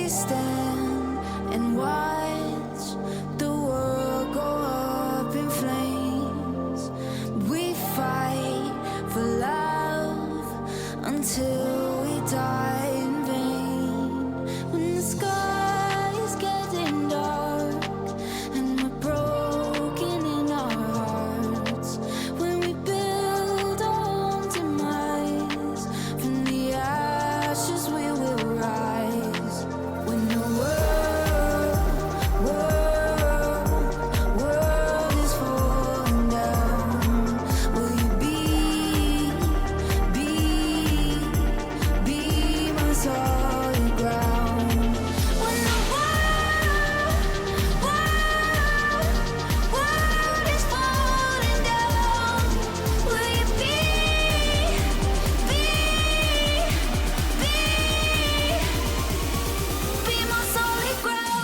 we stand and watch the world go up in flames. We fight for love until we die in vain. When the sky is getting dark and we're broken in our hearts, when we build our own demise, from the ashes we will rise. When the world is falling down, will you be my solid ground? When the world is falling down, will you be my solid ground? Be my solid ground.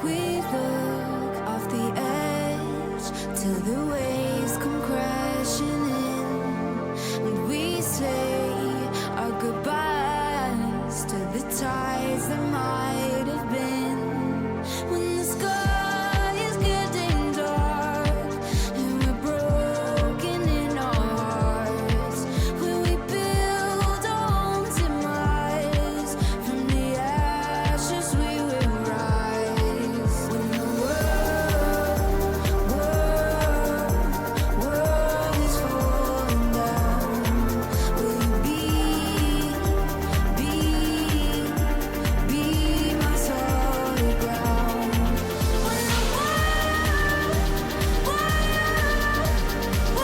We look off the edge till the waves come crashing in, and we say our goodbyes to the tides that might have been. When the sky is getting dark and we're broken in our hearts, when we build our own demise, from the ashes we will rise. When the world is falling down, will you be my solid ground? When the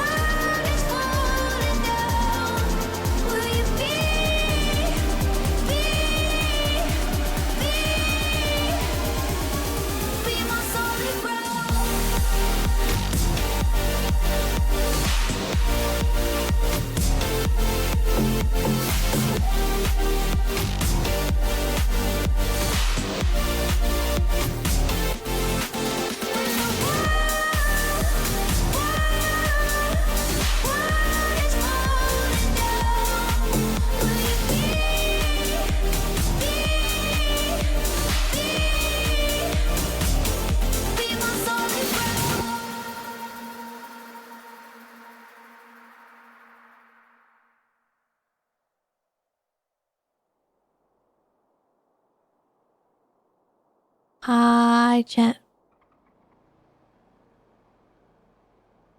world is falling down, will you be my solid ground? Hi, chat.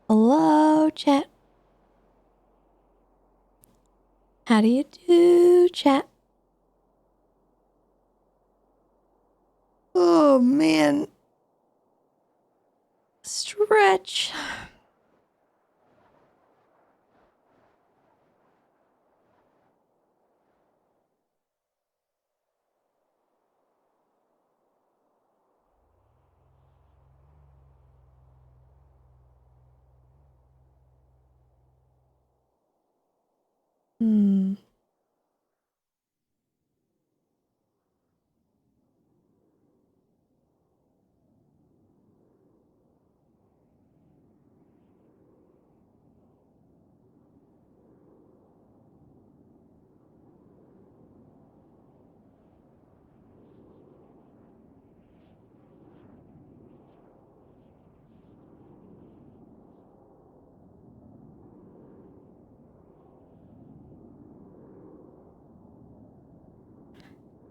Hello, chat. How do you do, chat? Oh, man. Stretch.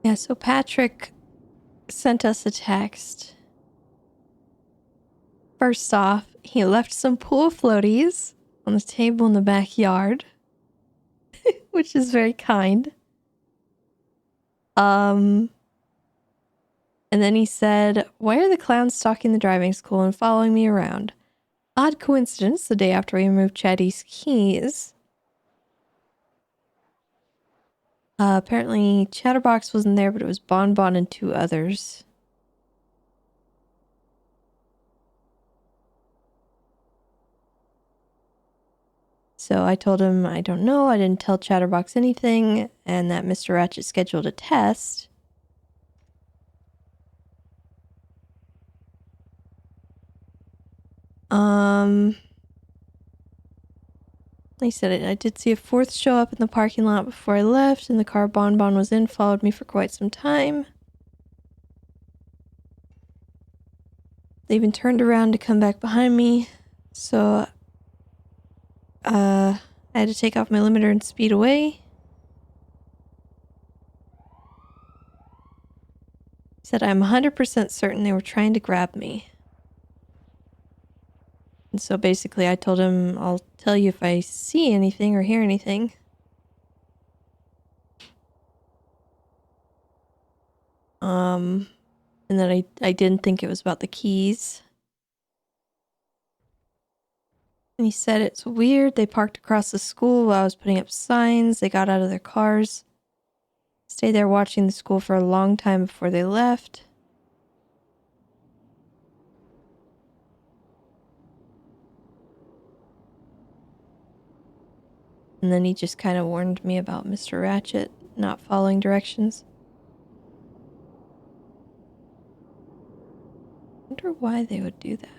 Yeah, so Patrick sent us a text. First off, he left some pool floaties on the table in the backyard, which is very kind. And then he said, "Why are the clowns stalking the driving school and following me around? Odd coincidence, the day after we removed Chatty's keys." Apparently Chatterbox wasn't there, but it was Bonbon and 2 others. So I told him I don't know, I didn't tell Chatterbox anything, and that Mr. Ratchet scheduled a test. He said I did see a 4th show up in the parking lot before I left, and the car Bonbon was in followed me for quite some time. They even turned around to come back behind me, so I had to take off my limiter and speed away. He said I'm 100% certain they were trying to grab me. And so basically I told him I'll tell you if I see anything or hear anything. And that I didn't think it was about the keys. And he said it's weird. They parked across the school while I was putting up signs. They got out of their cars. Stayed there watching the school for a long time before they left. And then he just kind of warned me about Mr. Ratchet not following directions. I wonder why they would do that.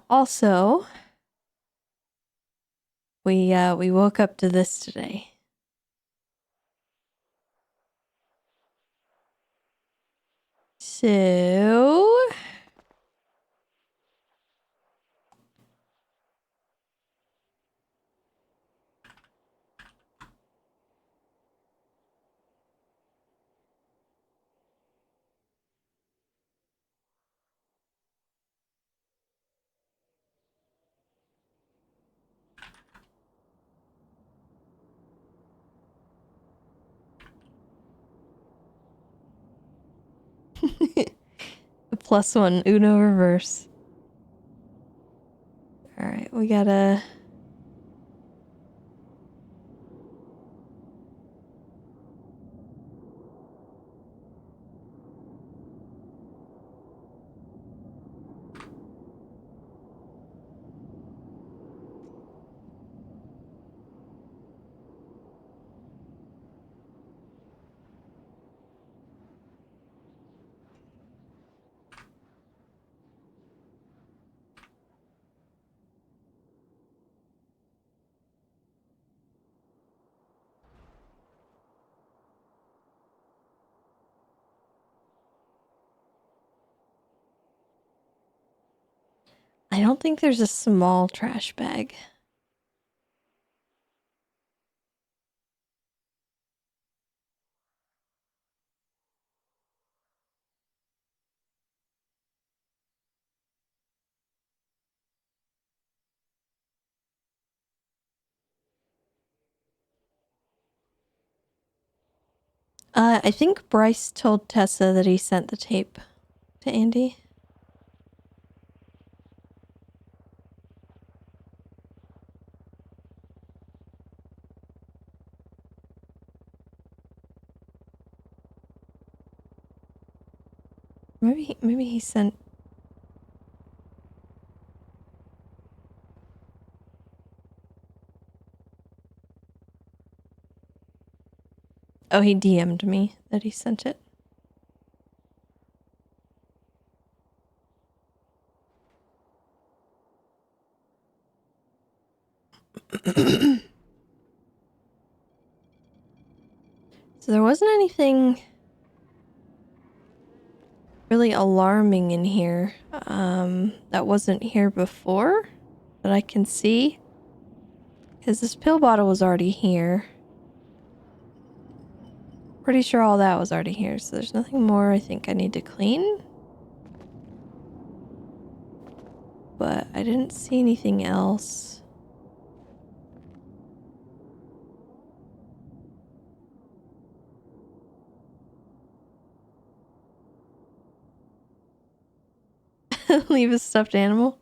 Also, we woke up to this today. So +1 Uno reverse. Alright, we gotta... I don't think there's a small trash bag. I think Bryce told Tessa that he sent the tape to Andy. Maybe he sent... Oh, he DM'd me that he sent it. So there wasn't anything really alarming in here that wasn't here before that I can see. Because this pill bottle was already here. Pretty sure all that was already here, so there's nothing more I think I need to clean. But I didn't see anything else. Leave a stuffed animal.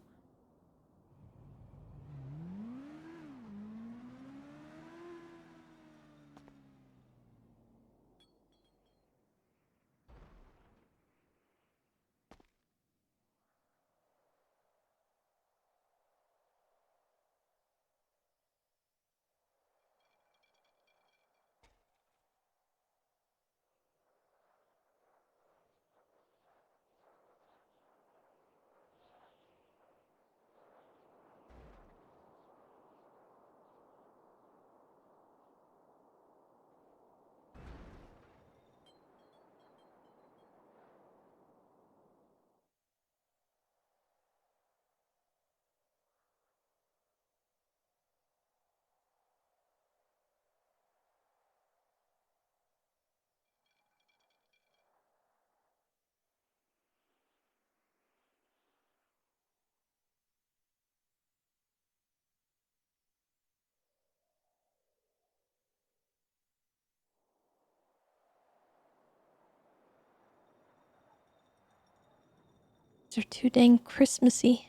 They're too dang Christmassy.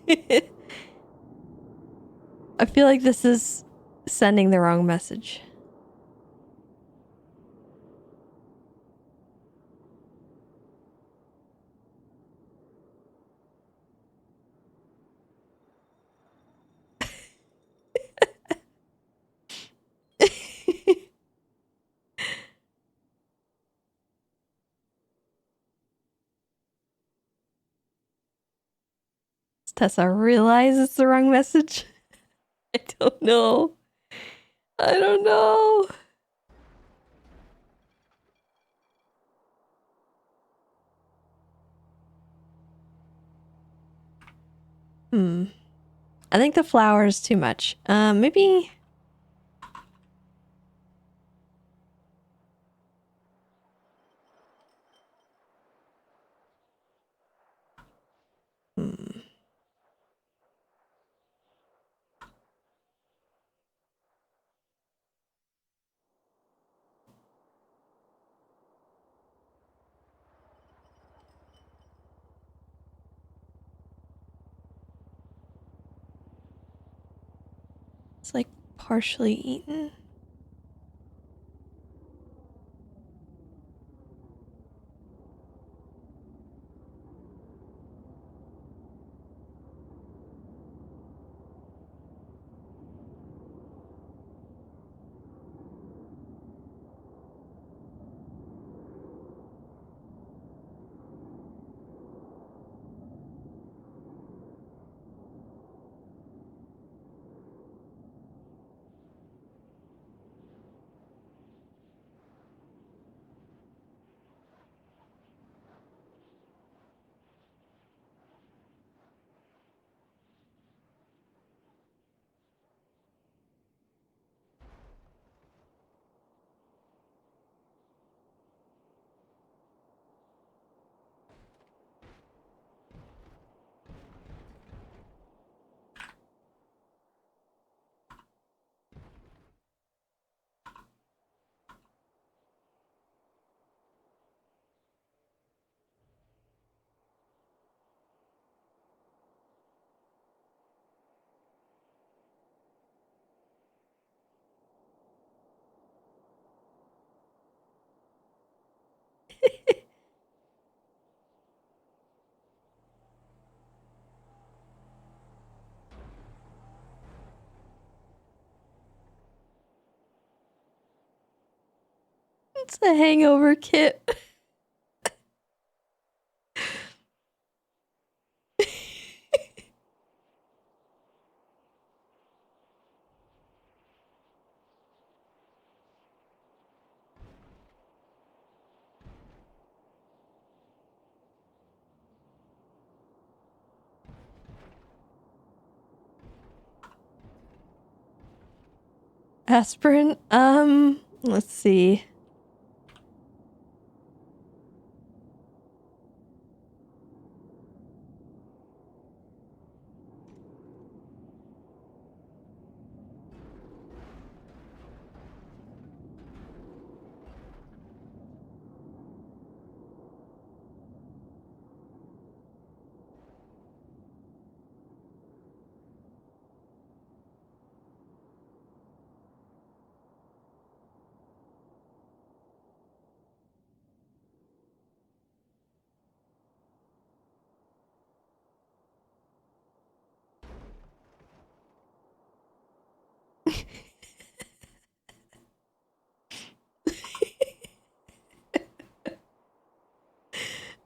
I feel like this is sending the wrong message. Does Tessa realize it's the wrong message? I don't know. I don't know. I think the flower is too much. Maybe. It's like partially eaten. It's a hangover kit. Aspirin? Let's see.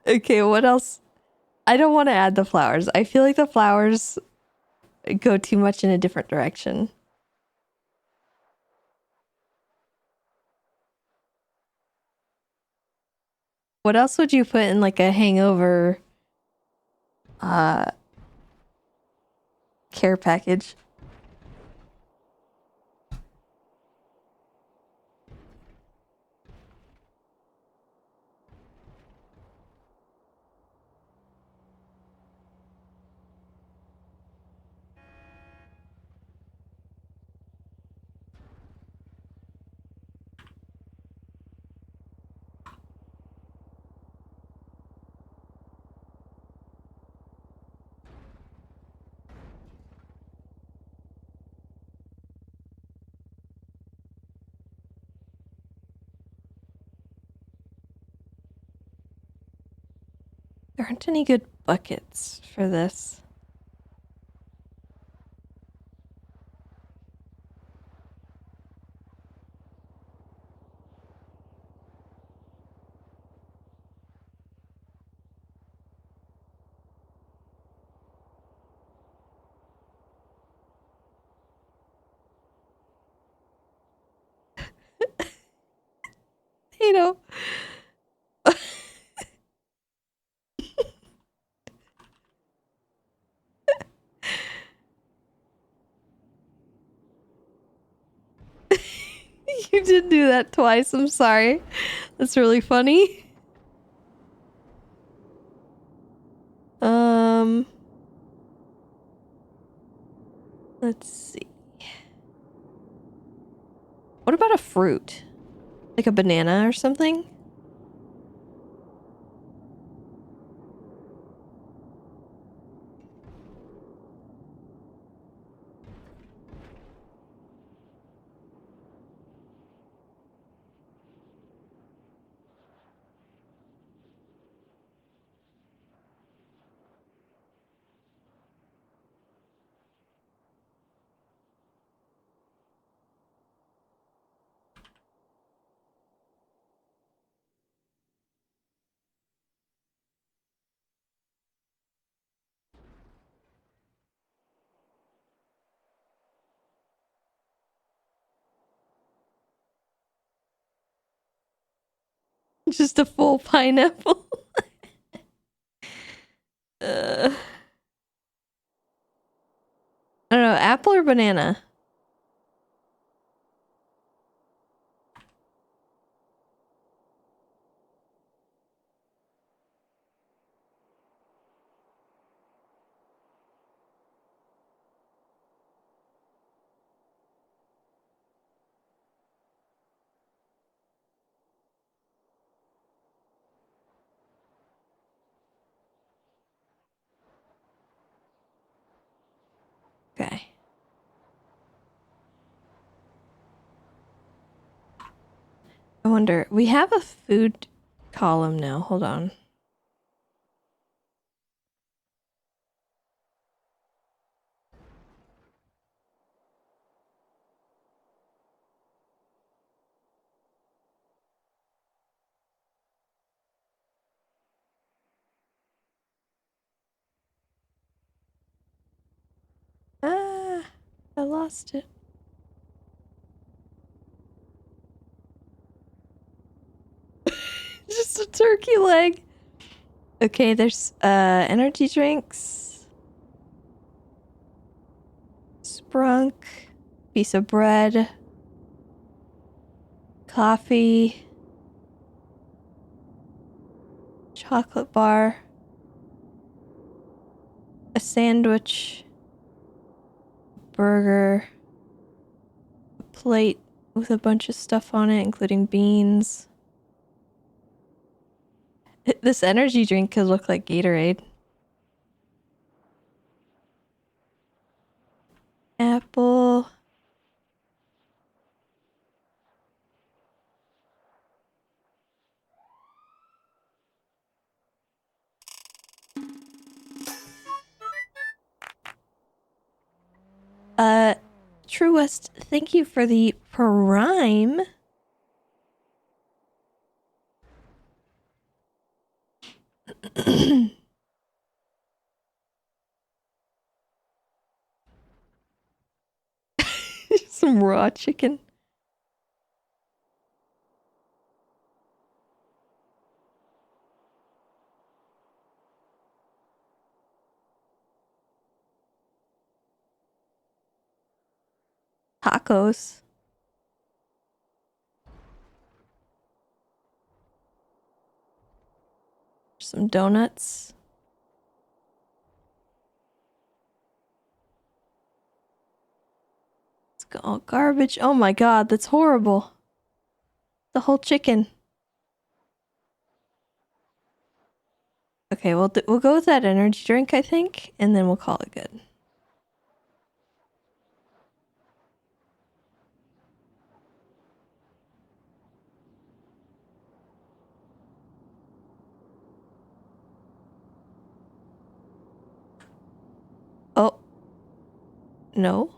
Okay, what else? I don't want to add the flowers. I feel like the flowers go too much in a different direction. What else would you put in like a hangover care package? There aren't any good buckets for this. You know. You did do that twice. I'm sorry. That's really funny. Let's see. What about a fruit? Like a banana or something? Just a full pineapple. I don't know, apple or banana? Okay. I wonder, we have a food column now. Hold on. I lost it. Just a turkey leg. Okay, there's energy drinks. Sprunk. Piece of bread. Coffee. Chocolate bar. A sandwich. Burger. A plate with a bunch of stuff on it, including beans. This energy drink could look like Gatorade. Apple. True West, thank you for the prime. Some raw chicken. Tacos. Some donuts. It's all garbage. Oh my god, that's horrible. The whole chicken. Okay, we'll go with that energy drink, I think, and then we'll call it good. Oh. No.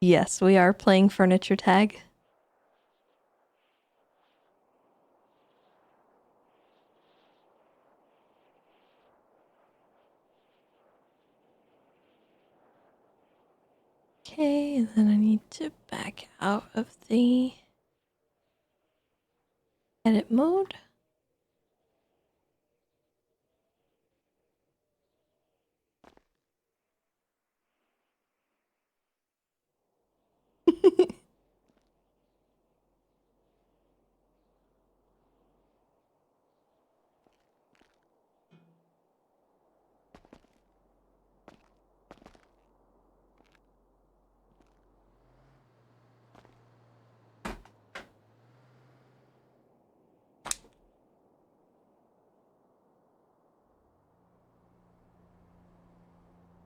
Yes, we are playing furniture tag. Okay, and then I need to back out of the edit mode.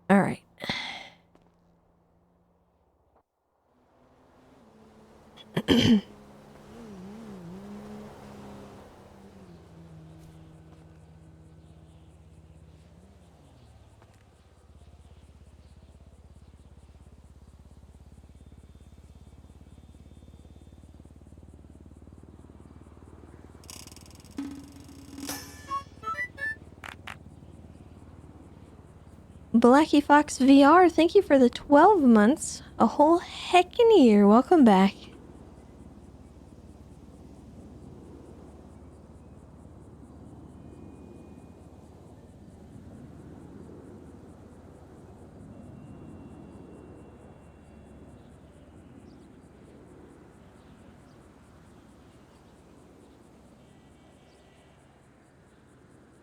All right. Blackie Fox VR, thank you for the 12 months. A whole heckin' year. Welcome back.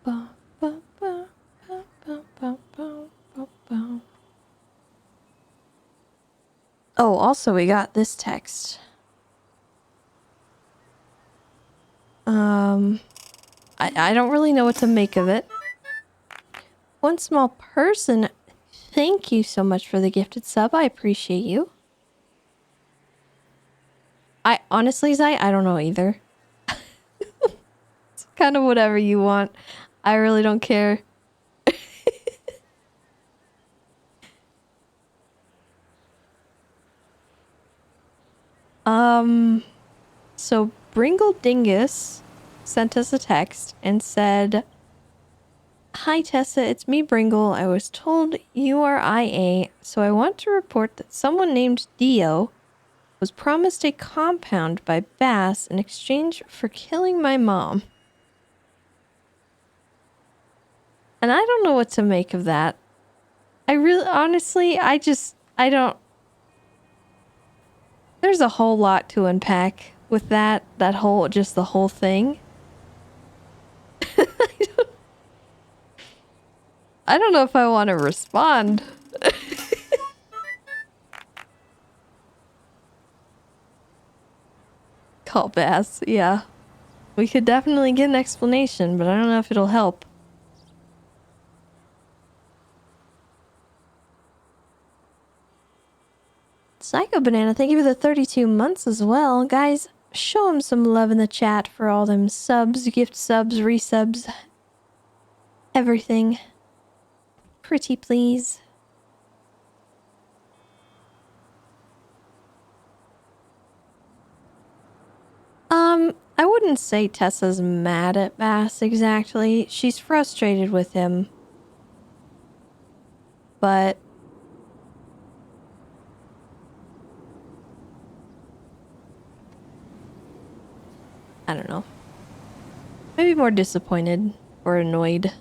Ba, ba, ba, ba, ba, ba, ba. Oh, also we got this text. I don't really know what to make of it. One small person, thank you so much for the gifted sub. I appreciate you. I honestly, Zai, I don't know either. It's kind of whatever you want. I really don't care. So Bringle Dingus sent us a text and said, "Hi Tessa, it's me Bringle. I was told you are IA, so I want to report that someone named Dio was promised a compound by Bass in exchange for killing my mom. And I don't know what to make of that. I really, honestly, I don't, there's a whole lot to unpack with that whole, just the whole thing. I don't know if I want to respond. Call Bass, yeah. We could definitely get an explanation, but I don't know if it'll help. Psycho Banana, thank you for the 32 months as well. Guys, show him some love in the chat for all them subs, gift subs, resubs, everything. Pretty please. I wouldn't say Tessa's mad at Bass exactly. She's frustrated with him. But I don't know. Maybe more disappointed or annoyed.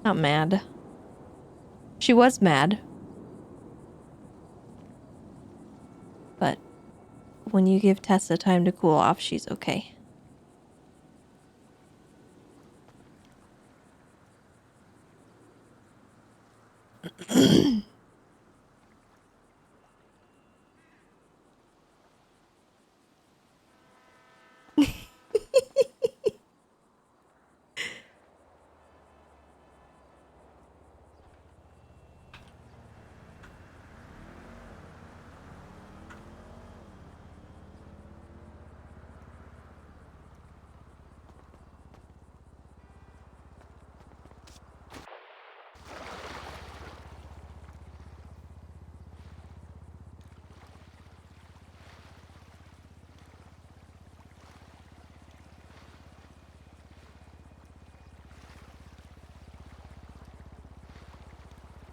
Not mad. She was mad. But when you give Tessa time to cool off, she's okay.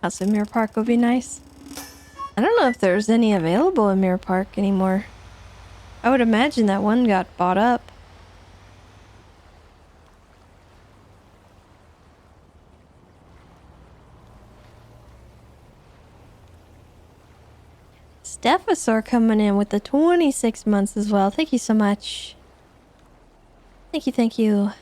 House in Mirror Park would be nice. I don't know if there's any available in Mirror Park anymore. I would imagine that one got bought up. Stephosaur coming in with the 26 months as well. Thank you so much. Thank you, thank you.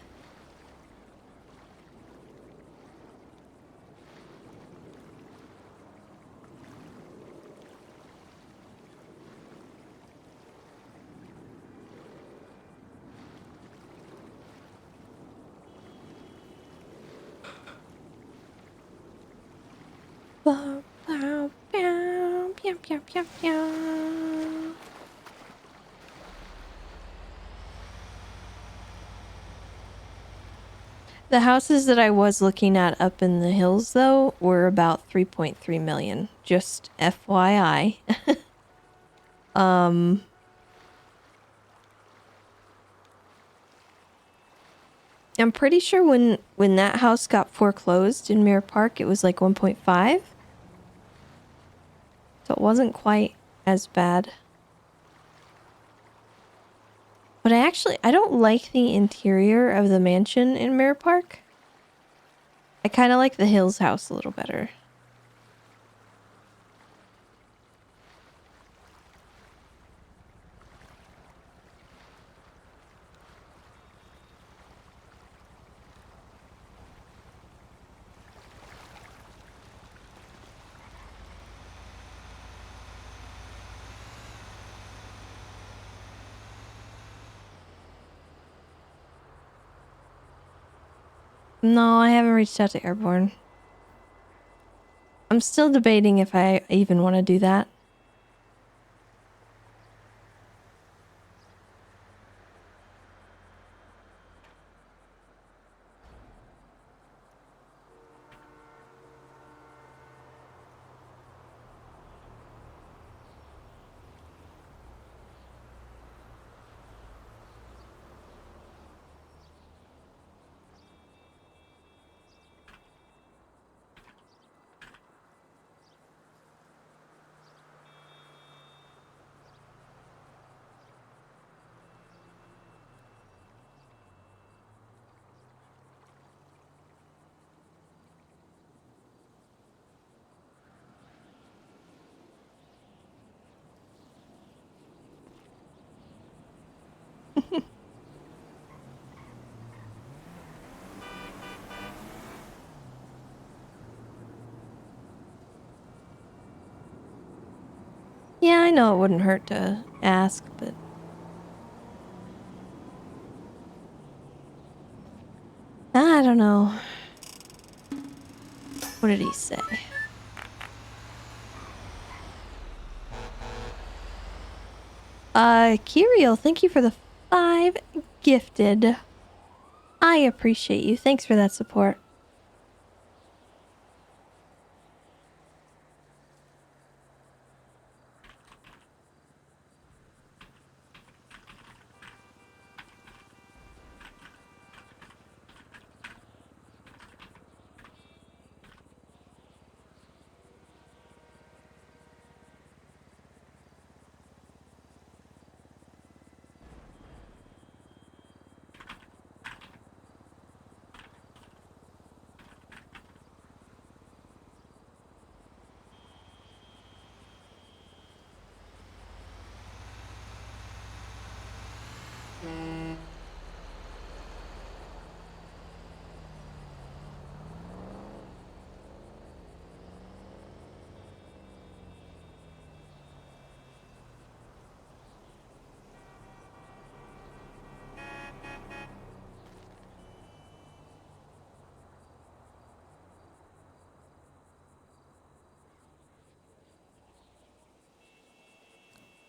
Bow, bow, bow, pew, pew, pew, pew. The houses that I was looking at up in the hills, though, were about 3.3 million. Just FYI. I'm pretty sure when that house got foreclosed in Mirror Park, it was like 1.5. So it wasn't quite as bad. But I don't like the interior of the mansion in Mirror Park. I kind of like the Hills house a little better. No, I haven't reached out to Airborne. I'm still debating if I even want to do that. Yeah, I know it wouldn't hurt to ask, but I don't know. What did he say? Kiriel, thank you for the 5 gifted. I appreciate you. Thanks for that support.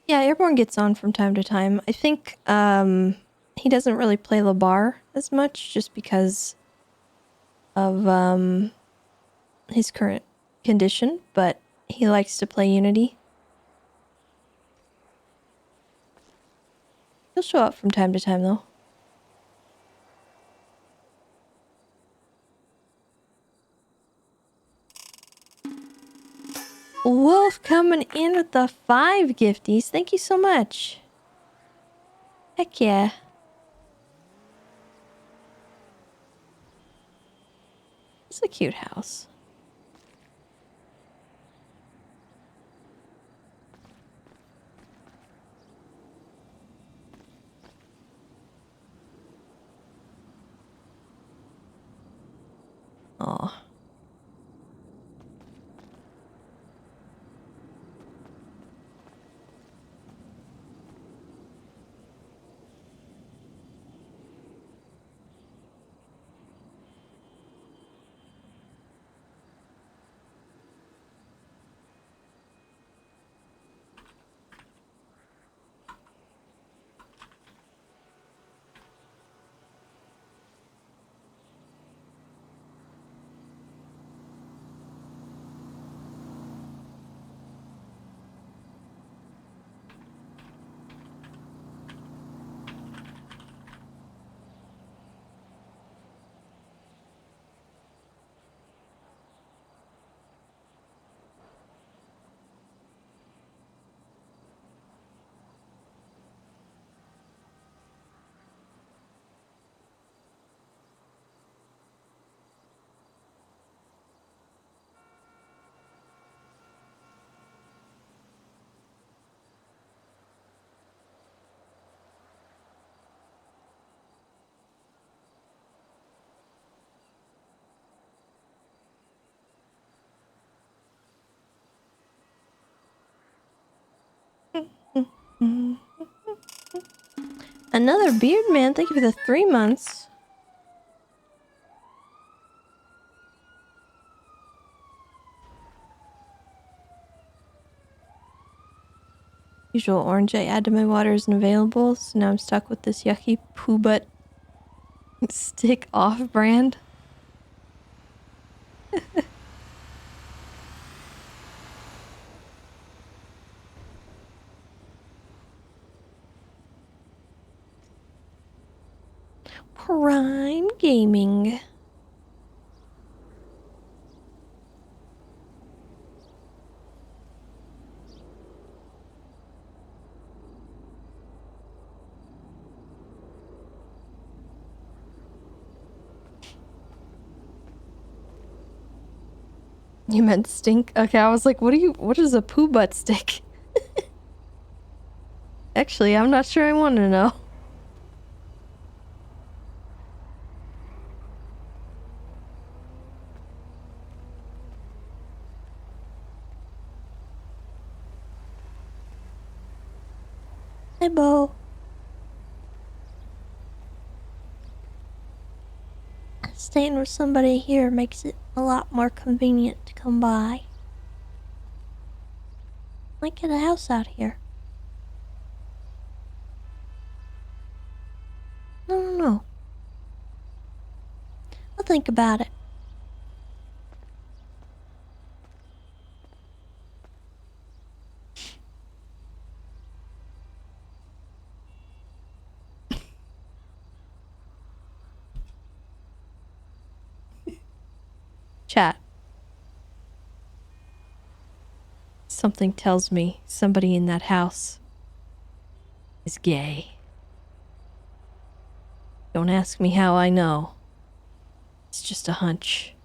Yeah, Airborne gets on from time to time. I think he doesn't really play Labar as much just because of his current condition, but he likes to play Unity. He'll show up from time to time though. Wolf coming in with the 5 gifties. Thank you so much. Heck yeah. It's a cute house. Aw. Another beard man. Thank you for the 3 months. Usual orange I add to my water isn't available, so now I'm stuck with this yucky poo butt stick off brand. Prime Gaming. You meant stink? Okay, I was like, what is a poo butt stick? Actually, I'm not sure I want to know. Hey, Bo. Staying with somebody here makes it a lot more convenient to come by. Might get a house out here. No. I'll think about it. Chat. Something tells me somebody in that house is gay. Don't ask me how I know. It's just a hunch.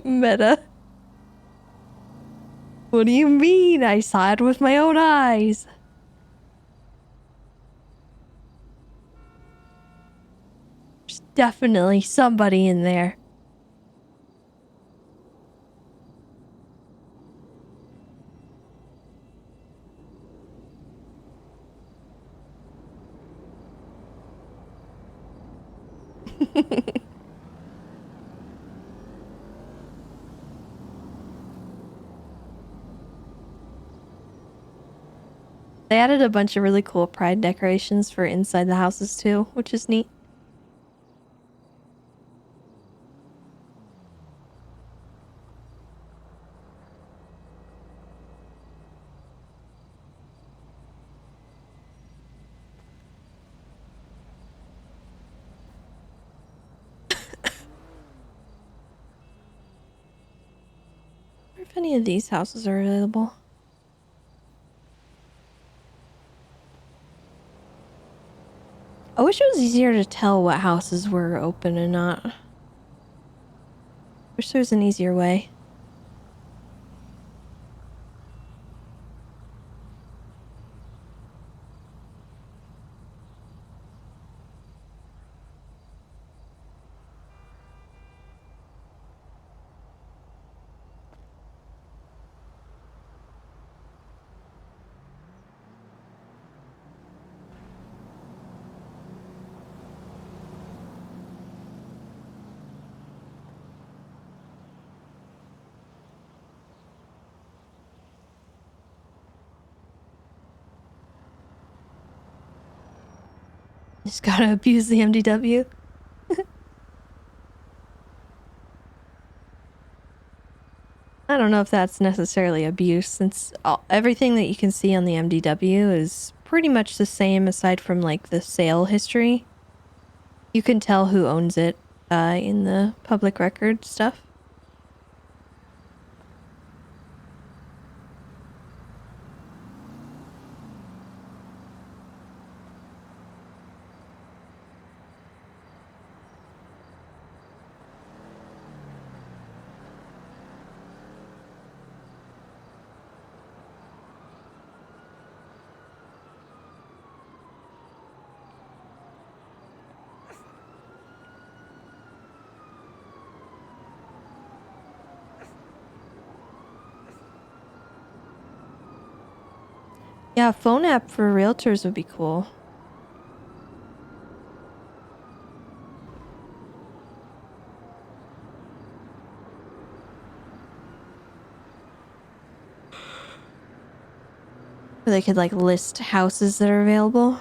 Meta. What do you mean? I saw it with my own eyes. There's definitely somebody in there. They added a bunch of really cool pride decorations for inside the houses too, which is neat. I wonder if any of these houses are available. I wish it was easier to tell what houses were open and not. Wish there was an easier way. Just gotta abuse the MDW. I don't know if that's necessarily abuse, since everything that you can see on the MDW is pretty much the same aside from like the sale history. You can tell who owns it in the public record stuff. Yeah, a phone app for realtors would be cool. Where they could like list houses that are available.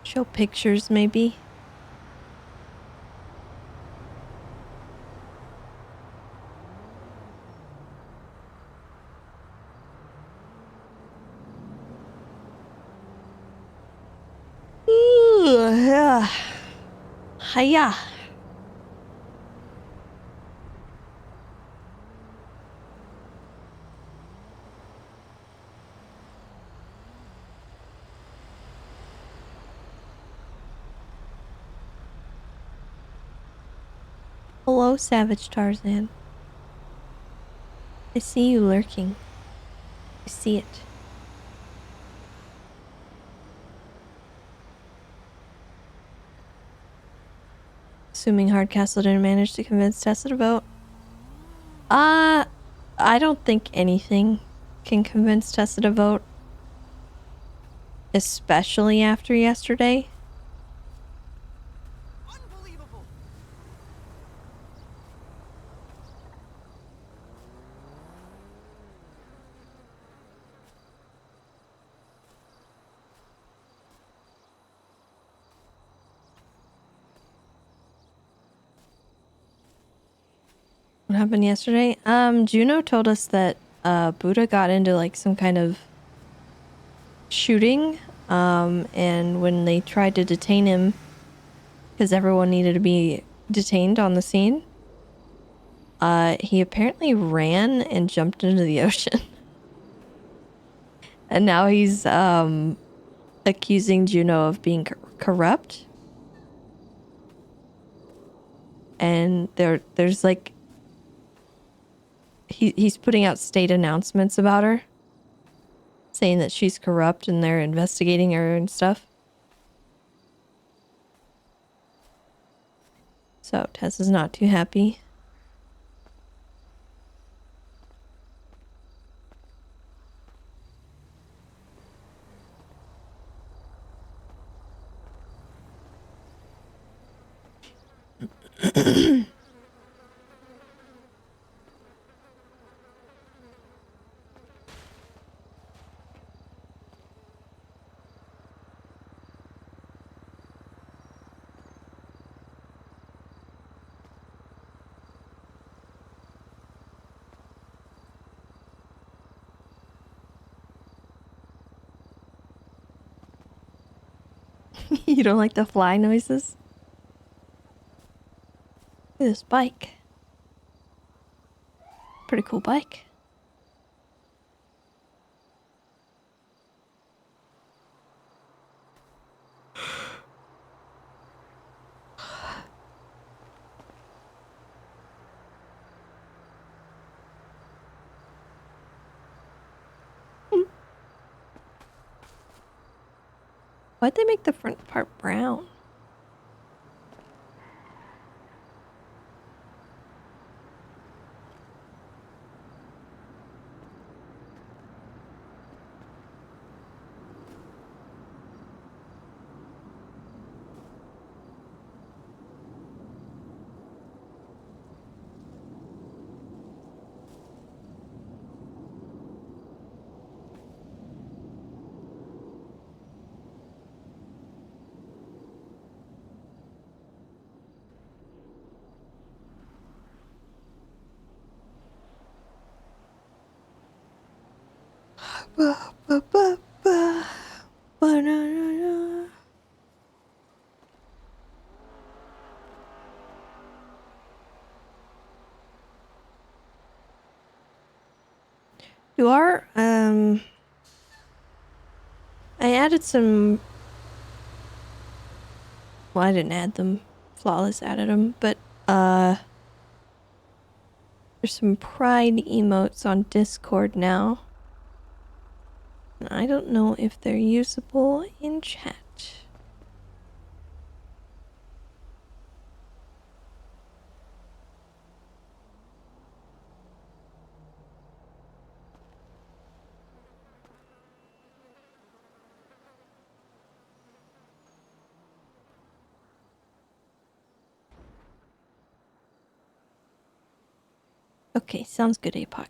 Show pictures, maybe. Ooh, yeah. Hiya. Hello, Savage Tarzan. I see you lurking. I see it. Assuming Hardcastle didn't manage to convince Tessa to vote. I don't think anything can convince Tessa to vote. Especially after yesterday. Unbelievable. What happened yesterday? Juno told us that Buddha got into like some kind of shooting. And when they tried to detain him, because everyone needed to be detained on the scene, he apparently ran and jumped into the ocean. And now he's accusing Juno of being corrupt. And there's like he's putting out state announcements about her, saying that she's corrupt and they're investigating her and stuff. So Tess is not too happy. You don't like the fly noises? Look at this bike. Pretty cool bike. Why'd they make the front part brown? Do our I added some. Well, I didn't add them. Flawless added them, but there's some pride emotes on Discord now. I don't know if they're usable in chat. Okay, sounds good, APOC.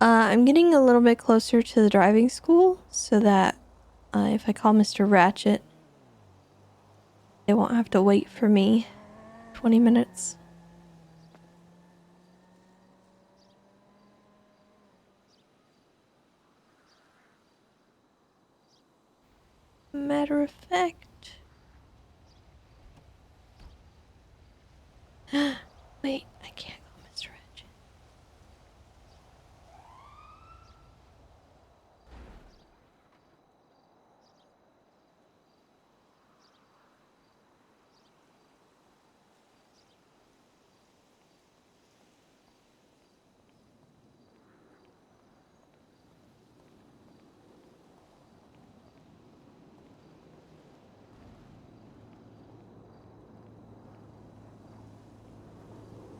I'm getting a little bit closer to the driving school so that if I call Mr. Ratchet, they won't have to wait for me 20 minutes. Matter of fact. Wait, I can't call Mr. Ratchet.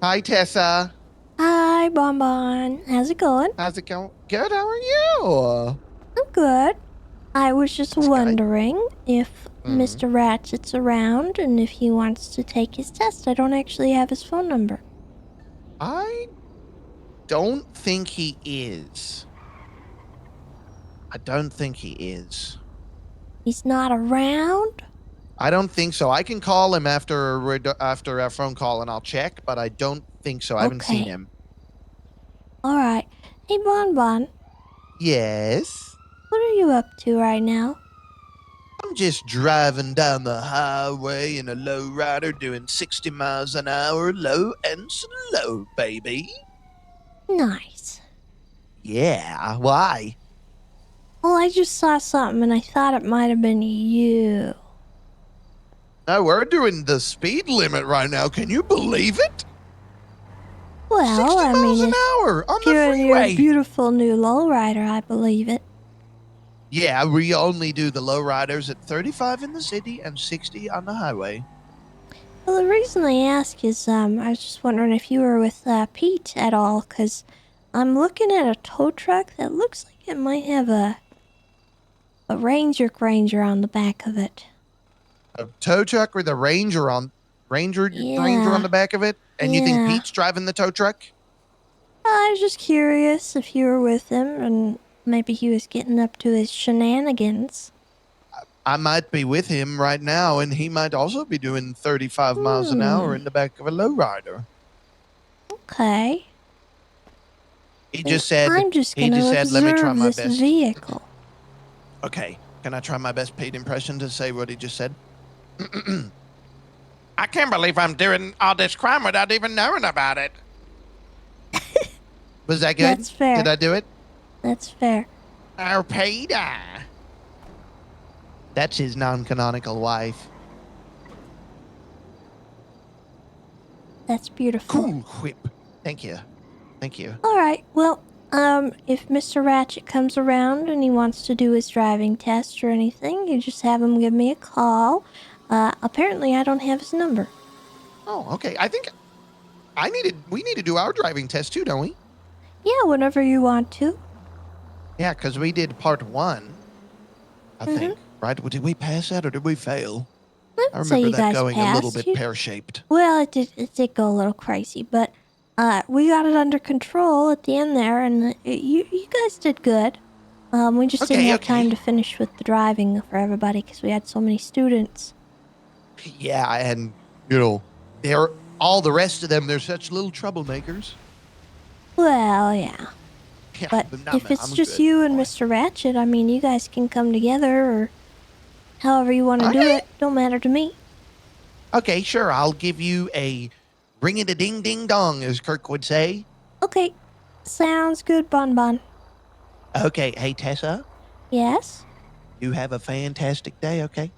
Hi, Tessa. Hi, Bonbon. How's it going? How's it going? Good. How are you? I'm good. I was just That's good. wondering if Mr. Ratchet's around and if he wants to take his test. I don't actually have his phone number. I don't think he is. I don't think he is. He's not around? I don't think so. I can call him after our phone call and I'll check, but I don't think so. I haven't seen Okay. him. Alright. Hey, Bonbon. Yes. What are you up to right now? I'm just driving down the highway in a lowrider doing 60 miles an hour, low and slow, baby. Nice. Yeah. Why? Well, I just saw something and I thought it might have been you. No, we're doing the speed limit right now. Can you believe it? Well, 60 I miles mean, an if hour on the you're in your freeway. beautiful new lowrider, I believe it. Yeah, we only do the lowriders at 35 in the city and 60 on the highway. Well, the reason I ask is, I was just wondering if you were with Pete at all, because I'm looking at a tow truck that looks like it might have a Ranger Granger on the back of it. A tow truck with a Ranger on Ranger on Yeah, the back of it, and you think yeah. Pete's driving the tow truck? I was just curious if you were with him and maybe he was getting up to his shenanigans. I might be with him right now, and he might also be doing 35 miles an hour in the back of a lowrider. Okay. He Well, just said, I'm just gonna "Let me try observe my this best." vehicle. Okay, can I try my best Pete impression to say what he just said? I can't believe I'm doing all this crime without even knowing about it. Was that good? That's fair. Did I do it? That's fair. Our Peter. That's his non-canonical wife. That's beautiful. Cool whip. Thank you. Thank you. Alright, well, if Mr. Ratchet comes around and he wants to do his driving test or anything, you just have him give me a call. Apparently I don't have his number. Oh, okay. I think we need to do our driving test too, don't we? Yeah, whenever you want to. Yeah, because we did part 1, I think. Right? Did we pass that or did we fail? I Say remember you that guys going a little passed. bit pear-shaped. Well, it did go a little crazy, but we got it under control at the end there, and you guys did good. We just didn't have time to finish with the driving for everybody because we had so many students. Yeah, and, all the rest of them, they're such little troublemakers. Well, yeah. Yeah, But if it's just you and Mr. Ratchet, I mean, you guys can come together or however you want to do it. Don't matter to me. Okay, sure. I'll give you a ring it a ding ding dong, as Kirk would say. Okay. Sounds good, Bon Bon. Okay, hey, Tessa, Yes? you have a fantastic day, okay?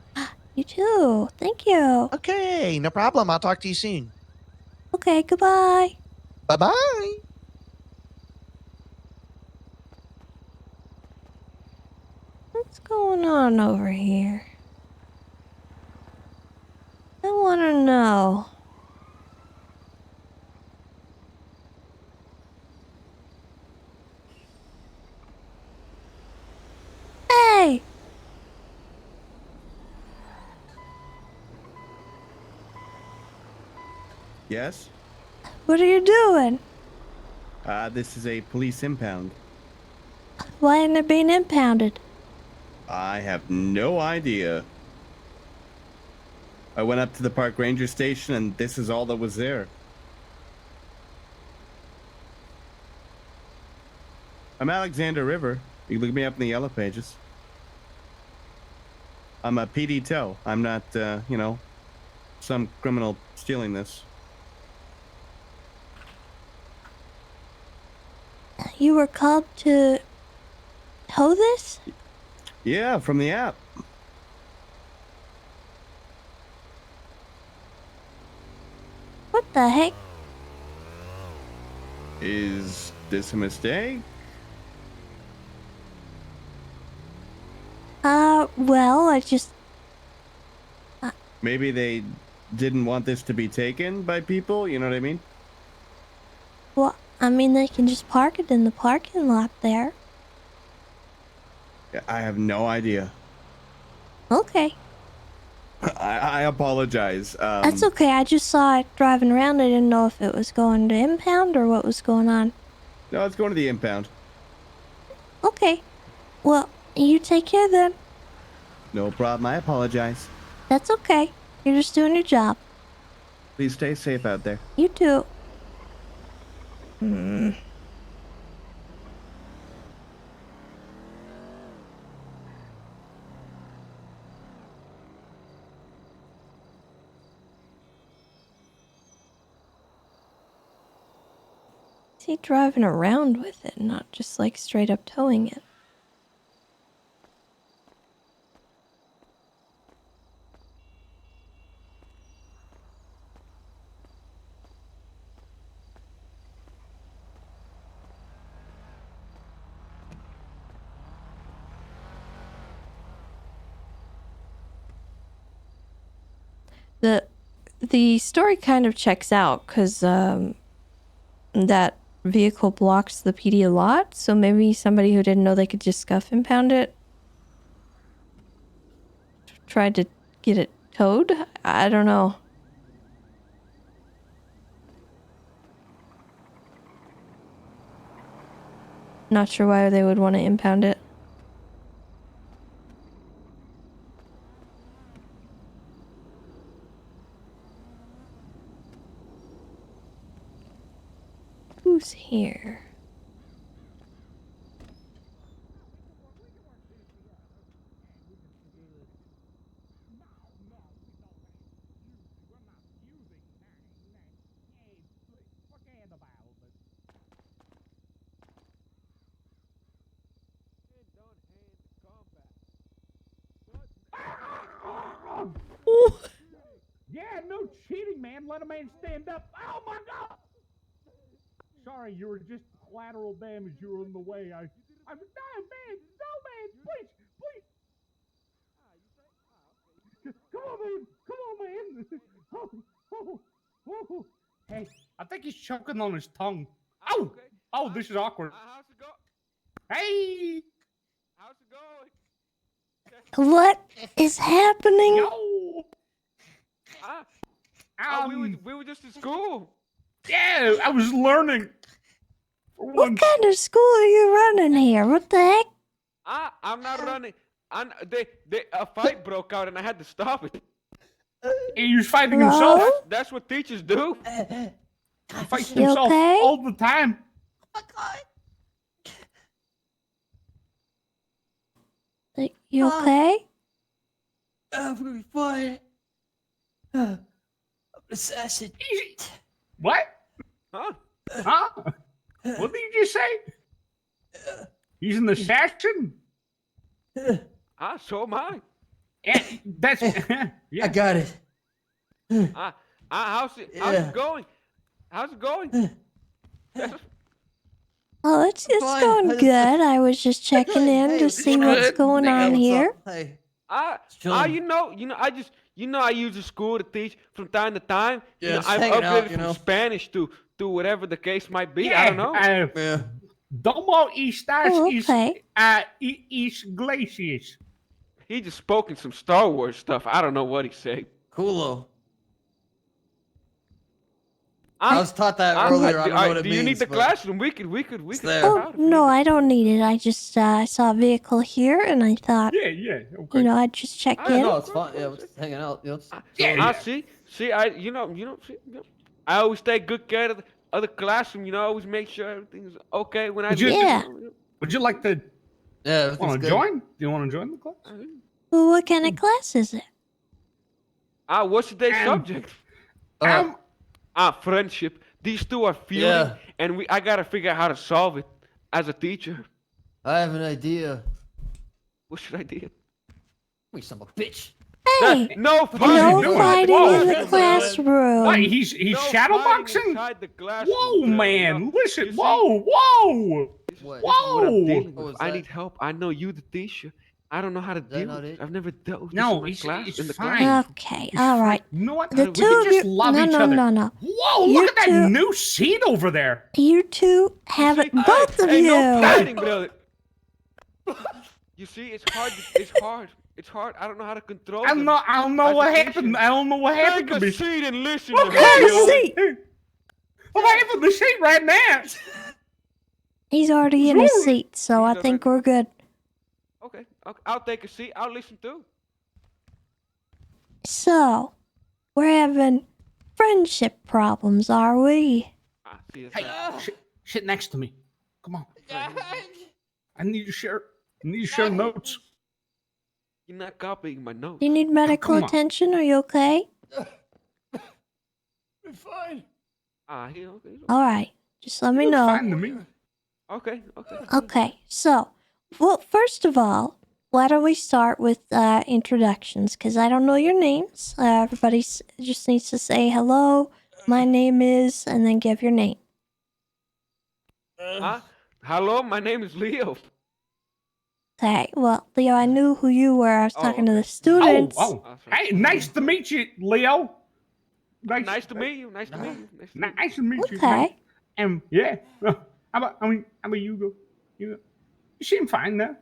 You too. Thank you. Okay, no problem. I'll talk to you soon. Okay, goodbye. Bye-bye. What's going on over here? I want to know. Hey! Yes? What are you doing? This is a police impound. Why isn't it being impounded? I have no idea. I went up to the park ranger station and this is all that was there. I'm Alexander River. You can look me up in the yellow pages. I'm a PD tow. I'm not, some criminal stealing this. You were called to tow this? Yeah, from the app. What the heck? Is this a mistake? Well, I just... Maybe they didn't want this to be taken by people, you know what I mean? Well, I mean, they can just park it in the parking lot there. Yeah, I have no idea. Okay. I apologize. That's okay, I just saw it driving around. I didn't know if it was going to impound or what was going on. No, it's going to the impound. Okay. Well, you take care then. No problem. I apologize. That's okay. You're just doing your job. Please stay safe out there. You too. Is he driving around with it, not just like straight up towing it? The story kind of checks out because that vehicle blocks the PD a lot, so maybe somebody who didn't know they could just scuff impound it tried to get it towed. I don't know. Not sure why they would want to impound it. Who's here? Yeah, no cheating, man. Let a man stand up. Oh my God! Sorry, you were just collateral damage. You were in the way. I no, man, please. Come on, man. Oh, oh, oh. Hey, I think he's choking on his tongue. Oh, Okay. oh, this is awkward. How's it go? Hey, How's it going? What is happening? yo. We were just in school. Yeah, I was learning. For What once. kind of school are you running here? What the heck? I'm not running. A fight broke out and I had to stop it. He was fighting Hello? himself. That's what teachers do. He fights You himself okay? all the time. You okay? I'm gonna be fine. I'm an assassin. What? Huh? Huh? What did you just say? He's an assassin? So am I. Yeah, that's yeah. I got it. How's it going? How's it going? Oh, it's Fine. going I just- good. I was just checking in Hey, to what's see going what's on? going Yeah, on what's here. up? Hey. I Chilling. I use the school to teach from time to time. Yeah, just I've hanging upgraded out, from Spanish to whatever the case might be. Yeah, I don't know. Yeah. Domo estas Oh, is okay. glaciers. He just spoke in some Star Wars stuff. I don't know what he said. Coolo. I was taught that earlier. I don't know what it do you need means, the but classroom? We could it's check there. it Oh, out if you no, need I don't need it. I just I saw a vehicle here and I thought, Yeah, okay. you know, I'd just check I Yeah, in. no, it's fine. Yeah, we're just hanging out. You know, just Yeah, chilling. I see. I always take good care of the classroom. You know, always make sure everything's okay when I Would you- leave. Yeah. Would you like to Yeah, everything's want to good. join? Do you want to join the class? Well, what kind of class is it? What's today's Um, subject? Um, Friendship. These two are feuding, Yeah. and I gotta figure out how to solve it as a teacher. I have an idea. What should I do? We son of a bitch. Hey, No no fighting. doing? fighting Whoa. in the classroom. what? He's No shadow fighting boxing? inside the classroom, Whoa, Bill, man! you know? Listen, You see? whoa! What? This is what I'm Whoa! dealing What with. was I that? need help. I know you, the teacher. I don't know how to that deal not with it? it. I've never dealt with No, this it's in the fine. class. Okay, It's all fine. right. You know what? The We two can of just you, love no, each no, other. no, no. Whoa! You Look at two- that new seat over there. You two have it, both of Hey, you. no fighting, brother. You see, it's hard. It's hard. I don't know how to control I don't them. know. I don't know as a what teacher. happened. I don't know what happened Take to a me. seat and listen to Have me. a Bill. seat. What happened to the seat right now? He's already in his Sure. seat, so I He's think we're good. Okay, I'll take a seat. I'll listen too. So, we're having friendship problems, are we? See, it's Hey, not- sit next to me. Come on. I need to share. Notes. You're not copying my notes. Do you need medical come on. attention? Are you okay? We're fine. He's okay. All right, just let me Look know. fine to me. Okay. Okay, so, well, first of all, why don't we start with introductions? Because I don't know your names. Everybody just needs to say hello. My name is, and then give your name. Hello, my name is Leo. Okay, well, Leo, I knew who you were. I was talking to the Oh, students. Hey, nice to meet you, Leo. Nice to meet you. Nice to meet you. Nice to meet you. man. Okay. Yeah. How about you go? You seem fine now.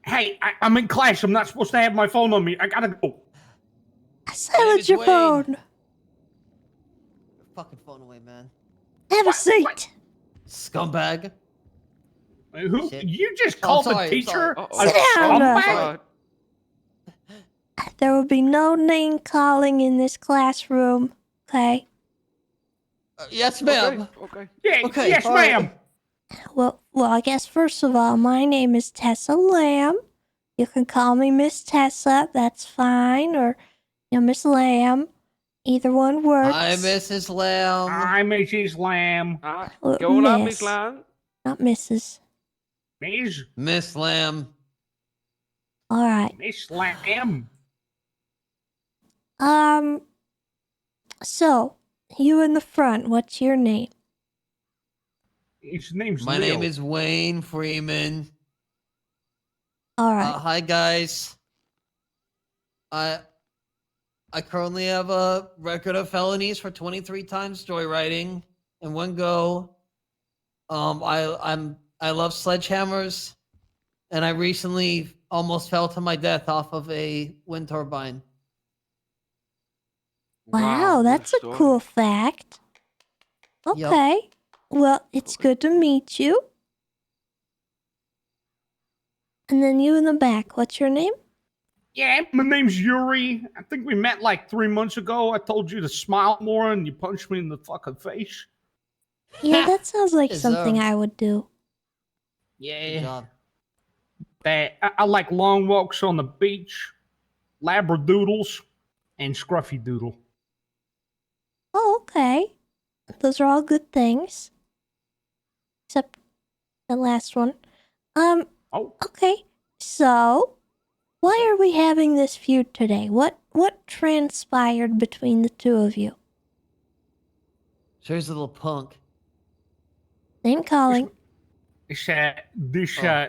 Hey, I'm in class. I'm not supposed to have my phone on me. I gotta go. Silence your Wayne. phone. Fucking phone away, man. Have a What? seat. Scumbag. Who? Shit. You just Oh, called the sorry, I'm teacher sorry. a Sit down, scumbag? There will be no name calling in this classroom. Okay. Yes, ma'am. Okay. Yeah. Okay, Yes, all right. ma'am. Well, I guess first of all, my name is Tessa Lamb. You can call me Miss Tessa. That's fine, or Miss Lamb. Either one works. Hi, Mrs. Lamb. I'm Mrs. Lamb. Well, ¿Qué hola, Miss. Miss Lang? Not Mrs. Miss Lamb. All right. Miss Lamb. So you in the front. What's your name? His name's My Leo. name is Wayne Freeman. All right. Hi, guys. I currently have a record of felonies for 23 times joyriding in one go. I love sledgehammers, and I recently almost fell to my death off of a wind turbine. Wow, what that's a story. cool fact. Yup. Okay. Well, it's good to meet you. And then you in the back. What's your name? Yeah, my name's Yuri. I think we met like 3 months ago. I told you to smile more and you punched me in the fucking face. Yeah, that sounds like Deserved. something I would do. Good Yeah. job. I like long walks on the beach, labradoodles, and scruffy doodle. Oh, okay. Those are all good things. Except the last one. Oh, Okay. So, Why are we having this feud today? What transpired between the two of you? Sure, he's a little punk. Name calling. This Oh.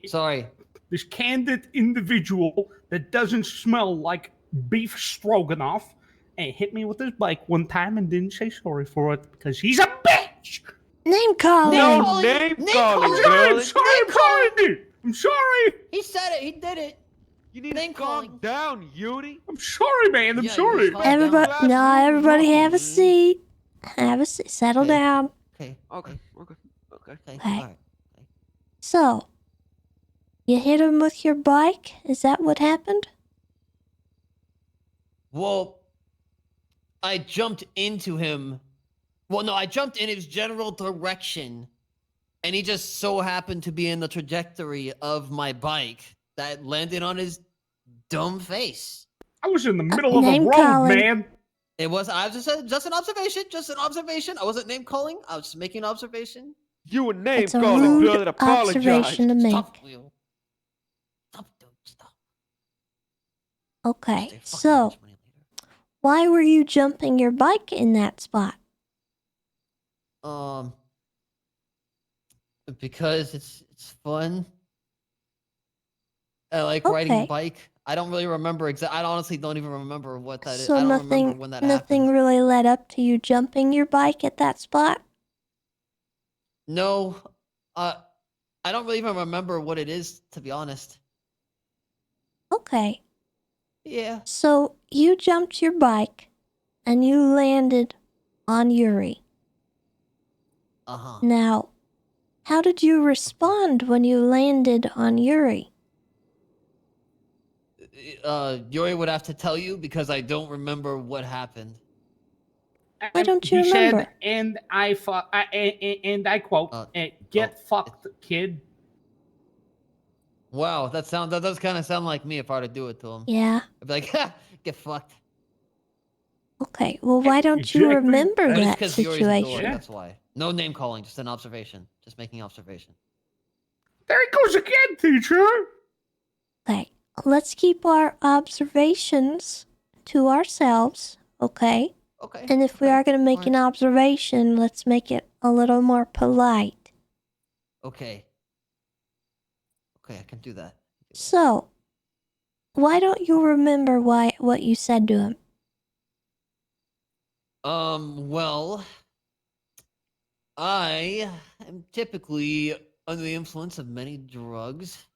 Sorry. this candid individual that doesn't smell like beef stroganoff and hit me with his bike one time and didn't say sorry for it because he's a bitch. Name calling. No calling. name Name calling, calling. girl. I'm sorry. I'm sorry. He said it. He did it. You need Name to calm calling. down, Yuri. I'm sorry, man. I'm Yeah, sorry. you're calm Everybody, down. no, everybody have a Mhm. seat. Have a seat. Settle Okay. down. Okay. Okay. Okay. Okay. Okay. All right. So, you hit him with your bike? Is that what happened? Well, I jumped into him. Well, no, I jumped in his general direction, and he just so happened to be in the trajectory of my bike that landed on his dumb face. I was in the middle of a Name road, calling. man. I was just an observation. Just an observation. I wasn't name calling. I was just making an observation. You were name It's a calling, rude brother. Apologize. observation to make. Stop, Will. Stop, dude. Stop. Okay, Stay fucking so much money later. why were you jumping your bike in that spot? Because it's fun. I like riding Okay. bike. I don't really remember I honestly don't even remember what that is. So I don't remember nothing, when that nothing happened. really led up to you jumping your bike at that spot? No, I don't really even remember what it is, to be honest. Okay, Yeah. so you jumped your bike and you landed on Yuri. Uh-huh. Now, how did you respond when you landed on Yuri? Yuri would have to tell you because I don't remember what happened. Why don't you He remember? said, and I quote, "Get fucked, kid." Wow, that does kind of sound like me if I were to do it to him. Yeah. I'd be like, ha, get fucked. Okay, well, why don't you Exactly. remember But But it's that because Yuri's a dork, situation? that's why. No name calling, just an observation. Just making observation. There he goes again, teacher. Okay, let's keep our observations to ourselves, okay? Okay. And if we okay, are going to make an alright. observation, let's make it a little more polite. Okay. Okay, I can do that. So, why don't you remember what you said to him? Well, I am typically under the influence of many drugs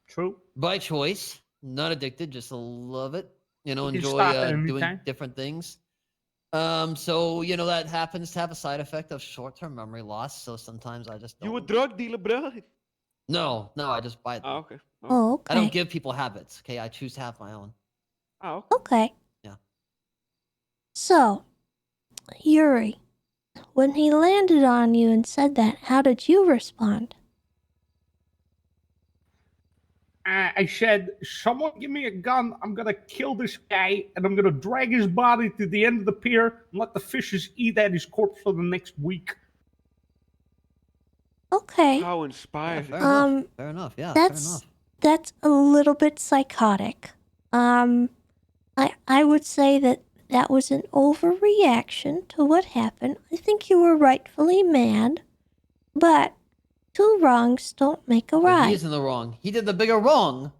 True. by choice. Not addicted, just love it. You know, You can enjoy stop at any doing time. different things. So you know that happens to have a side effect of short-term memory loss. So sometimes I just don't. You a drug dealer, bro? No, I just buy them. Oh, okay. Oh, okay. I don't give people habits. Okay, I choose to have my own. Oh, okay. Okay. Yeah. So, Yuri, when he landed on you and said that, how did you respond? I said, "Someone give me a gun. I'm gonna kill this guy, and I'm gonna drag his body to the end of the pier and let the fishes eat at his corpse for the next week." Okay. How Yeah, inspiring. fair enough. Fair enough. Yeah, fair enough. That's a little bit psychotic. I would say that was an overreaction to what happened. I think you were rightfully mad, but two wrongs don't make a But right. he is in the wrong. He did the bigger wrong.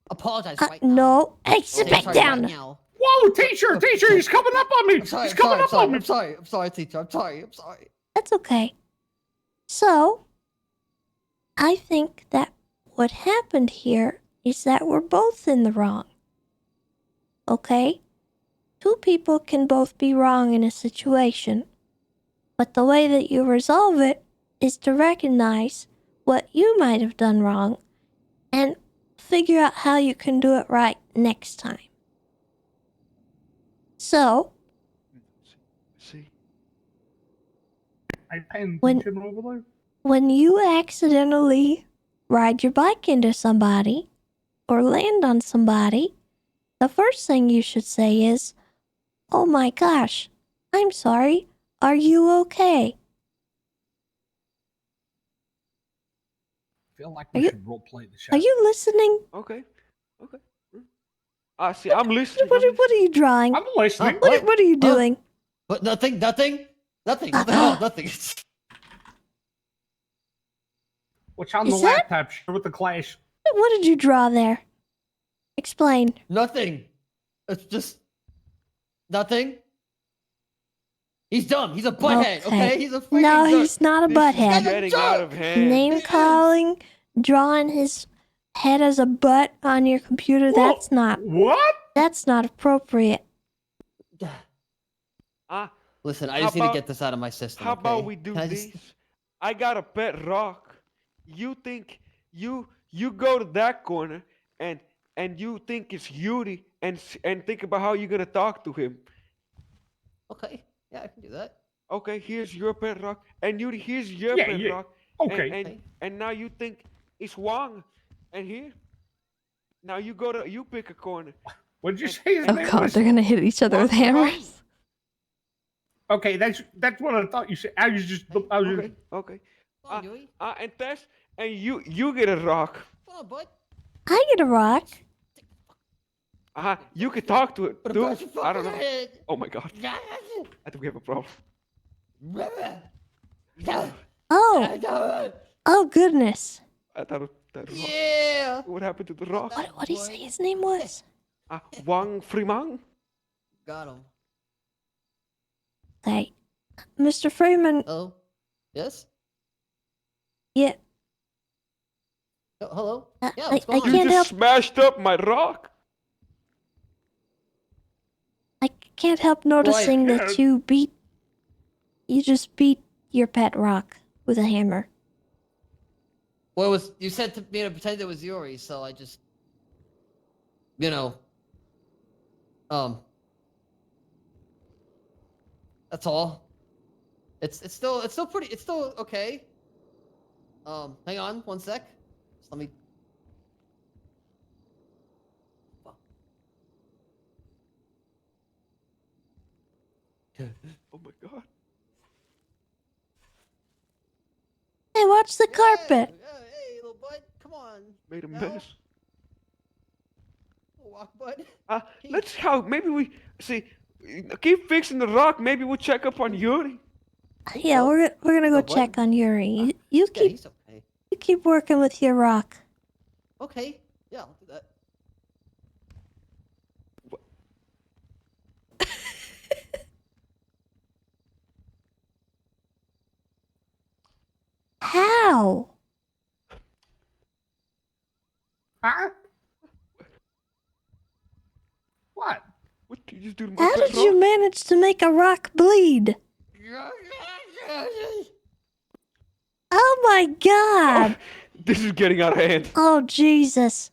Apologize right now. No. Hey, sit Say back sorry down. Right now. Whoa, teacher, he's coming up on me. I'm sorry. He's coming up on me. I'm sorry, teacher. I'm sorry. That's okay. So, I think that what happened here is that we're both in the wrong. Okay? Two people can both be wrong in a situation, but the way that you resolve it is to recognize what you might have done wrong and figure out how you can do it right next time. So, See? I paying When- attention over there. when you accidentally ride your bike into somebody or land on somebody, the first thing you should say is, "Oh my gosh, I'm sorry. Are you okay?" I feel like Are we you- should role play the show. Are you listening? Okay. Okay. See, I'm listening. What are you drawing? I'm listening. What are you doing? What? Nothing. What the hell? Nothing. What's on the Is that- laptop? Share with the class. What did you draw there? Explain. Nothing. It's just nothing. He's dumb. He's a butthead. Okay, he's a freaking No, jerk. he's not a This is butthead. getting out of hand. Name calling, drawing his head as a butt on your computer. Whoa, what? That's not appropriate. Listen, I How just need to about- get this out of my system. How okay? about we do Can I this? just- I got a pet rock. You think you go to that corner and you think it's Yuri and think about how you're gonna talk to him. Okay, yeah, I can do that. Okay, here's your pet rock, and Yuri, here's your Yeah, pet yeah. rock. Okay. And now you think it's Wang, and here. Now you pick a corner. What'd you say his Oh name god, was? they're gonna hit each other with hammers. Okay, that's what I thought you said. I was just. Okay. Come on, Yuri. And Tess, and you get a rock. Come on, bud. I get a rock. You can talk to it Put a too. brush your I don't know. fucking head. Oh my god, I think we have a problem. Oh goodness. I thought that rock. Yeah. What happened to the rock? What did he say his name was? Wang Freeman. Got him. Hey, Mr. Freeman. Oh, yes. Yeah, Oh, hello. Yeah, I what's going on? You can't just help. smashed up my rock. I can't help noticing yeah. that you just beat your pet rock with a hammer. Well, you said to me to pretend it was Yuri, so I just, that's all. It's still okay. Hang on one sec. Just let me. Oh my god. Hey, watch the carpet. Hey, little bud, come on. Made a No. mess. Walk, bud. Maybe we see. Keep fixing the rock. Maybe we'll check up on Yuri. Yeah, we're gonna go what? check on Yuri. You Yeah, keep he's okay. you keep working with your rock. Okay. Yeah, I'll do that. How? Huh? What? What did you just do to my How pet did you rock? manage to make a rock bleed? Oh my god! This is getting out of hand. Oh Jesus!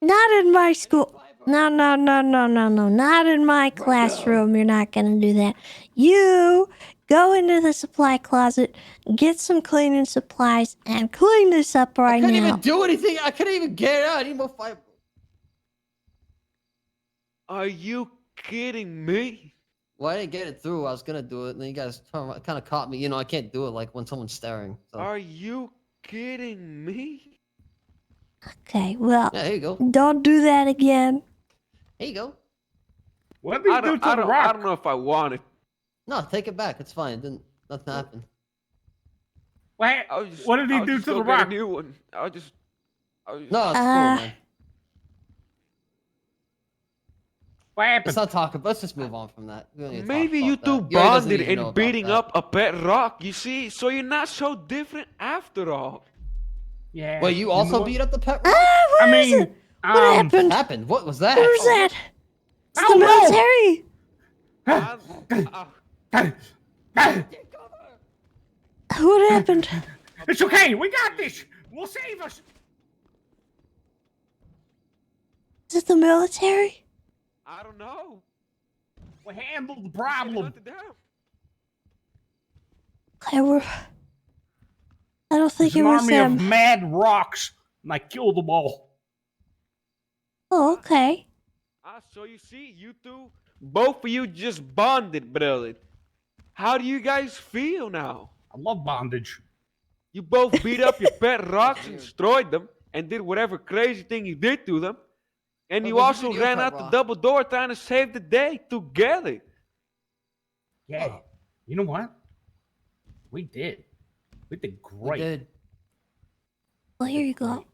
Not in my school. No. Not in my classroom. You're not gonna do that. You go into the supply closet, get some cleaning supplies, and clean this up I right couldn't now. even do anything. I couldn't even get it out. I need more fiber. Are you kidding me? Well, I didn't get it through. I was gonna do it, and then you guys kind of caught me. I can't do it like when someone's staring. So. Are you kidding me? Okay, well, Yeah, here you go. don't do that again. Here you go. What did he do to the I rock? don't know if I want it. No, take it back. It's fine. Nothing happened. What did he do to the A rock? new one. I was just. No, it's cool, Uh, man. What happened? Let's not talk about. Let's just move on from that. We don't need to talk Maybe you about two that. Yuri doesn't bonded need to know in about beating that. up a pet rock. You see, so you're not so different after all. Yeah. Well, you know also what? beat up the pet Ah, rock. what I is mean, it? What happened? What happened? What was that? What was that? It's Oh, the no. military. What happened? It's okay. We got this. We'll save us. Is it the military? I don't know. We handled the Get problem. hunted down. Okay, I don't think It's it an was army them. of mad rocks, and I killed them all. Oh, okay. So you see, you two, both of you just bonded, brother. How do you guys feel now? I love bondage. You both beat up your pet rocks and destroyed them and did whatever crazy thing you did to them. And But you you also did your ran part, out the Rock. double door trying to save the day together. Yeah. You know what? We did. We did We great. did. Well, here you go. Great.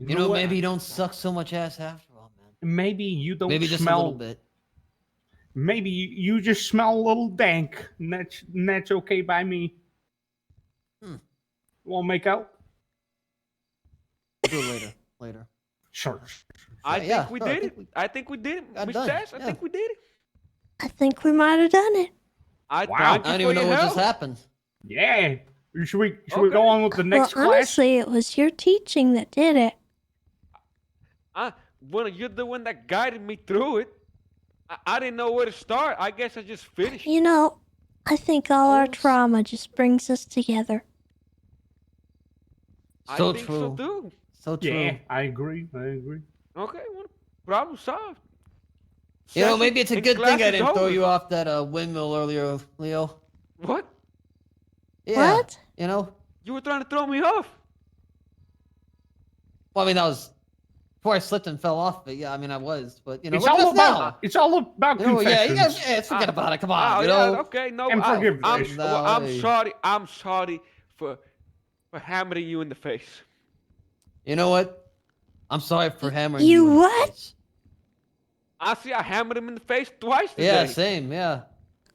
You know, what? maybe you don't suck so much ass after all, man. Maybe you don't Maybe just a smell. little bit. Maybe you just smell a little dank, and that's okay by me. Hmm. Want to make out? We'll do it later. Later. Sure. I Yeah, think we sure, I did think it. we I think we did it. got Miss done, Tess, I yeah. think we did it. I think we might have done it. I Wow. thank you I don't for even know your what help. just happened. Yeah. Should we Okay. go on with the next well, class? honestly, it was your teaching that did it. Well, you're the one that guided me through it. I didn't know where to start. I guess I just finished. You know, I think all our Oh, trauma just brings us together. I So think true. so too. So true. Yeah, I agree. Okay, well, problem solved. You know, Session maybe it's a and good thing class I is didn't throw over. you off that windmill earlier, Leo. What? Yeah. What? You know? You were trying to throw me off. Well, I mean, that was before I slipped and fell off. But yeah, I mean, I was. But you know, It's look at all us about now. it's all about You know, yeah, you confessions. guys, yeah, let's forget about it. Come on, Oh, you yeah, know. okay, no, And forgiveness. I'm No, sorry. I'm sorry for hammering you in the face. You know what? I'm sorry for hammering You you. in the what? face. I see I hammered him in the face twice today. Yeah, same. Yeah.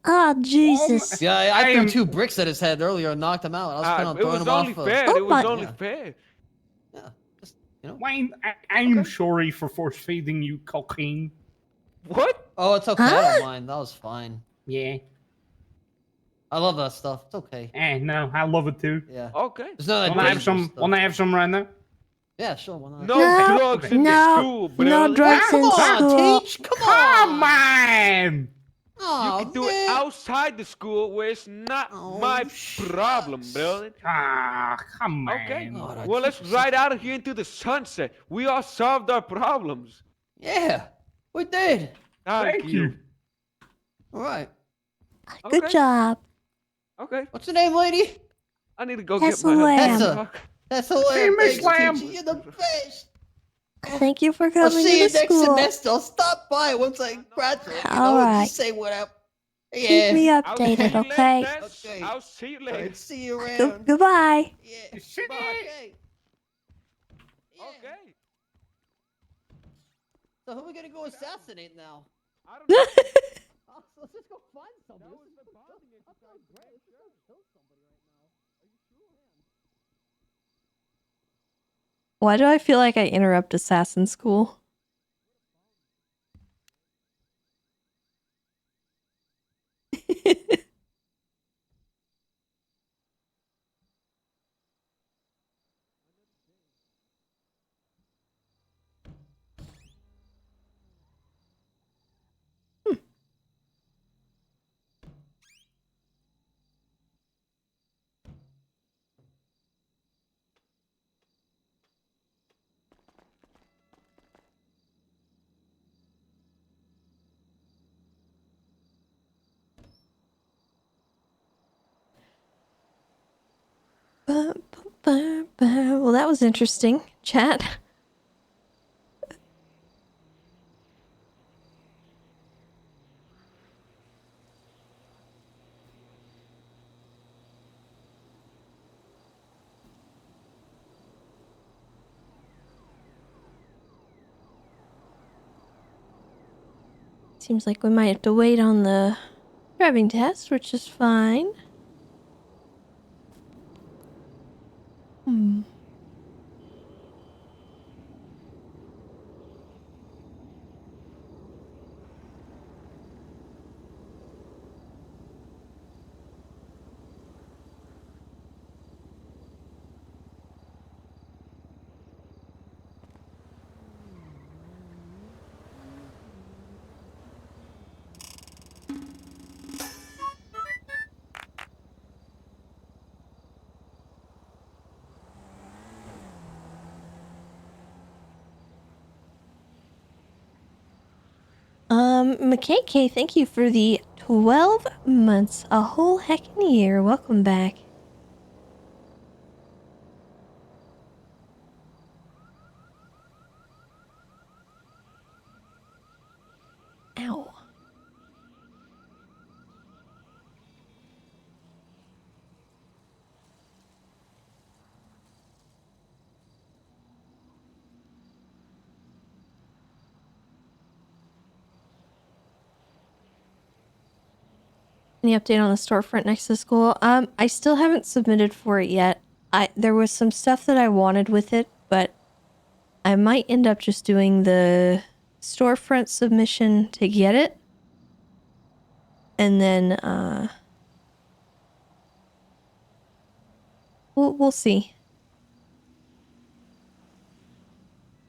Oh, Jesus. Yeah, I I threw am- 2 bricks at his head earlier and knocked him out. I was planning on It throwing was him only off. fair. Oh It was my- only Yeah. fair. Yeah, just you know. Wayne, I'm Okay. sorry for force feeding you cocaine. What? Oh, it's okay. I Huh? don't mind. That was fine. Yeah. I love that stuff. It's okay. No, I love it too. Yeah. Okay. There's none of that Wanna have dangerous some? stuff. Wanna have some right now? Yeah, sure. Why not? No, No, drugs in the no, school, bro. no drugs Come in on, school. Teach. Come Come on. on! Oh, You can do it man. outside the school where it's not Oh, my problem, shucks. brother. Come on. Okay. God, I Well, let's keep ride out of here into the sunset. We all solved our problems. Yeah, we did. Thank you. All right. Good Okay. job. Okay. What's your name, lady? I need to go Tessa get my Lamb. Tessa. That's hilarious. Miss Thanks, Lamb. teacher. You're the best. Thank you for I'll coming see you to next school. semester. I'll stop by once I graduate. You All know, and right. just say what up. Keep Yeah. me I'll see updated, you okay? later, Tess. Okay. I'll see you All later. right, see you around. Goodbye. Yeah. Sit Bye. there. Okay. Yeah. Okay. So who are we gonna go assassinate now? I don't know. Oh, so let's just go find somebody. That Let's was just the go bonding kill- exercise, okay, great. Let's just go kill somebody right now. Are you sure? Why do I feel like I interrupt assassin school? Well, that was interesting, chat. Seems like we might have to wait on the driving test, which is fine. Hmm. McKay, thank you for the 12 months, a whole heckin' year. Welcome back. Any update on the storefront next to school? I still haven't submitted for it yet. There was some stuff that I wanted with it, but I might end up just doing the storefront submission to get it. And then, we'll see.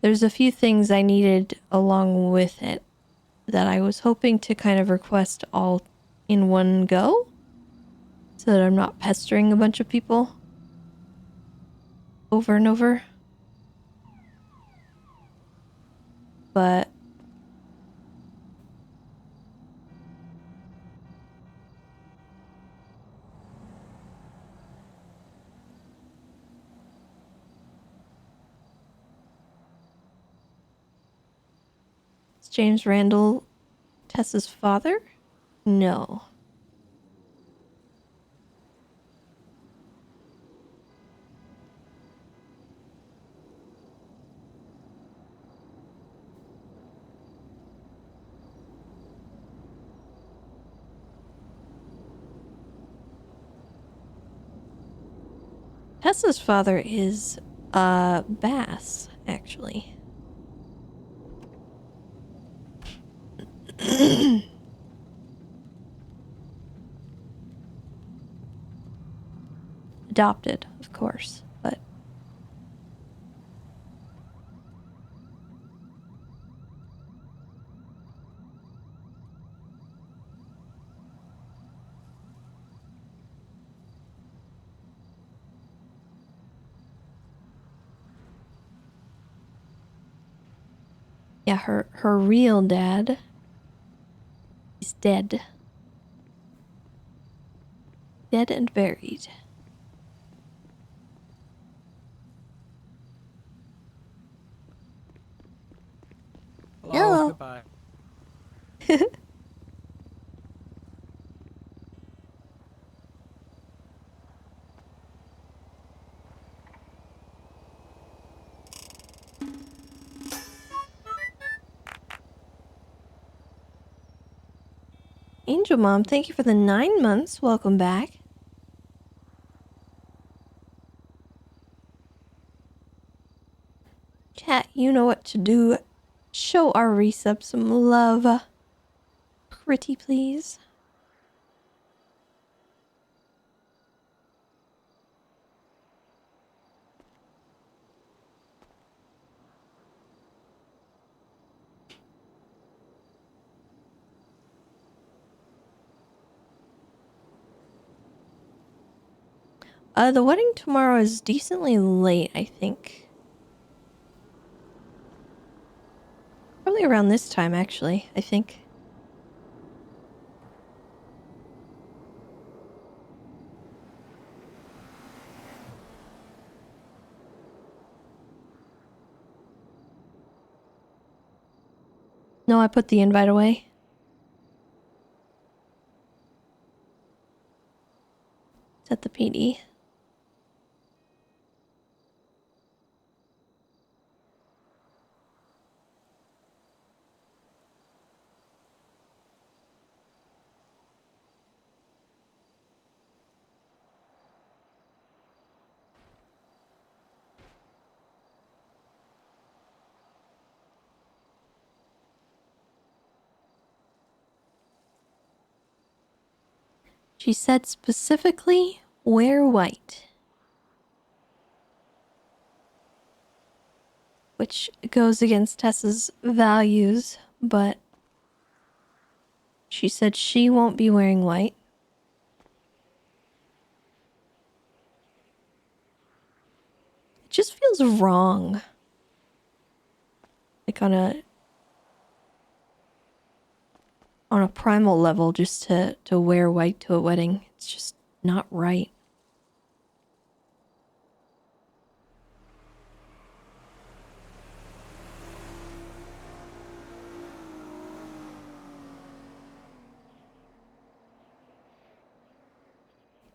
There's a few things I needed along with it that I was hoping to kind of request all in one go, so that I'm not pestering a bunch of people over and over. But is James Randall Tessa's father? No. Tessa's father is Bass, actually. Adopted, of course, but yeah, her real dad is dead. Dead and buried. Hello. Goodbye. Angel Mom, thank you for the 9 months. Welcome back. Chat, you know what to do. Show our resub some love. Pretty please. The wedding tomorrow is decently late, I think. Probably around this time, actually, I think. No, I put the invite away. It's at the PD. She said specifically, wear white. Which goes against Tessa's values, but she said she won't be wearing white. It just feels wrong. Like on a primal level, just to wear white to a wedding. It's just not right.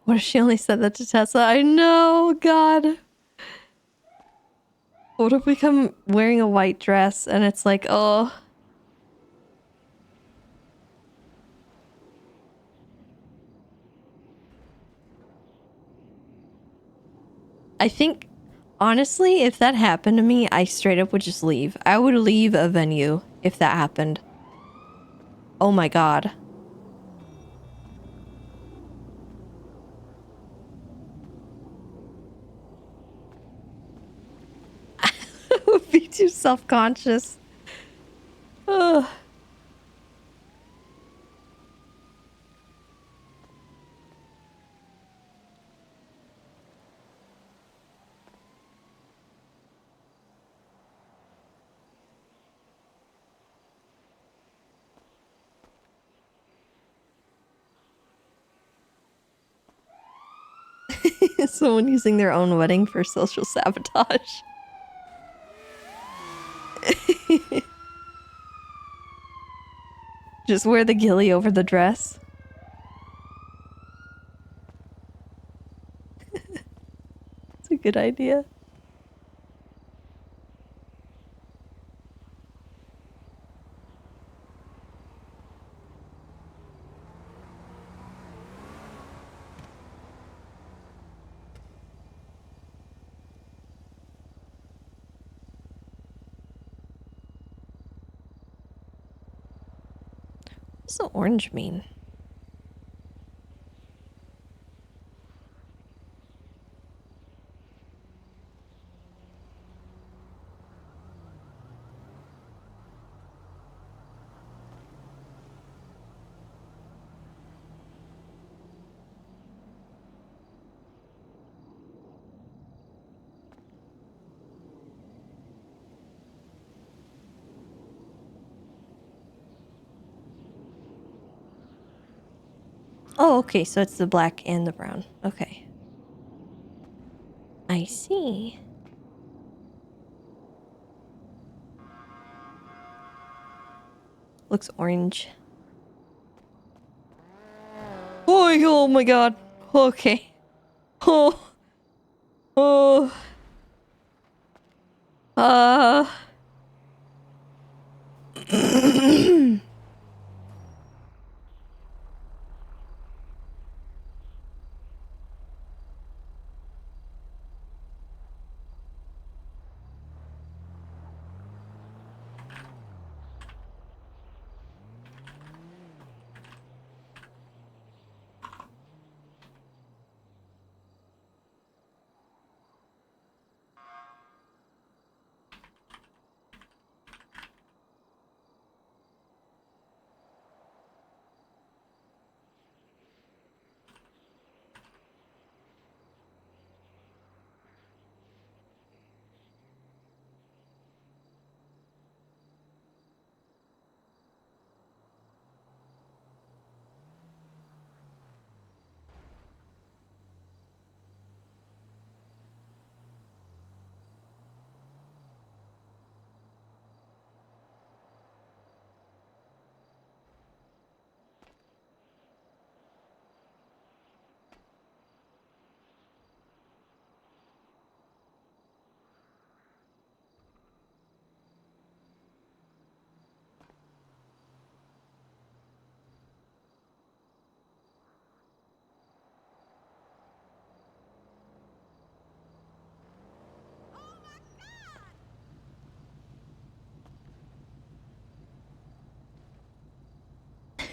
What if she only said that to Tessa? I know, God. What if we come wearing a white dress and it's like, oh. I think, honestly, if that happened to me, I straight up would just leave. I would leave a venue if that happened. Oh my god. I would be too self-conscious. Ugh. Someone using their own wedding for social sabotage. Just wear the ghillie over the dress. It's a good idea. What's the orange mean? Oh, okay, so it's the black and the brown. Okay. I see. Looks orange. Oh my god. Okay. Oh. Oh.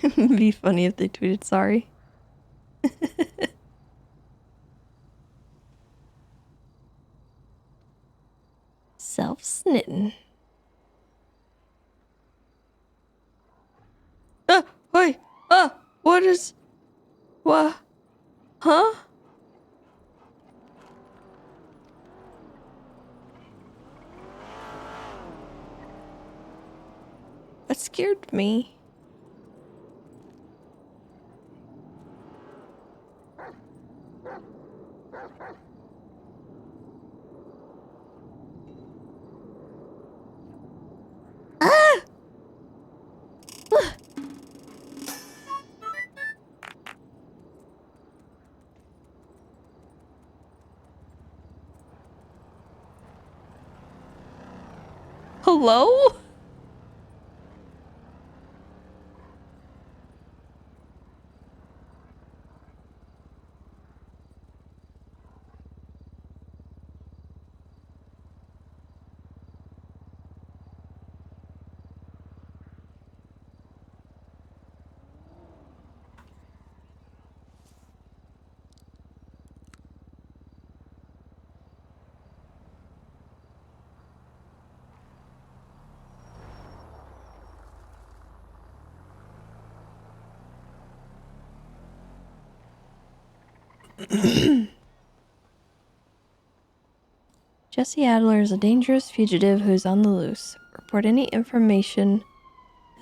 It'd be funny if they tweeted sorry. Self-snitting. Wait. What is... What? Huh? That scared me. Ah! Hello? Jesse Adler is a dangerous fugitive who is on the loose. Report any information to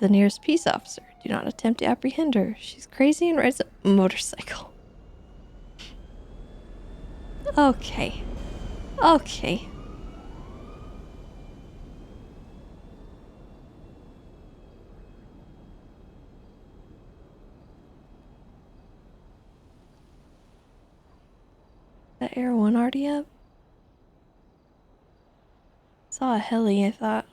the nearest peace officer. Do not attempt to apprehend her. She's crazy and rides a motorcycle. Okay. Okay. That Air 1 already up? Saw a heli, I thought.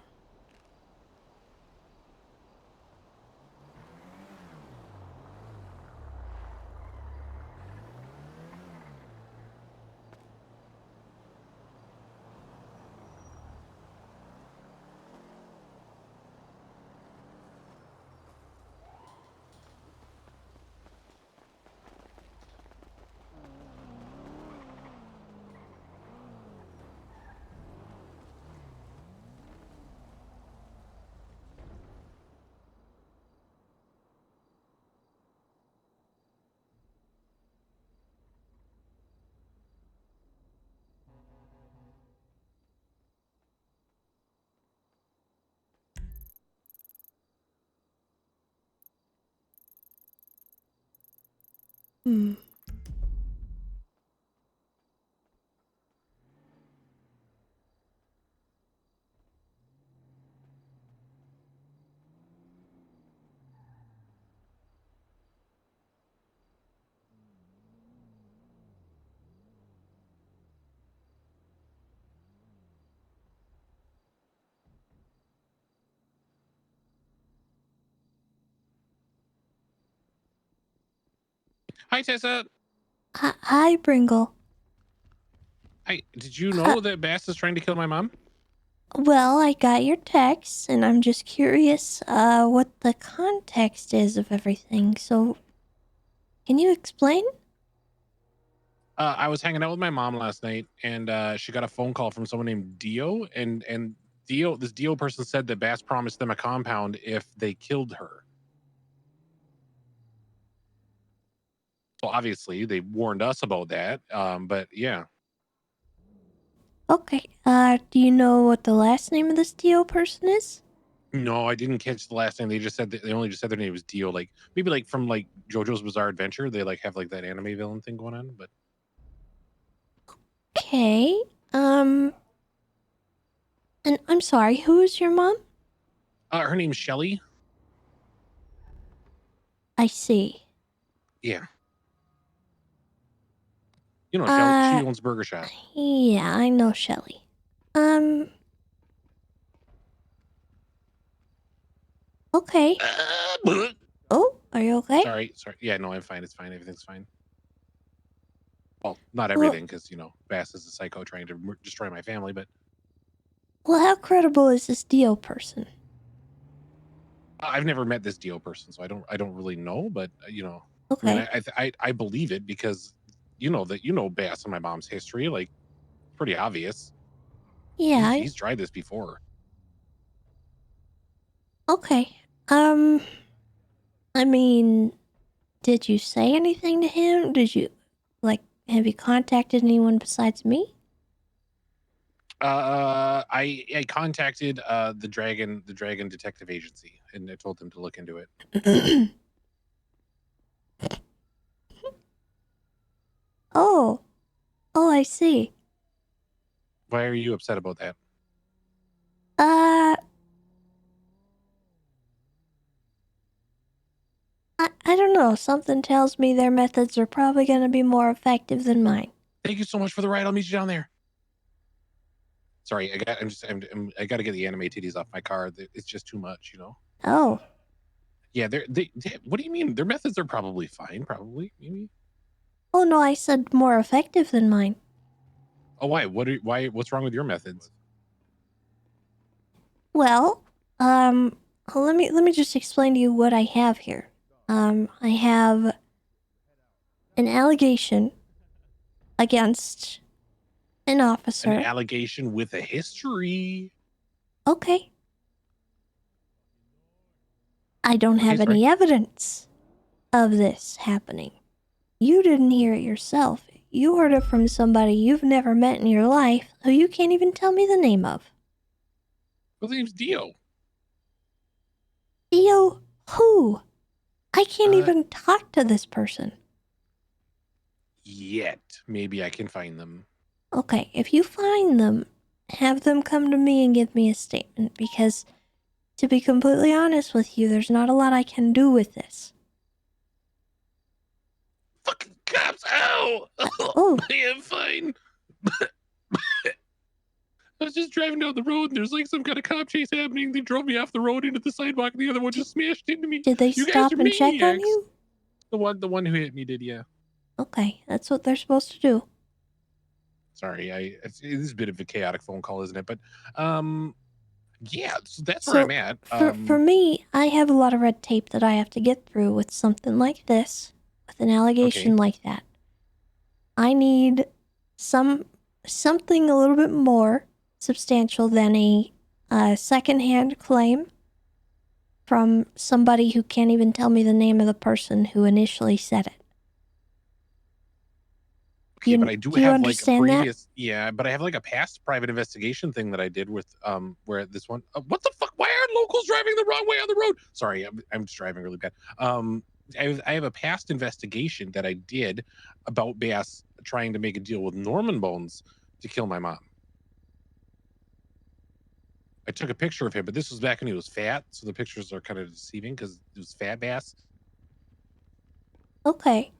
Hmm. Hi, Tessa. Hi, Bringle. Hi. Did you Uh, know that Bass is trying to kill my mom? Well, I got your text, and I'm just curious what the context is of everything. So, can you explain? I was hanging out with my mom last night, and she got a phone call from someone named Dio, and this Dio person said that Bass promised them a compound if they killed her. So obviously, they warned us about that. But yeah, Okay. Do you know what the last name of this Dio person is? no, I didn't catch the last name. They just said they only just said their name was Dio, like maybe like from like JoJo's Bizarre Adventure. They like have like that anime villain thing going on, but Okay. And I'm sorry, who is your mom? her name's Shelly. I see. Yeah, you know Shelly. She Uh, owns Burger Shot. yeah, I know Shelly. Um, okay. Oh, are you okay? Sorry. Yeah, no, I'm fine. It's fine. Everything's fine. Well, not Well, everything, because Bass is a psycho trying to destroy my family. But well, how credible is this Dio person? I've never met this Dio person, so I don't really know. But I mean, Okay. I believe it because Bass and my mom's history, like pretty obvious. Yeah. He's tried this before. Okay. I mean, did you say anything to him? Have you contacted anyone besides me? I contacted the Dragon Detective Agency, and I told them to look into it. Oh, I see. Why are you upset about that? Uh, I don't know. Something tells me their methods are probably going to be more effective than mine. Thank you so much for the ride. I'll meet you down there. Sorry, I got to get the anime titties off my car. It's just too much. Oh, Yeah, they what do you mean? Their methods are probably fine, probably, maybe. oh no, I said more effective than mine. Oh, why? What's wrong with your methods? Well, let me just explain to you what I have here. I have an allegation against an officer. An allegation with a history. Okay. I don't have any evidence of this happening. You didn't hear it yourself. you heard it from somebody you've never met in your life who you can't even tell me the name of. Well, the name's Dio. Theo, who? I can't Uh, even talk to this person. Yet. Maybe I can find them. Okay, if you find them, have them come to me and give me a statement, because to be completely honest with you, there's not a lot I can do with this. Fucking cops! Ow! Oh. I am fine. I was just driving down the road and there's like some kind of cop chase happening. They drove me off the road into the sidewalk and the other one just smashed into me. Did they You guys stop are and check on maniacs. you? The one who hit me did, yeah. Okay, that's what they're supposed to do. Sorry, this is a bit of a chaotic phone call, isn't it? But yeah, so that's where So, I'm at. For me, I have a lot of red tape that I have to get through with something like this, with an allegation Okay. like that. I need something a little bit more substantial than a secondhand claim from somebody who can't even tell me the name of the person who initially said it. Okay, but I do you have like a understand previous, yeah, but I have like a past private investigation thing that I did with where this one. What the fuck? Why are locals driving the wrong way on the road? Sorry, I'm just driving really bad. I have a past investigation that I did about Bass trying to make a deal with Norman Bones to kill my mom. I took a picture of him, but this was back when he was fat, so the pictures are kind of deceiving because it was fat Bass. Okay.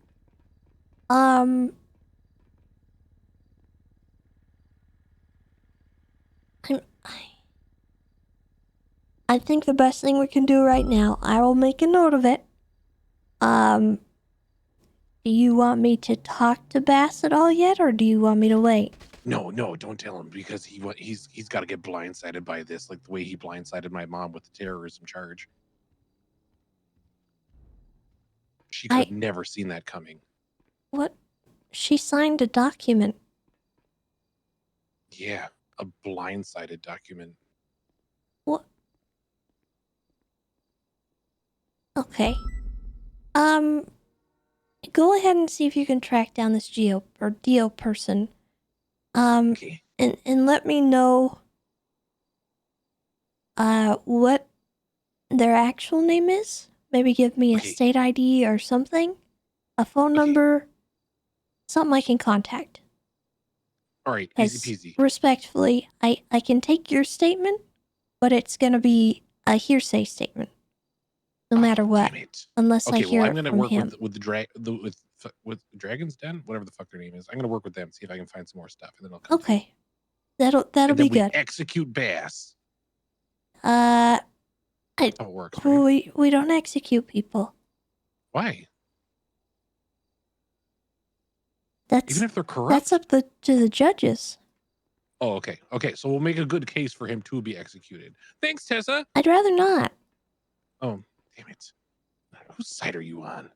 I think the best thing we can do right now, I will make a note of it. Do you want me to talk to Bass at all yet, or do you want me to wait? No, don't tell him because he's got to get blindsided by this, like the way he blindsided my mom with the terrorism charge. She could have never seen that coming. What? She signed a document. Yeah, a blindsided document. What? Okay. Go ahead and see if you can track down this Dio person. Okay. And let me know what their actual name is. Maybe give me a state ID or something. A phone number. Something I can contact. All right, easy peasy. Respectfully, I can take your statement, but it's gonna be a hearsay statement. No matter what. Damn it. Unless I hear I'm it gonna from work him. with Dragon's Den, whatever the fuck their name is. I'm gonna work with them, see if I can find some more stuff, and then I'll come. Okay. That'll be good. Execute Bass. How it works, right? We don't execute people. Why? That's even if they're corrupt. That's up to the judges. Oh, okay. Okay, so we'll make a good case for him to be executed. Thanks, Tessa. I'd rather not. Oh, damn it. Whose side are you on?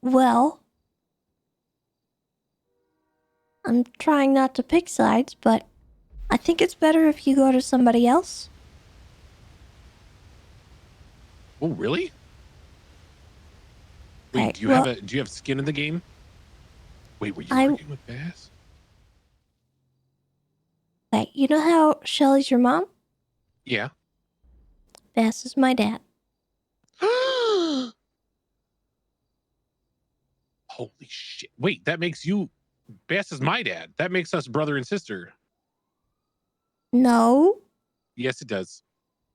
Well, I'm trying not to pick sides, but I think it's better if you go to somebody else. Oh, really? Wait, Right, do you have skin in the game? Wait, were you working with Bass? Okay, you know how Shelly's your mom? Yeah. Bass is my dad. Holy shit. Wait, that makes you... Bass is my dad. That makes us brother and sister. No. Yes, it does.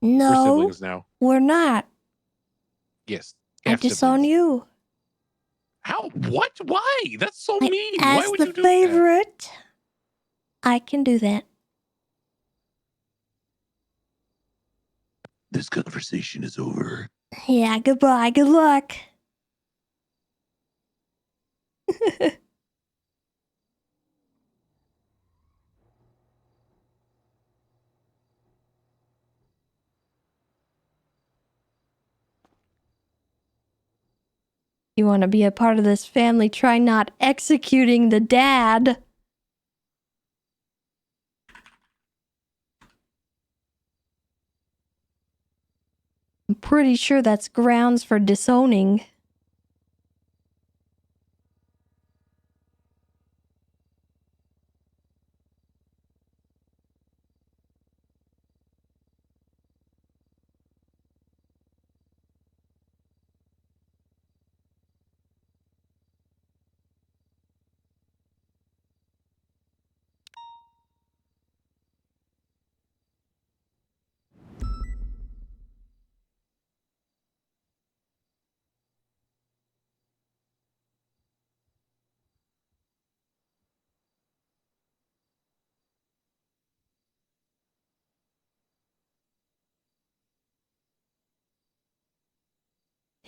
No. We're siblings now. We're not. Yes. I disown you. How? What? Why? That's so mean. Why would you do favorite, I can do that. This conversation is over. Yeah, goodbye. Good luck. You want to be a part of this family, try not executing the dad. I'm pretty sure that's grounds for disowning.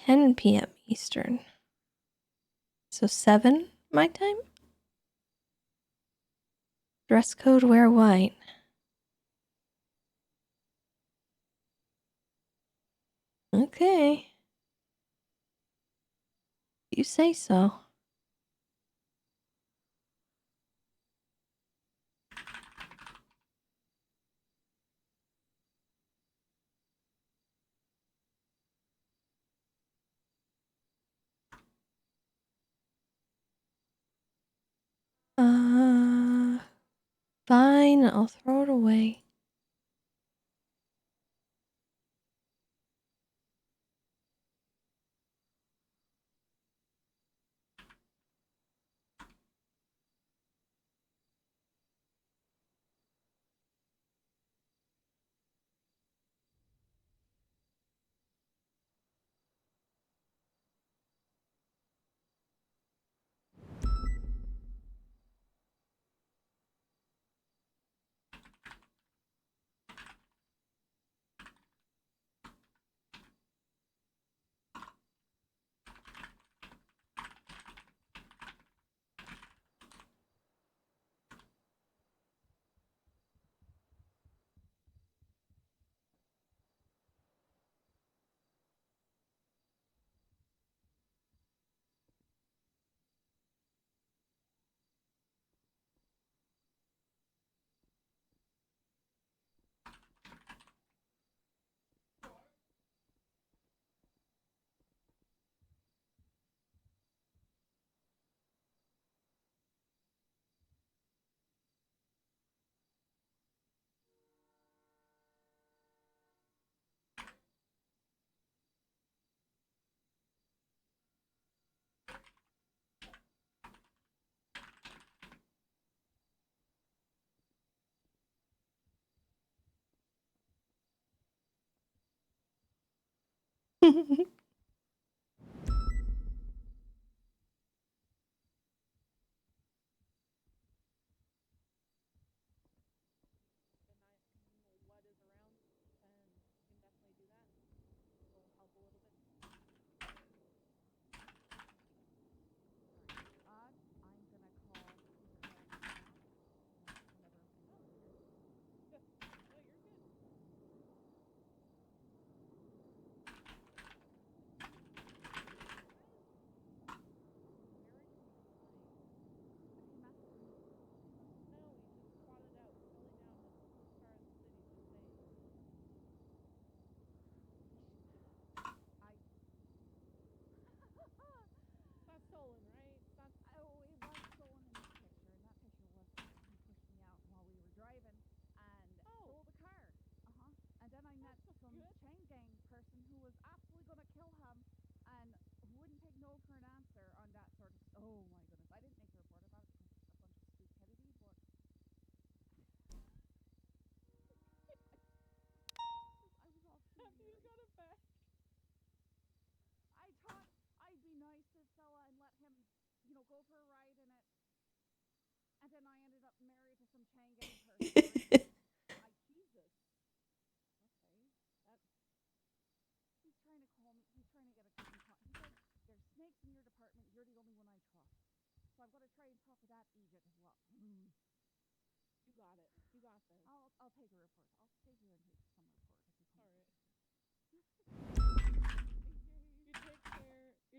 10 p.m. Eastern. So 7 my time? Dress code wear white. Okay. You say so. Fine, I'll throw it away.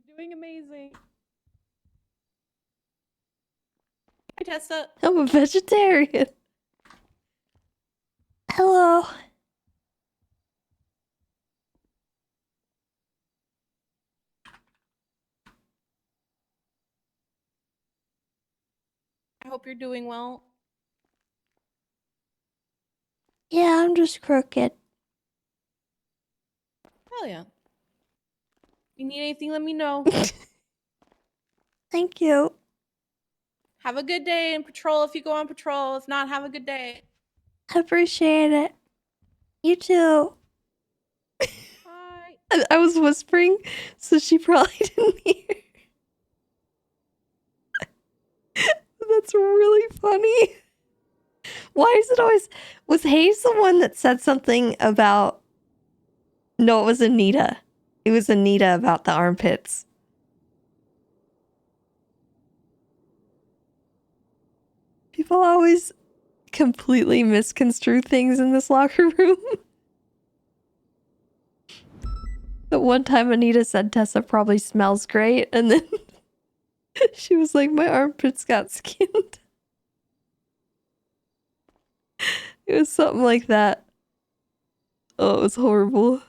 You're doing amazing. Hi, Tessa. I'm a vegetarian. Hello. I hope you're doing well. Yeah, I'm just crooked. Hell yeah. You need anything, let me know. Thank you. Have a good day in patrol if you go on patrol. If not, have a good day. I appreciate it. You too. Bye. I was whispering, so she probably didn't hear. That's really funny. Why is it always... Was Hayes the one that said something about... No, it was Anita. It was Anita about the armpits. People always completely misconstrue things in this locker room. But one time Anita said Tessa probably smells great, and then she was like, my armpits got skinned. It was something like that. Oh, it was horrible.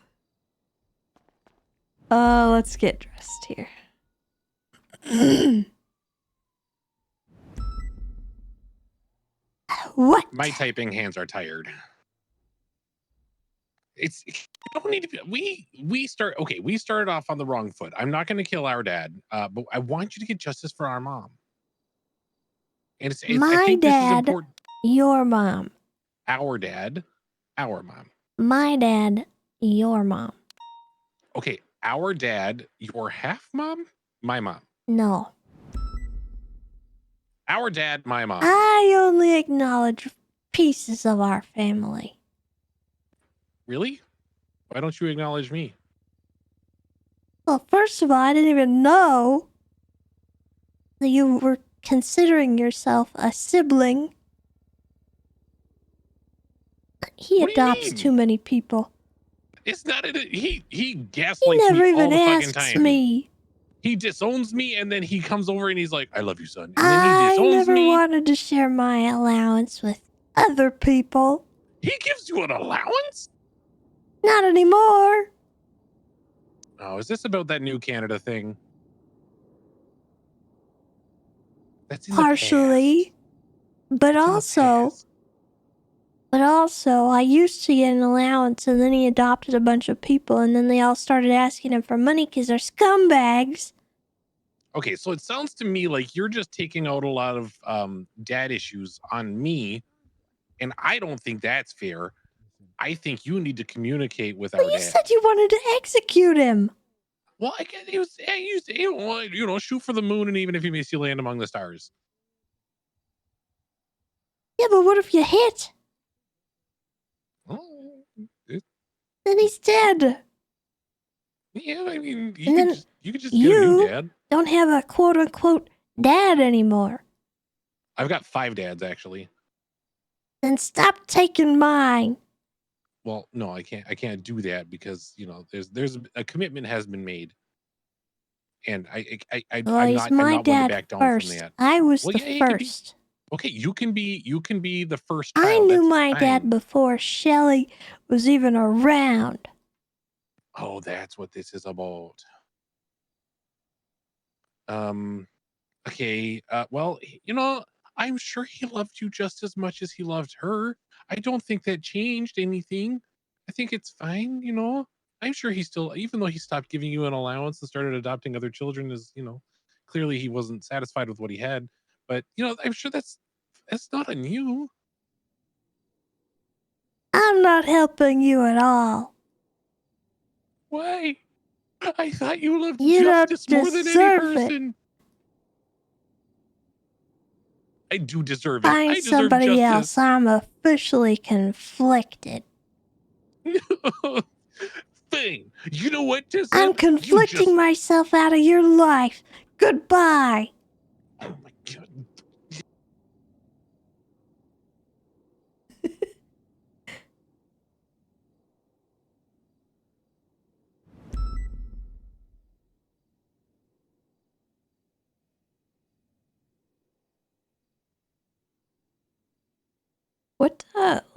Let's get dressed here. What? My typing hands are tired. It's you don't need to be, we started off on the wrong foot. I'm not going to kill our dad, but I want you to get justice for our mom. And it's I My think this is dad, important. your mom. Our dad, our mom. My dad, your mom. Okay, our dad, your half mom, my mom. No. Our dad, my mom. I only acknowledge pieces of our family. Really? Why don't you acknowledge me? Well, first of all, I didn't even know that you were considering yourself a sibling. He What do you adopts mean? too many people. It's not he He gaslights never me all even the fucking asks time. me. He disowns me and then he comes over and he's like, I love you, son. And then he I disowns never me. wanted to share my allowance with other people. He gives you an allowance? Not anymore. Oh, is this about that new Canada thing? That's in Partially. the past. But That's in the also, past. I used to get an allowance, and then he adopted a bunch of people, and then they all started asking him for money because they're scumbags. Okay, so it sounds to me like you're just taking out a lot of dad issues on me, and I don't think that's fair. I think you need to communicate with our But you dad. said you wanted to execute him. Well, I guess he was, shoot for the moon, and even if he makes you land among the stars. Yeah, but what if you hit? Oh, Then he's dead. yeah, I mean, And then you could just get a new dad. don't have a quote-unquote dad anymore. I've got 5 dads, actually. Then stop taking mine. Well, no, I can't do that because, there's a commitment has been made. And I'm He's not my one to dad back down first. from that. I was Well, the yeah, he could be- first. Okay, you can be the first I child. knew That's my fine. dad before Shelly was even around. Oh, that's what this is about. Okay. Well, I'm sure he loved you just as much as he loved her. I don't think that changed anything. I think it's fine, I'm sure he still, even though he stopped giving you an allowance and started adopting other children, clearly he wasn't satisfied with what he had. But, I'm sure that's not on you. I'm not helping you at all. Why? I thought you loved You don't justice more than any deserve it. person. I do deserve it. Find I deserve somebody justice. else. I'm officially conflicted. Fine. You know what, Tessa? I'm conflicting myself out of your life. Goodbye. Oh my god.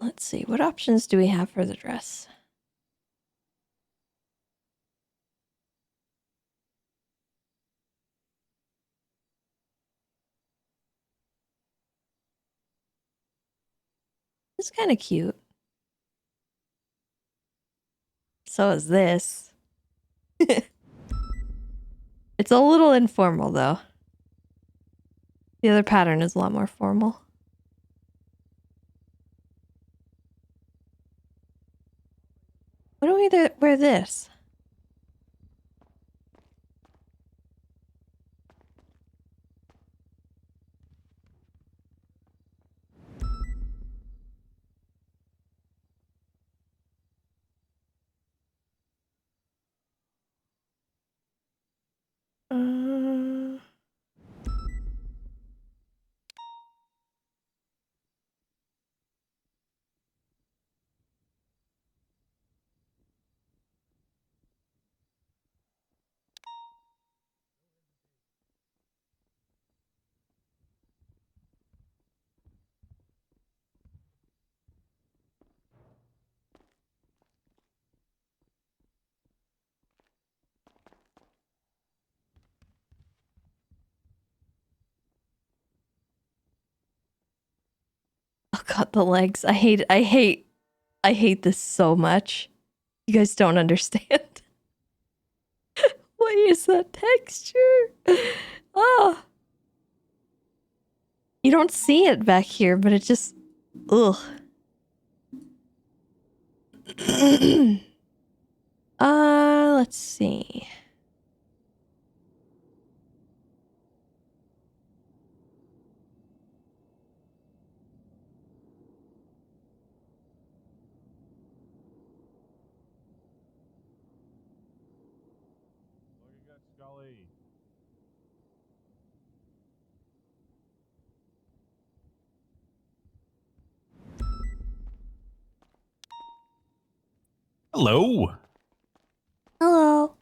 Let's see, what options do we have for the dress? It's kind of cute. So is this. It's a little informal, though. The other pattern is a lot more formal. Why don't we wear this? Uh, oh god, the legs. I hate this so much. You guys don't understand. What is that texture? Oh. You don't see it back here, but it just ugh. Let's see. Looking good, Scully. Hello. Hello.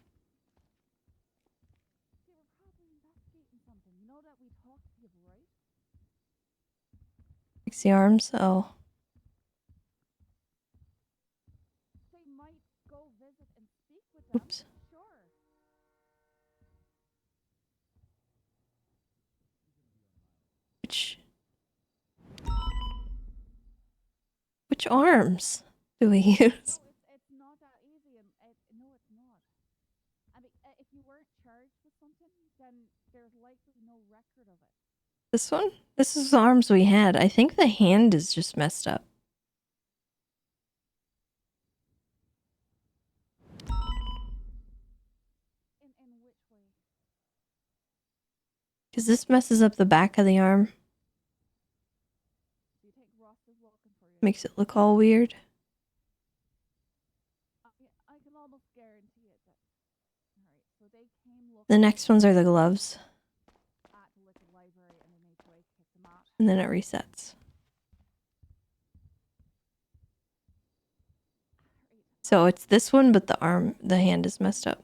Fix the arms. Oh. Oops. Which arms do we use? It's not that easy. No, it's not. I mean, if you weren't charged with something, then there's likely no record of it. This one? This is the arms we had. I think the hand is just messed up. In which way? Because this messes up the back of the arm. Do you think Ross is looking for you? Makes it look all weird. I can almost guarantee it. Alright, so they came looking The next ones are the gloves. at the liquid library and then HOA kicked them out. And then it resets. So it's this one, but the hand is messed up.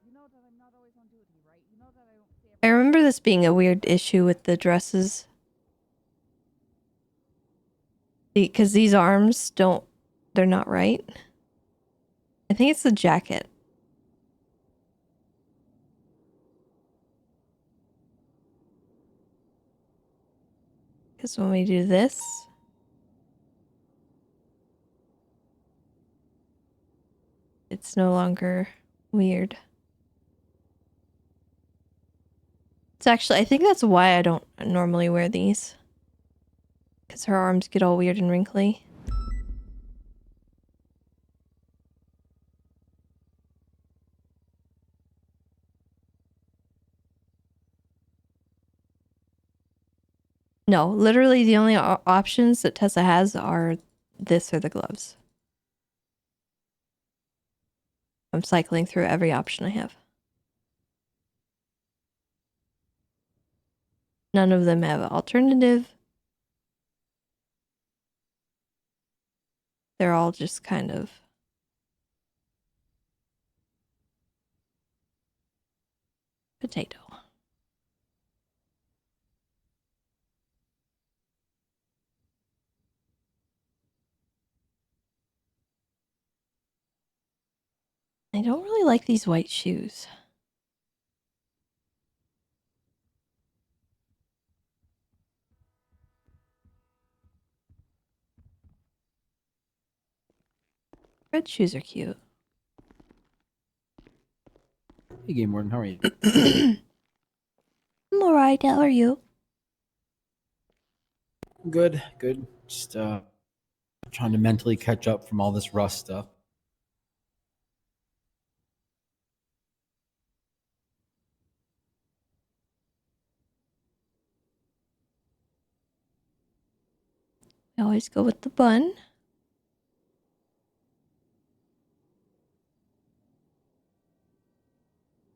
You know that I'm not always on duty, right? You know that I don't see I remember this being a weird issue with the dresses. Because these arms they're not right. I think it's the jacket. Because when we do this, it's no longer weird. It's actually, I think that's why I don't normally wear these. Because her arms get all weird and wrinkly. No, literally the only options that Tessa has are this or the gloves. I'm cycling through every option I have. None of them have alternative. They're all just kind of potato. I don't really like these white shoes. Red shoes are cute. Hey, Game Warden, how are you? I'm alright, how are you? Good, good. Just trying to mentally catch up from all this Rust stuff. I always go with the bun.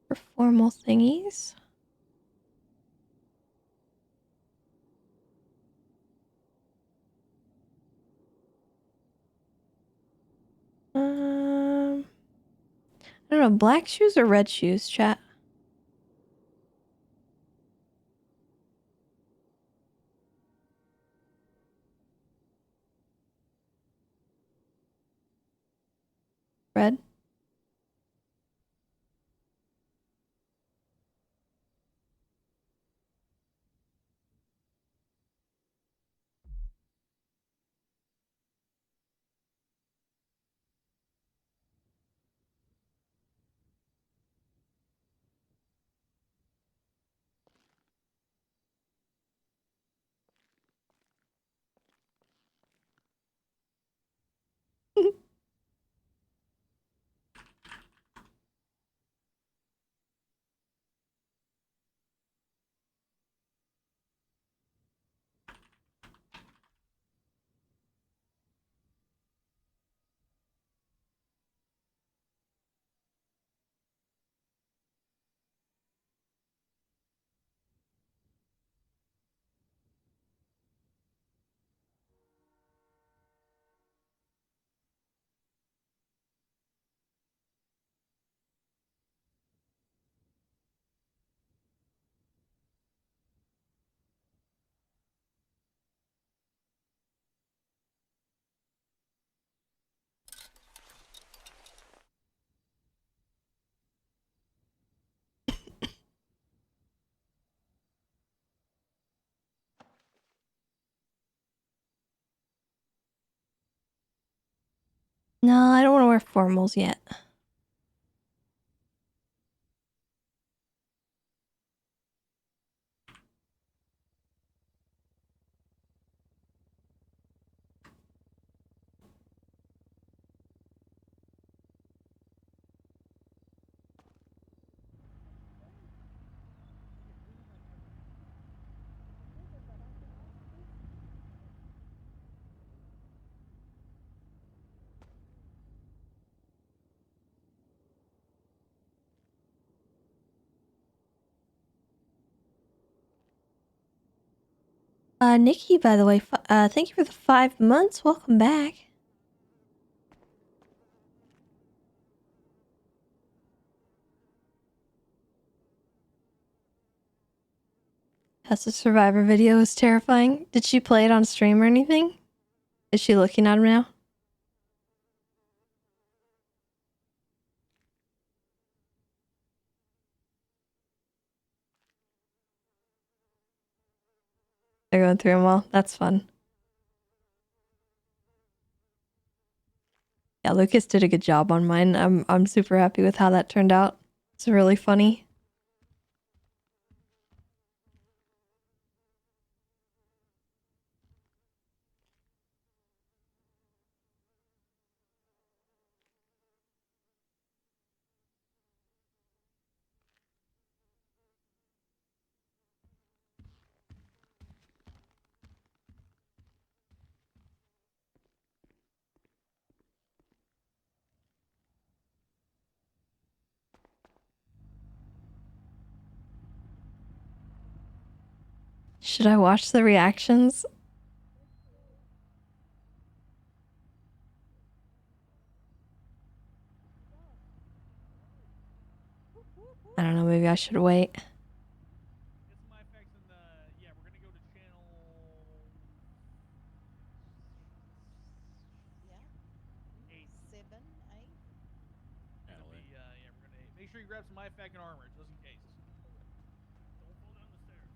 For formal thingies. I don't know, black shoes or red shoes, chat? Red? No, I don't want to wear formals yet. Nikki, by the way, thank you for the 5 months. Welcome back. That's a Survivor video is terrifying. Did she play it on stream or anything? Is she looking at him now? They're going through them all. That's fun. Yeah, Lucas did a good job on mine. I'm super happy with how that turned out. It's really funny. Should I watch the reactions? I don't know, maybe I should wait. Make sure you grab some IFAC and armor, just in case. Don't fall down the stairs.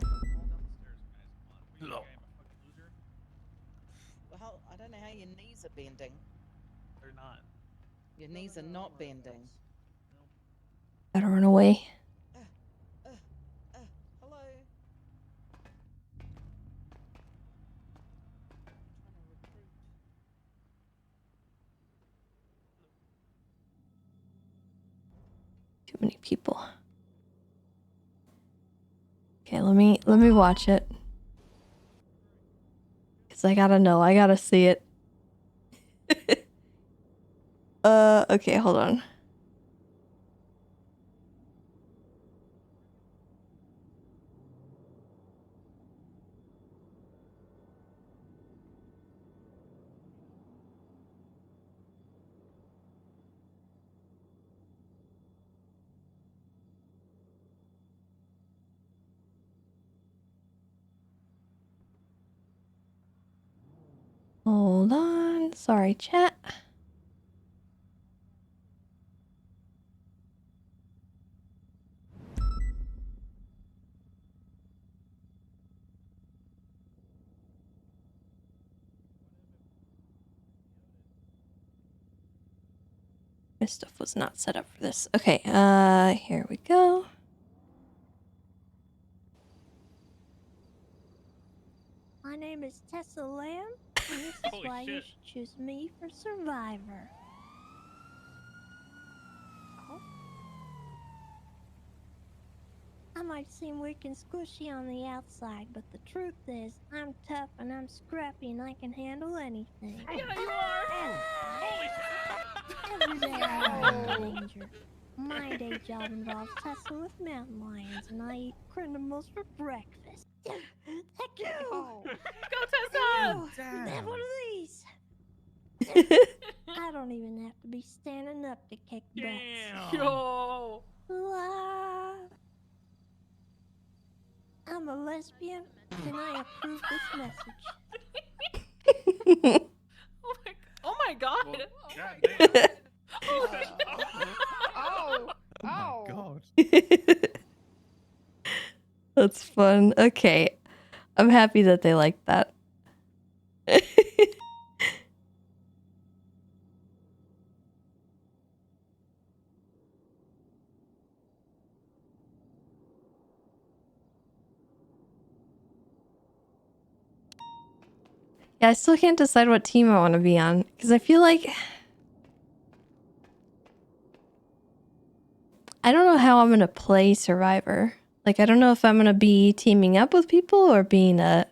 Don't fall down the stairs, guys. Come on. What do you think I am, a fucking loser? Well, I don't know how your knees are bending. They're not. Your knees are not bending. Gotta run away. Hello. Too many people. Okay, let me watch it. Cause I gotta know, I gotta see it. Okay, hold on. Hold on. Sorry, chat. My stuff was not set up for this. Okay, here we go. My name is Tessa Lamb, and this is Holy why you shit. should choose me for Survivor. Oh. I might seem weak and squishy on the outside, but the truth is, I'm tough and I'm scrappy and I can handle anything. Yeah, you are. Holy Every day I'm in danger. My day job involves tussling with mountain lions, and I eat crendambles for breakfast. Heck you! Go, Tessa! Have one of these. I don't even have to be standing up to kick butts. Yo! La. I'm a lesbian, and I approve this message. Oh my god! God damn. Oh! Oh! God. That's fun. Okay. I'm happy that they like that. Yeah, I still can't decide what team I want to be on, because I feel like I don't know how I'm going to play Survivor. Like, I don't know if I'm going to be teaming up with people or being a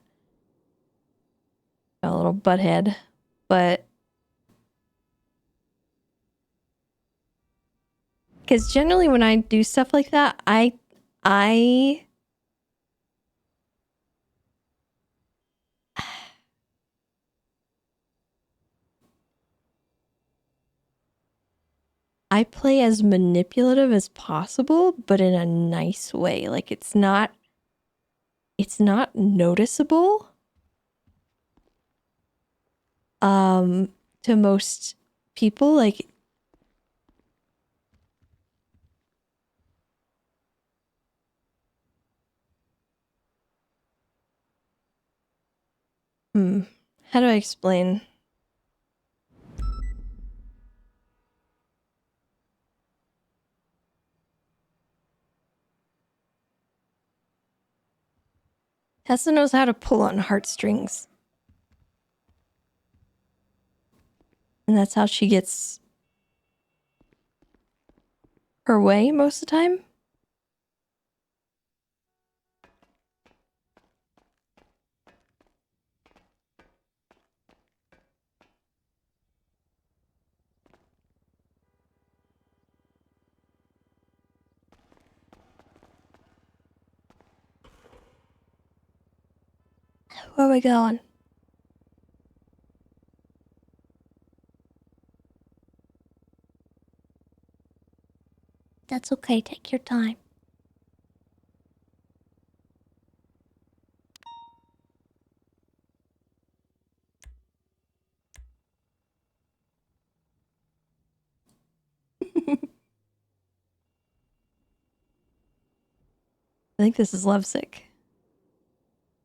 little butthead. But because generally when I do stuff like that, I play as manipulative as possible, but in a nice way. Like it's not noticeable to most people. Like how do I explain? Tessa knows how to pull on heartstrings. And that's how she gets her way most of the time. Where are we going? That's okay, take your time. I think this is Lovesick.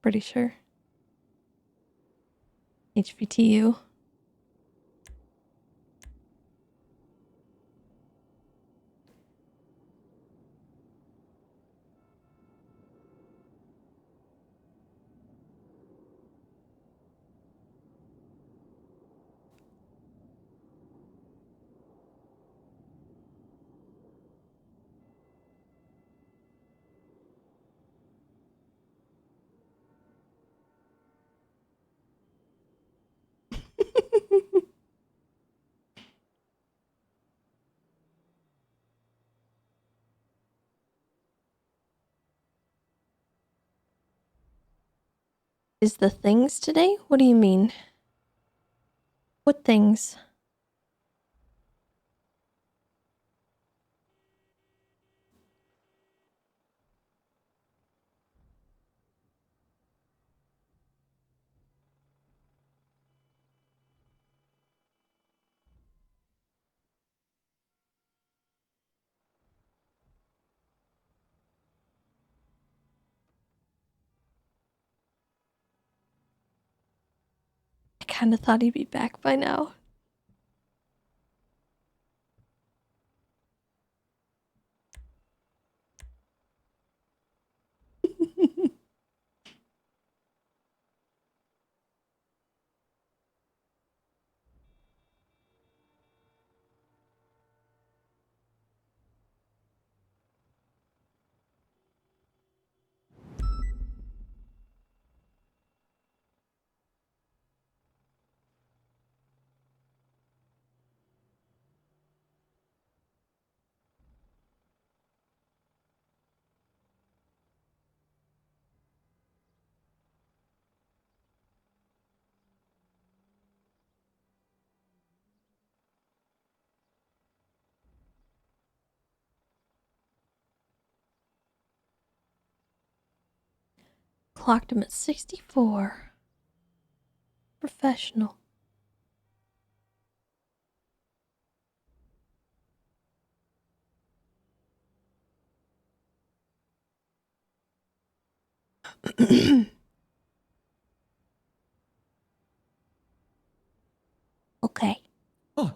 Pretty sure. HVTU. Is the things today? What do you mean? What things? kind of thought he'd be back by now. Clocked him at 64. Professional. Okay. Oh,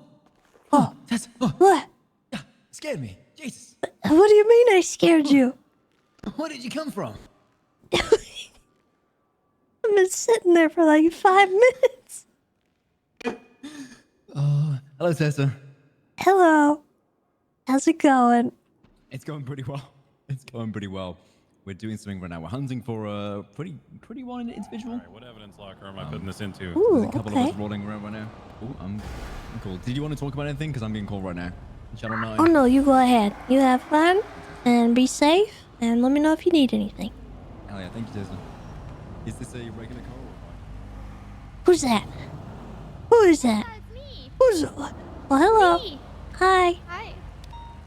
Tessa. What? Scared me. Jesus. What do you mean I scared you? Where did you come from? I've been sitting there for like 5 minutes. Hello, Tessa. Hello. How's it going? It's going pretty well. It's going pretty well. We're doing something right now. We're hunting for a pretty wanted individual. All right, what evidence locker am I putting this into? Ooh, There's a couple okay. of us rolling around right now. Oh, I'm cool. Did you want to talk about anything? Because I'm being called right now. Channel 9. Oh no, you go ahead. You have fun and be safe and let me know if you need anything. Hell yeah, thank you, Tessa. Is this a regular call or what? Who's that? Who is that? Who's... Well, hello. Hi. Hi.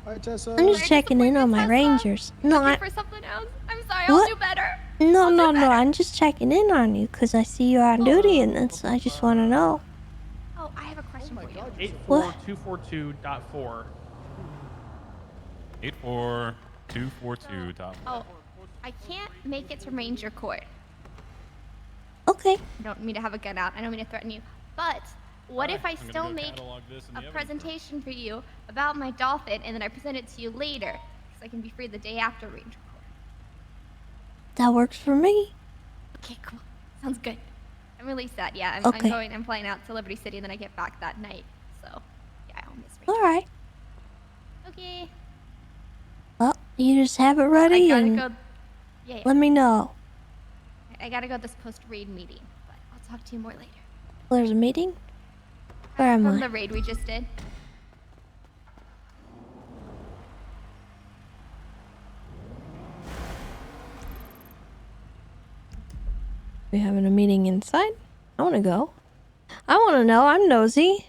Hi, Tessa. I'm just checking in on my rangers. No, Looking for something else. I'm sorry. I'll What? do better. No, I'm just checking in on you because I see you're on duty and I just want to know. Oh, I have a question for you. 84242.4. 84242. Oh, I can't make it to Ranger Court. Okay. I don't mean to have a gun out. I don't mean to threaten you. But what if I I'm gonna still go make catalog this in a the evidence presentation for you about my dolphin and then I present it to you later because I can be free the day after Ranger Court? That works for me. Okay, cool. Sounds good. I'm really sad. Yeah, Okay. I'm flying out to Liberty City and then I get back that night. So, yeah, I'll miss Ranger. All right. Okay. Well, you just have it ready I gotta and go. Yeah. let me know. I gotta go to this post-raid meeting, but I'll talk to you more later. There's a meeting? Where am From I? the raid we just did. We having a meeting inside? I want to go. I want to know. I'm nosy.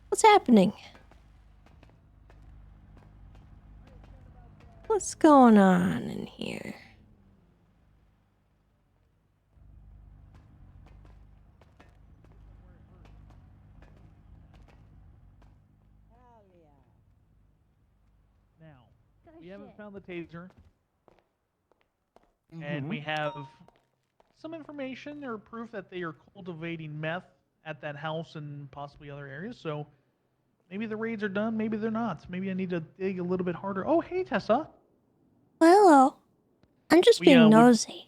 What's happening? What's going on in here? Now, we haven't found the taser. And we have some information or proof that they are cultivating meth at that house and possibly other areas. So maybe the raids are done, maybe they're not. Maybe I need to dig a little bit harder. Oh, hey, Tessa. Well, hello. I'm just being nosy.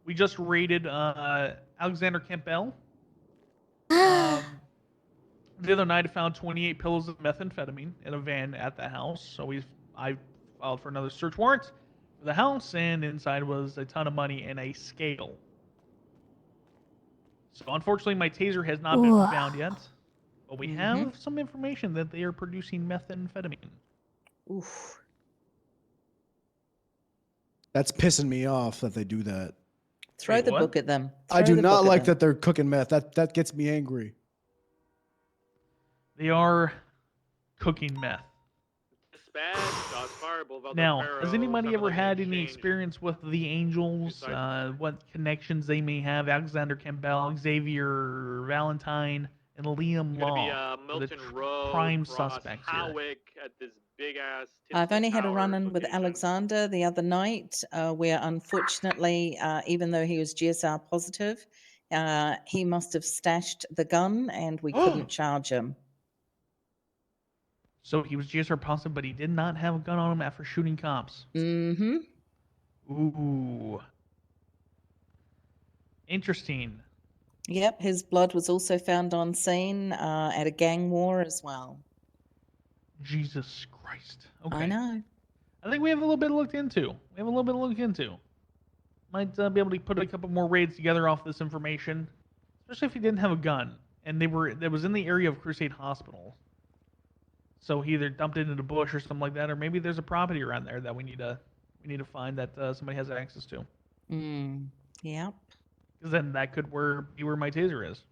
We just raided Alexander Campbell. The other night, I found 28 pills of methamphetamine in a van at the house. So I filed for another search warrant for the house, and inside was a ton of money and a scale. So unfortunately, my taser has not been Whoa. found yet. But we have some information that they are producing methamphetamine. Oof. That's pissing me off that they do that. Throw the book at them. I Throw do the not book at like them. that they're cooking meth. That gets me angry. They are cooking meth. Now, has anybody ever had any experience with the Angels? What connections they may have? Alexander Campbell, Xavier Valentine, and Liam Law, the prime suspects here. I've only had a run-in with Alexander the other night, where unfortunately, even though he was GSR positive, He must have stashed the gun and we couldn't charge him. So he was GSR positive, but he did not have a gun on him after shooting cops. Mm-hmm. Ooh. Interesting. Yep, his blood was also found on scene at a gang war as well. Jesus Christ. Okay. I know. I think we have a little bit looked into. Might be able to put a couple more raids together off this information, especially if he didn't have a gun and that was in the area of Crusade Hospital. So he either dumped it into the bush or something like that, or maybe there's a property around there that we need to find that somebody has access to. Yep. Because then that could be where my taser is.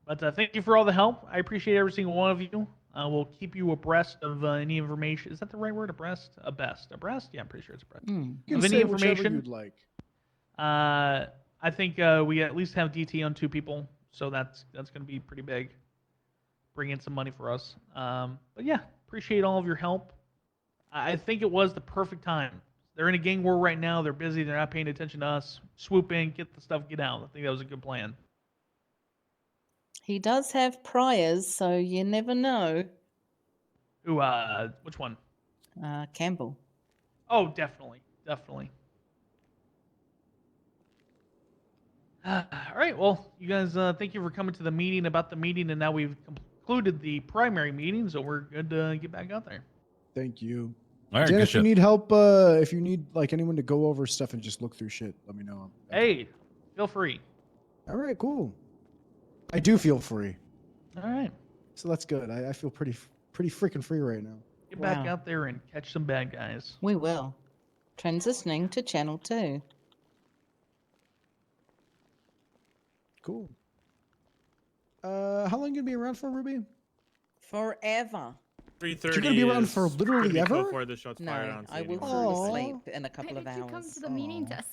But thank you for all the help. I appreciate every single one of you. We'll keep you abreast of any information. Is that the right word? Abreast? Abreast? Yeah, I'm pretty sure it's abreast. You can Of any say whichever information you'd like. I think we at least have DT on 2 people, so that's going to be pretty big. Bring in some money for us. But yeah, appreciate all of your help. I think it was the perfect time. They're in a gang war right now. They're busy. They're not paying attention to us. Swoop in, get the stuff, get out. I think that was a good plan. He does have priors, so you never know. Ooh, which one? Campbell. Oh, definitely. All right, well, you guys, thank you for coming to the meeting about the meeting, and now we've concluded the primary meeting, so we're good to get back out there. Thank you. All right, Dan, good if you shit. need help, if you need like anyone to go over stuff and just look through shit, let me know. Hey, feel free. All right, cool. I do feel free. All right. So that's good. I feel pretty freaking free right now. Get back out there and catch some bad guys. We will. Transitioning to Channel 2. Cool. How long you gonna be around for, Ruby? Forever. 3:30. You're gonna be around for literally pretty close ever? before the shots fired No, on I will Sadie. fall asleep in a couple of Why did hours. you come to the meeting, Tess?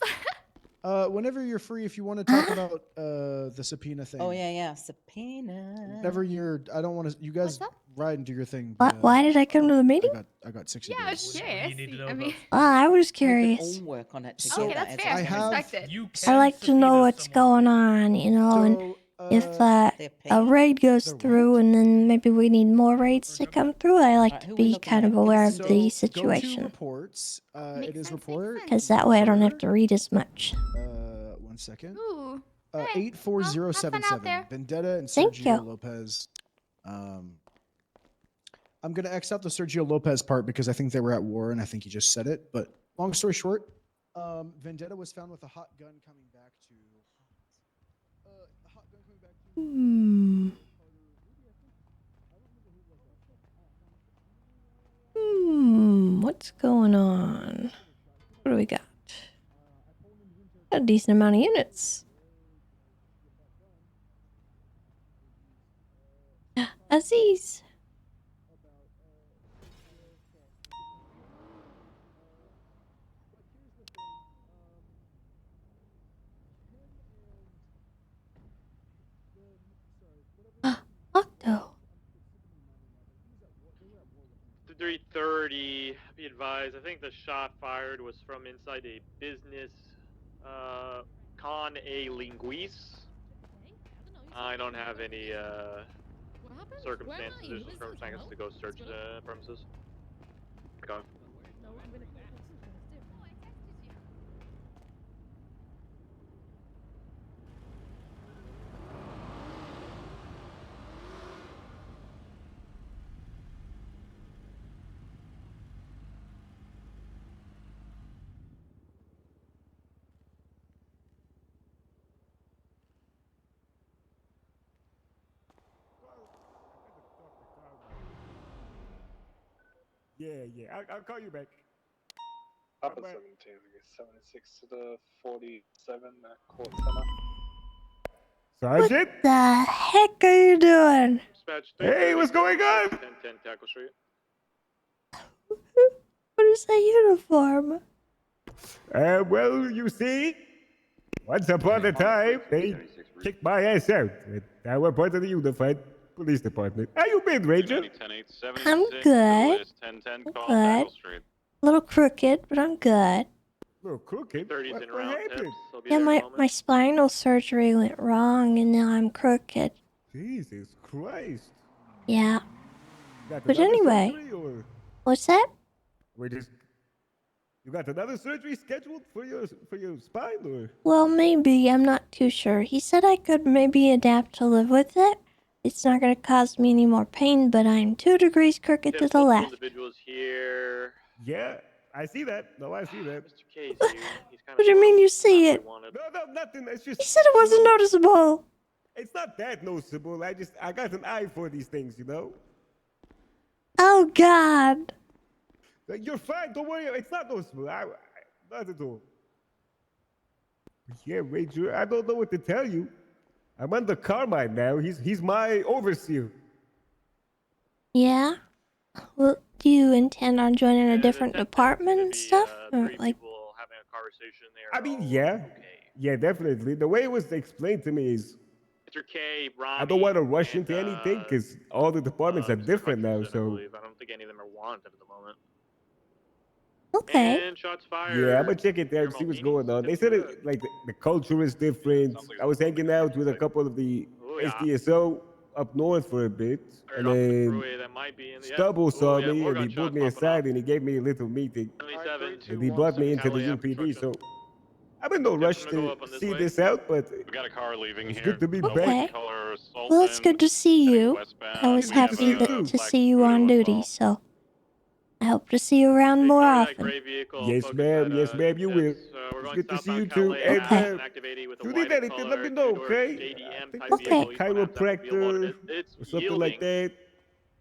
Whenever you're free, if you want to talk about the subpoena thing. Oh yeah, subpoena. Whenever you're, I don't want to. You guys ride and do your thing. Why did I come to the meeting? I got 60 Yeah, I days. was curious. I mean, I was We curious. can all work on it So, together. okay, that's as fair. a I I have- respect it. I like to know what's going on, you know, and if a raid goes through and then maybe we need more raids to come through, I like to be kind of aware of the Go to situation. reports. It is report. Because that way I don't have to read as much. 1 second. Ooh. 84077. Vendetta and Thank Sergio you. Lopez. I'm gonna X out the Sergio Lopez part because I think they were at war and I think he just said it. But long story short, Vendetta was found with a hot gun coming back to. What's going on? What do we got? Got a decent amount of units. Aziz. Octo. 3:30. Be advised. I think the shot fired was from inside a business. Con a linguise. I don't have any circumstances to go search the premises. Go. Yeah. I'll call you back. Papa 17, 76 to the 47 Court Center. Sergeant? What the heck are you doing? Hey, what's going on? 1010 Tackle Street. What is that uniform? Well, you see, once upon a time, they kicked my ass out. And now we're part of the unified police department. How you been, Ranger? I'm good. I'm good. A little crooked, but I'm good. No, crooked. 30s in What round happened? tips. I'll be Yeah, there in a my, moment. my spinal surgery went wrong and now I'm crooked. Jesus Christ. Yeah. Got But another anyway, surgery or what's that? we just you got another surgery scheduled for your spine or Well, maybe. I'm not too sure. He said I could maybe adapt to live with it. It's not going to cause me any more pain, but I'm 2 degrees crooked to There's the multiple left. individuals here. yeah, I see that. No, I see that. Mr. K's here. He's kind What of do you mean you see it? No, nothing. It's just He said it wasn't noticeable. It's not that noticeable. I got an eye for these things, you know. Oh, God. You're fine. Don't worry. It's not noticeable. Not at all. Yeah, Ranger. I don't know what to tell you. I'm under Carmine now. He's my overseer. Yeah? Well, do you intend on joining a different department and stuff? Or, like, having a conversation there. I mean, yeah, definitely. The way it was explained to me is Mr. K, Rami, I don't want to rush into anything because all the departments are different now. I So believe. I don't think any of them are wanted at the moment. okay. And shots fired. yeah, I'm gonna check it there and see what's going on. They said it like the culture is different. I was hanging out with a couple of the SDSO up north for a bit, and then that might be in the Stubble saw me more and he pulled me gunshots aside and he gave me a little meeting. 77. And he brought me into the UPD. So I'm in no rush to see this out, but We got a car leaving it's here. good to be A back. white color Well, it's good to see you. I was We have happy a to black see you on duty, so I hope to see you around more often. Yes, ma'am. Yes, ma'am. You will. It's good to see you too. And Okay. if you need anything, let me know, okay? I think it's Okay. a chiropractor or something like that.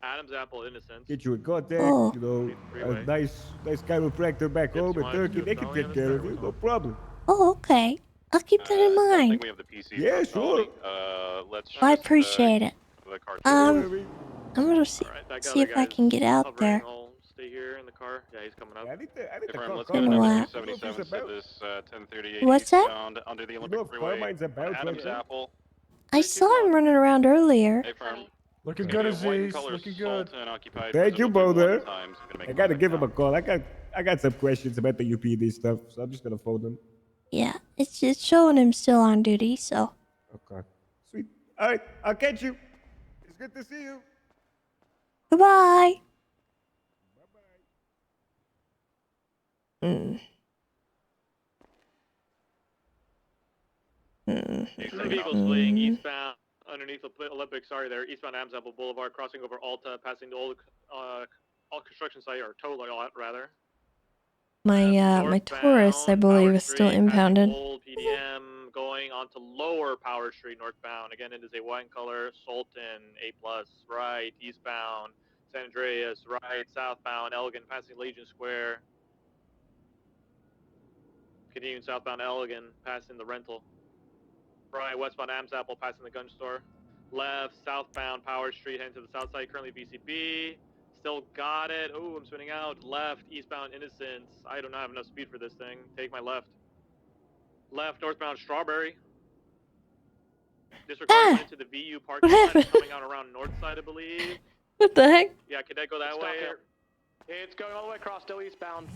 Adam's Apple Innocence. Get you in contact. Oh. You know, a nice chiropractor back home in Turkey. They can take care of you. No problem. Oh, okay. I'll keep that in mind. We have the PC Yeah, for sure. let's I just, appreciate it. the car I'm gonna see if I can get out there. I'll stay here in the car. Yeah, he's coming up. I need to Confirm, let's call go to Been a number while. 277 to this 1038 What's that? eastbound under the You know Olympic if Freeway. Carmine's about Adams right now? Apple. I saw him running around earlier. Hey, firm. Looking Gonna good, be a white and Aziz. color Looking good. Sultan occupied Thank you, presumably brother. one times. I'm gonna make I gotta contact give him now. a call. I got some questions about the UPD stuff, so I'm just gonna phone them. Yeah, it's showing him still on duty, so. Okay. Sweet. All right, I'll catch you. It's good to see you. Goodbye. Mm. Some vehicles fleeing eastbound underneath the Olympic. Sorry, there, eastbound Adams Apple Boulevard, crossing over Alta, passing the old construction site, or toll lot rather. My Taurus, I believe, is still impounded. Old PDM going onto Lower Power Street northbound. Again, it is a white color Sultan A+, right, eastbound San Andreas, right, southbound Elgin, passing Legion Square. Continuing southbound Elgin, passing the rental. Right, westbound Adams Apple, passing the gun store. Left, southbound Power Street, heading to the south side, currently VCB. Still got it. Oh, I'm spinning out. Left, eastbound Innocence. I do not have enough speed for this thing. Take my left. Left, northbound Strawberry. Disregard went into the VU parking lot, coming out around north side, I believe. What the heck? Yeah, Cadet go that way. It's going all the way across, still eastbound.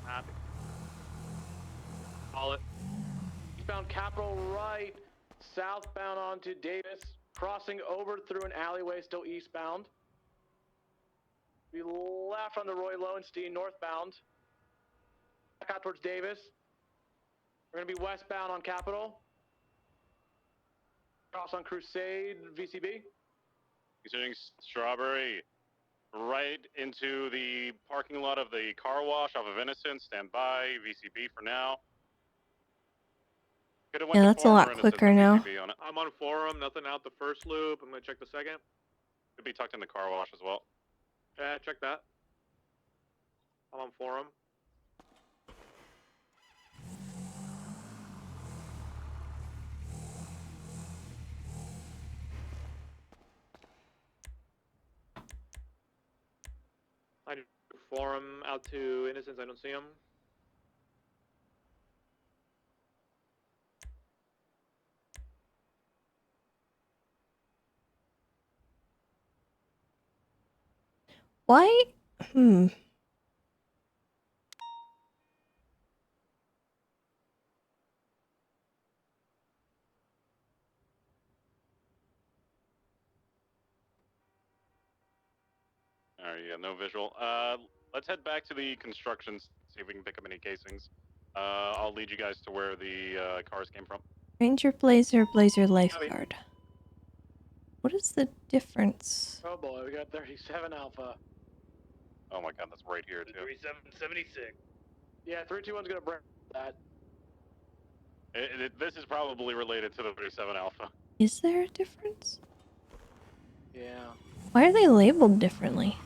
Happy. Call it. Eastbound Capitol right, southbound onto Davis, crossing over through an alleyway, still eastbound. We left on the Roy Lowenstein, northbound. Back out towards Davis. We're going to be westbound on Capitol. Cross on Crusade, VCB. Considering Strawberry, right into the parking lot of the car wash off of Innocence. Stand by, VCB for now. Yeah, that's a lot quicker now. I'm on forum, nothing out the first loop. I'm going to check the second. Could be tucked in the car wash as well. Yeah, check that. I'm on forum. I do forum out to Innocence, I don't see him. Why? Alright, yeah, no visual. Let's head back to the construction, see if we can pick up any casings. I'll lead you guys to where the cars came from. Ranger Blazer, Blazer Lifeguard. What is the difference? Oh boy, we got 37 Alpha. Oh my god, that's right here too. 3776. Yeah, 321's gonna break that. This is probably related to the 37 Alpha. Is there a difference? Yeah. Why are they labeled differently?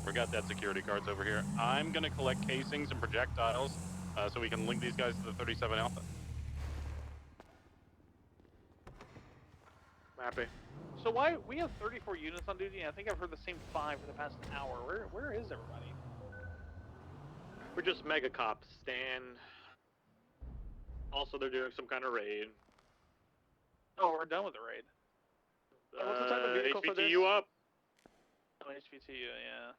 We got that security cards over here. I'm gonna collect casings and projectiles so we can link these guys to the 37 Alpha. Mappy. So why we have 34 units on duty, and I think I've heard the same 5 for the past hour. Where is everybody? We're just mega cops, Stan. Also, they're doing some kind of raid. Oh, we're done with the raid. What's the type of vehicle for this? HVTU up. Oh, HVTU, yeah.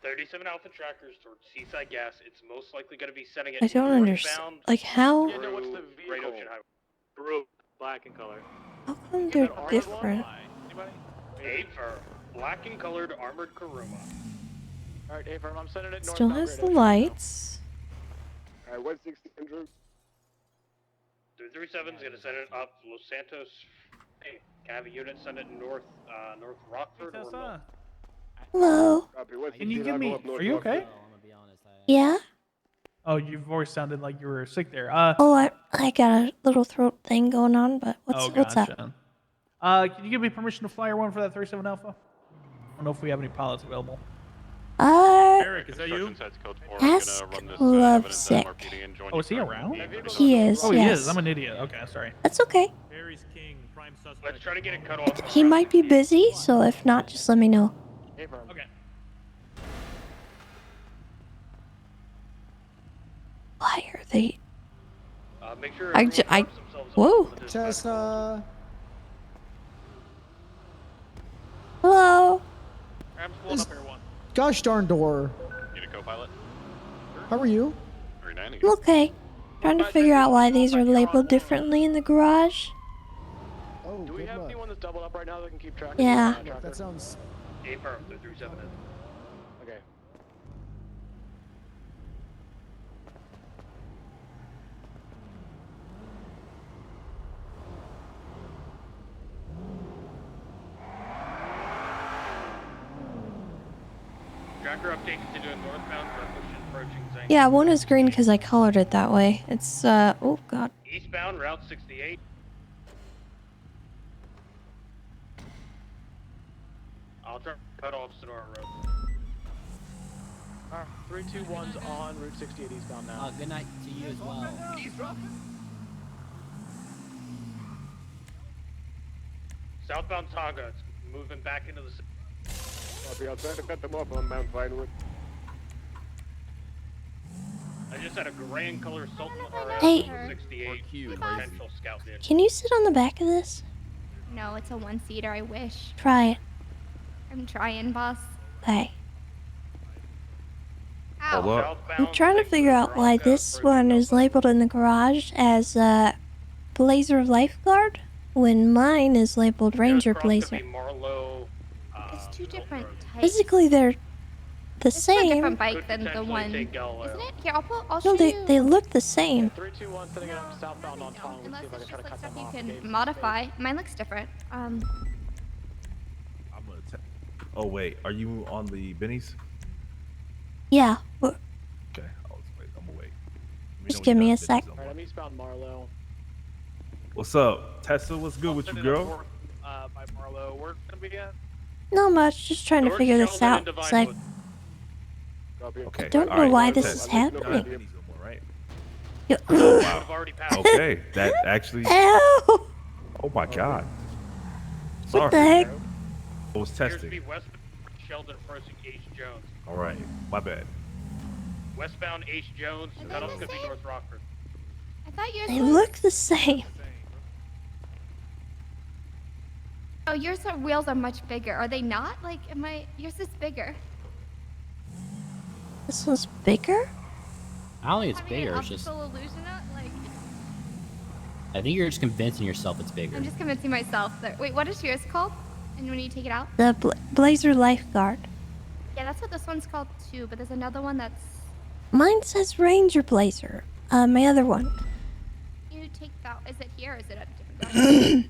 37 Alpha trackers towards Seaside Gas. It's most likely going to be sending it I don't understand. Like how? Yeah, no, what's the vehicle? Great Ocean Highway. Blue, black in color. How come they're different? A for black and colored armored Kuruma. Alright, A-firm, I'm sending it north. Still has the lights. Alright, 160 Andrew. 337 is going to send it up Los Santos. Hey, can I have a unit send it north, North Rockford or North? Hello. Can you give me? Are you okay? Yeah. Oh, your voice sounded like you were sick there. Oh, I got a little throat thing going on, but what's up? Can you give me permission to fly one for that 37 Alpha? I don't know if we have any pilots available. Eric, is that you? Ask Lovesick. Oh, is he around? He is. Oh, he yes. is. I'm an idiot. Okay, sorry. That's okay. Let's try to get it cut off. He might be busy, so if not, just let me know. Okay. Why are they? Make sure Whoa. Tessa. Hello. I'm pulling up here one. Gosh darn door. Need a co-pilot? How are you? Very nice. I'm okay. Trying to figure out why these are labeled differently in the garage. Oh, Do we have anyone that's doubled up right now that can keep track? Yeah. That sounds. A firm 337. Okay. Tracker update continuing northbound for approaching Zane. Yeah, one is green because I colored it that way. It's oh god. Eastbound Route 68. I'll try to cut off Sonora Road. Alright, 321's on Route 68 eastbound now. Good night to you as well. Southbound Tonga, it's moving back into the. I'll try to cut them off on Mount Vinewood. I just had a gray and color Sultan Hey. 68 potential scout vehicle. Can you sit on the back of this? No, it's a one-seater. I wish. Try it. I'm trying, boss. Okay. Ow. I'm trying to figure out why this one is labeled in the garage as Blazer Lifeguard when mine is labeled Ranger Blazer. It's two different types. Physically, they're the It's a same. different bike than the one, isn't it? Here, I'll show No, you. they look the same. 321 sending it up southbound on Tong. Let's see if I can try to cut them off. You can modify. Mine looks different. I'm gonna oh wait, are you on the Bennies? Yeah. Okay, I'll just wait. I'm gonna wait. Just give me a sec. Alright, I'm eastbound Marlow. What's up, Tessa? What's good with you, girl? By Marlowe, we're gonna be at. Not much. Just trying to figure this out. It's like Okay. I don't know why this is happening. Yeah. Oh, wow. Okay, that actually. Ew. Oh my God. Sorry. What the heck? I was Appears to testing. be west Sheldon approaching H. Jones. All right, my bad. Westbound H. Jones, cutoff's gonna be North Rockford. I thought yours They was... look the same. Oh, yours wheels are much bigger. Are they not? Like, yours is bigger. This one's bigger? I don't think it's bigger. It's just. Optical illusion, like. I think you're just convincing yourself it's bigger. I'm just convincing myself that. Wait, what is yours called? And when you take it out? The Blazer Lifeguard. Yeah, that's what this one's called too, but there's another one that's... Mine says Ranger Blazer. My other one. You take that... Is it here or is it at a different gun?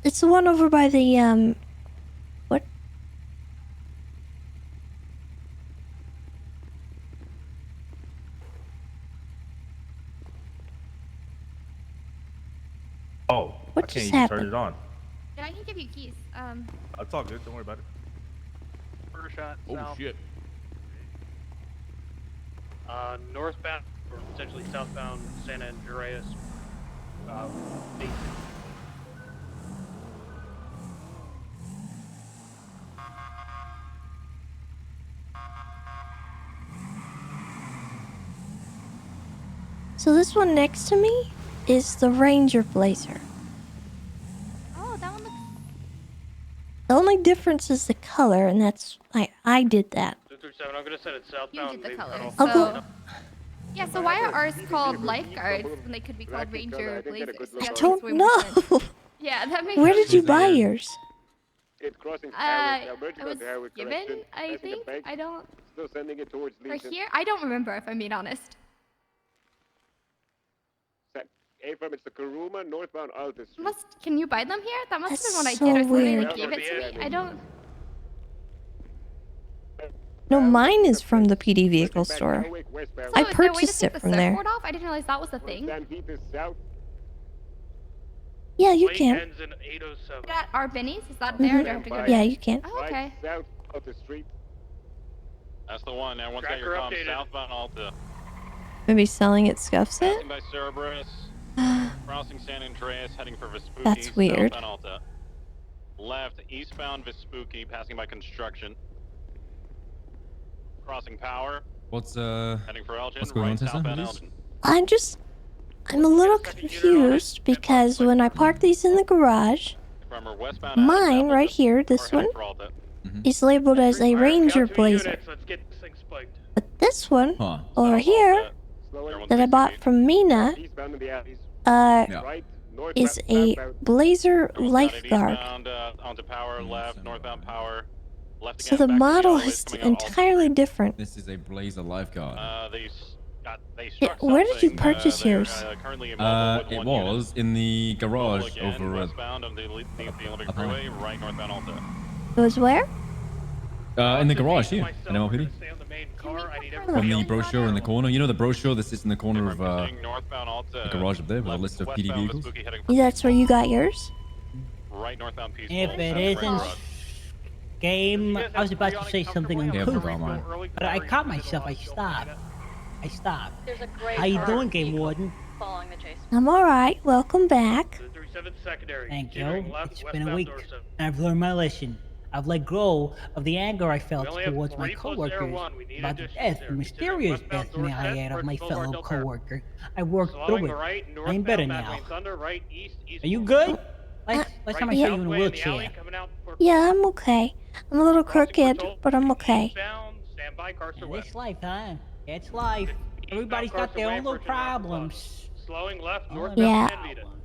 It's the one over by the what? Oh, What I can't just even happened? turn it on. Yeah, I can give you keys. It's all good. Don't worry about it. Burger shot. Oh, south. shit. Northbound or potentially southbound San Andreas. Basin. So this one next to me is the Ranger Blazer. Oh, that one looks... The only difference is the color, and that's I did that. 237, I'm gonna send it southbound. You did the color. I'll So... go. Yeah, so why are ours called lifeguards when they could be called Ranger Blazers? I Yeah, that don't makes way more sense. know. Yeah, that makes Where sense. did you buy yours? I was given, I think. I don't... Still sending it towards For Legion. here? I don't remember, if I'm being honest. A-firm, it's the Karuma northbound Altus. Can you buy them here? That must have been what I so did or somebody weird. like gave it to me. I don't... No, mine is from the PD vehicle store. So I is there a way to purchased take it the from there. surfboard off? I didn't realize that was the thing. Yeah, you Lane can. ends in 807. At our Benny's? Is that there? Or do I have to go to... Yeah, you can. Oh, okay. South of the street. That's the one. Everyone's got your Tracker comms. updated. Southbound Alta. Maybe selling at Scuffs it? Passing by Cerberus. Crossing San Andreas, heading for Vespucci. That's weird. Southbound Alta. Left, eastbound Vespucci, passing by Construction. Crossing Power. What's Heading for Elgin. what's going on, Right, Tessa? southbound What is- Elgin. I'm a little confused because when I park these in the garage, Remember, westbound mine right here, this one, is labeled as a Ranger Blazer. Let's get this thing spiked. But this one over here that I bought from Mina is a Blazer Lifeguard. Eastbound onto Power, left, northbound Power. Left So again, the back to model yellow, is coming out Alta. entirely different. This is a Blazer Lifeguard. They Yeah, struck where did you something, purchase they're, yours? Currently in Mobile with It one was in the garage unit. Again, over at westbound of the Olympic Freeway, right northbound Alta. It was where? in the garage here in MLPD. From the brochure in the corner. You know the brochure that sits in the corner of Northbound Alta. the garage up there with a list of PD vehicles? Yeah, that's where you got yours? Right northbound Peaceful. If it isn't game, I was about to say something uncouth, but I caught myself. I stopped. There's a great How you car doing, Game Warden? following the chase. I'm alright. Welcome back. 37 secondary. Thank you. Continuing left, It's been a westbound week, Dorset. and I've learned my lesson. I've let go of the anger I felt We only have towards my 3 plus coworkers R1. We need about the additions death, there. the mysterious Continuing death may I westbound add of my Dorset, fellow Del Perro. coworker. I worked Slowing through it. right, I'm better northbound now. Lane Thunder, right, east, Are you good? Last time I yeah. saw you in a wheelchair. Yeah, I'm okay. I'm a little crooked, but I'm okay. Stand by, car Yeah, it's life, huh? It's life. Everybody's got their own little problems. Slowing left, All of Yeah. them have problems.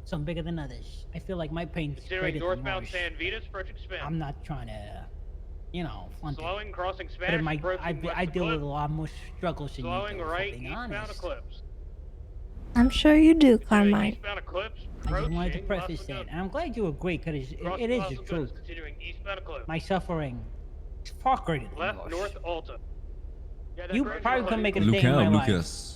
Some bigger than others. I feel like my pain's Considering greater than northbound yours. San Vitas, approaching Spanish. I'm not trying to, flaunt it. Slowing, crossing But Spanish, in my, approaching west I deal with a Eclipse. lot more struggles than you Slowing do, if I'm right, being eastbound honest. Eclipse. I'm sure you do, Carmine. Eastbound Eclipse, I just wanted to approaching preface Las that, Lagunas. and I'm glad you agree, because Crossing it is Las the Lagunas, truth. Continuing eastbound Eclipse. My suffering is far greater than Left, yours. north, Alta. Yeah, that You great probably road. couldn't make a Look day in out, my life. Lucas.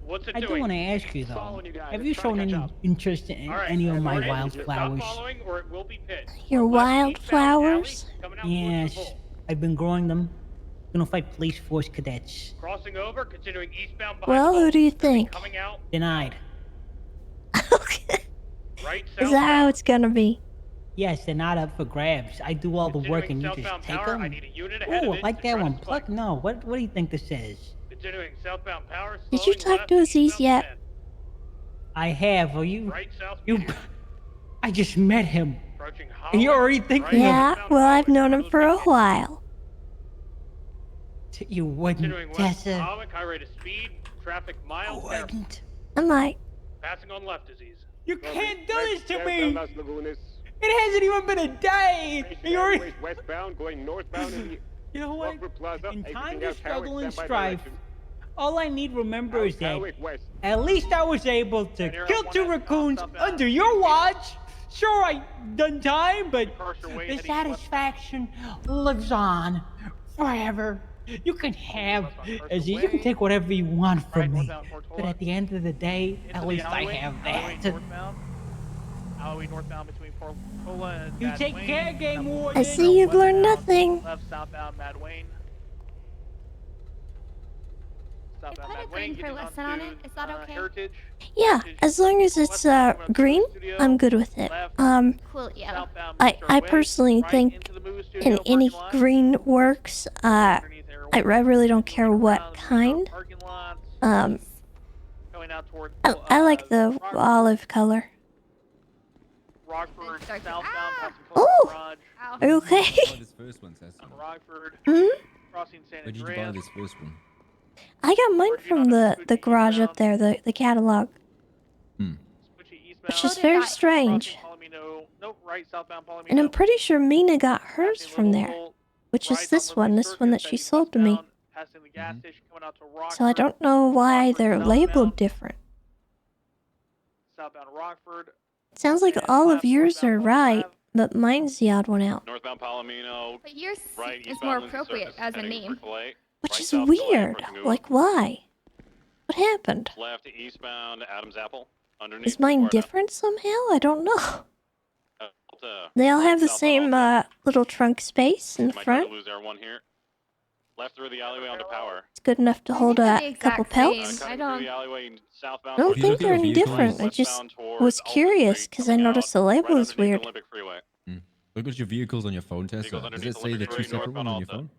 What's it I do doing? want to ask you though, Following you guys. have It's you trying shown to any catch up. interest in All right, any of my we're in. wildflowers? Stop following or it will be pit. Your Left, eastbound wildflowers? alley, coming out towards the Yes, pole. I've been growing them. Gonna fight police force cadets. Crossing over, continuing eastbound behind Well, the who pole. do you think? Coming out, Denied. right, Is that how it's gonna be? Yes, they're not up for grabs. I do all the work and you just southbound take power, I them. need a unit ahead Oh, of it like to that try to one. spike. Pluck. No. What do you think this is? Continuing southbound power. Did you slowing talk to left, Aziz eastbound yet? 10. I have. Are you? Right, south. You. I just met him. Approaching And you're Holland, already thinking Yeah, well, I've known him for a while. You wouldn't, Continuing west, Tessa. Holland, high rate of speed, traffic mild. I might. Passing on left, disease. You can't do this to me! Southbound Las Lagunas. It hasn't even been a day! And you're... Alleyways westbound, going northbound in the You know what? Rockford Plaza. In Exiting times out of struggle Howard, and standby strife, direction. all I need remember is that Howard west. at least I was able to kill 2 raccoons under your watch. Sure, I done time, but the satisfaction lives on forever. You can have, Izzy, you can take whatever you want from me, but at the end of the day, at least I have that. Alleyway northbound between Portola and You Mad take Wayne. care, Game Warden. I see you've learned nothing. Left southbound Mad Wayne. I put a green for listen on it. Is that okay? Heritage. Yeah, as long as it's green, I'm good with it. Cool, yeah. I personally think in any green works. I really don't care what kind. I like the olive color. Rockford southbound passing Oh! Garage. Are you okay? This first one, Tessa. Rockford. Hmm? Crossing San Where did you buy Andreas. this first one? I got mine from the garage up there, the catalog. Which is very strange. And I'm pretty sure Mina got hers from there. Which is this one that she sold to me. Passing the gas station coming out to Rockford. So I don't know why they're labeled different. Southbound Rockford. Sounds like all of yours are right, but mine's the odd one out. Northbound Palomino. But yours Right, is eastbound more Lindsay appropriate Circus, as a heading name. for Calais. Which Right is south Calais, weird. approaching Uber. Like, why? What happened? Left eastbound Adams Apple. Underneath Is mine Florida. different somehow? I don't know. Delta. They all have the Southbound same little trunk space in the Might try to front. lose R1 here. Left through the alleyway onto power. It's good enough to hold a couple pelts. Cutting through the alleyway southbound I don't towards think the they're any Right different. I just westbound towards was Alton curious Street, because I coming noticed the out label right is underneath weird. the Olympic Freeway. Look at your vehicles on your phone, Tessa. Vehicles Does underneath it say the Olympic two Street, separate ones on your northbound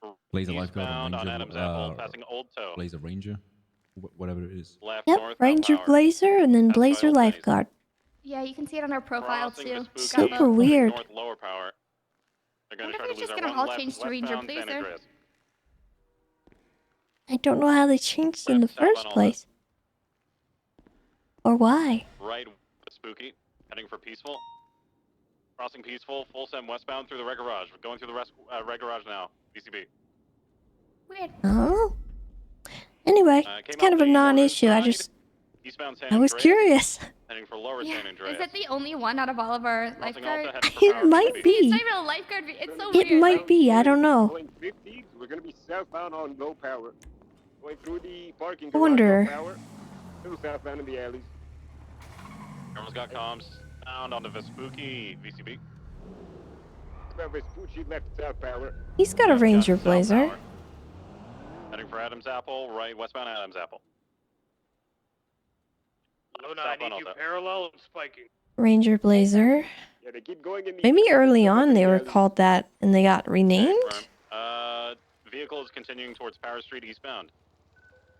phone? Blazer Lifeguard Eastbound and on Ranger. Adams Apple, passing Old Tow. Blazer Ranger. Whatever it is. Left Yep, northbound Ranger Power. Blazer and then Blazer Lifeguard. Yeah, you can see it on our profile Crossing too. Vespucci, Got Super both. weird. North lower power. They're going to try to they're lose just our gonna one all left change to Ranger westbound San Blazer. Andreas. I don't know how they changed in the first place. Or why. Right Spooky, heading for Peaceful. Crossing Peaceful, full send westbound through the Red Garage. We're going through the Red Garage now. BCB. Weird. Oh. Anyway, it's kind of a non-issue. Eastbound San I was Andreas, curious. Heading for lower Yeah. San Andreas. Is it the only one out of all of our Crossing lifeguard? Alta, heading for It Power might BCB. be. It's not even a lifeguard. It's so It weird. might be. I don't know. Going 50s, we're going to be southbound on low power. Going through the parking I garage wonder. on power. Still southbound in the alleys. Everyone's got comms. Found on the Vespucci VCB. Vespucci left south power. He's got a Ranger South Blazer. Power. Heading for Adams Apple, right westbound Adams Apple. Luna, I need you parallel and spiking. Ranger Blazer. Yeah, they keep going in the Maybe early on they were called that and they got renamed? Vehicle is continuing towards Power Street eastbound.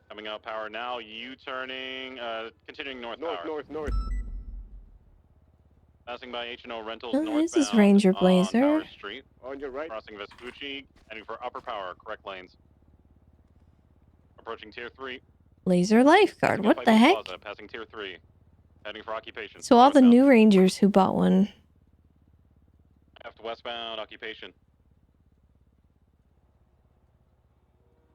Coming out Power now, U-turning, continuing north Power. North. Passing by H&O Rentals Oh, northbound this is Ranger on Blazer. Power Street. On your right. Crossing Vespucci, heading for upper Power, correct lanes. Approaching Tier 3. Blazer Lifeguard. What the heck? Plaza, passing Tier 3. Heading for Occupation. So all the northbound. new Rangers who bought one. Left westbound Occupation.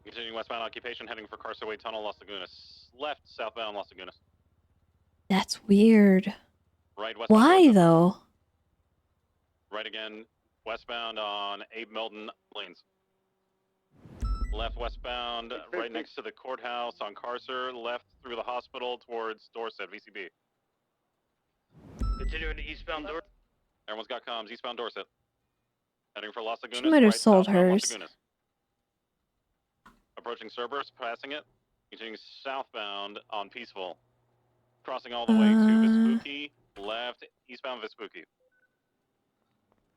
Continuing westbound Occupation, heading for Carsaway Tunnel, Las Lagunas. Left southbound Las Lagunas. That's weird. Right westbound. Why Dorset. though? Right again, westbound on Abe Milton lanes. Left westbound, right next to the courthouse on Carcer. Left through the hospital towards Dorset, VCB. Continuing to eastbound Dorset. Everyone's got comms, eastbound Dorset. Heading for Las Lagunas. She might have right sold southbound Las hers. Lagunas. Approaching Cerberus, passing it. Continuing southbound on Peaceful. Crossing all the way to Vespucci. Left, eastbound Vespucci.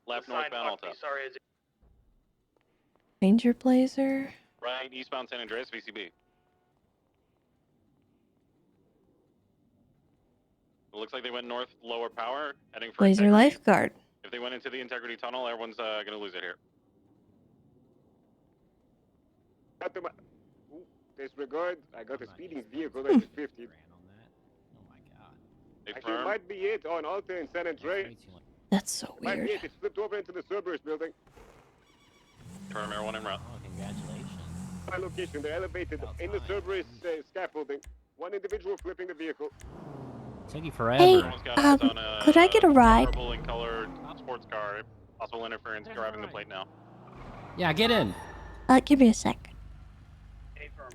Left, northbound Alta. Sorry, Ranger Blazer. Right, eastbound San Andreas, VCB. It looks like they went north, lower Power, heading for Blazer Integrity. Lifeguard. If they went into the Integrity Tunnel, everyone's going to lose it here. Disregard, I got a speeding vehicle at the 50. Actually, it might be it on Alta and San Andreas. That's so Might weird. be it. It's flipped over into the Cerberus building. Turn Air 1 en route. Oh, congratulations. My location, they're elevated in the Cerberus scaffolding. One individual flipping the vehicle. Took Hey, you forever. could I get a ride? Purple and colored sports car. Possible interference driving the plate now. Yeah, get in. Give me a sec.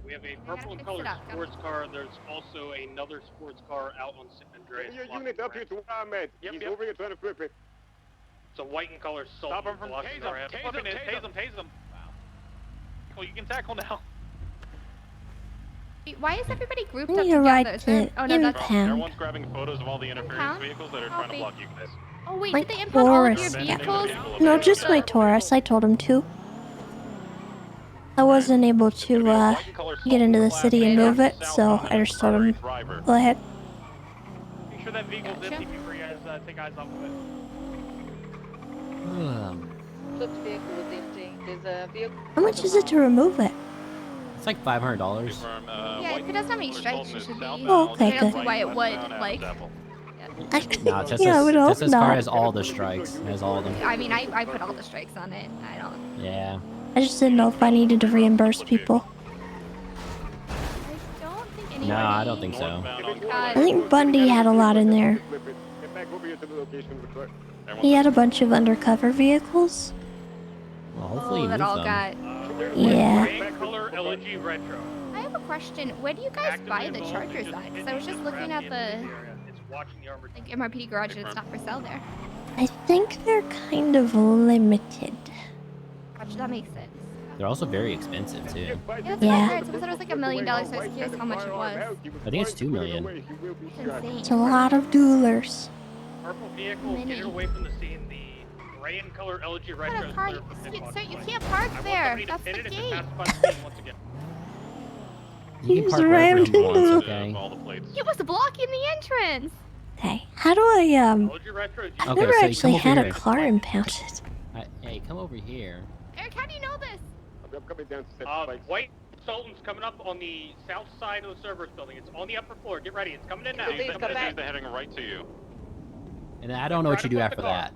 We have a purple and colored sports car. There's also another sports car out on San Andreas. Get your unit up here to where I'm at. He's over here trying to flip it. It's a white and color soul. Stop him from tase him. Well, you can tackle now. Wait, why is everybody grouped I up need a together? ride Is there- to oh no, that's Impound. Everyone's grabbing photos of all the interference Impound? vehicles that are trying to block you guys. Oh wait, My did they impound all of your Taurus. vehicles? No, just my Taurus. I told him to. I wasn't able to get into the city and move it, so I just told him, go ahead. Make sure that vehicle's empty before you guys take eyes off of it. Flipped vehicle was empty. There's a vehicle. How much is it to remove it? It's like $500. Yeah, if it doesn't have any strikes, it should be. Oh, okay, I don't good. see why it would, like. No, Tessa's, Yeah, I would hope Tessa's car not. has all the strikes. It has all of them. I mean, I put all the strikes on it. I don't. Yeah. I just didn't know if I needed to reimburse people. No, I don't think so. I think Bundy had a lot in there. Get back over here to the location of the truck. He had a bunch of undercover vehicles. Well, hopefully Oh, you that move all them. got. Yeah. Green color LG retro. I have a question. Where do you guys buy the chargers at? Because I was just looking at the It's watching the armored like MRPD garage and it's not for sale there. I think they're kind of limited. Gotcha, that makes sense. They're also very expensive too. Yeah, that's Yeah. what I heard. Someone said it was like $1 million, so I was curious how much it was. I think it's $2 million. That's insane. It's a lot of duelers. Purple vehicle, get it away from the scene. The gray and color LG What retro a is car! clear for pit box. Sir, you can't park I want there. somebody to That's pit the it if it gate. passes by the scene once again. You can He's park wherever rammed you want, into it's okay. All the plates. It was blocking the entrance. Okay, how do I LG retro. I've Okay, never so you actually come over had a here. car impounded. Hey, come over here. Eric, how do you know this? I'm coming down to set spikes. White Sultan's coming up on the south side of the Cerberus building. It's on the upper floor. Get ready. It's coming in now. They're heading right to you. And I don't know what you do after that.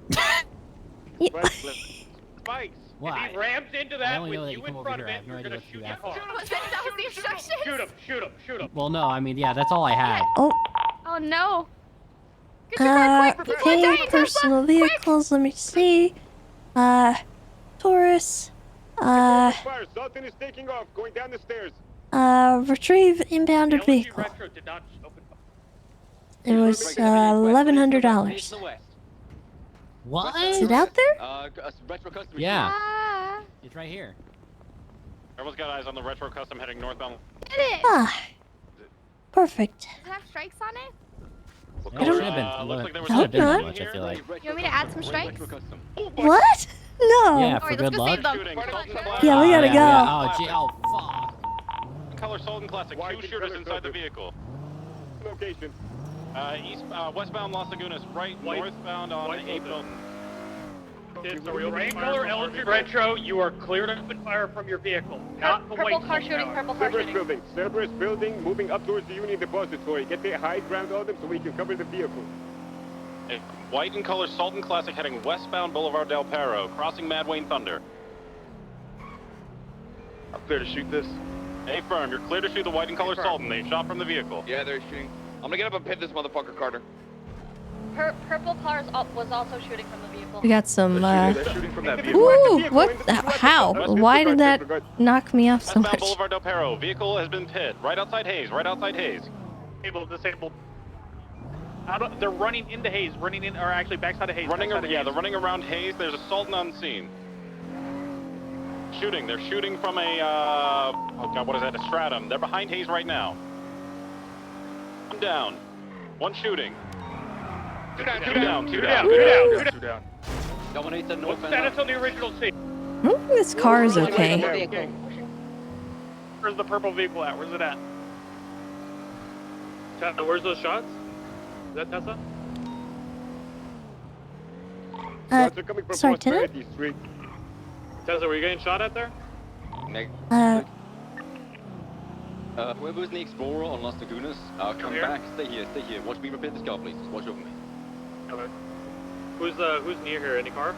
Spikes. Why? If he rams into I that only with know that you you in come over front of here. I it, have no you're idea gonna what you shoot do your after car. That was the instructions. Shoot him! Shoot him! Shoot him! Well, no, I mean, yeah, that's all I had. Oh, Oh no. Get your car quick! People are okay, dying, Tesla! personal vehicles, let me see. Taurus. Fire. Sultan is taking off, going down the stairs. Retrieve impounded vehicle. Retro did not open. It was, $1,100. What? Is it out there? Retro customer. Yeah. Ah, It's right here. Everyone's got eyes on the retro custom heading northbound. did it! Ah, perfect. Does it have strikes on it? Yeah, it should have been. Looks like there was I hope been that not. much, I feel like. You want me to add some strikes? What? No. Yeah, for Alright, good let's go luck. save them. Shooting. Yeah, we gotta go. Oh, gee, oh, fuck. Color Sultan Classic. Two shooters inside the vehicle. Location. Westbound Las Lagunas, right northbound on 8 Milton. Gray color LG retro, you are clear to open fire from your vehicle. Not the Purple white car Sultan shooting, tower. purple car Cerberus shooting. building. Cerberus building, moving up towards the Union Depository. Get the high ground on them so we can cover the vehicle. White and color Sultan Classic heading westbound Boulevard Del Perro, crossing Mad Wayne Thunder. I'm clear to shoot this. A firm, you're clear to shoot the white and color Sultan. They shot from the vehicle. Yeah, they're shooting. I'm gonna get up and pit this motherfucker, Carter. Purple car was also shooting from the vehicle. We got some, They're shooting from that vehicle. Ooh, what? How? Why did that knock me off so Westbound much? Boulevard Del Perro, vehicle has been pit. Right outside Hayes, right outside Hayes. Disabled. They're running into Hayes, or actually backside of Hayes. They're running around Hayes. There's a Sultan on scene. Shooting. They're shooting from a, oh god, what is that? A Stratum. They're behind Hayes right now. I'm down. One shooting. Two down. Dominate the What's north the status on the original scene? This car is okay. Where's the purple vehicle at? Where's it at? Tessa, where's those shots? Is that Tessa? Shots are coming from sorry, Tenant? Prosperity Street. Tessa, were you getting shot at there? Whoever's the Explorer on Las Lagunas, come here. back. Stay here. Watch me repair this car, please. Just watch over me. Okay. Who's near here? Any car?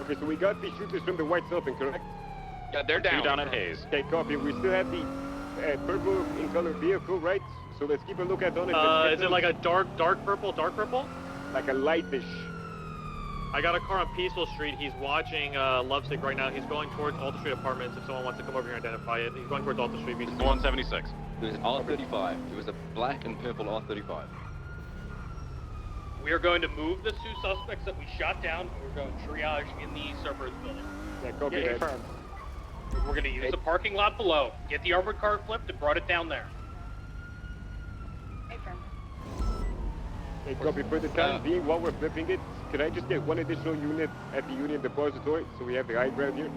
Okay, so we got the shooters from the white Stalking, correct? Yeah, they're down. Two down at Hayes. Okay, copy. We still have the purple in color vehicle, right? So let's keep a lookout on it. Is it like a dark purple? Like a lightish. I got a car on Peaceful Street. He's watching Lovesick right now. He's going towards Alta Street Apartments. If someone wants to come over here and identify it, he's going towards Alta Street. 176. It was an R35. It was a black and purple R35. We are going to move the two suspects that we shot down, and we're going to triage in the Cerberus building. Yeah, copy that. Confirmed. We're going to use the parking lot below. Get the armored car flipped and brought it down there. Okay, copy. For the time being, while we're flipping it, can I just get one additional unit at the Union Depository so we have the high ground here?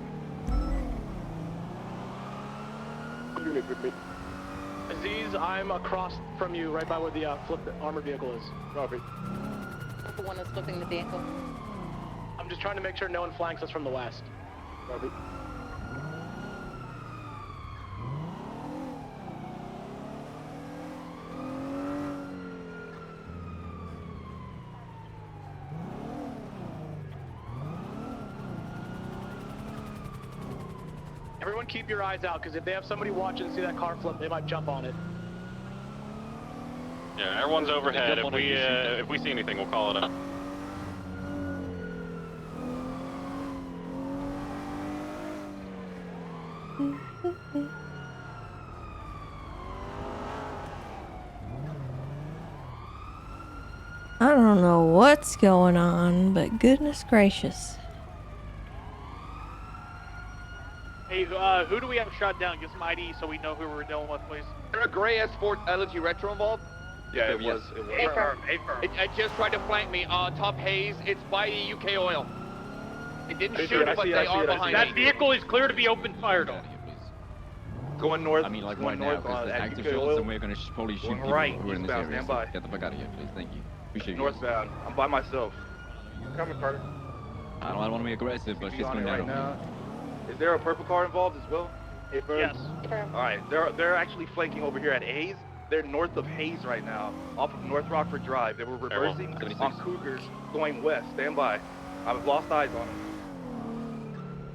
Unit with me. Aziz, I'm across from you, right by where the flipped armored vehicle is. Copy. The one that's flipping the vehicle. I'm just trying to make sure no one flanks us from the west. Copy. Everyone keep your eyes out, because if they have somebody watching and see that car flip, they might jump on it. Yeah, everyone's overhead. If we see anything, we'll call it up. I don't know what's going on, but goodness gracious. Hey, who do we have shot down? Get some ID so we know who we're dealing with, please. Is there a gray Sport LG Retro involved? Yeah, it was. A-firm. It just tried to flank me. Top Hayes. It's by the UK Oil. It didn't shoot, but they are behind me. That vehicle is clear to be open fired on. Going north. I mean, like going right now, north because the at active UK shots, Oil. and we're going to probably shoot people Right, who are in this eastbound, area. stand by. So get the fuck out of here, please. Thank you. Appreciate you. Northbound. I'm by myself. Coming, Carter. I don't want to be aggressive, but shit's on going it down right on me. now. Is there a purple car involved as well? Yes. All right, they're actually flanking over here at Hayes. They're north of Hayes right now, off of North Rockford Drive. They were reversing on Cougars going west. Stand by. I've lost eyes on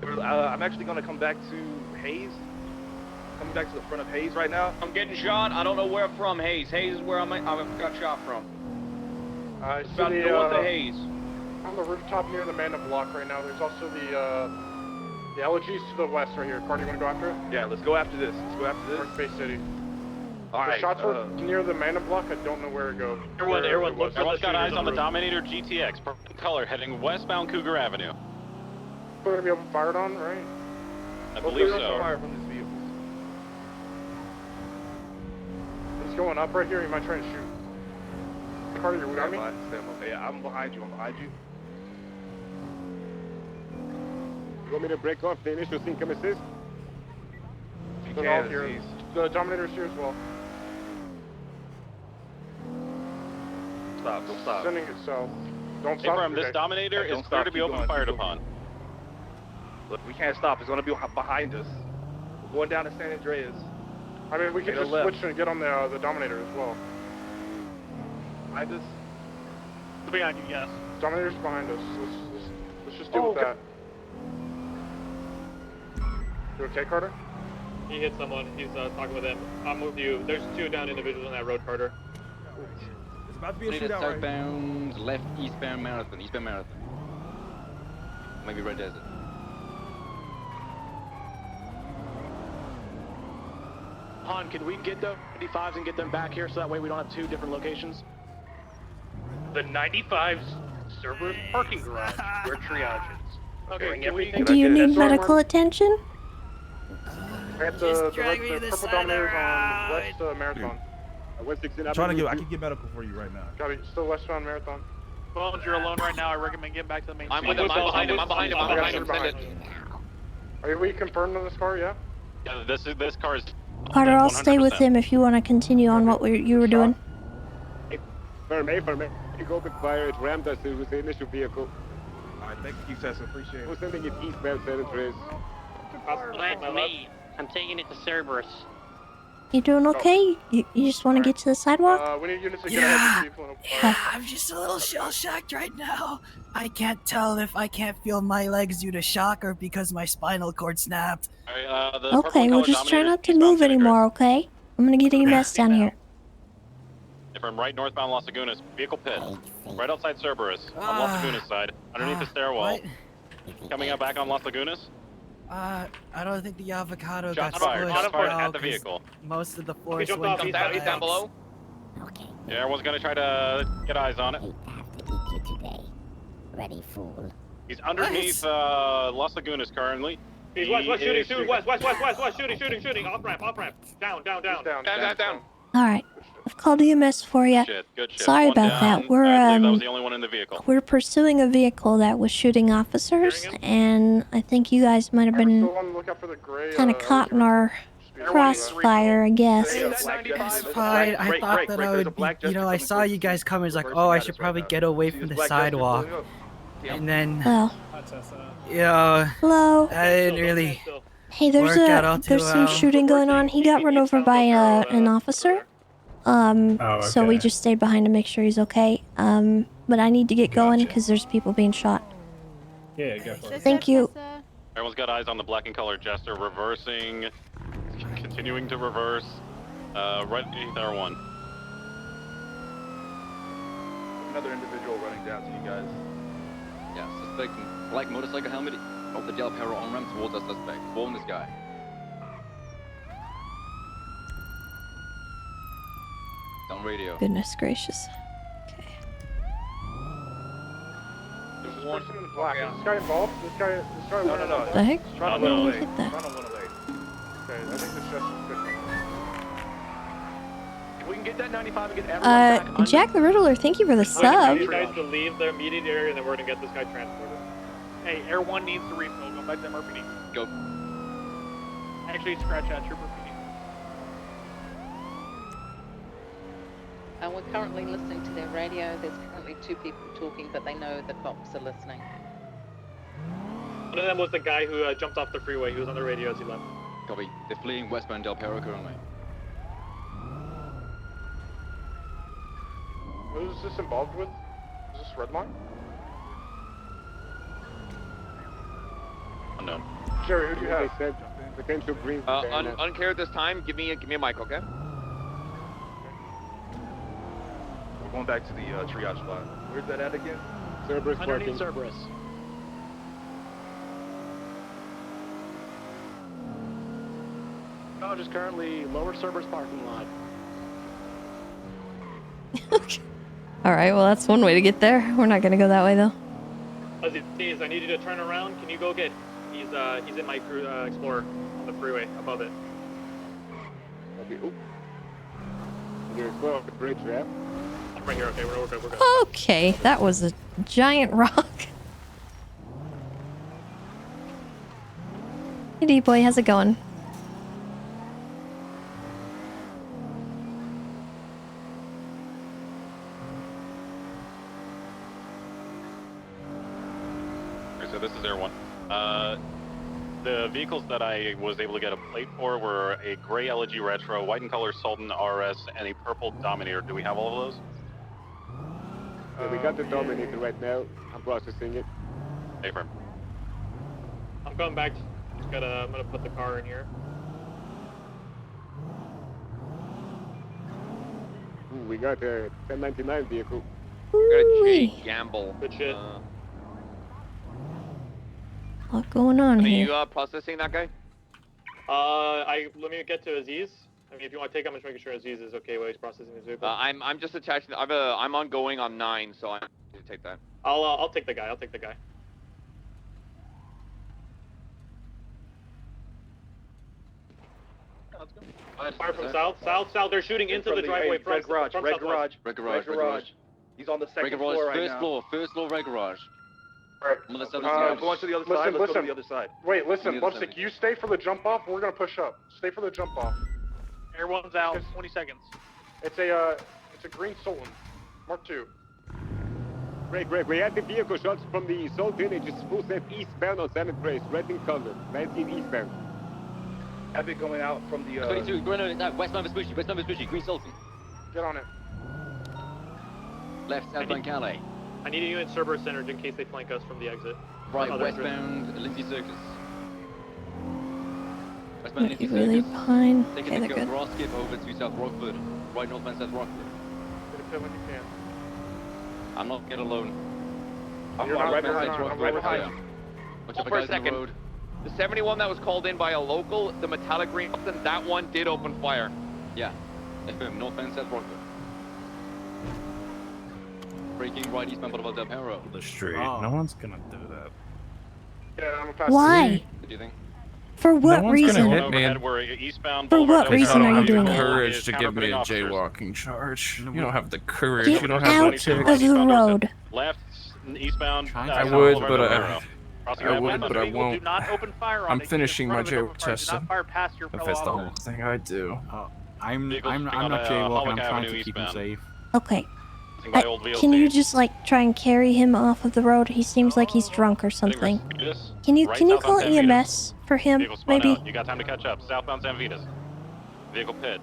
them. I'm actually going to come back to Hayes. Coming back to the front of Hayes right now. I'm getting shot. I don't know where from. Hayes. Hayes is where I got shot from. It's about north of Hayes. On the rooftop near the Mana block right now. There's also the LG's to the west right here. Carter, you want to go after it? Yeah, let's go after this. North Bay City. All right. The shots were near the Mana block. I don't know where to go. Everyone's got eyes on the Dominator GTX, purple color, heading westbound Cougar Avenue. We're going to be open fired on, right? I believe so. Fire from this vehicle. He's going up right here. He might try to shoot. Carter, you're with me? Yeah, I'm behind you. You want me to break off the initial income assist? They're all here. The Dominator's here as well. Stop, don't stop. Sending it south. Don't stop. Confirm, this Dominator is clear to be open fired upon. Look, we can't stop. It's going to be behind us. We're going down to San Andreas. I mean, we can just switch and get on the Dominator as well. Behind us? Behind you, yes. Dominator's behind us. Let's just deal with that. You okay, Carter? He hit someone. He's talking with him. I'm with you. There's two down individuals on that road, Carter. It's about to be a Lead at uh, shootout right southbound, left, eastbound Marathon. Maybe Red Desert. Han, can we get the 95s and get them back here so that way we don't have two different locations? The 95's Cerberus parking garage where triage is. Okay, can we... Do you need medical attention? At the purple Dominator's on West Marathon. I'm trying to get. I can get medical for you right now. Got it. Still westbound Marathon. Well, if you're alone right now, I recommend getting back to the main I'm street. with him. I'm behind him. Send it. Are we confirmed on this car? Yeah. Yeah, this car is. Carter, I'll stay with 100%. him if you want to continue on what you were doing. Firm, you go open fire. It rammed us. It was the initial vehicle. All right, thank you, Tessa. Appreciate it. We're sending it eastbound San Andreas. That's me. I'm taking it to Cerberus. You doing okay? You just want to get to the sidewalk? We need units to get Yeah, ahead of the vehicle. yeah, I'm just a little shell-shocked right now. I can't tell if I can't feel my legs due to shock or because my spinal cord snapped. Okay, well just try not to move anymore, okay? I'm gonna get EMS down here. From right northbound Las Lagunas, vehicle pit. Right outside Cerberus, on Las Lagunas side, underneath the stairwell. Coming out back on Las Lagunas. I don't think the avocado Shots got fired, squished. shots fired at the 'cause vehicle. Most of the Okay, force jump went off, to he's my down, he's down legs. below. Yeah, everyone's gonna try to get eyes on it. Ready, fool. He's underneath Las Lagunas currently. He's west, shooting, west, shooting, off ramp, down. Alright, I've called EMS for you. Good shit. Sorry One about down. that. We're I believe that was the only one in the vehicle. we're pursuing a vehicle that was shooting officers, and I think you guys might have been kind of caught in our crossfire, I guess. It's fine. I thought that I would be, I saw you guys come. I was like, oh, I should probably get away from the sidewalk. And then, Well. yeah, Hello. I didn't really. Hey, there's work out all too some well. shooting going on. He got run over by an officer. So we just stayed behind to make sure he's okay. But I need to get going because there's people being shot. Yeah, go for it. Thank you. Everyone's got eyes on the black and colored Jester, reversing, continuing to reverse, right underneath R1. Another individual running down to you guys. Yeah, suspect black motorcycle helmet of the Del Perro on ramp towards our suspect. Warn this guy. On radio. Goodness gracious. There's one person in the black. Is this guy involved? This guy. No. The heck? It's not Where on did 108. he hit that? Not on 108. Okay, I think this just suspicious. If we can get that 95 and get everyone back under. Jack the Riddler, thank you for the sub. These guys to leave the immediate area, and then we're gonna get this guy transported. Hey, Air 1 needs to refill. Go back to MRPD. Go. Actually, scratch out Trooper PD. And we're currently listening to their radio. There's currently 2 people talking, but they know the cops are listening. One of them was the guy who jumped off the freeway. He was on the radio as he left. Copy. They're fleeing westbound Del Perro currently. Who's this involved with? Is this Redline? Unknown. Jerry, who do you have? Potential green. Unclear at this time. Give me a mic, okay? We're going back to the triage spot. Where's that at again? Cerberus Underneath parking. Cerberus. Dodge is currently lower Cerberus parking lot. Alright, well that's one way to get there. We're not gonna go that way though. Aziz, I need you to turn around. Can you go get? He's in my Explorer on the freeway above it. Okay. Oop. You're Explorer, the bridge, yeah? I'm right here. Okay, we're good. Okay, that was a giant rock. Hey D-boy, how's it going? So this is Air 1. The vehicles that I was able to get a plate for were a gray LG Retro, white and color Sultan RS, and a purple Dominator. Do we have all of those? We got the Dominator right now. I'm processing it. Hey, firm. I'm going back. I'm gonna put the car in here. Ooh, we got a 1099 vehicle. We got a J Gamble. Good shit. What's going on Are here? you processing that guy? Let me get to Aziz. I mean, if you want to take, I'm just making sure Aziz is okay while he's processing his vehicle. I'm just attaching. I'm ongoing on 9, so I need to take that. I'll take the guy. Fire from south. They're shooting into the driveway. Red garage. He's on the second floor right now. First floor, red garage. Going to the other side. Let's go to the other side. Wait, listen, Lipstick, you stay for the jump off. We're gonna push up. Stay for the jump off. Air 1's out. 20 seconds. It's a green Sultan, Mark II. Great. We had the vehicle shots from the Sultan. It just full set eastbound on 7th Place, red in color. Lansing eastbound. Have it going out from the 22, westbound Vespucci, Green Sultan. Get on it. Left, southbound Calais. I need a unit Cerberus Center in case they flank us from the exit. Right, Other westbound Lindsay Circus. Are Westbound you Lindsay really Circus. behind? Taking Okay, the they're good. grass skip over to South Rockford. Right, northbound South Rockford. Get a pit when you can. I'm not get alone. I'm right behind you. I'm right behind you. Watch Hold out for for a guys on the second. road. The 71 that was called in by a local, the metallic green, that one did open fire. Yeah. Northbound South Rockford. Breaking right eastbound Boulevard Del Perro. The street. Oh. No one's gonna do that. Yeah, I'm past Why? What do you think? For what one's gonna reason? hit me. Overhead, we're eastbound For Boulevard what Del reason Perro. are you doing the it? courage to give me a Counterfeiting officers. jaywalking charge. You don't have the courage. Get You don't out have the of tick. the road. Left, eastbound. I South would, Boulevard but Del I Perro. Crossing I that would, line. but I Do won't. not open fire on I'm it. Keep finishing in my front of it, joke, open fire. Do Tessa. not fire past your If fellow that's the whole officer. thing I do. I'm Vehicles not on, jaywalking. I'm Hollick trying Avenue to keep him eastbound. safe. Okay. By Old Can you VLC. just like try and carry him off of the road? He seems like he's drunk or something. Can you call EMS for him, Vehicle spun maybe? out. You got time to catch up. Southbound San Vitas. Vehicle pit.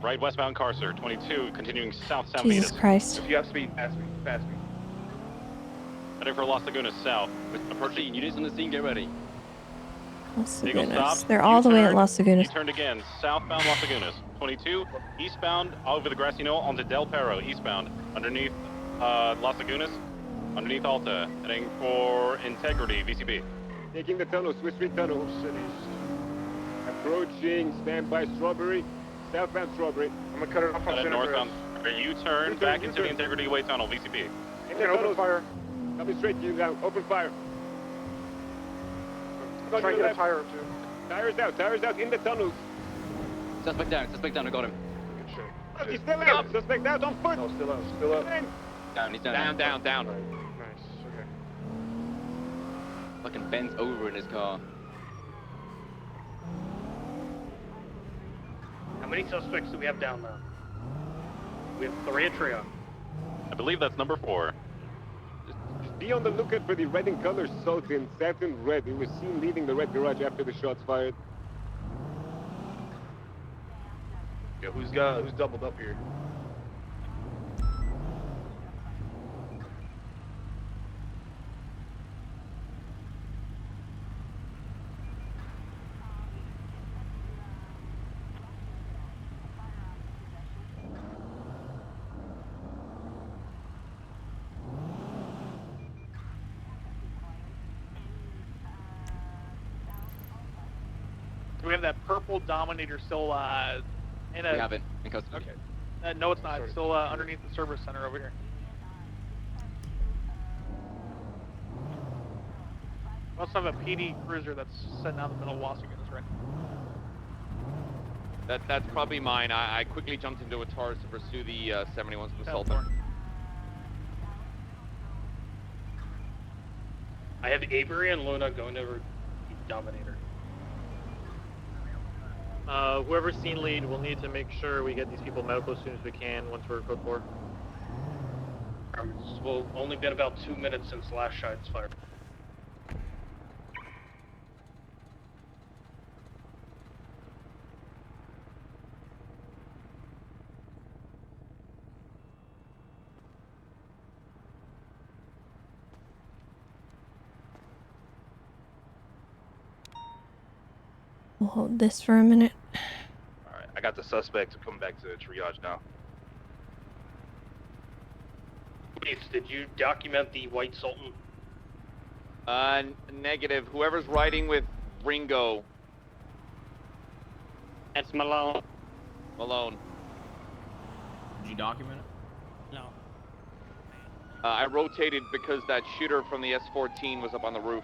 Right westbound Carcer. 22 continuing south San Jesus Vitas. Christ. If you have speed, fast speed. Heading for Las Lagunas south. Approaching. Units on the scene. Get ready. Las Vehicle Lagunas. stopped. They're all the way at U-turn. Las Lagunas. U-turned again. Southbound Las Lagunas. 22 eastbound over the grassy knoll onto Del Perro. Eastbound underneath Las Lagunas. Underneath Alta. Heading for Integrity. VCB. Taking the tunnel, Swiss Street Tunnel. Approaching, standby Strawberry. Southbound Strawberry. I'm gonna cut it off on Headed Center northbound. U-turn back into the U-turn. Integrity Way Tunnel. VCB. In Bridge. Open fire. Coming straight to you now. Open fire. Try to get a tire or two. Tires out in the tunnels. Suspect down. I got him. Good shit. Oh, he's still out. Suspect out on foot. No, still up. Down. He's down. Nice. Okay. Fucking bent over in his car. How many suspects do we have down now? We have 3 at trio. I believe that's number 4. Be on the lookout for the red in color Sultan, satin red. He was seen leaving the red garage after the shots fired. Yeah, who's doubled up here? Do we have that purple Dominator still in a... We have it in custody. Okay. No, it's not. It's still underneath the service center over here. We also have a PD cruiser that's sitting out in the middle of Washington, right? That's probably mine. I quickly jumped into a Taurus to pursue the 71s from Sultan. I have Avery and Luna going over the Dominator. Whoever's scene lead will need to make sure we get these people medical as soon as we can once we're code 4. It's only been about 2 minutes since last shots fired. We'll hold this for a minute. Alright, I got the suspects coming back to triage now. Did you document the White Sultan? Negative. Whoever's riding with Ringo. That's Malone. Malone. Did you document it? No. I rotated because that shooter from the S-14 was up on the roof.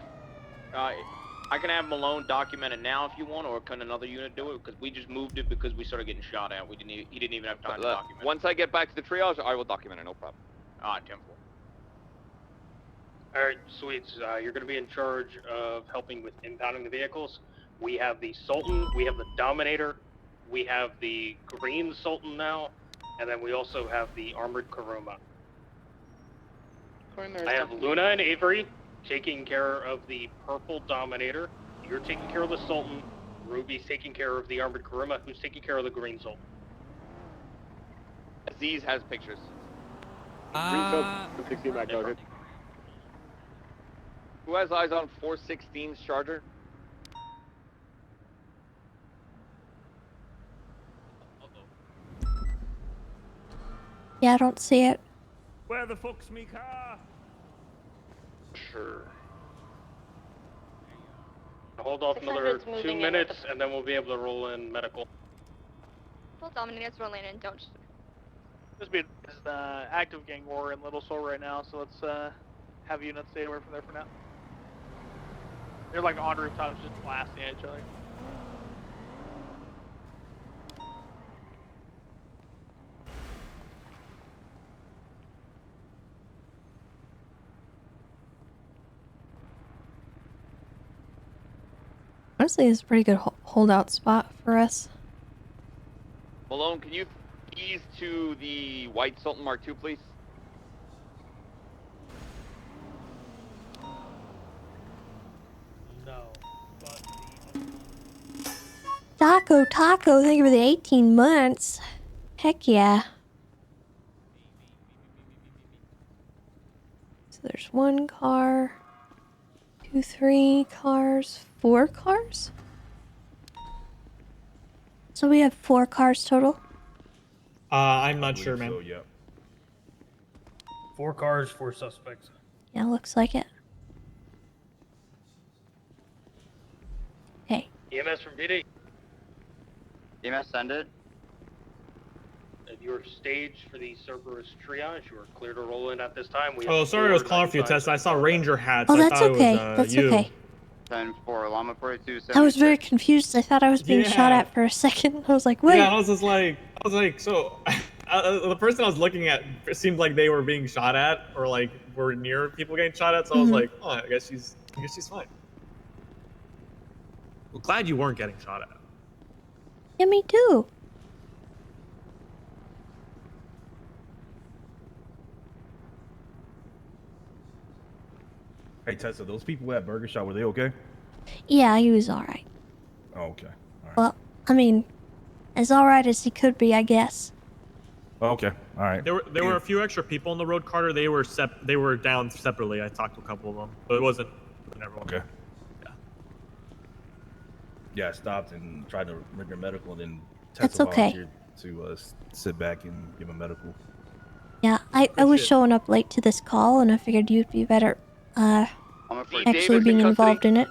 I can have Malone document it now if you want, or can another unit do it? Because we just moved it because we started getting shot at. He didn't even have time to document. Once I get back to the triage, I will document it. No problem. Alright, 10-4. Alright, sweets. You're going to be in charge of helping with impounding the vehicles. We have the Sultan, we have the Dominator, we have the Green Sultan now, and then we also have the Armored Kuruma. I have Luna and Avery taking care of the purple Dominator. You're taking care of the Sultan. Ruby's taking care of the Armored Kuruma, who's taking care of the Green Sultan. Aziz has pictures. Green Sultan, 16 back target. Who has eyes on 416's Charger? Yeah, I don't see it. Where the fuck's me car? Sure. Hold off 600's another moving 2 in minutes, with and then we'll be able to roll in medical. Full Dominators rolling in, don't. This is active gang war in Little Seoul right now, so let's have units stay away from there for now. They're like on rooftops just blasting at each other. Honestly, it's a pretty good holdout spot for us. Malone, can you ease to the White Sultan Mark II, please? No. Taco, thank you for the 18 months. Heck yeah. So there's 1 car, 2, 3 cars, 4 cars? So we have 4 cars total? I'm not sure, man. So, yeah. 4 cars, 4 suspects. Yeah, looks like it. Okay. EMS from PD. EMS, send it. At your stage for the Cerberus triage, you are clear to roll in at this time. We Oh, have sorry I was 4 calling for you, 95s. Tessa. I saw Ranger hats. Oh, I that's thought okay. it was, That's you. okay. 10-4, Llama 42, I was very confused. I thought I was being shot Yeah. at for a second. I was like, wait. Yeah, I was like, so the person I was looking at seemed like they were being shot at, or like were near people getting shot at. So I was Mhm. like, oh, I guess she's fine. Well, glad you weren't getting shot at. Yeah, me too. Hey, Tessa, those people at Burger Shop, were they okay? Yeah, he was alright. Oh, okay. Well, I mean, as alright as he could be, I guess. Oh, okay. All right. There were a few extra people in the road, Carter. They were down separately. I talked to a couple of them, but it wasn't everyone. Okay. Yeah, I stopped and tried to render medical, and then That's Tessa okay. volunteered to sit back and give a medical. Yeah, I was showing up late to this call, and I figured you'd be better, actually being involved in it.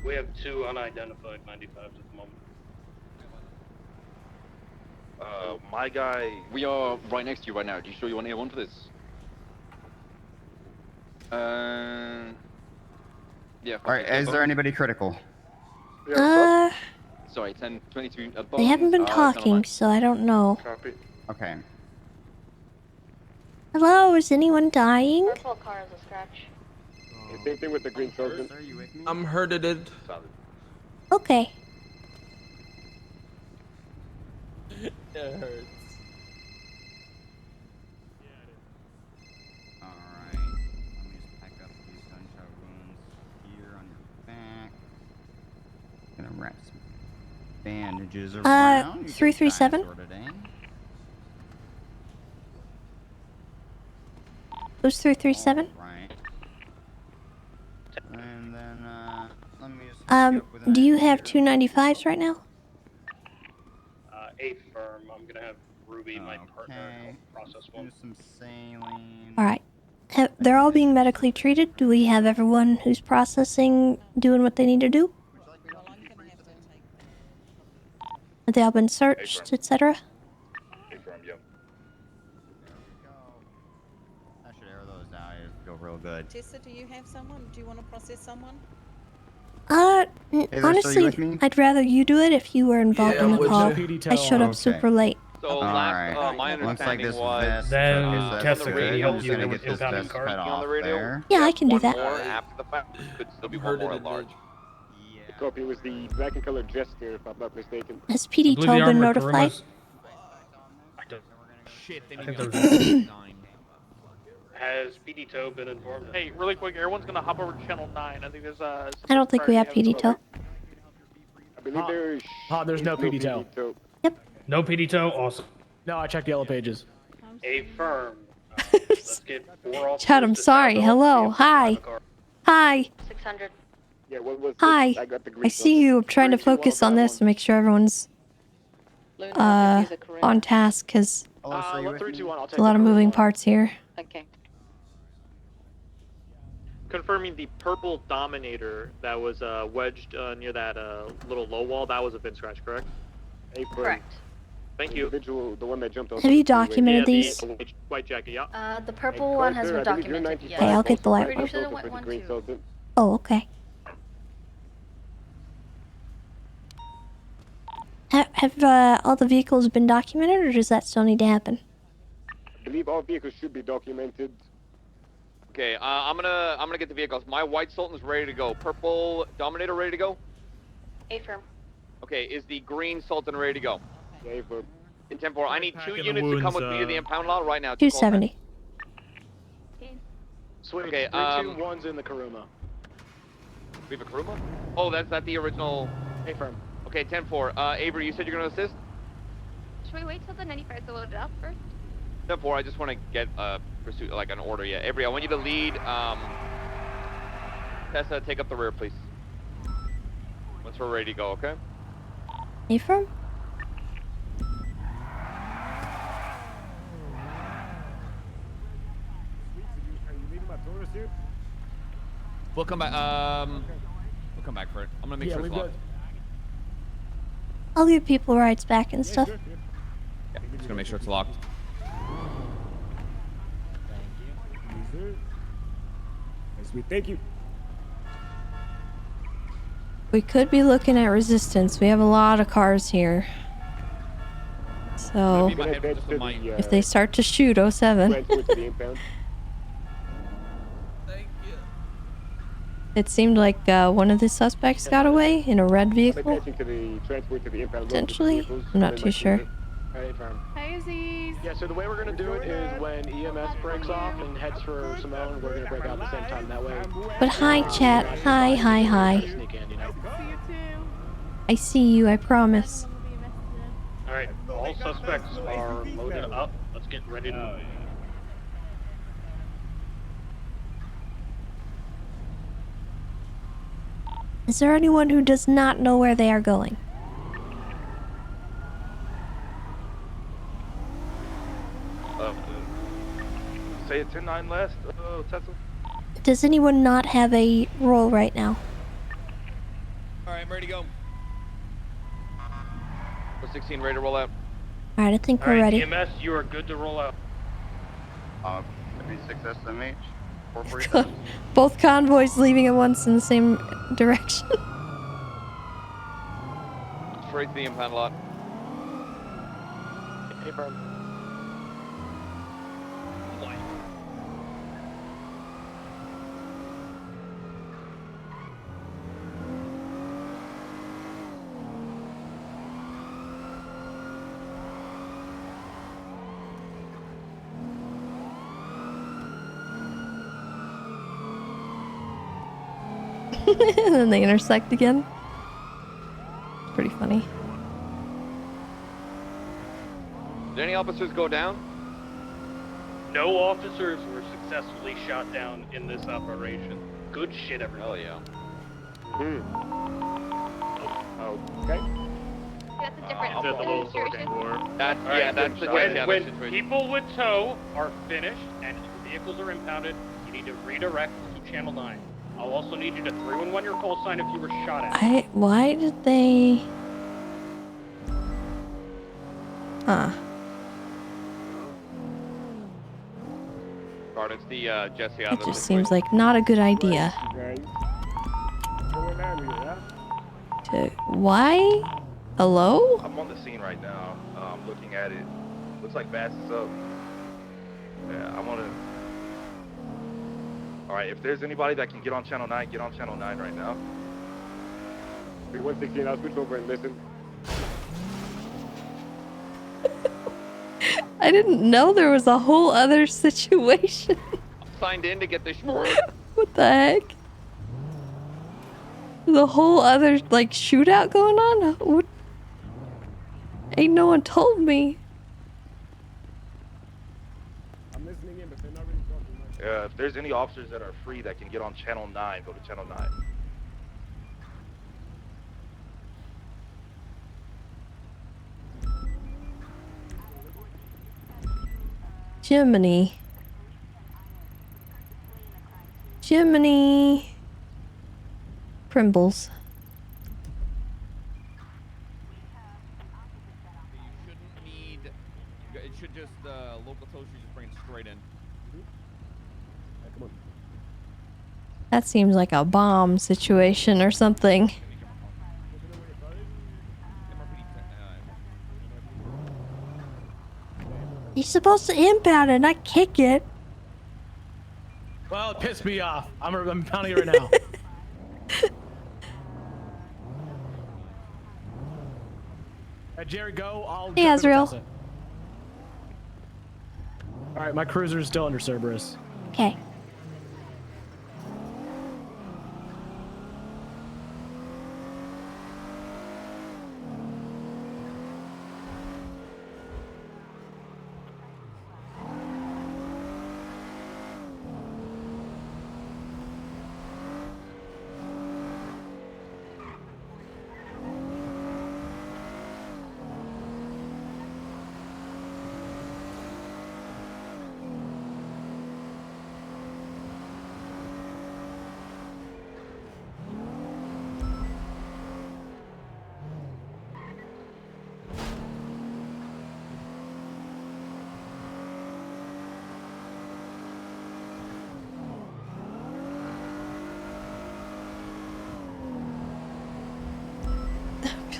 We have 2 unidentified 95s at the moment. My guy. We are right next to you right now. Do you sure you want A1 for this? Yeah. Alright, is there anybody critical? Sorry, 1022. They haven't been talking, so I don't know. Copy. Okay. Hello, is anyone dying? Purple car is a scratch. Same thing with the Green Sultan. I'm hurted. Okay. It hurts. Alright. Let me just pack up these gunshot wounds here on your back. Gonna wrap some bandages around. You get 337? that sorted, eh? It was 337? Right. And then, let me just Do you have 295s right now? A firm. I'm gonna have Ruby, my partner, help process one. some saline. Alright. They're all being medically treated. Do we have everyone who's processing doing what they need to do? Have they all been searched, etc.? A firm, yep. I should air those out. It'll go real good. Tessa, do you have someone? Do you want to process someone? Honestly, I'd rather you do it if you were involved in the call. I showed up super late. So my understanding was Then Tessa the can radio help was you gonna with get this impounding vest card. cut on the radio. Yeah, I can do that. More after the fact. Could still be one more at large. The copy was the black and colored Jester, if I'm not mistaken. Has PD Toll been notified? Shit, they need to Has PD Tow been informed? Hey, really quick, everyone's gonna hop over to channel 9. I think there's I don't think we have PD tow. I believe there is. There's no PD tow. No PD tow. Awesome. No, I checked Yellow Pages. Affirm. Let's get 4 officers. Chad, I'm sorry. Hello. Hi. Hi. 600. Yeah, what was Hi. it? I got the green I see you. I'm trying to focus on this to make sure everyone's on task because Let 3, 2, 1. I'll take there's a lot of moving parts here. Okay. Confirming the purple Dominator that was wedged near that little low wall, that was a VIN scratch, correct? Correct. Thank you. Individual, the one that jumped off. Have you documented these? The white jacket, yeah. The purple one has been documented. Yes. Okay, I'll get the light. Pretty sure it went 1, 2. Oh, okay. Have all the vehicles been documented, or does that still need to happen? I believe all vehicles should be documented. Okay, I'm gonna get the vehicles. My white Sultan's ready to go. Purple Dominator ready to go. Affirm. Okay, is the green Sultan ready to go? Yeah, for in 10-4, I need 2 units to come with me to the impound lot right now. 270. Sweet. Okay, 3, 2, 1's in the Karuma. We have a Karuma? Oh, that's not the original. Affirm. Okay, 10-4. Avery, you said you're gonna assist? Should we wait till the 95 to load it up first? 10-4, I just want to get pursuit, like an order. Yeah, Avery, I want you to lead. Tessa, take up the rear, please. Once we're ready to go, okay? Affirm? We'll come back. We'll come back for it. I'm gonna make sure it's locked. I'll give people rides back and stuff. Yeah, just gonna make sure it's locked. Sweet, thank you. We could be looking at resistance. We have a lot of cars here. So, if they start to shoot 07. It seemed like one of the suspects got away in a red vehicle. Potentially? I'm not too sure. Hi, Aziz. Yeah, so the way we're going to do it is when EMS breaks off and heads for Simone, we're going to break out at the same time. That way. But hi, chat. Hi, hi, hi. Sneak in, you know? I see you, I promise. Alright, all suspects are loaded up. Let's get ready to move. Is there anyone who does not know where they are going? Say a 10-9 last, Tessa. Does anyone not have a role right now? Alright, I'm ready to go. 16 ready to roll out. Alright, I think we're ready. EMS, you are good to roll out. 56 SMH. 447. Both convoys leaving at once in the same direction. Straight to the impound lot. Affirm. And then they intersect again. It's pretty funny. Did any officers go down? No officers were successfully shot down in this operation. Good shit, everybody. Hell Okay. That's a different situation. That's, All right, yeah, that's the when people with tow are finished and vehicles are impounded, you need to redirect to Channel 9. I'll also need you to 311 your call sign if you were shot at. Why did they... Huh. Guard, it's the Jesse It just seems like not a good idea. Why? Hello? I'm on the scene right now. Looking at it. Looks like Bass is up. Yeah, I want to... Alright, if there's anybody that can get on Channel 9, get on Channel 9 right now. 116, I'll switch over and listen. I didn't know there was a whole other situation. signed in to get this. What the heck? The whole other like shootout going on? What? Ain't no one told me. I'm listening in, but they're not really talking much. Yeah, if there's any officers that are free that can get on channel 9, go to channel 9. Jiminy. Jiminy. Primbles. It should just, local tow should just bring it straight in. Come on. That seems like a bomb situation or something. You're supposed to impound it, not kick it. Well, it pissed me off. I'm impounding it right now. Jerry, go. I'll. Hey, Azrael. All right, my cruiser is still under Cerberus. Okay.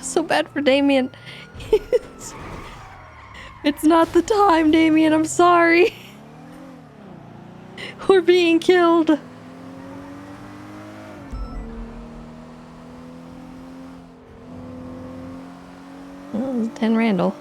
So bad for Damien. It's not the time, Damien. I'm sorry. We're being killed. Oh, 10 Randall.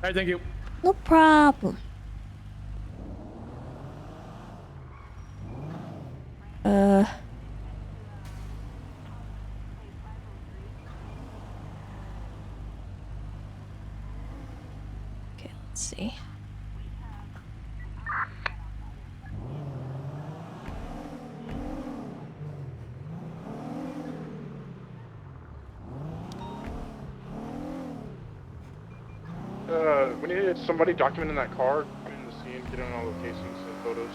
All right, thank you. No problem. Okay, let's see. We needed somebody documenting that car, in the scene, getting all the casings and photos.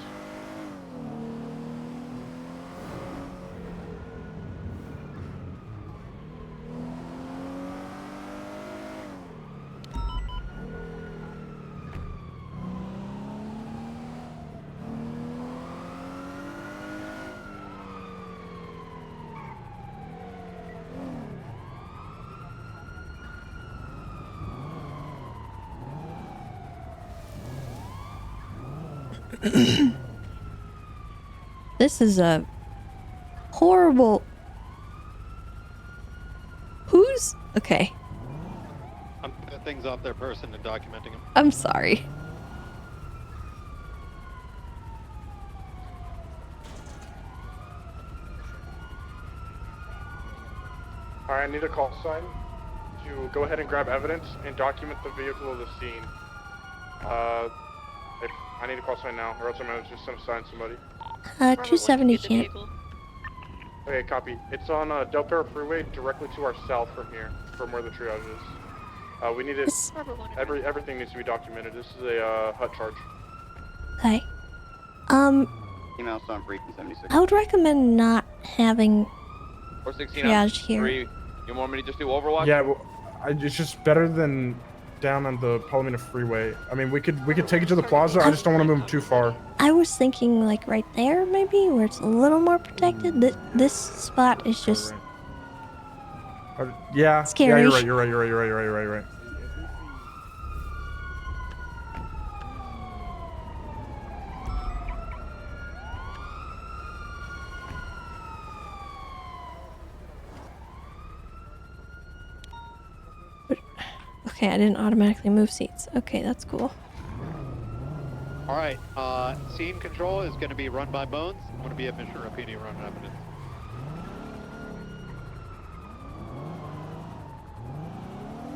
This is a horrible. Who's okay? I'm putting things off their person and documenting them. I'm sorry. Alright, I need a call sign to go ahead and grab evidence and document the vehicle of the scene. I need a call sign now, or else I'm gonna just assign somebody. 270 can't. Okay, copy. It's on Del Perro Freeway, directly to our south from here, from where the triage is. We need it. Everything needs to be documented. This is a HUT charge. Okay. Email on freaking 76. I would recommend not having 416 triage here. 3. You want me to just do Overwatch? Yeah, well, it's just better than down on the Palomino Freeway. I mean, we could take it to the plaza. I just don't want to move him too far. I was thinking like right there maybe where it's a little more protected. This spot is just Yeah. scary. Yeah, you're right. Okay, I didn't automatically move seats. Okay, that's cool. All right, scene control is going to be run by Bones. I'm going to be at Mission Rapini run evidence.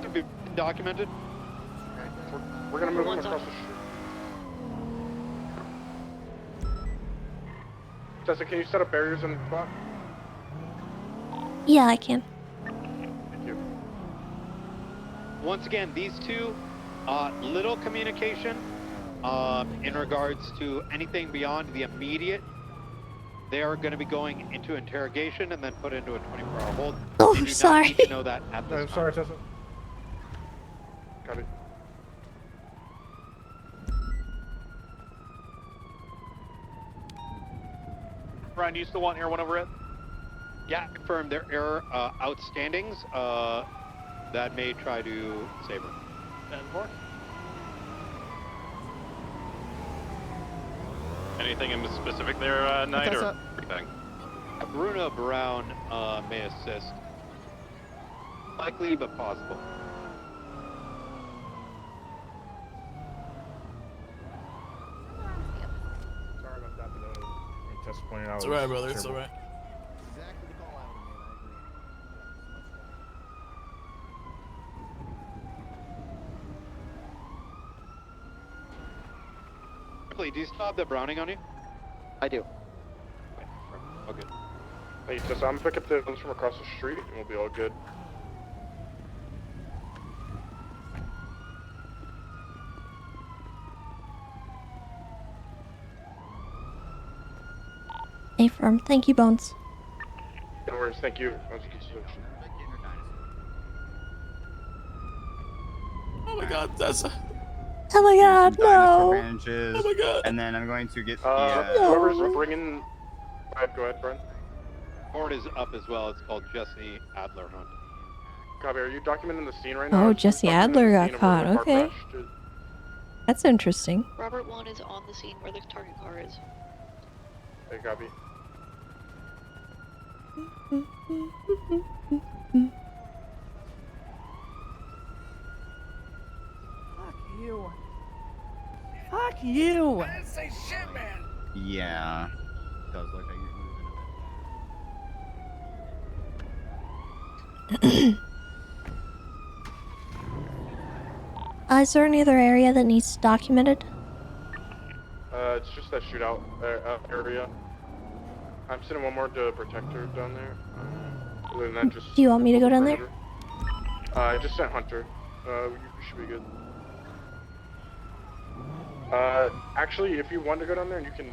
To be documented. We're going to move him across the street. Tessa, can you set up barriers in the spot? Yeah, I can. Thank you. Once again, these two, little communication in regards to anything beyond the immediate. They are going to be going into interrogation and then put into a 24-hour hold. Oh, They do sorry. not need to know that at this time. Sorry, Tessa. Got it. Brian, do you still want air one over it? Yeah, confirm there are outstandings that may try to save her. 10-4. Anything in specific there, Knight, or everything? Bruno Brown may assist. Likely, but possible. Sorry about that, but Tessa pointed out. It's alright, brother. It's alright. Do you still have the Browning on you? I do. Okay. Hey, Tessa, I'm gonna pick up the ones from across the street, and we'll be all good. A-firm. Thank you, Bones. No worries, thank you. Oh my god, Tessa. Oh my god, no! Oh my god. And then I'm going to get the... Whoever's bringing... Go ahead, Brian. Board is up as well. It's called Jesse Adler Hunt. Copy, are you documenting the scene right now? Oh, Jesse Adler got caught. Okay. Crashed. That's interesting. Robert 1 is on the scene where the target car is. Hey, copy. You. Fuck you. I didn't say shit, man. Yeah. Does look like you're moving a bit. Is there any other area that needs documented? It's just that shootout area. I'm sending one more to protect her down there. Other than that, just... Do you want me to go down there? I just sent Hunter. We should be good. Actually, if you want to go down there and you can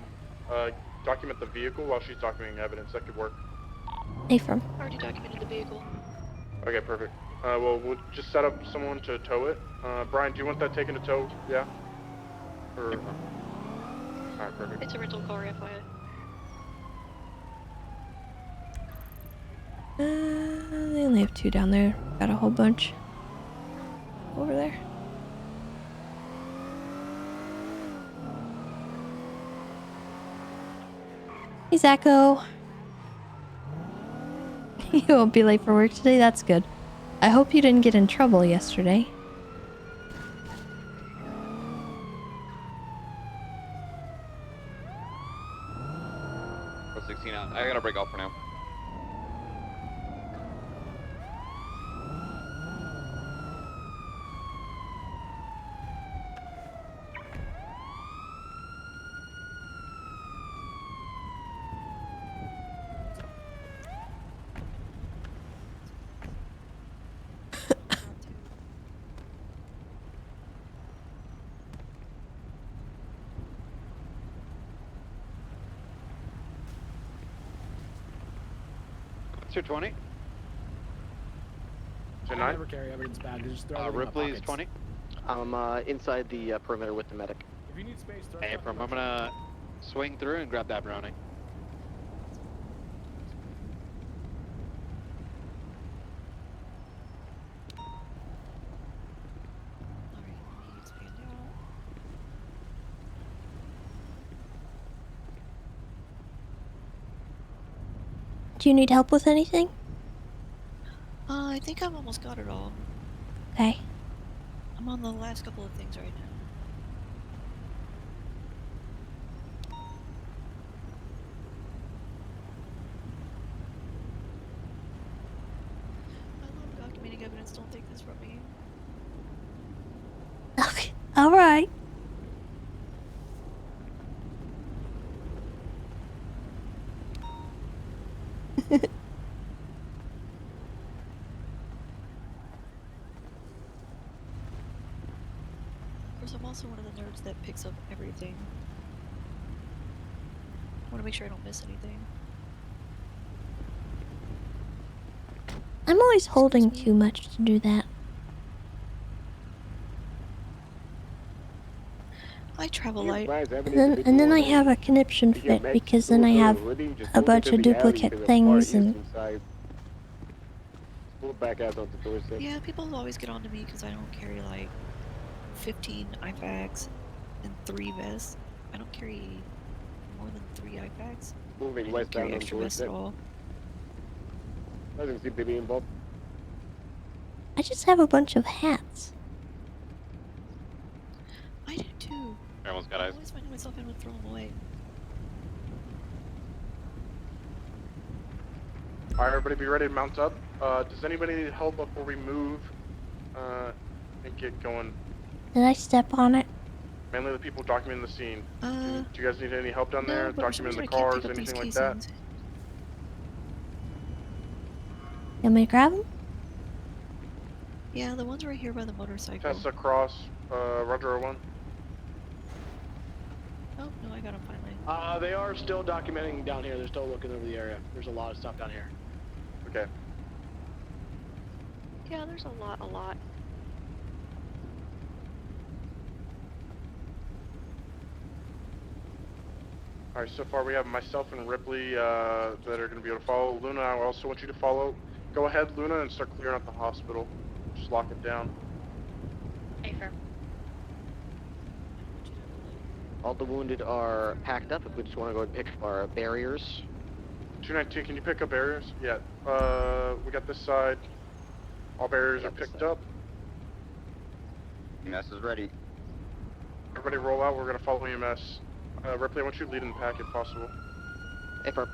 document the vehicle while she's documenting evidence, that could work. A-firm. Already documented the vehicle. Okay, perfect. Well, we'll just set up someone to tow it. Brian, do you want that taken to tow? Yeah? Or... Alright, perfect. It's a rental car, FYI. They only have 2 down there. Got a whole bunch over there. Hey, Zacho. You won't be late for work today? That's good. I hope you didn't get in trouble yesterday. Go 16 out. I gotta break off for now. Sir 20. Sir 9. I never carry evidence bag. Just throw everything in my Ripley is pockets. 20. I'm inside the perimeter with the medic. If you need space, throw Hey, something I'm up. gonna swing through and grab that brownie. Do you need help with anything? I think I've almost got it all. Okay. I'm on the last couple of things right now. I love documenting evidence, don't take this from me. Okay. All right. Of course, I'm also one of the nerds that picks up everything. I want to make sure I don't miss anything. I'm always holding too much to do that. I travel light. And then I have a conniption fit because then I have a bunch of duplicate things and Back out on the doorstep. Yeah, people always get on to me because I don't carry like 15 IFACs and 3 vests. I don't carry more than 3 IFACs. Moving I don't westbound carry on extra vests at doorstep. all. Doesn't seem to be involved. I just have a bunch of hats. I do too. Everyone's got I eyes. always find myself and would throw them away. Alright, everybody be ready to mount up. Does anybody need help before we move and get going? Did I step on it? Mainly the people documenting the scene. Do you guys need any help down there? but for some Documenting the reason I can't cars, pick up these anything like key that? signs. You want me to grab them? Yeah, the ones right here by the motorcycle. Tessa Cross, Roger 01. Oh, no, I got them finally. They are still documenting down here. They're still looking over the area. There's a lot of stuff down here. Okay. Yeah, there's a lot. Alright, so far we have myself and Ripley that are going to be able to follow. Luna, I also want you to follow. Go ahead, Luna, and start clearing out the hospital. Just lock it down. Affirm. All the wounded are packed up. If we just want to go and pick up our barriers. 219, can you pick up barriers? Yeah. We got this side. All barriers are picked up. EMS is ready. Everybody roll out. We're going to follow EMS. Ripley, I want you to lead in the pack if possible. Affirm.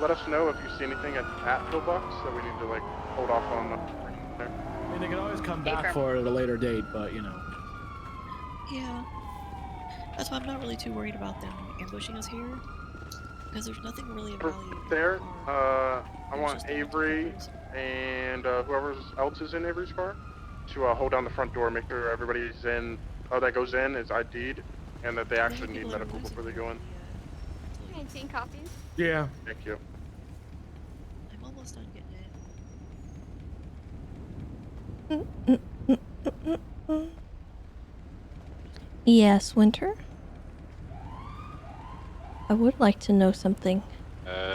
Let us know if you see anything at Pillbox that we need to like hold off on there. I mean, they can always come back for it at a later date, but you know. Yeah. That's why I'm not really too worried about them ambushing us here. Because there's nothing really of value. There, I want Avery and whoever else is in Avery's car to hold down the front door, make sure everybody's in, that goes in is ID'd, and that they actually need medical before they go in. 19 copies. Yeah. Thank you. I'm almost done getting it. Yes, Winter? I would like to know something.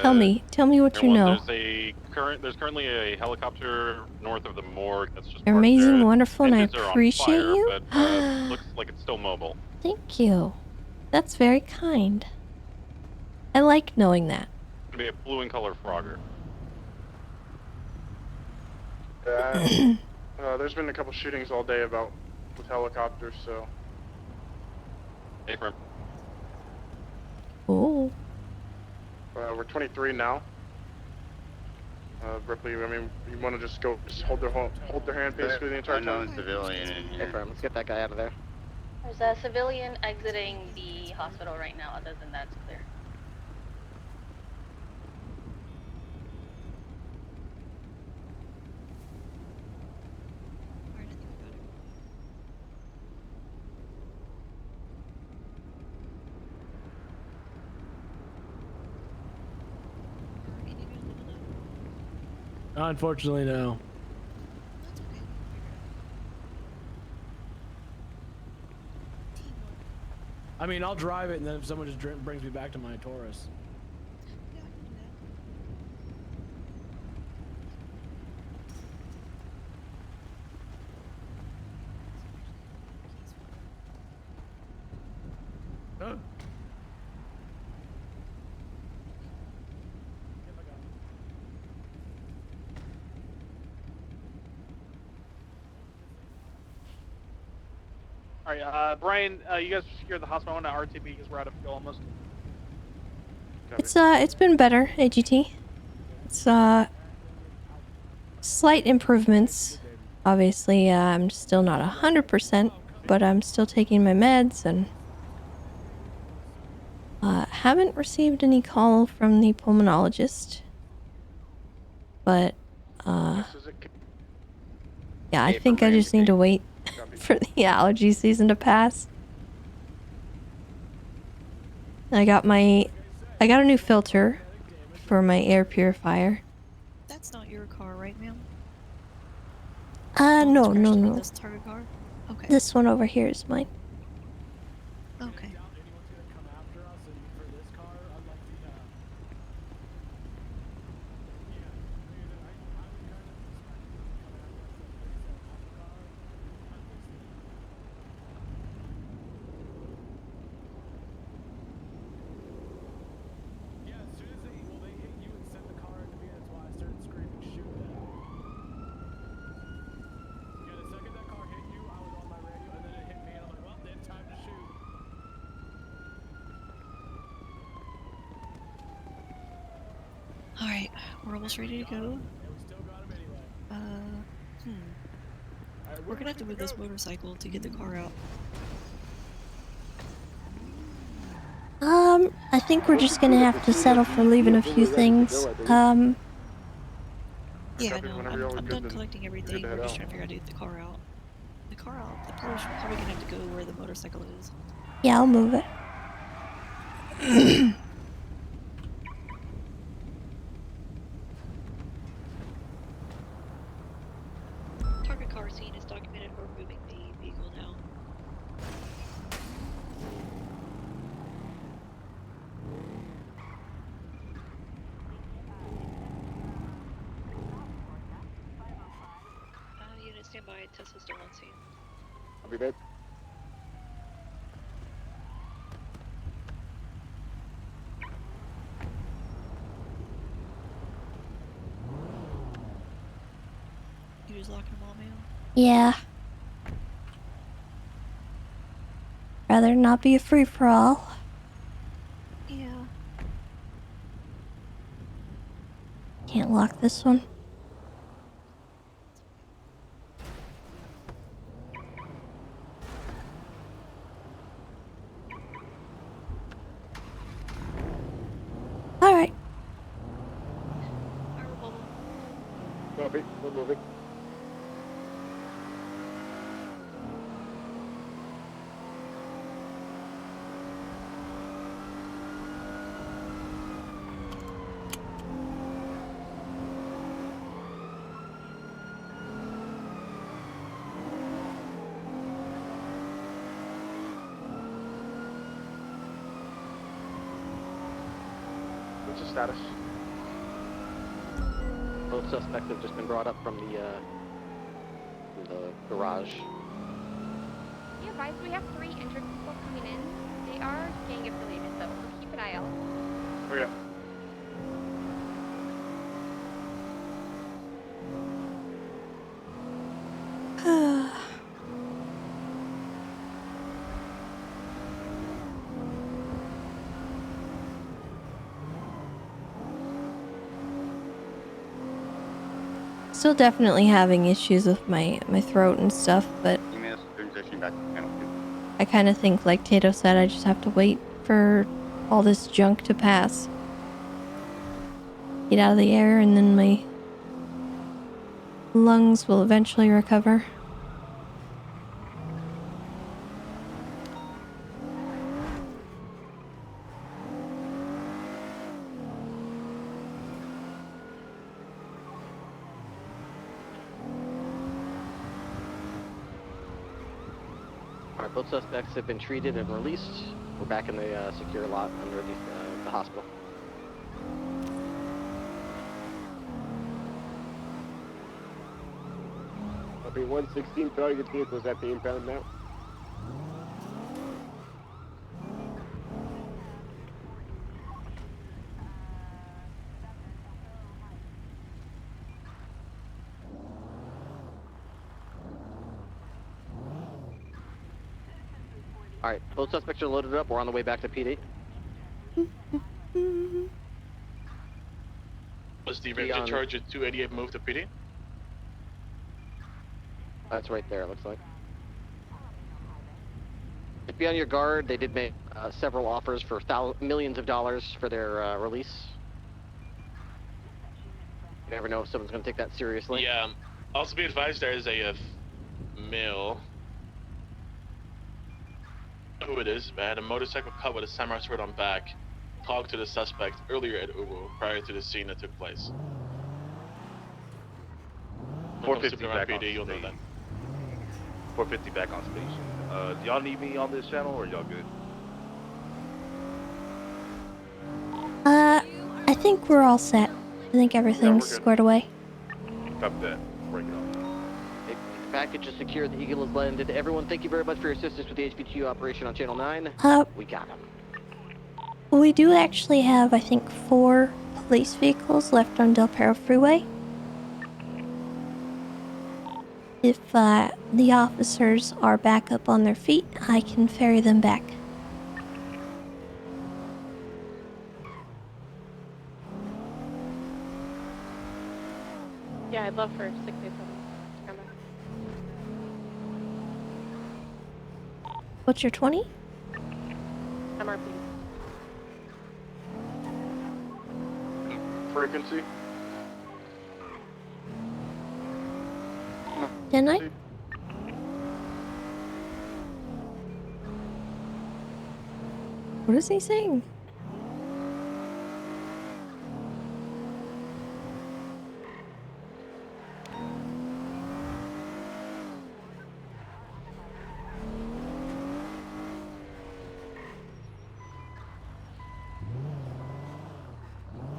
Tell me what you know. There's currently a helicopter north of the morgue that's just You're parked amazing, there. wonderful, and I Engines are on appreciate fire, you. But looks like it's still mobile. Thank you. That's very kind. I like knowing that. It's gonna be a blue and color Frogger. There's been a couple shootings all day with helicopters, so. Affirm. Oh. We're 23 now. Ripley, I mean, you want to just hold their hand basically the entire time? Unknown civilian in here. Affirm. Let's get that guy out of there. There's a civilian exiting the hospital right now. Other than that, it's clear. Unfortunately, no. I mean, I'll drive it, and then if someone just brings me back to my Taurus. Huh? Alright, Brian, you guys secured the hospital. I want to RTB because we're out of fuel almost. It's been better, AGT. It's slight improvements. Obviously, I'm still not 100%, but I'm still taking my meds and haven't received any call from the pulmonologist. But yeah, I think I just need to wait for the allergy season to pass. I got a new filter for my air purifier. That's not your car, right, ma'am? No. This target car? Okay. This one over here is mine. Okay. Alright, we're almost ready to go. We're gonna have to move this motorcycle to get the car out. I think we're just gonna have to settle for leaving a few things. Yeah, no, I'm done collecting everything. We're just trying to figure out how to get the car out. The car out, the probably gonna have to go where the motorcycle is. Yeah, I'll move it. Target car scene is documented. We're moving the vehicle now. Unit stand by. Tessa's still on scene. I'll be back. You just locking them all, ma'am? Yeah. Rather not be a free-for-all. Yeah. Can't lock this one. Alright. Copy. We're moving. What's the status? Both suspects have just been brought up from the garage. Be advised, we have 3 injured people coming in. They are gang affiliated, though, so keep an eye out. Oh yeah. Still definitely having issues with my throat and stuff, but I kind of think, like Tato said, I just have to wait for all this junk to pass. Get out of the air, and then my lungs will eventually recover. Both suspects have been treated and released. We're back in the secure lot under the hospital. Copy 116 target vehicles at the impound now. All right, both suspects are loaded up. We're on the way back to PD. Was the rapid charge at 288 moved to PD? That's right there, it looks like. Just be on your guard. They did make several offers for millions of dollars for their release. You never know if someone's going to take that seriously. Yeah. Also be advised there is a male. Who it is, but had a motorcycle cut with a samurai sword on back. Talked to the suspect earlier at Ubu prior to the scene that took place. 450 back on PD, you'll know that. 450 back on station. Do y'all need me on this channel or y'all good? I think we're all set. I think everything's squared away. Copy that. Break it off. The package is secure. The Eagle is landed. Everyone, thank you very much for your assistance with the HPTU operation on Channel 9. We got him. We do actually have, I think, 4 police vehicles left on Del Perro Freeway. If the officers are back up on their feet, I can ferry them back. Yeah, I'd love for 687 to come back. What's your 20? MRP. Frequency. Didn't I? What is he saying?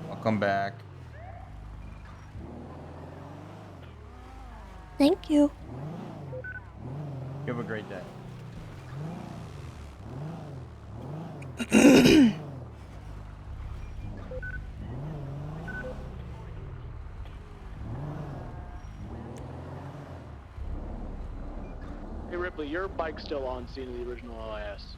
Welcome back. Thank you. You have a great day. Hey Ripley, your bike's still on scene of the original LIS.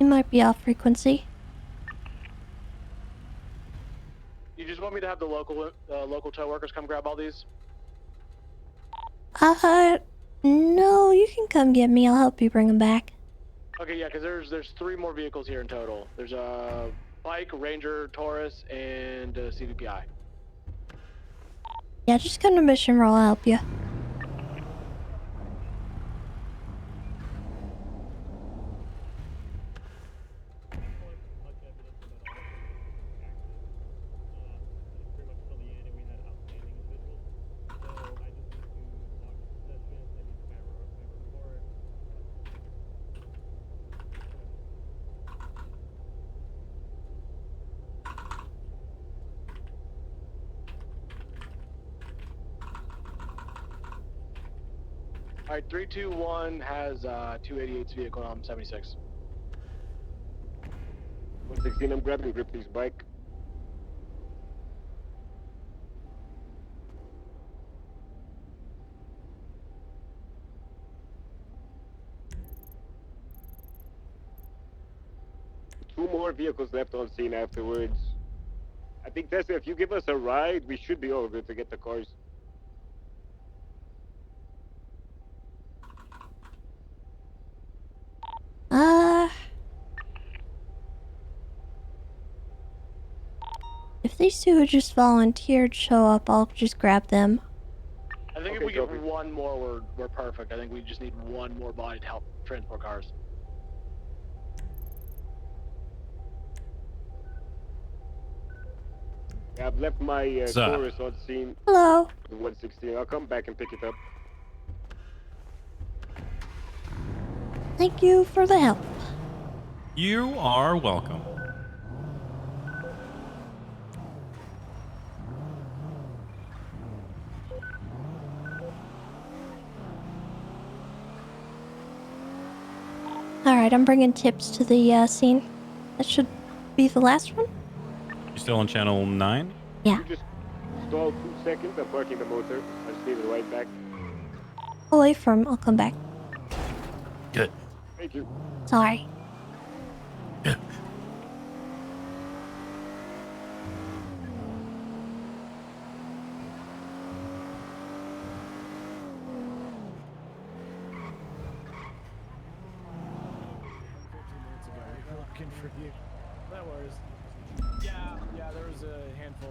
It might be off frequency. You just want me to have the local tow workers come grab all these? No, you can come get me. I'll help you bring them back. Okay, yeah, because there's 3 more vehicles here in total. There's a bike, Ranger, Taurus, and a CVPI. Yeah, just come to Mission Roll. I'll help you. Alright, 321 has 288's vehicle on 76. 116, I'm grabbing Ripley's bike. Two more vehicles left on scene afterwards. I think, Tessa, if you give us a ride, we should be all good to get the cars. If these 2 who just volunteered show up, I'll just grab them. I think if we get one more, we're perfect. I think we just need one more body to help transport cars. Yeah, I've left my Sir. Taurus on scene. Hello. The 116. I'll come back and pick it up. Thank you for the help. You are welcome. Alright, I'm bringing tips to the scene. That should be the last one? You still on channel 9? Yeah. You just stall 2 seconds. I'm parking the motor. I'll just leave it right back. Away from, I'll come back. Good. Thank you. Sorry. Looking for you. That worries. Yeah, there was a handful.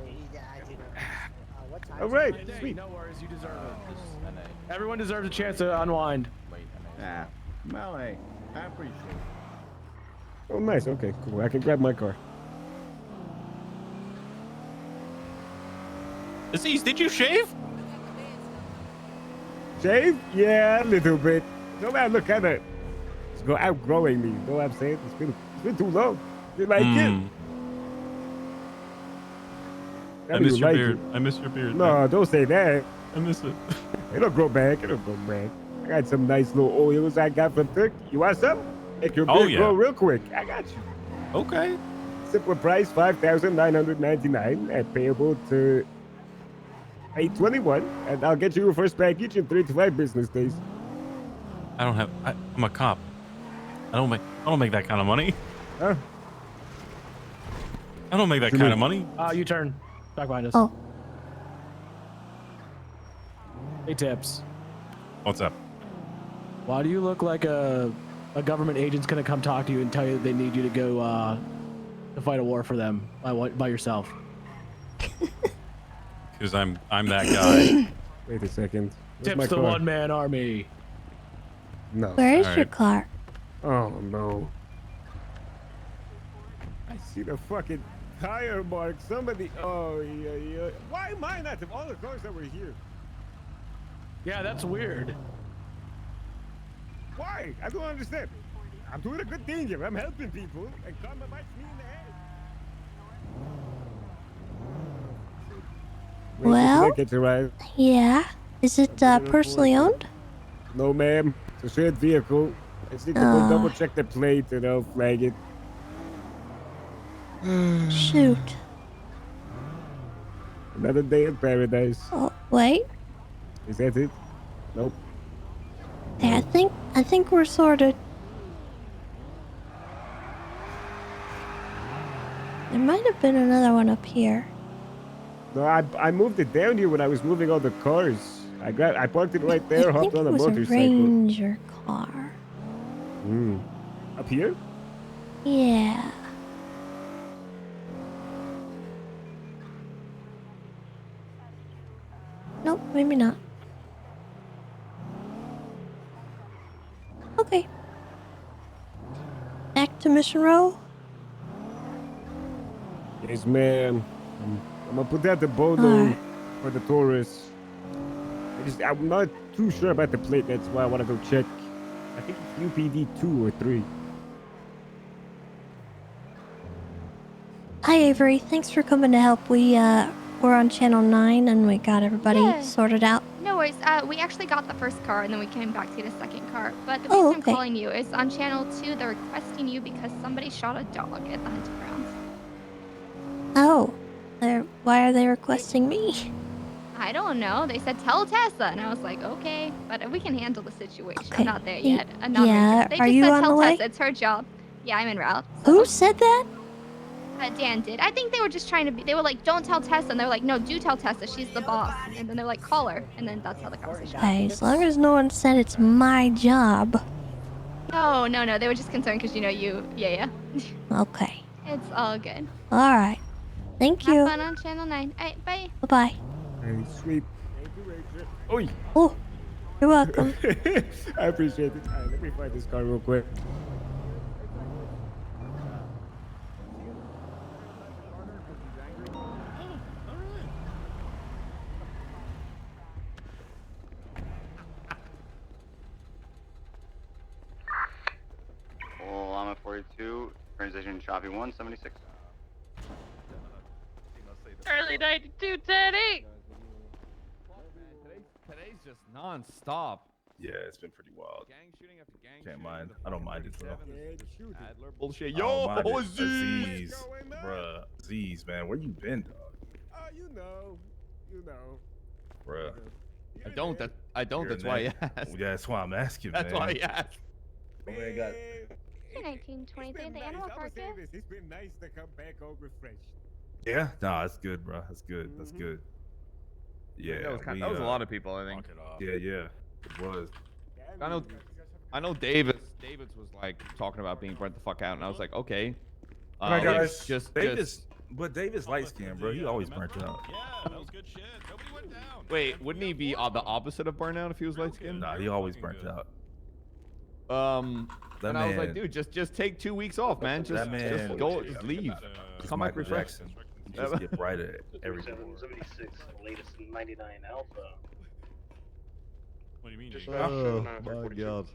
All right, Hey, sweet. no worries, you deserve it. Everyone deserves a chance to unwind. Ah, Melee, I appreciate it. Oh, nice. Okay, cool. I can grab my car. Aziz, did you shave? Shave? Yeah, a little bit. No man, look at it. It's outgrowing me. You know what I'm saying? It's been too long. You like it? I miss your beard. I miss your beard. No, man. don't say that. I miss it. It'll grow back. It'll grow back. I got some nice little oils I got from Turkey. You want some? Make your beard grow real quick. I got you. Okay. Simple price, $5,999 and payable to 8/21, and I'll get you your first package in 3 to 5 business days. I don't have. I'm a cop. I don't make that kind of money. Huh? I don't make that kind of money. You turn. Back behind us. Oh. Hey, Tips. What's up? Why do you look like a government agent's gonna come talk to you and tell you that they need you to go to fight a war for them by yourself? Because I'm that guy. Wait a second. Where's Tips my the car? one-man army. No. Where is your car? Oh no. I see the fucking tire mark. Somebody. Oh yeah. Why am I not of all the cars that were here? Yeah, that's weird. Why? I don't understand. I'm doing a good thing here. I'm helping people, and karma bites me in the head. Well, Get arrived. yeah. Is it personally owned? No, ma'am. It's a shared vehicle. I just need to go double check the plate and I'll flag it. Shoot. Another day in paradise. Oh, wait. Is that it? Nope. Hey, I think we're sorted. There might have been another one up here. No, I moved it down here when I was moving all the cars. I parked it right there, I think hopped on it a was a motorcycle. Ranger car. Up here? Yeah. Nope, maybe not. Okay. Back to Mission Row? Yes, ma'am. I'm gonna put out the bolo for the Taurus. I'm not too sure about the plate. That's why I want to go check. I think it's UPD 2 or 3. Hi Avery, thanks for coming to help. We're on channel 9 and we got everybody sorted out. No worries. We actually got the first car and then we came back to get a second car. But the Oh, reason okay. I'm calling you is on channel 2. They're requesting you because somebody shot a dog at the hunting grounds. Oh, why are they requesting me? I don't know. They said tell Tessa, and I was like, okay, but we can handle the situation. Okay. I'm not there yet. I'm not Yeah, there yet. They are just you said on tell the way? Tessa. It's her job. Yeah, I'm en route. Who said that? Dan did. I think they were just trying to be. They were like, don't tell Tessa, and they were like, no, do tell Tessa. She's the boss. And then they're like, call her, and then that's how the conversation. Hey, as long as no one said it's my job. No. They were just concerned because Yeah. Okay. It's all good. Alright. Thank you. Have fun on channel 9. All right, bye. Bye-bye. Hey, sweet. Thank you, Ranger. Oi. Oh, you're welcome. I appreciate it. All right, let me find this car real quick. position, Choppy 176. Early 92, 10-8. Today's just non-stop. Yeah, it's been pretty wild. Gang shooting after gang Can't shooting. mind. I don't mind it though. Adler bullshit. I don't mind Yo, it. Z's. Bruh. Z's, man. Where you been, dog? Oh, you know. Bruh. I don't. That's why I asked. Yeah, that's why I'm asking, That's man. why I asked. My man got... 1923 at the animal park. It's been nice to come back all refreshed. Yeah? Nah, that's good, bro. That's good. That's good. Yeah, that was a lot of people, I think. Yeah. It was. I know Davis was like talking about being burnt the fuck out, and I was like, okay. Alright, guys. Just But Davis light skin, bro. He always burnt out. Yeah, that was good shit. Nobody went down. Wait, wouldn't he be the opposite of burnout if he was light skinned? Nah, he always burnt out. And I was like, dude, just take 2 weeks off, man. Just go, just leave. Come back refreshed. Just get brighter every day. 76, latest 99 alpha. What do you mean? Oh my god.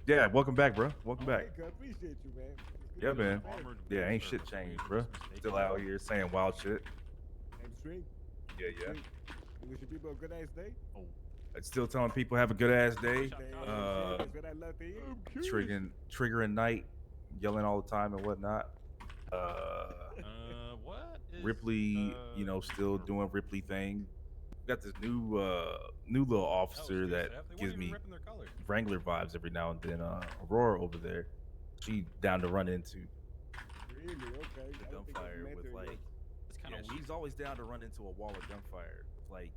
Yeah, welcome back, bro. Welcome back. I appreciate you, man. Yeah, man. Yeah, ain't shit changed, bro. Still out here saying wild shit. I'm straight. Yeah. You wish people a good ass day? Oh. Still telling people have a good ass day. That's what I love to hear. Triggering night, yelling all the time and whatnot. What? Ripley, still doing Ripley thing. Got this new little officer that gives me Wrangler vibes every now and then. Aurora over there, she down to run into. Really? Okay. The gunfire with like, it's kind of she's always down to run into a wall of gunfire with like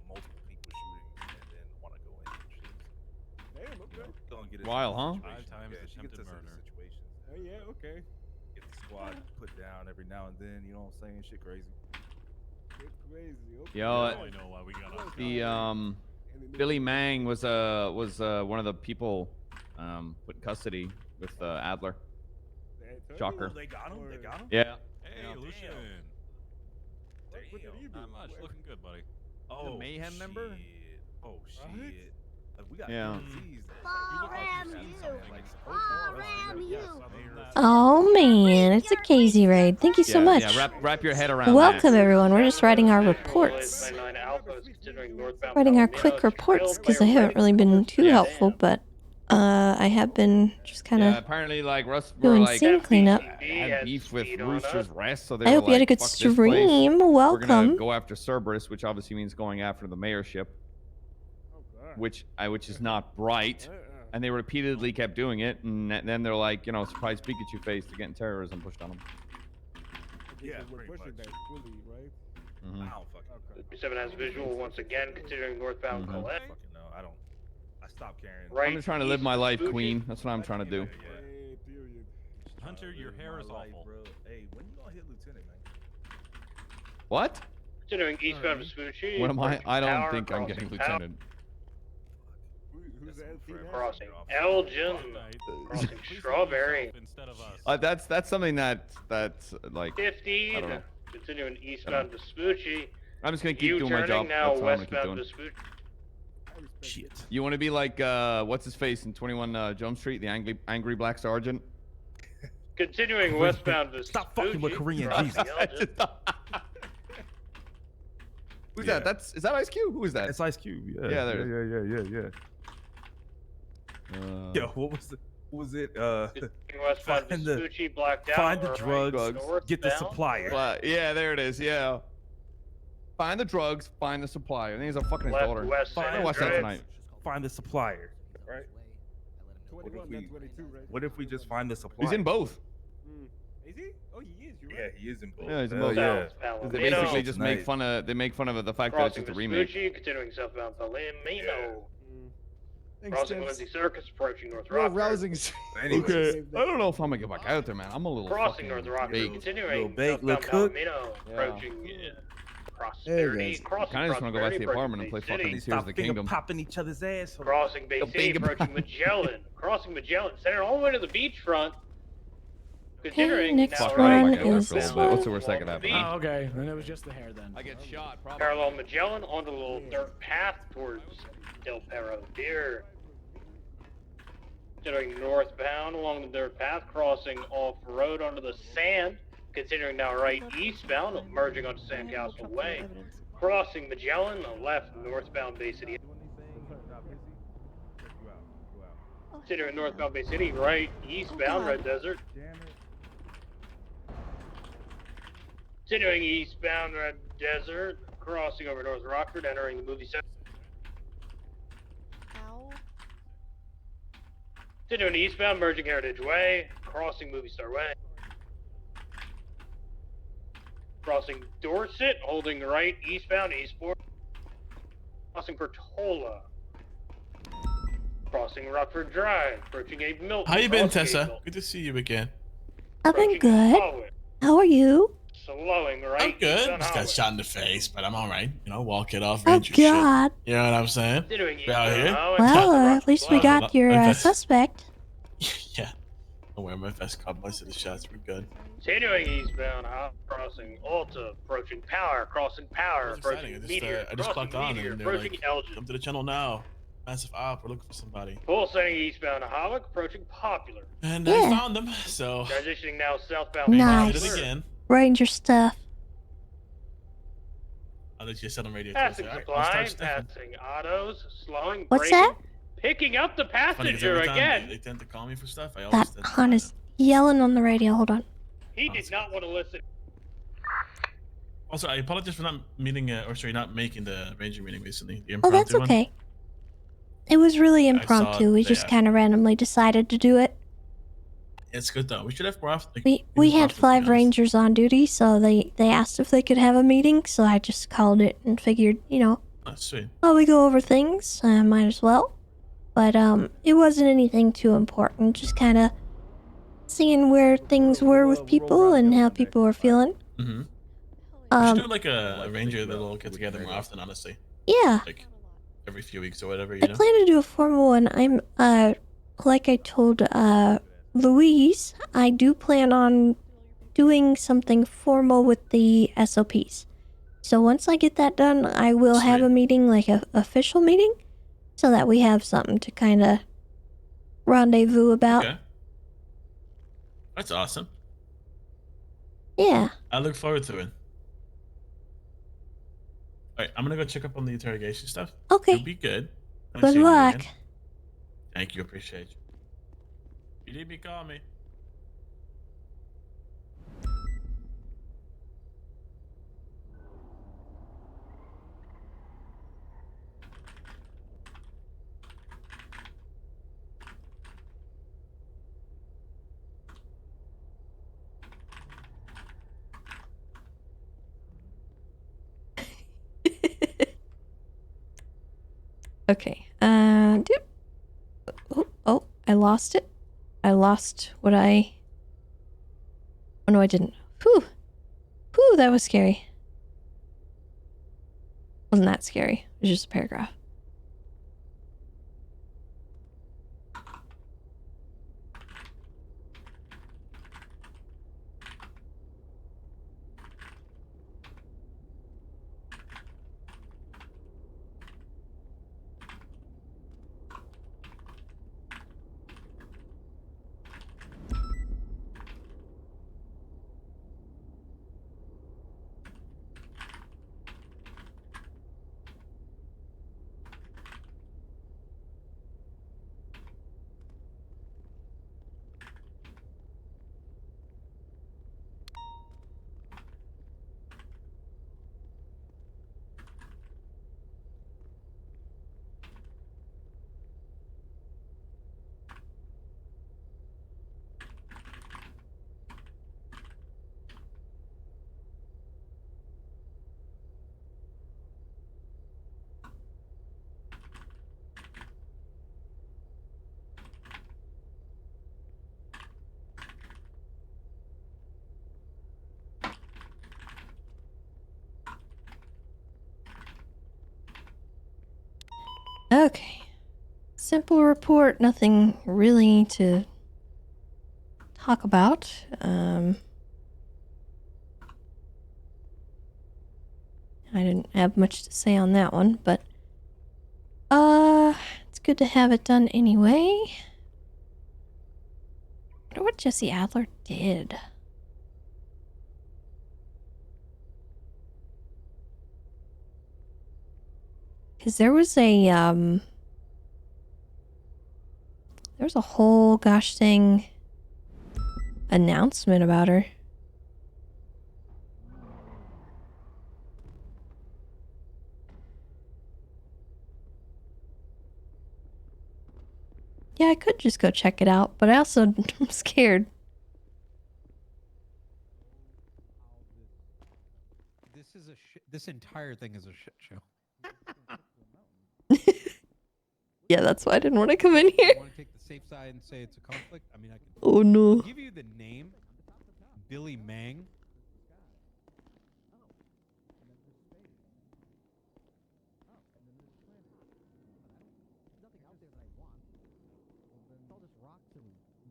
multiple people shooting and then want to go in and shit. Damn, okay. Don't get Wild, huh? 5 times she gets attempted us murder. into situations. Oh yeah, okay. Get the squad put down every now and then. You know what I'm saying? Shit crazy. Crazy. Okay. Yo, I know why we got off. the Billy Mang was one of the people put in custody with Adler. Shocker. They got him. Yeah. Hey, Lucian. Not much. Looking good, buddy. Oh, Mayhem member? Oh shit. We got Oh man, it's a Casey raid. Thank you so much. Yeah, wrap your head around Welcome everyone. We're just writing our reports. Writing our quick reports because I haven't really been too helpful, but I have been just kind of apparently like Russ doing scene cleanup. had beef with Rooster's Rest, so they I were hope you had a like, good "Fuck this stream. place. We're gonna Welcome. go after Cerberus, which obviously means going after the mayorship, which is not bright. And they repeatedly kept doing it, and then they're like, surprise Pikachu face to getting terrorism pushed on them. Yeah, we're pushing that fully, right? Mm-hmm. 7 has visual once again, considering northbound Colette. No, I stopped carrying. Right, I'm just trying to live my life, Queen. That's what I'm trying to do. Hunter, your hair is awful. Bro. Hey, when you gonna hit Lieutenant, man? What? Considering eastbound Vespucci. What am I? I don't think I'm getting Lieutenant. Who's that? Crossing Elgin. Crossing Strawberry. That's something that's like 15. I don't know. Continuing eastbound Vespucci. I'm just gonna keep doing my job. Now That's what I'm gonna keep westbound doing. Vespucci. Shit. You want to be like what's his face in 21 Jump Street, the angry Black Sergeant? Continuing westbound Vespucci. Stop fucking with Korean Jesus. Who's that? Is that Ice Cube? Who is that? It's Ice Cube. Yeah. Yeah, there it Yeah. Yo, what was it? Westbound Vespucci blacked out. Find the right, drugs, get the supplier. Yeah, there it is. Yeah. Find the drugs, find the supplier. I think he's a fucking Left daughter. west I'm side, gonna watch that right? tonight. Find the supplier. Right. 21, not 22, right? What if we just find the supplier? He's in both. Is he? Oh, he is. You're Yeah, right. he is in both. Yeah, he's in Hell both. yeah. They basically just make fun of the fact that it's Crossing just a remake. Vespucci, continuing southbound Palomino. Thanks, Crossing Tips. Lindsay Circus, approaching North Real Rockford. rousing. Okay, I don't know if I'm gonna get back out there, man. I'm a little Crossing fucking North Rockford, baked. continuing baked, southbound little cook. Palomino, Yeah. approaching Prosperity. Crossing Kinda just wanna go back to the Prosperity, apartment and play approaching fucking Bay Tears City. of the Kingdom. Popping each other's ass. Crossing Bay City, approaching Magellan. Crossing Magellan, center all the way to the beachfront. Considering next now, Fuck, one I is might go there this for a little bit. one. What's the worst that could happen? Oh, okay. Then it was just the hair then. I get shot, probably. Parallel Magellan onto the little dirt path towards Del Perro Pier. Continuing northbound along the dirt path, crossing off-road onto the sand. Continuing now right eastbound, merging onto Sandcastle Way. Crossing Magellan, left northbound Bay City. Continuing northbound Bay City, right eastbound Red Desert. Continuing eastbound Red Desert, crossing over North Rockford, entering the movie center. Continuing eastbound, merging Heritage Way, crossing Movie Star Way. Crossing Dorset, holding right eastbound Eastport. Crossing Portola. Crossing Rockford Drive, approaching Abe Milton. How you been, crossing Tessa? Abe Milton. Good to see you again. I've been good. How are you? Slowing right I'm good. eastbound Just got Hollywood. shot in the face, but I'm all right. You know, walk it off. Oh Ranger shit. God. You know what I'm saying? Continuing We out here. Well, at least we got your suspect. Yeah. Don't wear my vest. Caught most of the shots. We're good. Continuing eastbound, crossing Alta, approaching Power, crossing Power, Exciting. approaching Meteor, I just crossing clocked on, Meteor, and they're like, approaching Elgin. "Come to the channel now. Massive op. We're looking for somebody." Full setting eastbound Havoc, approaching Popular. And Yeah. I found them. So Transitioning now southbound. Nice. did it again. Ranger stuff. I'll let you set on radio. Passing All right, supply, I'll start sniffing. passing autos, slowing, What's braking, that? picking up the Funny 'cause passenger every time again. they tend to call me for stuff. I always That tend to hon is yelling on the radio. Hold on. He did not want to listen. Also, I apologize for not meeting, not making the ranger meeting recently. The Oh, that's impromptu one. okay. It was really I saw impromptu. We they just have- kind of randomly decided to do it. It's good though. We should have more often. We had 5 rangers on duty, so they asked if they could have a meeting. So I just called it and figured, Oh, sweet. while we go over things, might as well. But it wasn't anything too important. Just kind of seeing where things were with people and how people were feeling. Mm-hmm. We should do like a ranger little get together more often. Honestly. Yeah. Like every few weeks or whatever. You I know. plan to do a formal one. I'm like I told Louise, I do plan on doing something formal with the SOPs. So once I get that done, I will have a meeting, like a official meeting, so that we have something to kind of rendezvous about. Okay. That's awesome. Yeah. I look forward to it. All right, I'm gonna go check up on the interrogation stuff. Okay. You'll be good. Nice Good seeing you luck. again. Thank you. Appreciate you. If you need me, call me. Okay. Oh, I lost it. I lost what I... Oh, no, I didn't. Whew. Whew, that was scary. Wasn't that scary. It was just a paragraph. Okay. Simple report, nothing really to talk about. I didn't have much to say on that one, but it's good to have it done anyway. wonder what Jesse Adler did. Because there was a whole gosh dang announcement about her. Yeah, I could just go check it out, but I also am scared. This entire thing is a shit show. Yeah, that's why I didn't want to come in here. You want to take the safe side and say it's a conflict? I mean, I can. Oh no. I'll give you the name, Billy Mang.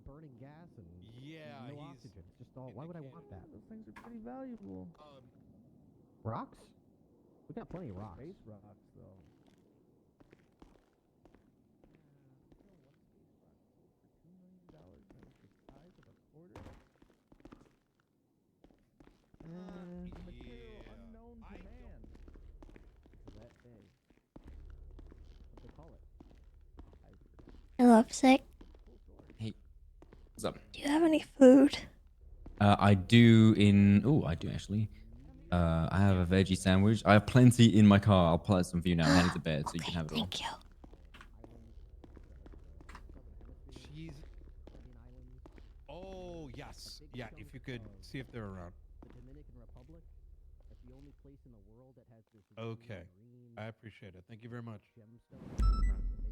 Burning gas and Yeah, no he's oxygen. It's just all. Why would I want that? Those things are pretty valuable. Rocks? We got plenty of rocks. Space rocks, though. Material unknown to man. That day. What they call it? Hello, sick. Hey, what's up? Do you have any food? I do I do actually. I have a veggie sandwich. I have plenty in my car. I'll pull out some for you now. I'm heading to bed so you can have it all. Thank you. She's. Oh yes, yeah. If you could see if they're around. The Dominican Republic. That's the only place in the world that has this. Okay, I appreciate it. Thank you very much.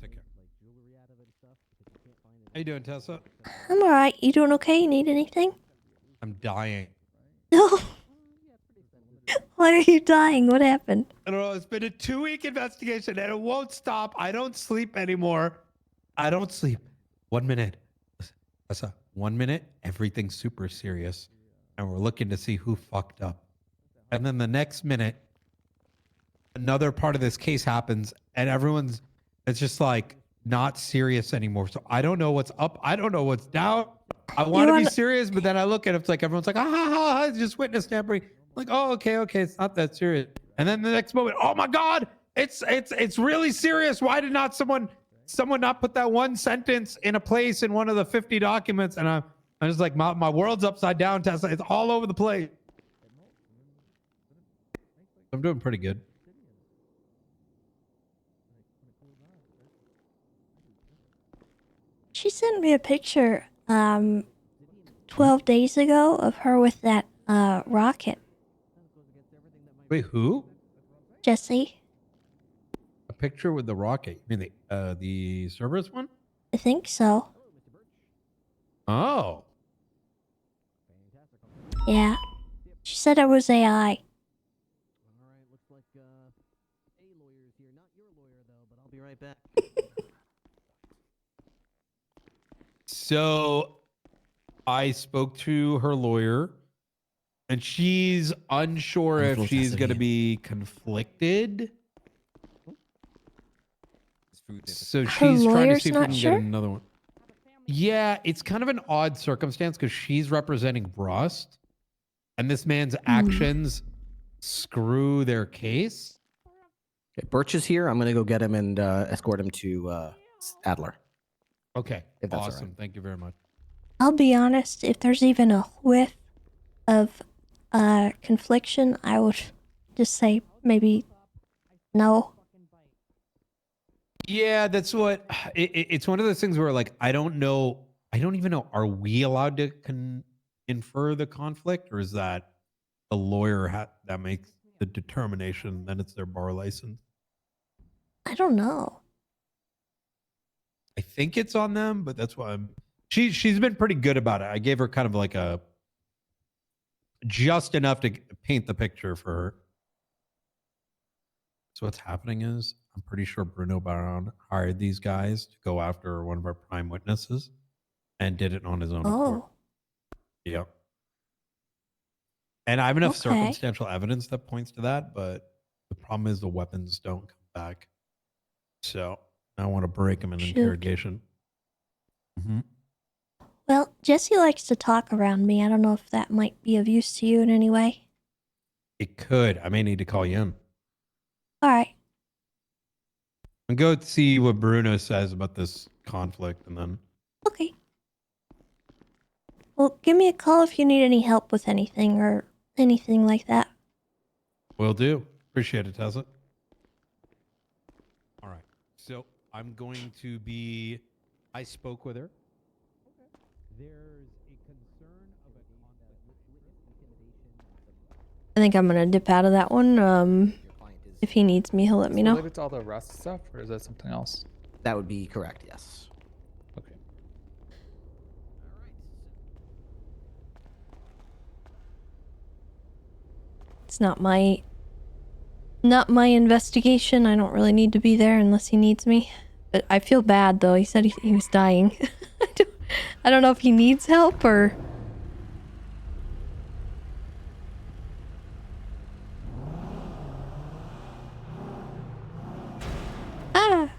Take care. How you doing, Tessa? I'm alright. You doing okay? You need anything? I'm dying. No. Why are you dying? What happened? I don't know. It's been a 2-week investigation and it won't stop. I don't sleep anymore. I don't sleep. 1 minute. Tessa, 1 minute. Everything's super serious. And we're looking to see who fucked up. And then the next minute, another part of this case happens and it's just like not serious anymore. So I don't know what's up. I don't know what's down. I want to be serious, but then I look at it, it's like everyone's like, ha ha ha, it's just witness tampering. I'm like, oh, okay, it's not that serious. And then the next moment, oh my God, it's really serious. Why did not someone not put that one sentence in a place in one of the 50 documents? And I'm just like, my world's upside down, Tessa. It's all over the place. I'm doing pretty good. She sent me a picture 12 days ago of her with that rocket. Wait, who? Jesse. A picture with the rocket. You mean the Cerberus one? I think so. Oh. Yeah. She said I was AI. I'll be right back. So I spoke to her lawyer and she's unsure if she's going to be conflicted. So she's trying to see if we can get another one. Yeah, it's kind of an odd circumstance because she's representing Rust and this man's actions screw their case. Okay, Birch is here. I'm going to go get him and escort him to Adler. Okay, if that's awesome. all right. Thank you very much. I'll be honest, if there's even a whiff of confliction, I would just say maybe no. Yeah, that's what it's one of those things where like I don't even know, are we allowed to infer the conflict, or is that the lawyer that makes the determination, then it's their bar license? I don't know. I think it's on them, but that's why she's been pretty good about it. I gave her kind of like a just enough to paint the picture for her. So what's happening is I'm pretty sure Bruno Baron hired these guys to go after one of our prime witnesses and did it on his own accord. Yep. And I have enough circumstantial evidence that points to that, but the problem is the weapons don't come back. So I want to break them in interrogation. Well, Jesse likes to talk around me. I don't know if that might be of use to you in any way. It could. I may need to call you in. All right. And go see what Bruno says about this conflict and then. Okay. Well, give me a call if you need any help with anything or anything like that. Will do. Appreciate it, Tessa. All right. So I'm going to be. I spoke with her. There's a concern of a conflict with intimidation. I think I'm gonna dip out of that one. If he needs me, he'll let me know. Related to all the arrest stuff, or is that something else? That would be correct, yes. Okay. It's not my investigation. I don't really need to be there unless he needs me. But I feel bad though. He said he was dying. I don't know if he needs help or. Ah.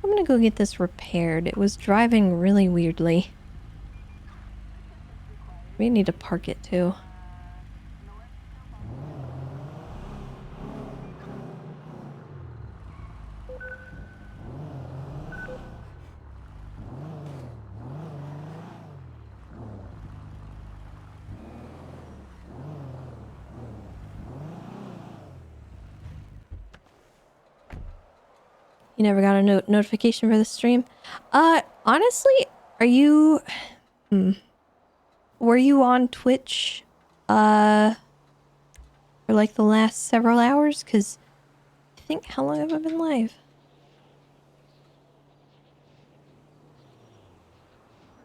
I'm gonna go get this repaired. It was driving really weirdly. We need to park it too. You never got a notification for the stream? Honestly, are you... Were you on Twitch, for like the last several hours? Because I think, how long have I been live?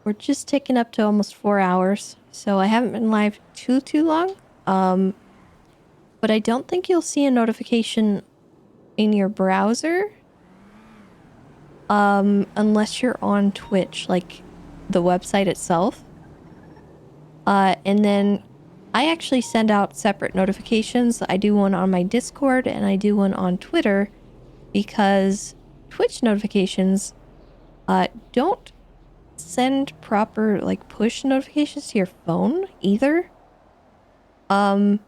We're just ticking up to almost 4 hours, so I haven't been live too long. But I don't think you'll see a notification in your browser. Unless you're on Twitch, like the website itself. And then I actually send out separate notifications. I do one on my Discord and I do one on Twitter because Twitch notifications don't send proper like push notifications to your phone either. For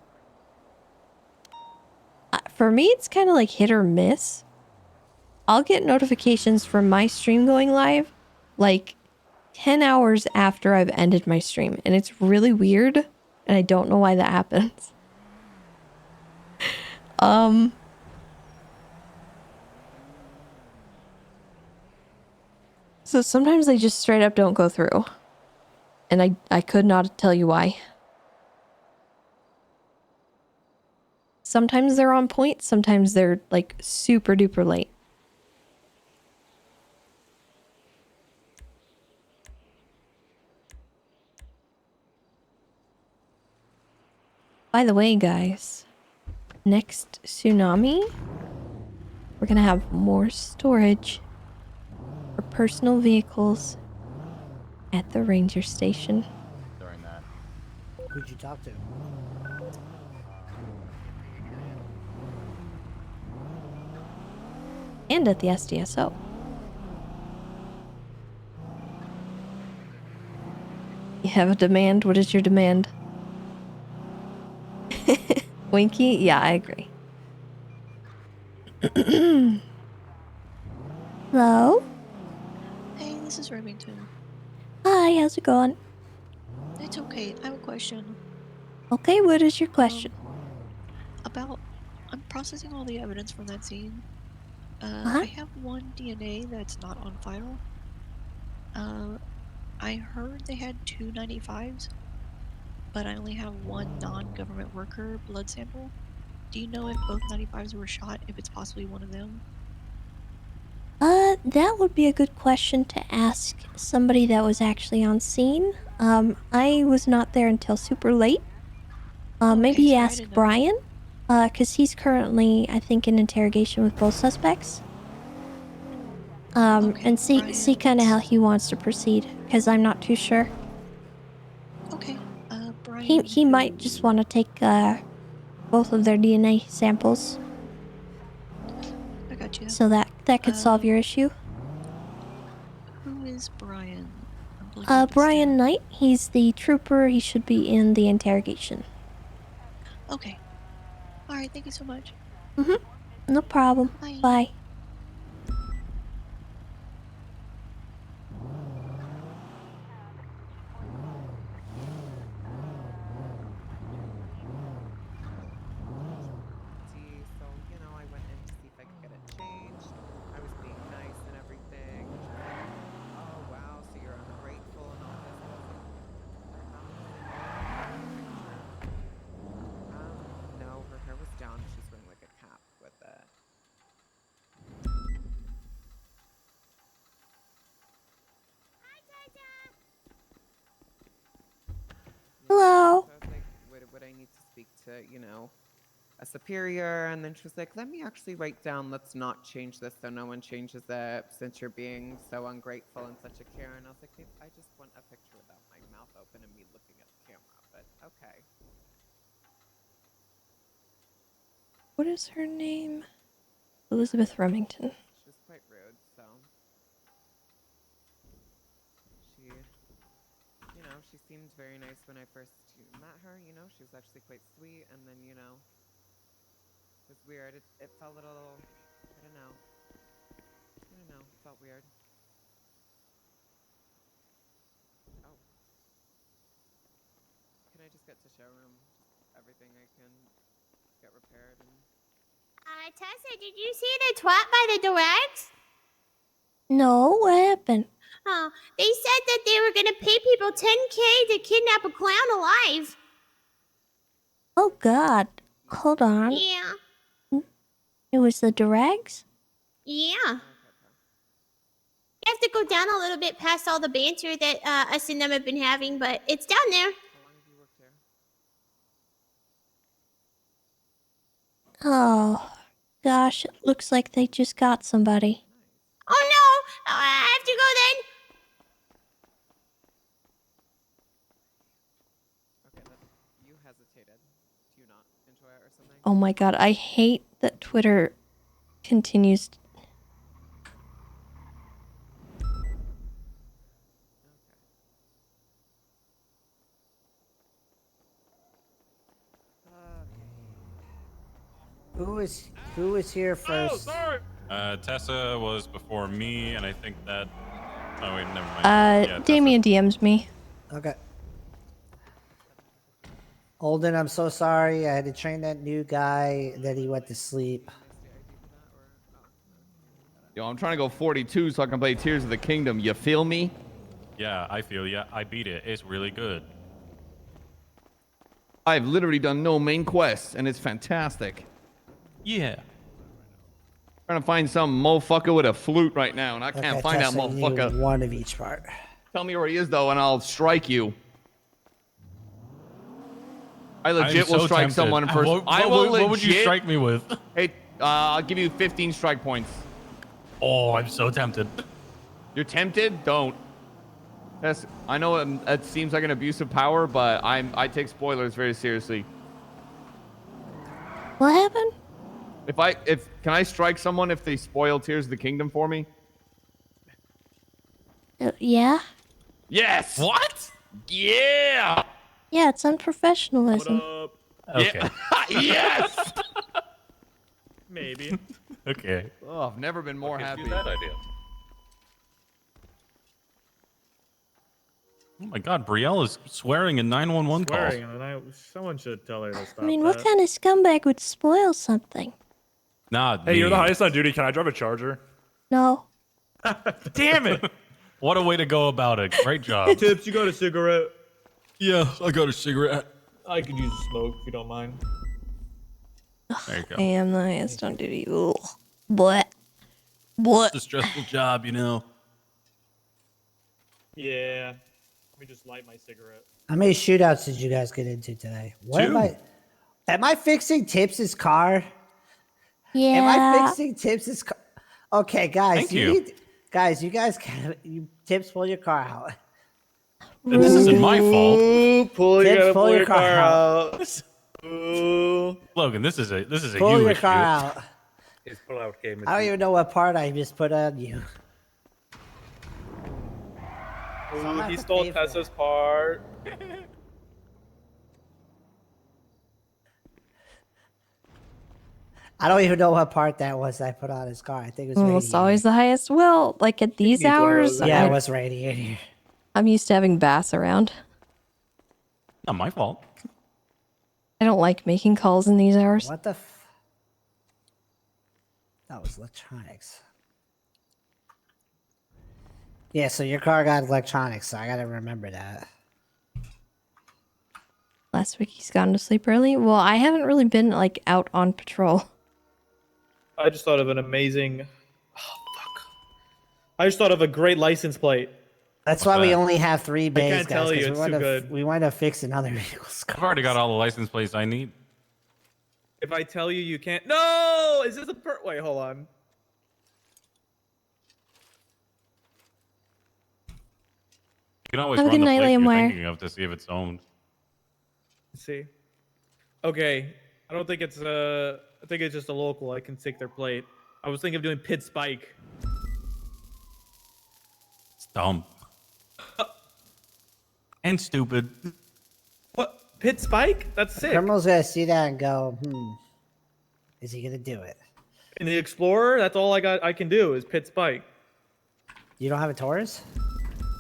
me, it's kind of like hit or miss. I'll get notifications from my stream going live like 10 hours after I've ended my stream. And it's really weird. And I don't know why that happens. So sometimes they just straight up don't go through. And I could not tell you why. Sometimes they're on point. Sometimes they're like super duper late. By the way, guys, next tsunami, we're gonna have more storage for personal vehicles at the ranger station. During that. Who'd you talk to? And at the SDSO. You have a demand? What is your demand? Winky? Yeah, I agree. Hello? Hey, this is Remington. Hi, how's it going? It's okay. I have a question. Okay, what is your question? I'm processing all the evidence from that scene. I have one DNA that's not on file. I heard they had 2 95s, but I only have one non-government worker blood sample. Do you know if both 95s were shot, if it's possibly one of them? That would be a good question to ask somebody that was actually on scene. I was not there until super late. Maybe ask Brian, because he's currently, I think, in interrogation with both suspects. And see kind of how he wants to proceed, because I'm not too sure. Okay, Brian... He might just want to take, both of their DNA samples. I got you. So that could solve your issue. Brian Knight. He's the trooper. He should be in the interrogation. Okay. Alright, thank you so much. No problem. Bye. Bye. So, you know, I went in to see if I could get it changed. I was being nice and everything. She's like, oh, wow, so you're ungrateful and all this. I was like, no, her hair was down. She's wearing like a cap with it. Hello. So I was like, would I need to speak to, you know, a superior? And then she was like, let me actually write down, let's not change this so no one changes it since you're being so ungrateful and such a Karen. I was like, babe, I just want a picture without my mouth open and me looking at the camera, but okay. What is her name? Elizabeth Remington. She was quite rude, so she, you know, she seemed very nice when I first met her, you know, she was actually quite sweet, and then, you know, it was weird, it felt a little, I don't know, it felt weird. Oh. Can I just get to showroom? Just everything I can get repaired and... Tessa, did you see the twat by the directs? No, what happened? Oh, they said that they were gonna pay people 10K to kidnap a clown alive. Oh God. Hold on. Yeah. It was the Durags? Yeah. You have to go down a little bit past all the banter that us and them have been having, but it's down there. Oh, gosh, it looks like they just got somebody. Oh no! I have to go then. Okay, that you hesitated. Do you not enjoy it or something? Oh my God, I hate that Twitter continues. Who was here first? Tessa was before me, and I think that. Oh wait, never mind. Yeah, Damien DM'd me. Okay. Holden, I'm so sorry. I had to train that new guy, then he went to sleep. Yo, I'm trying to go 42 so I can play Tears of the Kingdom. You feel me? Yeah, I feel ya. I beat it. It's really good. I've literally done no main quests, and it's fantastic. Yeah. Trying to find some motherfucker with a flute right now, and I can't find that Tessa, you need motherfucker. one of each part. Tell me where he is, though, and I'll strike you. I legit will so strike tempted. someone first. What would you strike me with? Hey, I'll give you 15 strike points. Oh, I'm so tempted. You're tempted? Don't. Yes, I know it seems like an abuse of power, but I take spoilers very seriously. What happened? Can I strike someone if they spoil Tears of the Kingdom for me? Yeah? Yes! What? Yeah! Yeah, it's unprofessionalism. Okay. Yes! Maybe. Okay. Oh, I've never been more happy. That idea. Oh my God, Brielle is swearing in 911 calls. Swearing, and someone should tell her to stop. I mean, what kind of scumbag would spoil something? Nah, Hey, you're the highest on duty. Can I drive a Charger? No. Damn it! What a way to go about it. Great job. Tips, you got a cigarette? Yeah, I got a cigarette. I could use a smoke if you don't mind. There you go. I am the highest on duty. Ugh. What? What? It's a stressful job, you know. Yeah. Let me just light my cigarette. How many shootouts did you guys get into today? What am I fixing Tips's car? Yeah. Am I fixing Tips's car? Okay, guys. Thank you. You guys can Tips, pull your car out. This isn't my fault. You Tips, gotta pull your car out. Ooh. Logan, this is a Pull you your issue. car out. His pull-out game. I don't even know what part I just put on you. Ooh, he stole Tessa's part. I don't even know what part that was I put on his car. I think it was Almost radiator. always the highest. Well, like at these needs one of hours, those Yeah, it was radiator. I'm used to having Bass around. Not my fault. I don't like making calls in these hours. What the That was electronics. Yeah, so your car got electronics, so I gotta remember that. Last week he's gone to sleep early. Well, I haven't really been like out on patrol. I just thought of an amazing. Oh, fuck. I just thought of a great license plate. That's why we only have 3 bays, can't guys. tell you, 'cause it's too good. We wind up fixing other vehicles. I've already got all the license plates I need. If I tell you, you can't. No! Is this a Wait, hold on. You can always Have a run good the night, plate you're Lamewire. thinking of to see if it's owned. Let's see. Okay. I don't think it's I think it's just a local. I can take their plate. I was thinking of doing Pit Spike. It's dumb. And stupid. What? Pit Spike? That's The sick. criminal's gonna see that and go, is he gonna do it? In the Explorer, that's all I can do is Pit Spike. You don't have a Taurus?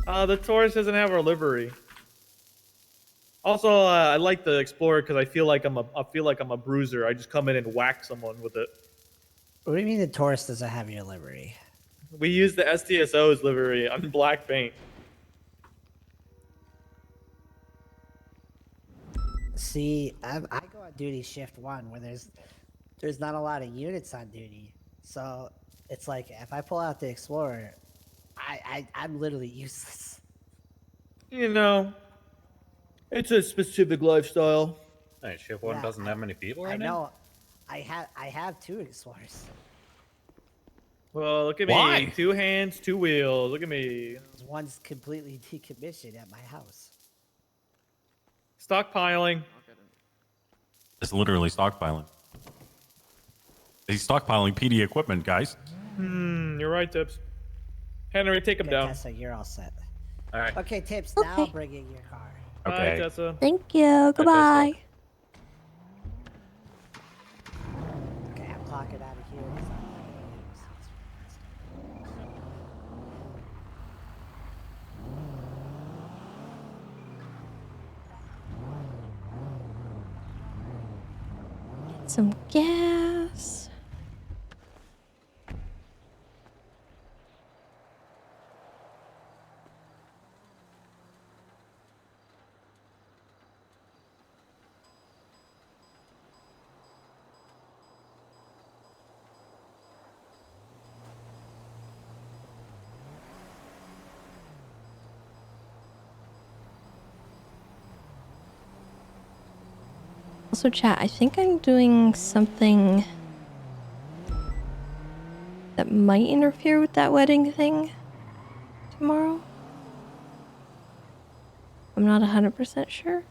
The Taurus doesn't have our livery. Also, I like the Explorer because I feel like I'm a bruiser. I just come in and whack someone with it. What do you mean the Taurus doesn't have your livery? We use the STSO's livery on black paint. See, I go on duty shift 1 where there's not a lot of units on duty. So it's like if I pull out the Explorer, I'm literally useless. You know, it's a specific lifestyle. Hey, shift Yeah, doesn't have many people I right now. know. I have 2 Explorers. Well, look at me. Why? 2 hands, 2 wheels. Look at me. One's completely decommissioned at my house. Stockpiling. It's literally stockpiling. He's stockpiling PD equipment, guys. You're right, Tips. Henry, take him Okay, down. Tessa, you're all set. All right. Okay, Tips, now bring in your car. Bye, Tessa. Thank you. Goodbye. Okay, I'm clocking out of here. 'cause I'm not gonna use Some gas. Also, chat, I think I'm doing something that might interfere with that wedding thing tomorrow. I'm not 100% sure.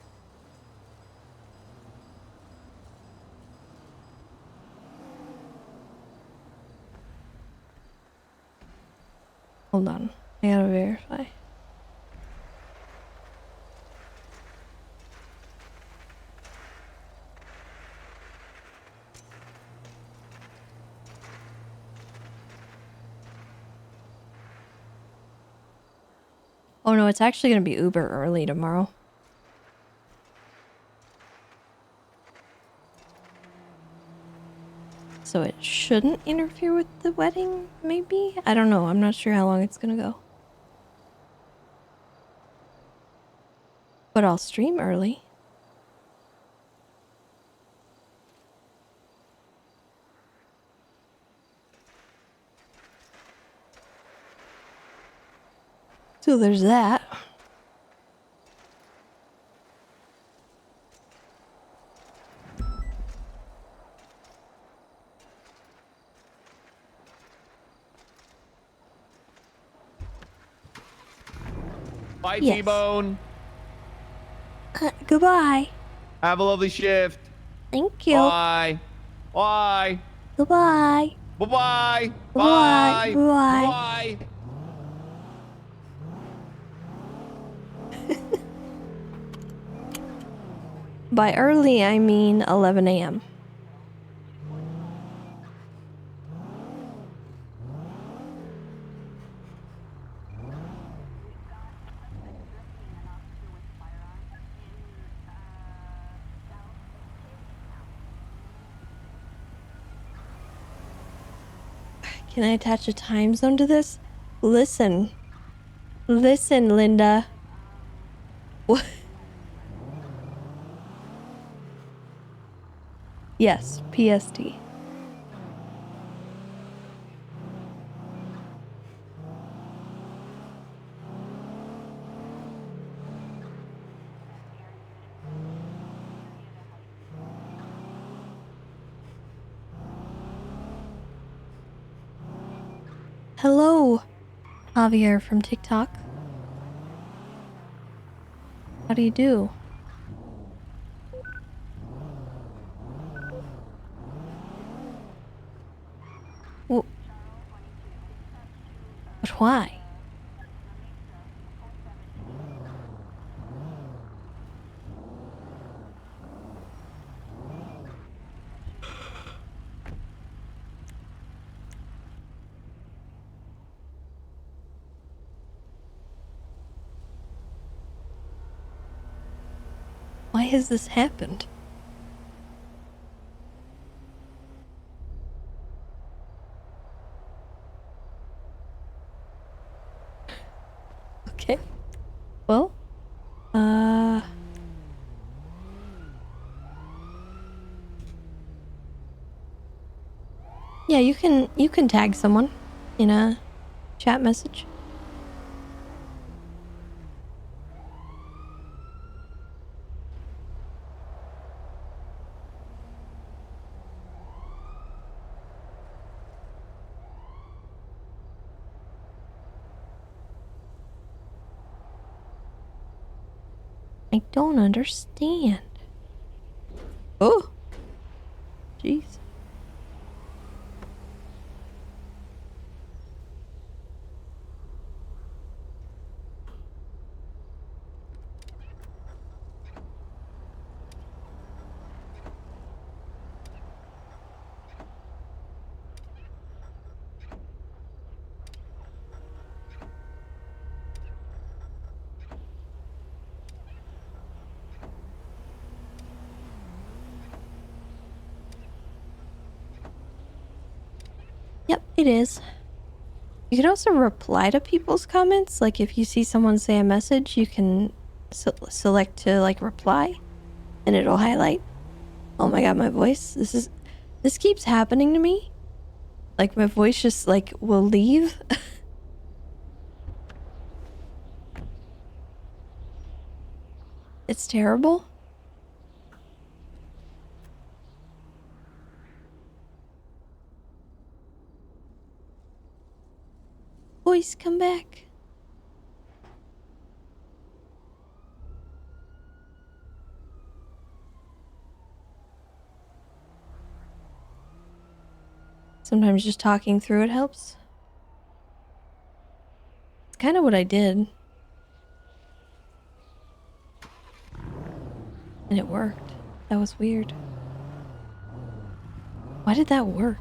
Hold on, I gotta verify. Oh no, it's actually gonna be uber early tomorrow. So it shouldn't interfere with the wedding, maybe? I don't know. I'm not sure how long it's gonna go. But I'll stream early. So there's that. Bye, Yes. T-Bone. Goodbye. Have a lovely shift. Thank you. Bye. Bye. Goodbye. Bye-bye. Bye. Bye. Bye. Bye. By early, I mean 11 a.m. Can I attach a time zone to this? Listen. Listen, Linda. What? Yes, PST. Hello, Javier from TikTok. How do you do? But why? Why has this happened? Okay. Well, yeah, you can tag someone in a chat message. I don't understand. Oh. Jeez. Yep, it is. You can also reply to people's comments. Like if you see someone say a message, you can select to like reply and it'll highlight. Oh my god, my voice. This keeps happening to me. Like my voice just like will leave. It's terrible. Voice, come back. Sometimes just talking through it helps. It's kind of what I did. And it worked. That was weird. Why did that work?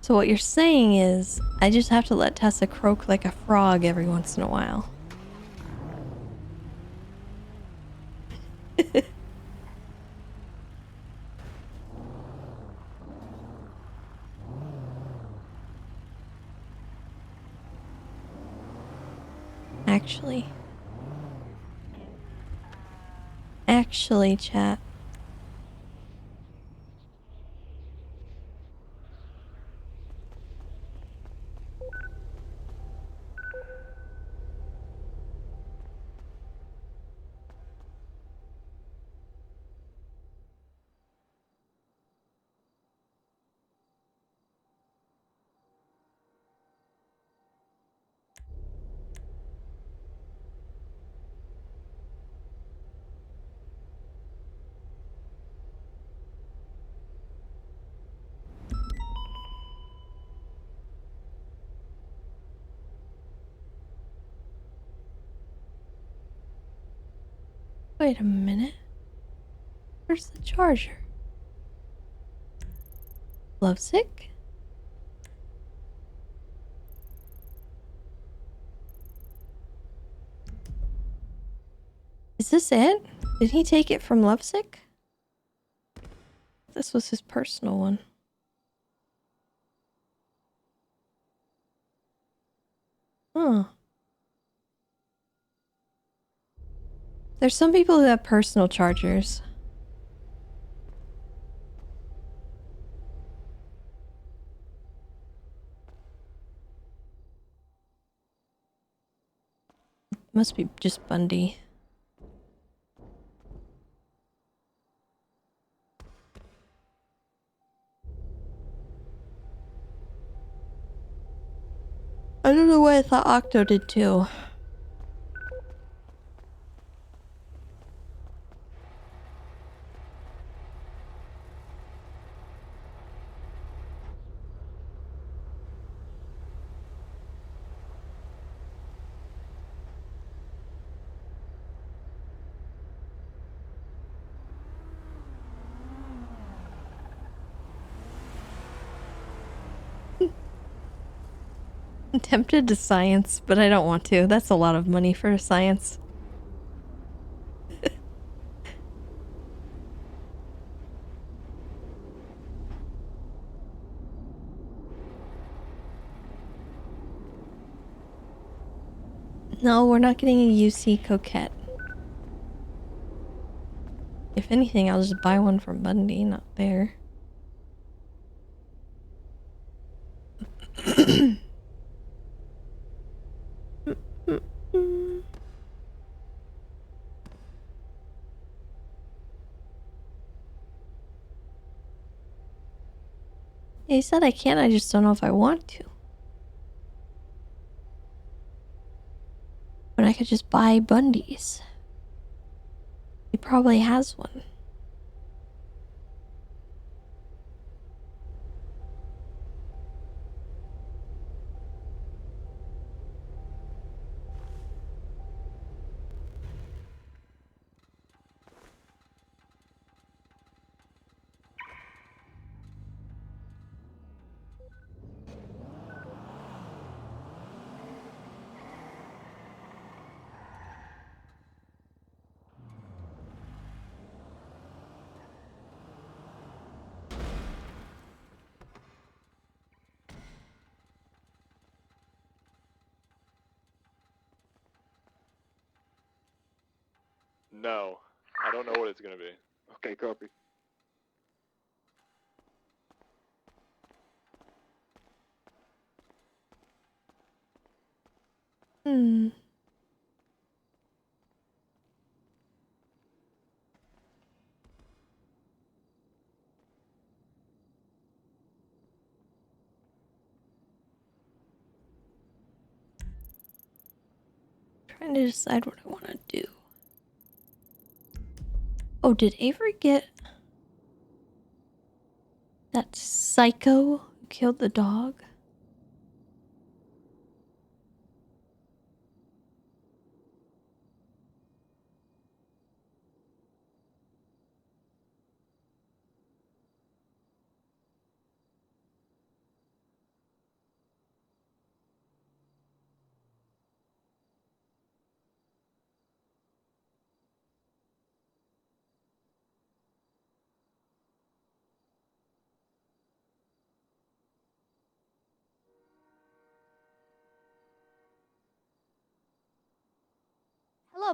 So what you're saying is, I just have to let Tessa croak like a frog every once in a while. Actually. Actually, chat. Wait a minute. Where's the charger? Lovesick? Is this it? Did he take it from Lovesick? This was his personal one. Huh. There's some people who have personal chargers. Must be just Bundy. I don't know why I thought Octo did too. I'm tempted to science, but I don't want to. That's a lot of money for science. No, we're not getting a UC Coquette. If anything, I'll just buy one from Bundy, not there. He said I can, I just don't know if I want to. When I could just buy Bundy's. He probably has one. No, I don't know what it's gonna be. Okay, copy. Hmm. Trying to decide what I want to do. Oh, did Avery get that psycho who killed the dog?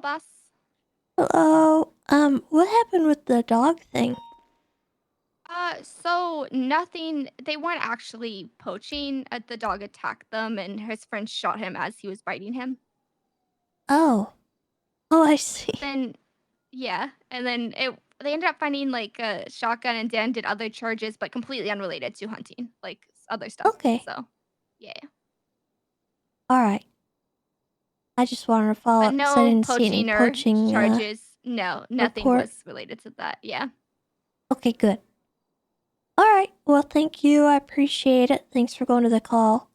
Hello, boss. Hello. What happened with the dog thing? So nothing. They weren't actually poaching. The dog attacked them, and his friend shot him as he was biting him. Oh. Oh, I see. Then, yeah, and then they ended up finding like a shotgun, and Dan did other charges, but completely unrelated to hunting, like other stuff. Okay. So, yeah. All right. I just wanted to follow But up because I no didn't see any poaching or poaching charges. No, nothing report. was related to that. Yeah. Okay, good. All right. Well, thank you. I appreciate it. Thanks for going to the call.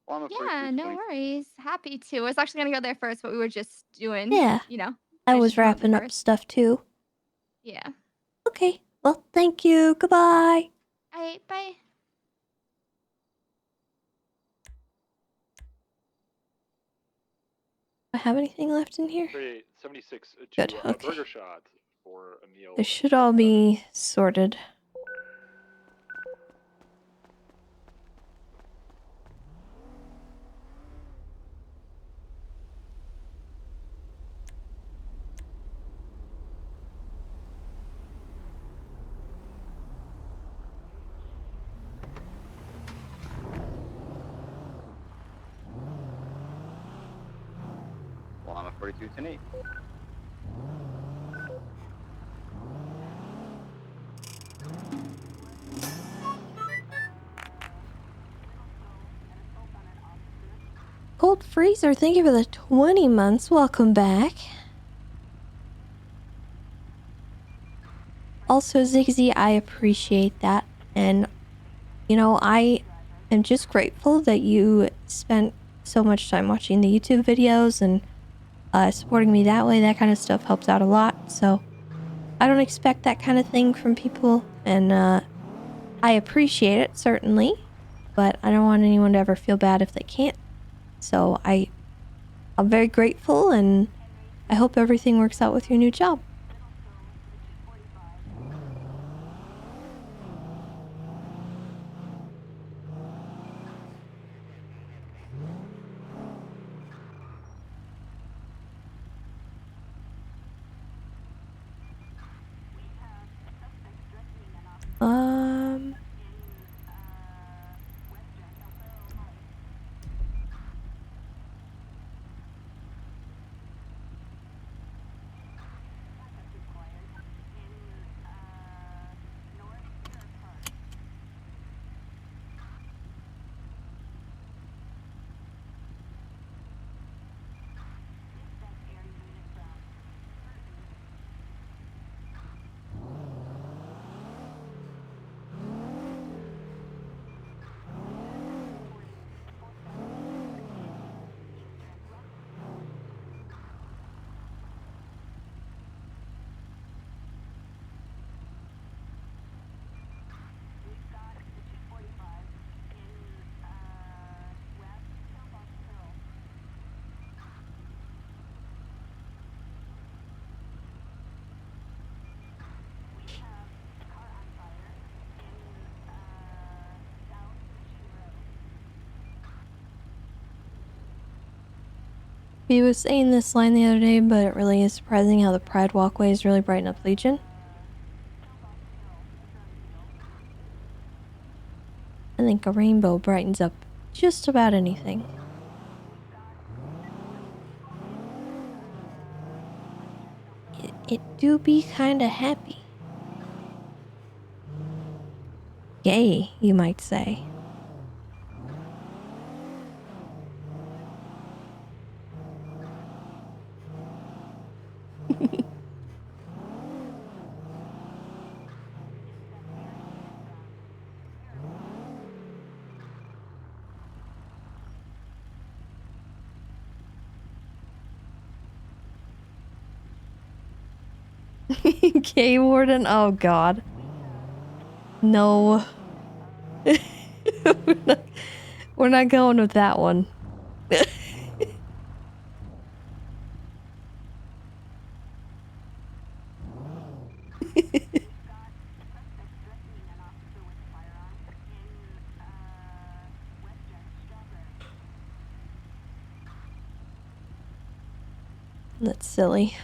Yeah, no worries. Happy to. I was actually gonna go there first, but we were just doing, Yeah. you know. I finishing was him up wrapping up first. stuff too. Yeah. Okay. Well, thank you. Goodbye. All right, bye. Do I have anything left in here? 76 Good, to okay. Burger Shot for a meal. They should all be sorted. Well, I'm a 42-10-8. Cold Freezer, thank you for the 20 months. Welcome back. Also, Ziggy, I appreciate that. And, you know, I am just grateful that you spent so much time watching the YouTube videos and supporting me that way. That kind of stuff helps out a lot. So, I don't expect that kind of thing from people. And I appreciate it, certainly. But I don't want anyone to ever feel bad if they can't. So, I'm very grateful, and I hope everything works out with your new job. He was saying this line the other day, but it really is surprising how the Pride walkways really brighten up Legion. I think a rainbow brightens up just about anything. It do be kinda happy. Gay, you might say. Gay warden? Oh god. No. we're not going with that one. That's silly.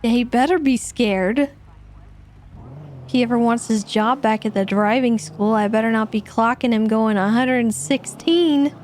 Yeah, he better be scared. If he ever wants his job back at the driving school, I better not be clocking him going 116.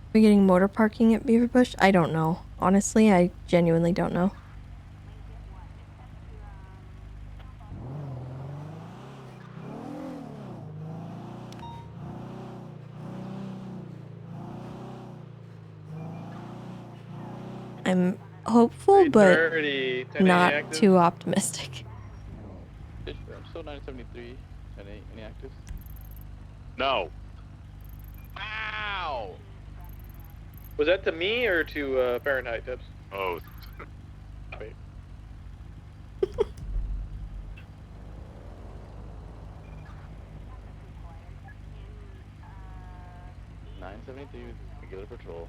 Are we getting motor parking at Beaver Bush? I don't know. Honestly, I genuinely don't know. I'm hopeful, but 3:30, 10 not active. too optimistic. I'm still 973. 10 any actives? No. Wow. Was that to me or to Fahrenheit tips? Oh. Wait. $973 regular patrol.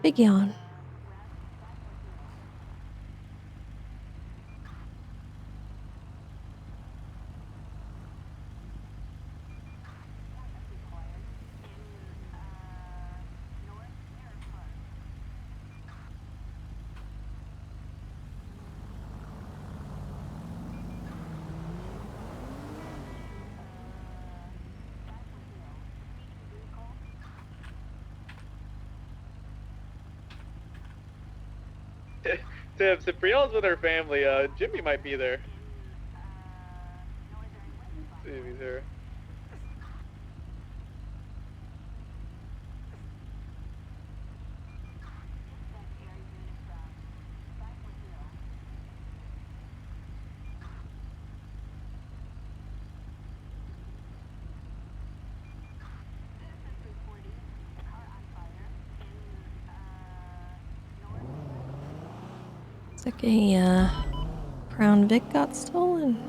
Big yawn. Tibbs, if Brielle's with her family, Jimmy might be there. Let's see if he's here. Looks like a Crown Vic got stolen.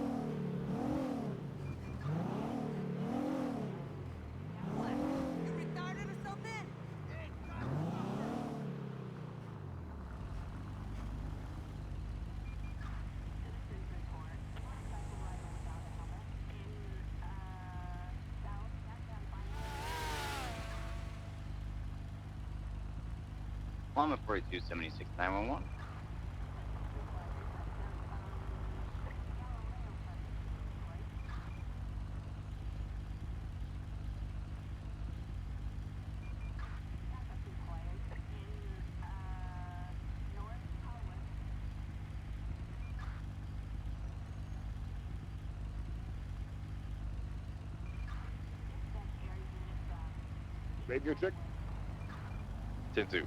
Plummet 4276 911. Radio check. 10-2.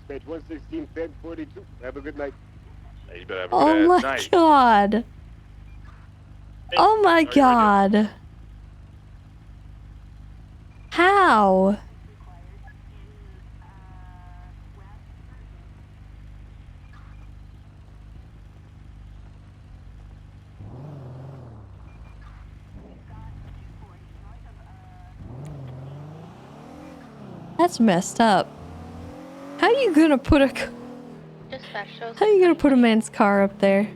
Dispatch 116 1042. Have a good night. Hey, you better have a Oh good my ass night. god. Oh my god. How? That's messed up. How you gonna put a Dispatch shows. how you gonna put a man's car up there?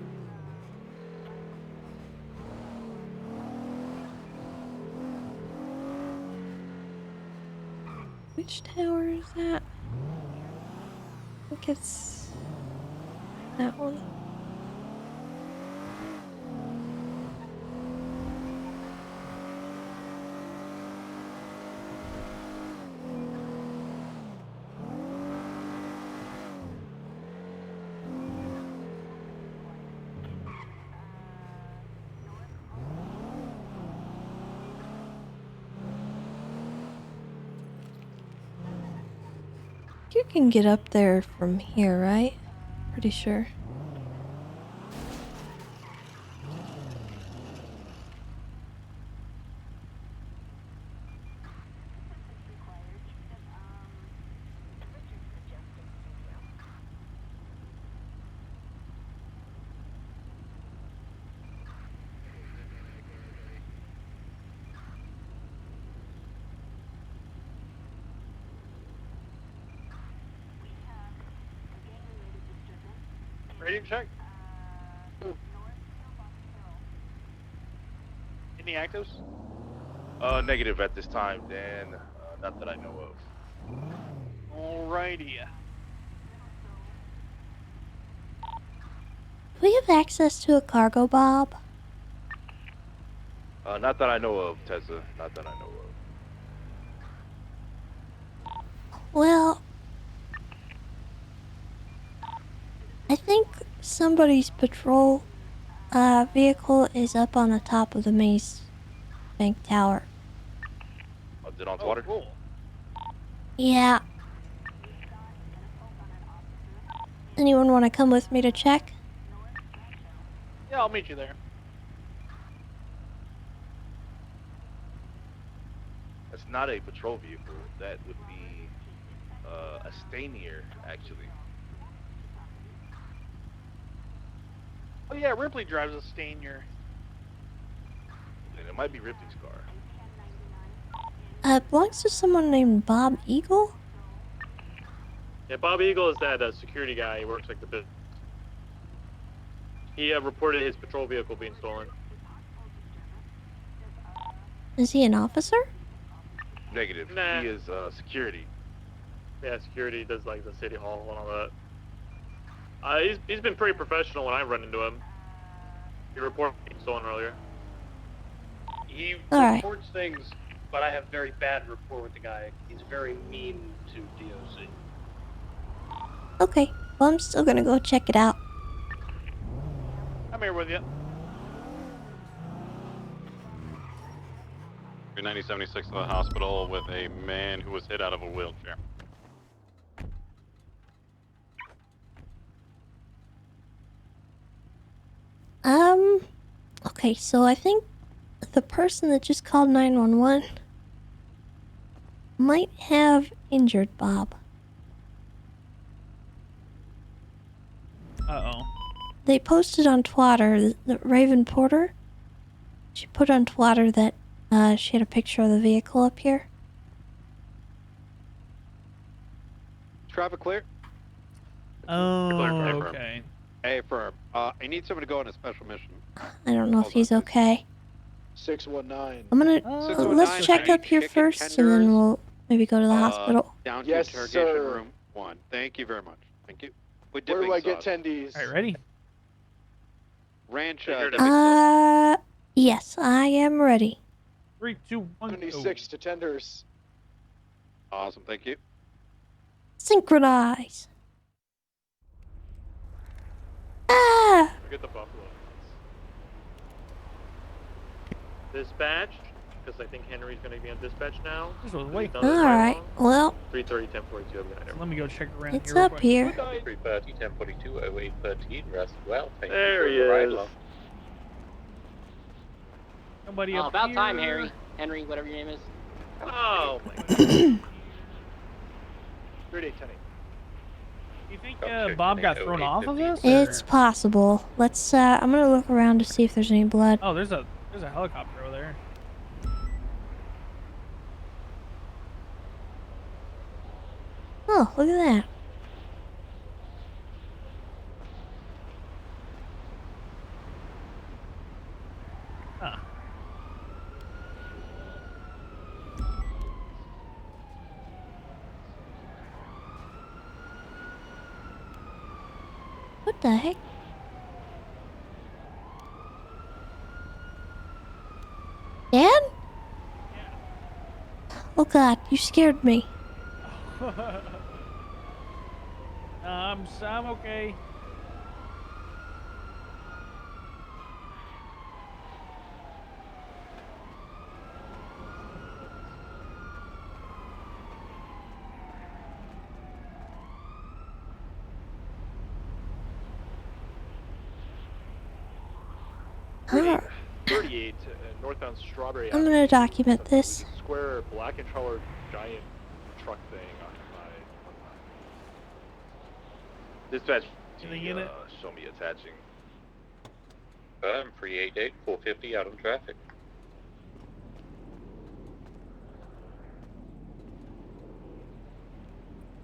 Which tower is that? I think it's that one. You can get up there from here, right? Pretty sure. Radio check. Any actives? Negative at this time, Dan. Not that I know of. Alrighty. Do we have access to a cargo, Bob? Not that I know of, Tessa. Not that I know of. Well, I think somebody's patrol vehicle is up on the top of the Maze Bank Tower. Is it on water? Cool. Yeah. Anyone want to come with me to check? Yeah, I'll meet you there. That's not a patrol vehicle. That would be a Stanier, actually. Oh yeah, Ripley drives a Stanier. And it might be Ripley's car. It belongs to someone named Bob Eagle? Yeah, Bob Eagle is that security guy. He works like the business. He reported his patrol vehicle being stolen. Is he an officer? Negative. Nah. He is security. Yeah, security does like the city hall and all that. He's been pretty professional when I run into him. He reported being stolen earlier. He reports things, but I have very bad rapport with the guy. He's very mean to DOC. Okay, well I'm still gonna go check it out. I'm here with you. 9076 to the hospital with a man who was hit out of a wheelchair. Okay, so I think the person that just called 911 might have injured Bob. Uh-oh. They posted on Twitter, the Raven Porter, she put on Twitter that she had a picture of the vehicle up here. Traffic clear? Oh, Clear, okay. Hey, firm. I need someone to go on a special mission. I don't know if he's okay. 619. I'm gonna, 619, let's check up here first and then we'll maybe go to the hospital. Down to Yes, interrogation sir. room 1. Thank you very much. Thank you. With Where do dipping I get sauce. tendies? All right, ready? Ranch. Yes, I am ready. 3, 2, 1, go. 76 to tenders. Awesome. Thank you. Synchronize. Ah! Forget the buffalo. Dispatch, because I think Henry's going to be on dispatch now. This was way. All right. Well, 3:30, 10:42. Let me go check around it's here. real up quick. here. 3:30, 10:42, 08:13, rest well. Thank There you he for the ride is. along. Somebody Oh, up about here. time, Harry. Henry, whatever your name is. Oh, my God. 38, 10. Do you think Check Bob got in thrown off of 08:15. this? It's possible. Let's. I'm gonna look around to see if there's any blood. Oh, there's a helicopter over there. Oh, look at that. Huh. What the heck? Dad? Oh God, you scared me. I'm okay. Alright. 38, northbound Strawberry I'm gonna document this. Square black and colored giant truck thing on Dispatch. Anything in it? Show me attaching. 388, 450 out on traffic.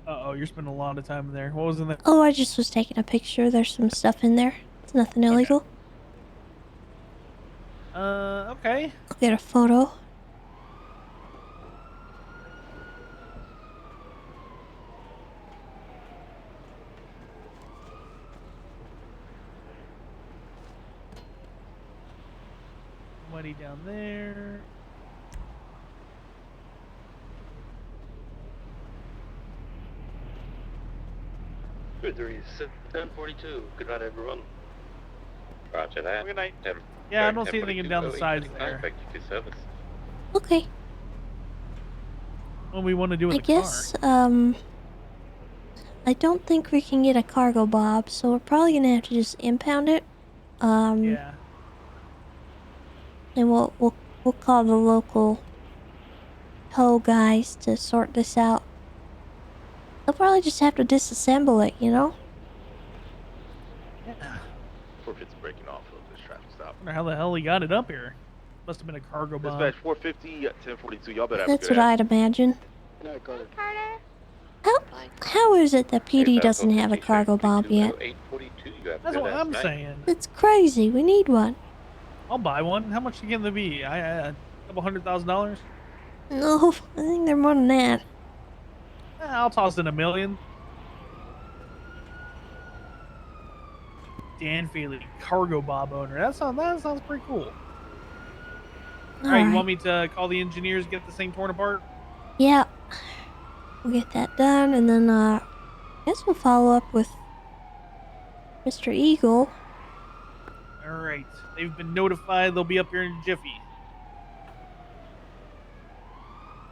Uh-oh, you're spending a lot of time in there. What was in there? Oh, I just was taking a picture. There's some stuff in there. It's nothing illegal. Okay. I'll get a photo. Money down there. Good 10:42. Good night, everyone. Roger that. Good night. Yeah, I don't see anything down the sides there. Thank you for your service. Okay. What do we want to do with I the guess, I don't think we can get a cargo bob, so we're probably gonna have to just impound it. Yeah. And we'll call the local tow guys to sort this out. They'll probably just have to disassemble it, you know? Yeah. Forfeit's breaking off of this traffic stop. Wonder how the hell he got it up here. Must have been a cargo bomb. Dispatch 450, 1042. Y'all better have That's a good what I'd imagine. Good night, Carter. How is it that PD doesn't have a cargo bomb yet? 8:42. You have a That's good what ass I'm night. saying. It's crazy. We need one. I'll buy one. How much can they be? A couple $100,000? No, I think they're more than that. I'll toss in $1 million. Dan Feely, cargo bob owner. That sounds pretty cool. All right, you want me to call the engineers, get this thing torn apart? Yeah. We'll get that done, and then, I guess we'll follow up with Mr. Eagle. All right, they've been notified. They'll be up here in a jiffy.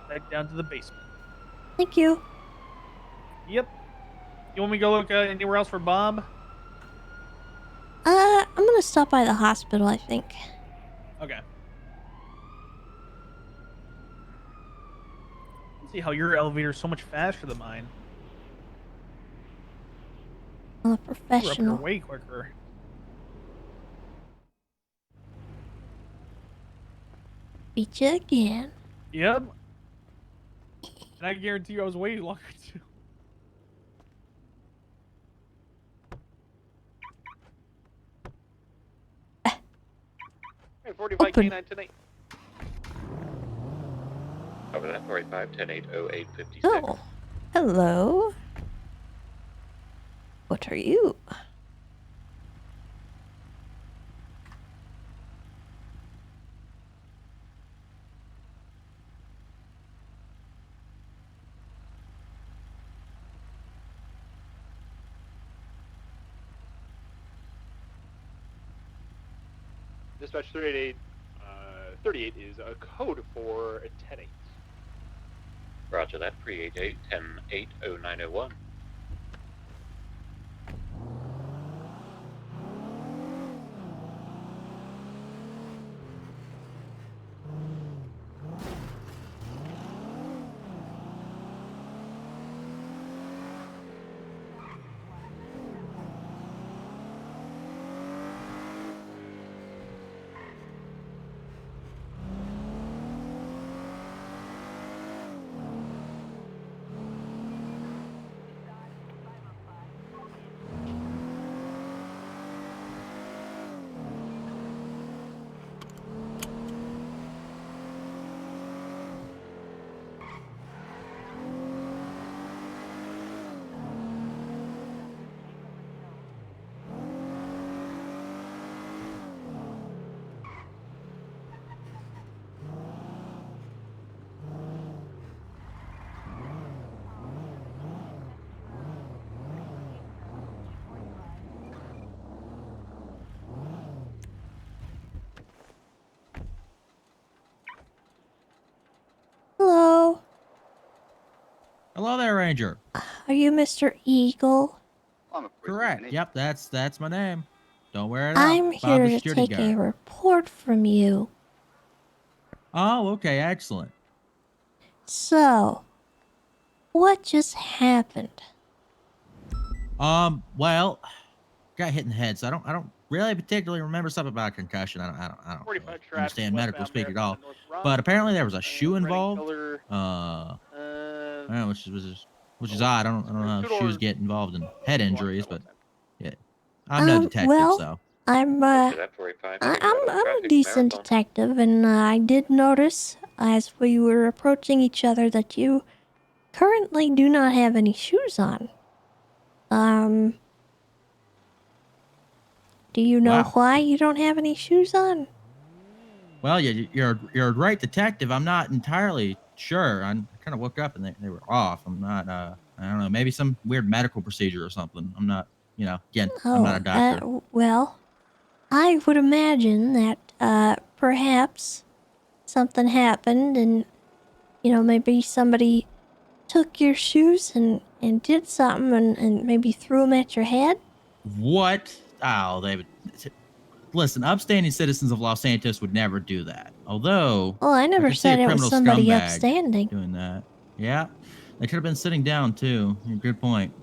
Back down to the basement. Thank you. Yep. You want me to go look anywhere else for Bob? I'm gonna stop by the hospital, I think. Okay. See how your elevator is so much faster than mine. I'm a You're up here professional. way quicker. Beat you again. Yep. And I guarantee you I was way longer too. Hey, 45 Open. K9 tonight. Over that, 485, 10-8-08-56. Oh, hello. What are you? Dispatch 388, 38 is a code for 10-8. Roger that, 388, 10-8-0901. Hello. Hello there, Ranger. Are you Mr. Eagle? Correct. Yep, that's my name. Don't wear it I'm out. Bob here the to security take a guard. report from you. Oh, okay, excellent. So, what just happened? Well, got hit in the head, so I don't really particularly remember something about a concussion. I don't really understand medical speak at all. But apparently there was a shoe involved. Which is odd. I don't know how shoes get involved in head injuries, but yeah, I'm no detective, well, so. I'm a decent detective, and I did notice as we were approaching each other that you currently do not have any shoes on. Do you know Wow. why you don't have any shoes on? Well, you're a great detective. I'm not entirely sure. I kind of woke up and they were off. I'm not. I don't know. Maybe some weird medical procedure or something. I'm not. Again, I'm not a doctor. Well, I would imagine that perhaps something happened and, maybe somebody took your shoes and did something and maybe threw them at your head. What? Oh, David. Listen, upstanding citizens of Los Santos would never do that. Although, Well, I never could see a said it was criminal somebody scumbag upstanding. doing that. Yeah, they could have been sitting down too. Good point.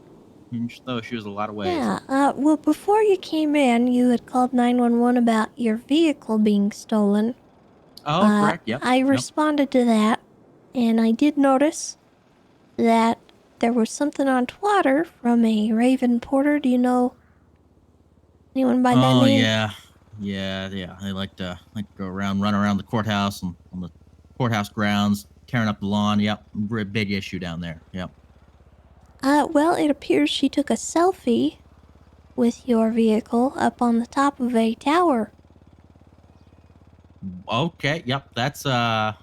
You should throw shoes a lot of ways. Yeah, well, before you came in, you had called 911 about your vehicle being stolen. Oh, correct. Yep. I responded to that, and I did notice that there was something on Twitter from a Raven Porter. Do you know anyone by that name? Oh yeah. They like to go around, run around the courthouse and on the courthouse grounds, tearing up the lawn. Yep, big issue down there. Yep. Well, it appears she took a selfie with your vehicle up on the top of a tower. Okay. Yep. That's Where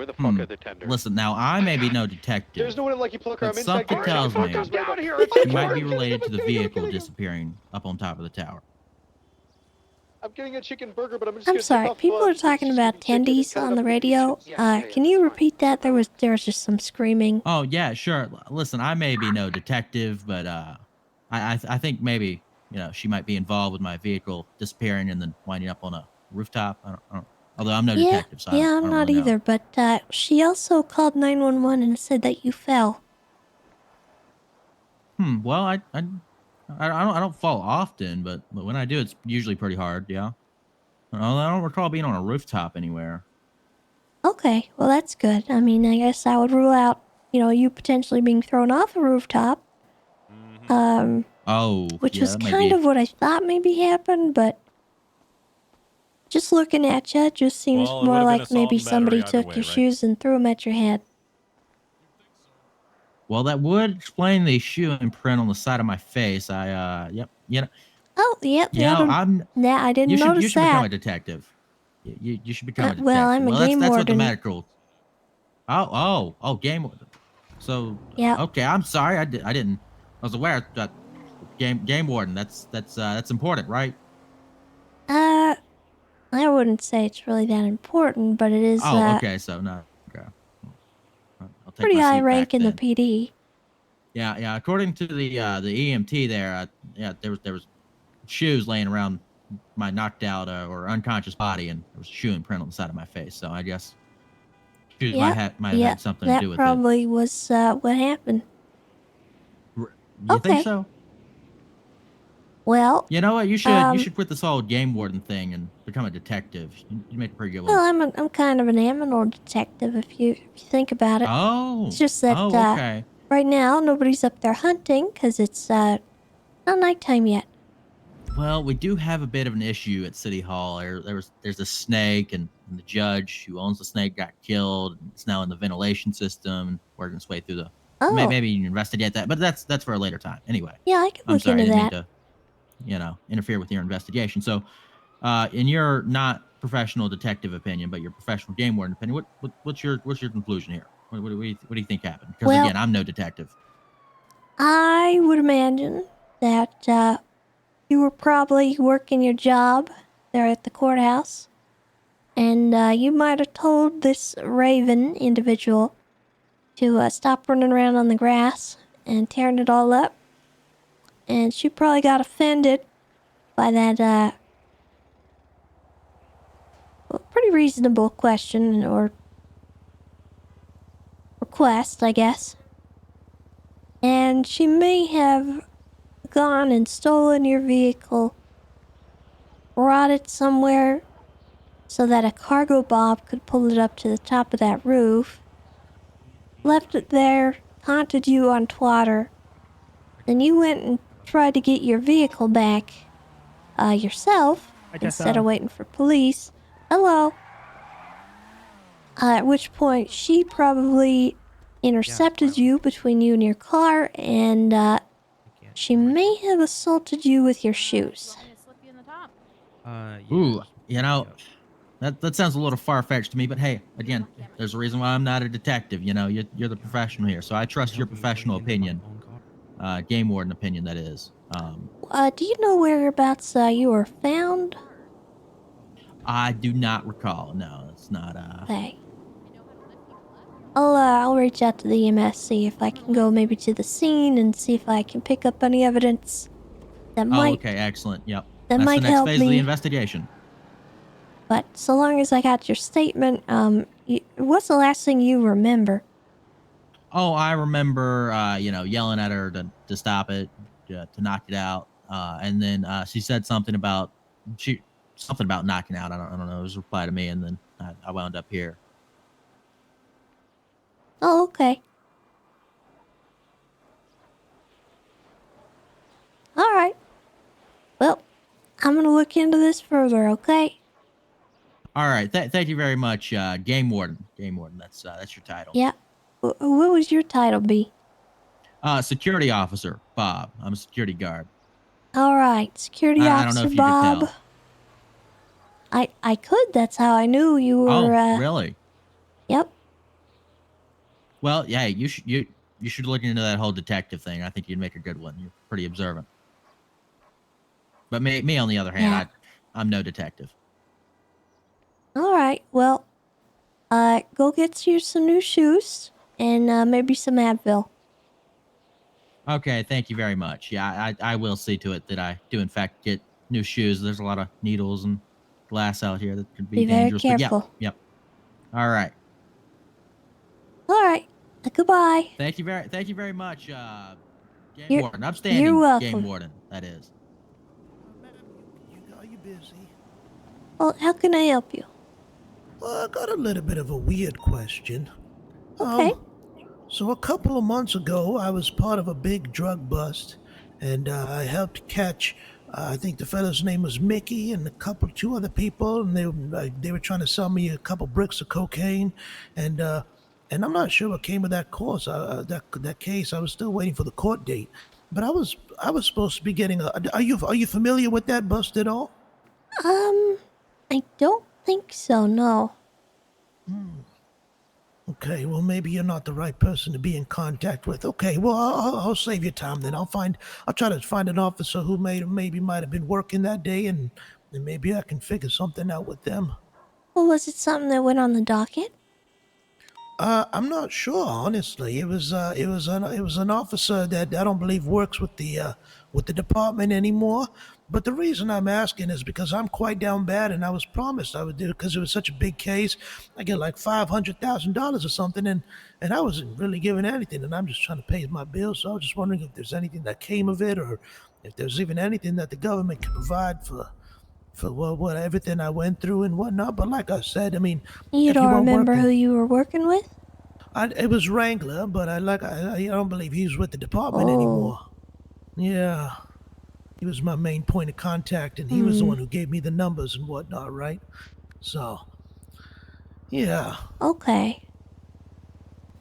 the fuck are the tenders? Listen, now I may be no detective. There's no one like you pluck but something tells me she might be related to the vehicle disappearing up on top of the tower. I'm getting a chicken burger, but I'm just I'm gonna sorry, take off, people are talking about tendies on the radio. Can you repeat that? There was just some screaming. Oh yeah, sure. Listen, I may be no detective, but I think maybe she might be involved with my vehicle disappearing and then winding up on a rooftop. I don't although I'm no detective, so Yeah, I I'm don't not really know. either. But she also called 911 and said that you fell. Well, I don't fall often, but when I do, it's usually pretty hard. Yeah. I don't recall being on a rooftop anywhere. Okay, well that's good. I mean, I guess I would rule out, you potentially being thrown off a rooftop. Oh, Which yeah, was that might kind be. of what I thought maybe happened, but Just looking at you, it just seems Well, it more would've been like assault maybe and battery somebody either took way, your right? shoes and threw them at your head. Well, that would explain the shoe imprint on the side of my face. Yep. Oh, yep. You know, I didn't you notice should become that. a detective. You should become a detective. Well, I'm a game that's what the warden. medical. Oh, game warden. So Yeah. okay, I'm sorry. I didn't. I was aware that game warden. That's important, right? I wouldn't say it's really that important, but it is Oh, okay. So no. Okay. I'll take pretty my high seat rank back in the then. PD. Yeah. According to the EMT there, there was shoes laying around my knocked out or unconscious body, and there was a shoe imprint on the side of my face. So I guess shoes might have had something to that do with probably was what happened. it. You think Okay. so? Well, You know what? You should quit this whole game warden thing and become a detective. You make a pretty good one. well, I'm kind of an amateur detective if you think about it. Oh. It's just that okay. right now nobody's up there hunting because it's not nighttime yet. Well, we do have a bit of an issue at City Hall. There's a snake, and the judge who owns the snake got killed. And it's now in the ventilation system, working its way through the. Oh. Maybe you can investigate that, but that's for a later time. Anyway. Yeah, I can I'm look sorry, into I didn't that. mean to, interfere with your investigation. So, in your not professional detective opinion, but your professional game warden opinion, what's your conclusion here? What do you think happened? Because Well, again, I'm no detective. I would imagine that you were probably working your job there at the courthouse, and you might have told this Raven individual to stop running around on the grass and tearing it all up. And she probably got offended by that pretty reasonable question or request, I guess. And she may have gone and stolen your vehicle, brought it somewhere so that a cargo bob could pull it up to the top of that roof, left it there, taunted you on Twitter, then you went and tried to get your vehicle back yourself instead of waiting for police. Hello. At which point she probably intercepted you between you and your car, and she may have assaulted you with your shoes. Ooh, that sounds a little far-fetched to me, but hey, again, there's a reason why I'm not a detective. You're the professional here, so I trust your professional opinion, game warden opinion, that is. Do you know whereabouts you were found? I do not recall. No, it's not. Okay. I'll reach out to the EMS, see if I can go maybe to the scene and see if I can pick up any evidence that might. Okay, excellent. Yep. That That's might the next help phase of the me. investigation. But so long as I got your statement, what's the last thing you remember? Oh, I remember, yelling at her to stop it, to knock it out, and then she said something about knocking out. I don't know. It was a reply to me, and then I wound up here. Oh, okay. All right. Well, I'm gonna look into this further. Okay. All right. Thank you very much, game warden. Game warden. That's your title. Yeah. What was your title be? Security officer, Bob. I'm a security guard. All right, security I officer don't know if you Bob. could tell. I could. That's how I knew you were. Oh, really? Yep. Well, yeah. You should look into that whole detective thing. I think you'd make a good one. You're pretty observant. But me on the other hand, Yeah. I'm no detective. All right. Well, go get you some new shoes and maybe some Advil. Okay, thank you very much. Yeah, I will see to it that I do in fact get new shoes. There's a lot of needles and glass out here that could be dangerous. Very careful. But yep. All right. All right. Goodbye. Thank you very much, game warden. Upstanding you're welcome. game warden. That is. Are you busy? Well, how can I help you? Well, I got a little bit of a weird question. Okay. So a couple of months ago, I was part of a big drug bust, and I helped catch I think the fellow's name was Mickey and two other people, and they were trying to sell me a couple bricks of cocaine, and I'm not sure what came of that course. That case. I was still waiting for the court date, but I was supposed to be getting a. Are you familiar with that bust at all? I don't think so, no. Okay, well maybe you're not the right person to be in contact with. Okay, well I'll save you time then. I'll try to find an officer who maybe might have been working that day, and maybe I can figure something out with them. Well, was it something that went on the docket? I'm not sure, honestly. It was an officer that I don't believe works with the department anymore. But the reason I'm asking is because I'm quite down bad, and I was promised I would do it because it was such a big case. I get like $500,000 or something, and I wasn't really given anything, and I'm just trying to pay my bills. So I was just wondering if there's anything that came of it, or if there's even anything that the government could provide for what everything I went through and whatnot. But like I said, I mean, You if don't weren't remember working, who you were working with? it was Wrangler, but I don't believe he's with the department Oh. anymore. Yeah, he was my main point of contact, and he was the one who gave me the numbers and whatnot, right? So, yeah. Okay.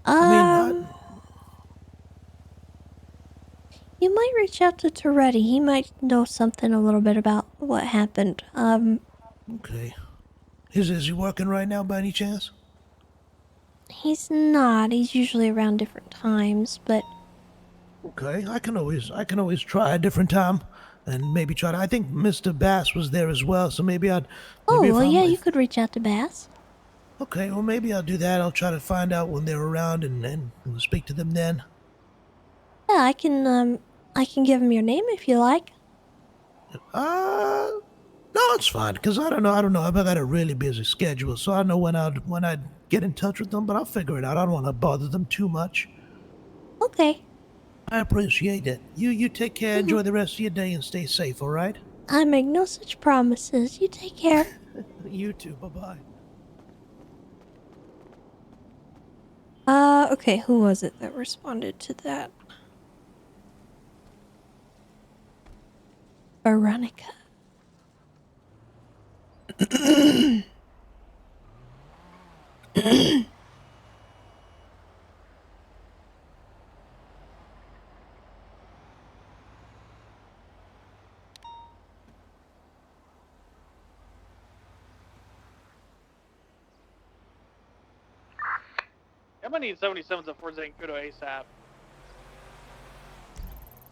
I mean, You might reach out to Toretti. He might know something a little bit about what happened. Okay. Is he working right now by any chance? He's not. He's usually around different times, but Okay, I can always try a different time, and maybe try to. I think Mr. Bass was there as well, so maybe I'd. oh, Maybe well, yeah, you could reach out to Bass. Okay, well maybe I'll do that. I'll try to find out when they're around and we'll speak to them then. Yeah, I can give him your name if you like. No, it's fine because I don't know. I've got a really busy schedule, so I know when I'd get in touch with them. But I'll figure it out. I don't want to bother them too much. Okay. I appreciate it. You take care. Enjoy the rest of your day and stay safe. All right. I make no such promises. You take care. You too. Bye bye. Okay, who was it that responded to that? Veronica. I'm gonna need 77s at Fort Zancudo ASAP.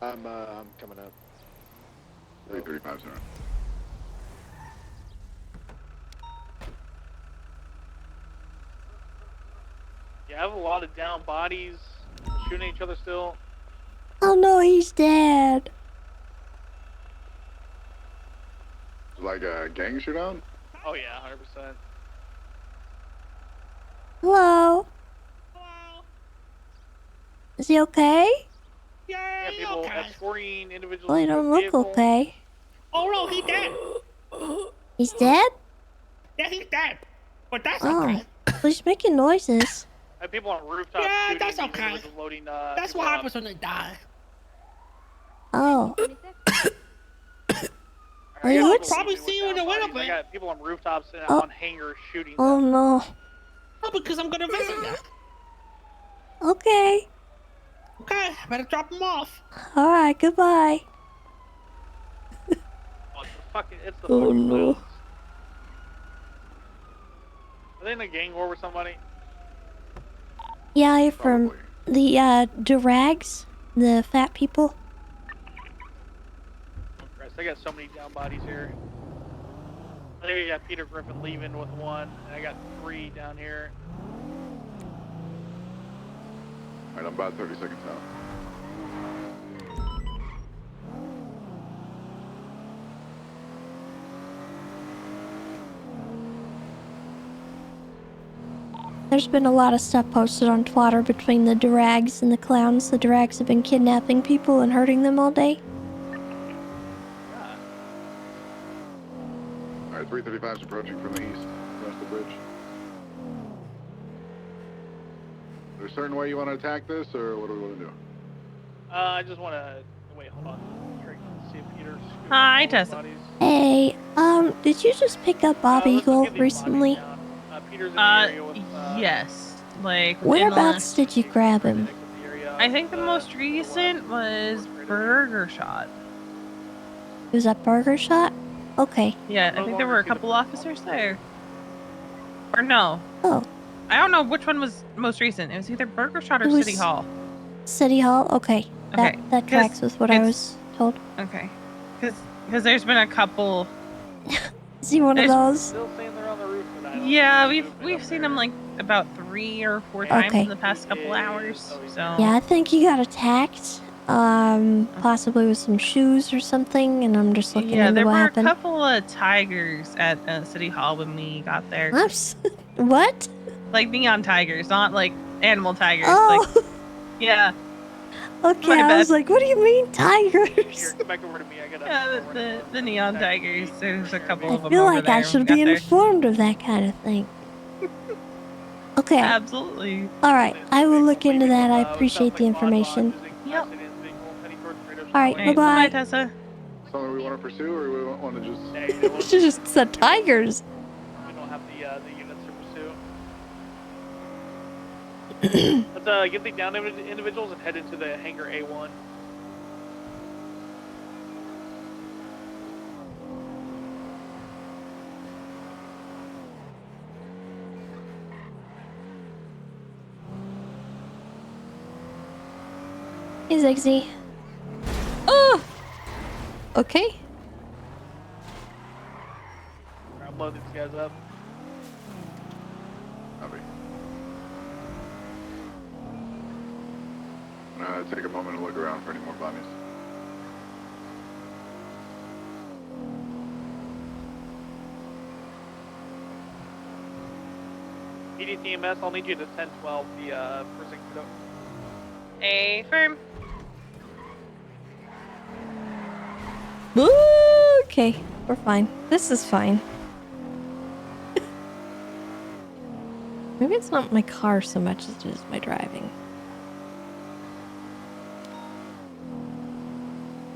I'm coming up. 335 zero. Yeah, I have a lot of down bodies shooting at each other still. Oh no, he's dead. Like a gang shootout? Oh yeah, 100%. Hello? Is he okay? Yeah, people escorting individuals. Well, he to the don't look vehicle. okay. Oh no, he's dead. He's dead? Yeah, he's dead. But that's Oh, okay. well, he's making noises. I have people on rooftops. Yeah, shooting that's okay. individuals Loading, That's people what up. happens when they die. Oh. I Well, got looks- people Probably with see you in down a little bodies. I bit. got people on rooftops and Oh. on hangars shooting. Oh them. no. Oh, because I'm gonna visit you. Okay. Okay, better drop him off. Alright, goodbye. Oh, it's the fucking Oh, fucking no. loons. Are they in a gang war with somebody? Yeah, you're from the, Durags? The fat people? Oh, Christ, I got so many down bodies here. I think we got Peter Griffin leaving with one, and I got 3 down here. Alright, I'm about 30 seconds out. There's been a lot of stuff posted on Twitter between the Durags and the clowns. The Durags have been kidnapping people and hurting them all day. Alright, 335's approaching from the east, across the bridge. Is there a certain way you want to attack this, or what do we want to do? I just want to... Wait, hold on. Trigger see if Peter's scooting Hi, all those Tessa. bodies. Hey, did you just pick up Bob Let's just Eagle get these bodies recently? down. Peter's in the area with. Yes. Like, in the Whereabouts last... did you grab him? I think the most recent was Burger Shot. It was at Burger Shot? Okay. Yeah, I think there were a couple officers there. Or no. Oh. I don't know which one was most recent. It was either Burger Shot or It City was- Hall. City Hall? Okay. Okay, That tracks with what I was told. Okay. Because there's been a couple... Is he one of those? Still saying they're on the roof, but I don't Yeah, we've seen them like about 3 or 4 times Okay. in the past couple hours. So Yeah, I think he got attacked. Possibly with some shoes or something, and I'm just looking yeah, into there what were happened. a couple of tigers at City Hall when we got there. What? Like neon tigers, not like animal tigers. Oh. Like, yeah. Okay, My I bad. was like, what do you mean tigers? Here, come back over to me. I gotta. Yeah, the neon tigers. There's a couple I of them feel over like there I when should we got be there. informed of that kind of thing. Okay. Absolutely. Alright, I will look into that. I appreciate the information. Yep. Alright, Bye, bye-bye. Tessa. Something we want to pursue, or we want to just? You should just said tigers. We don't have the units to pursue. Let's get the down individuals and head into the hangar A1. Hey, Zigzy. Oh! Okay. I'm loading these guys up. Copy. I'm gonna take a moment and look around for any more bodies. EDTMS, I'll need you to 1012 the prison code. Firm. Okay, we're fine. This is fine. Maybe it's not my car so much as it is my driving.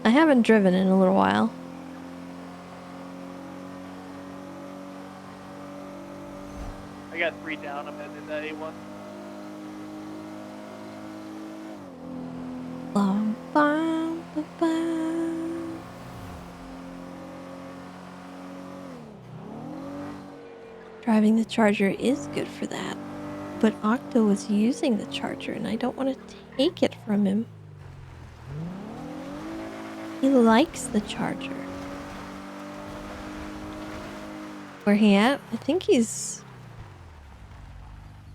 I haven't driven in a little while. I got 3 down. I'm heading into A1. Bum, bum, bum, bum. Driving the Charger is good for that, but Octo was using the Charger and I don't want to take it from him. He likes the Charger. Where he at? I think he's...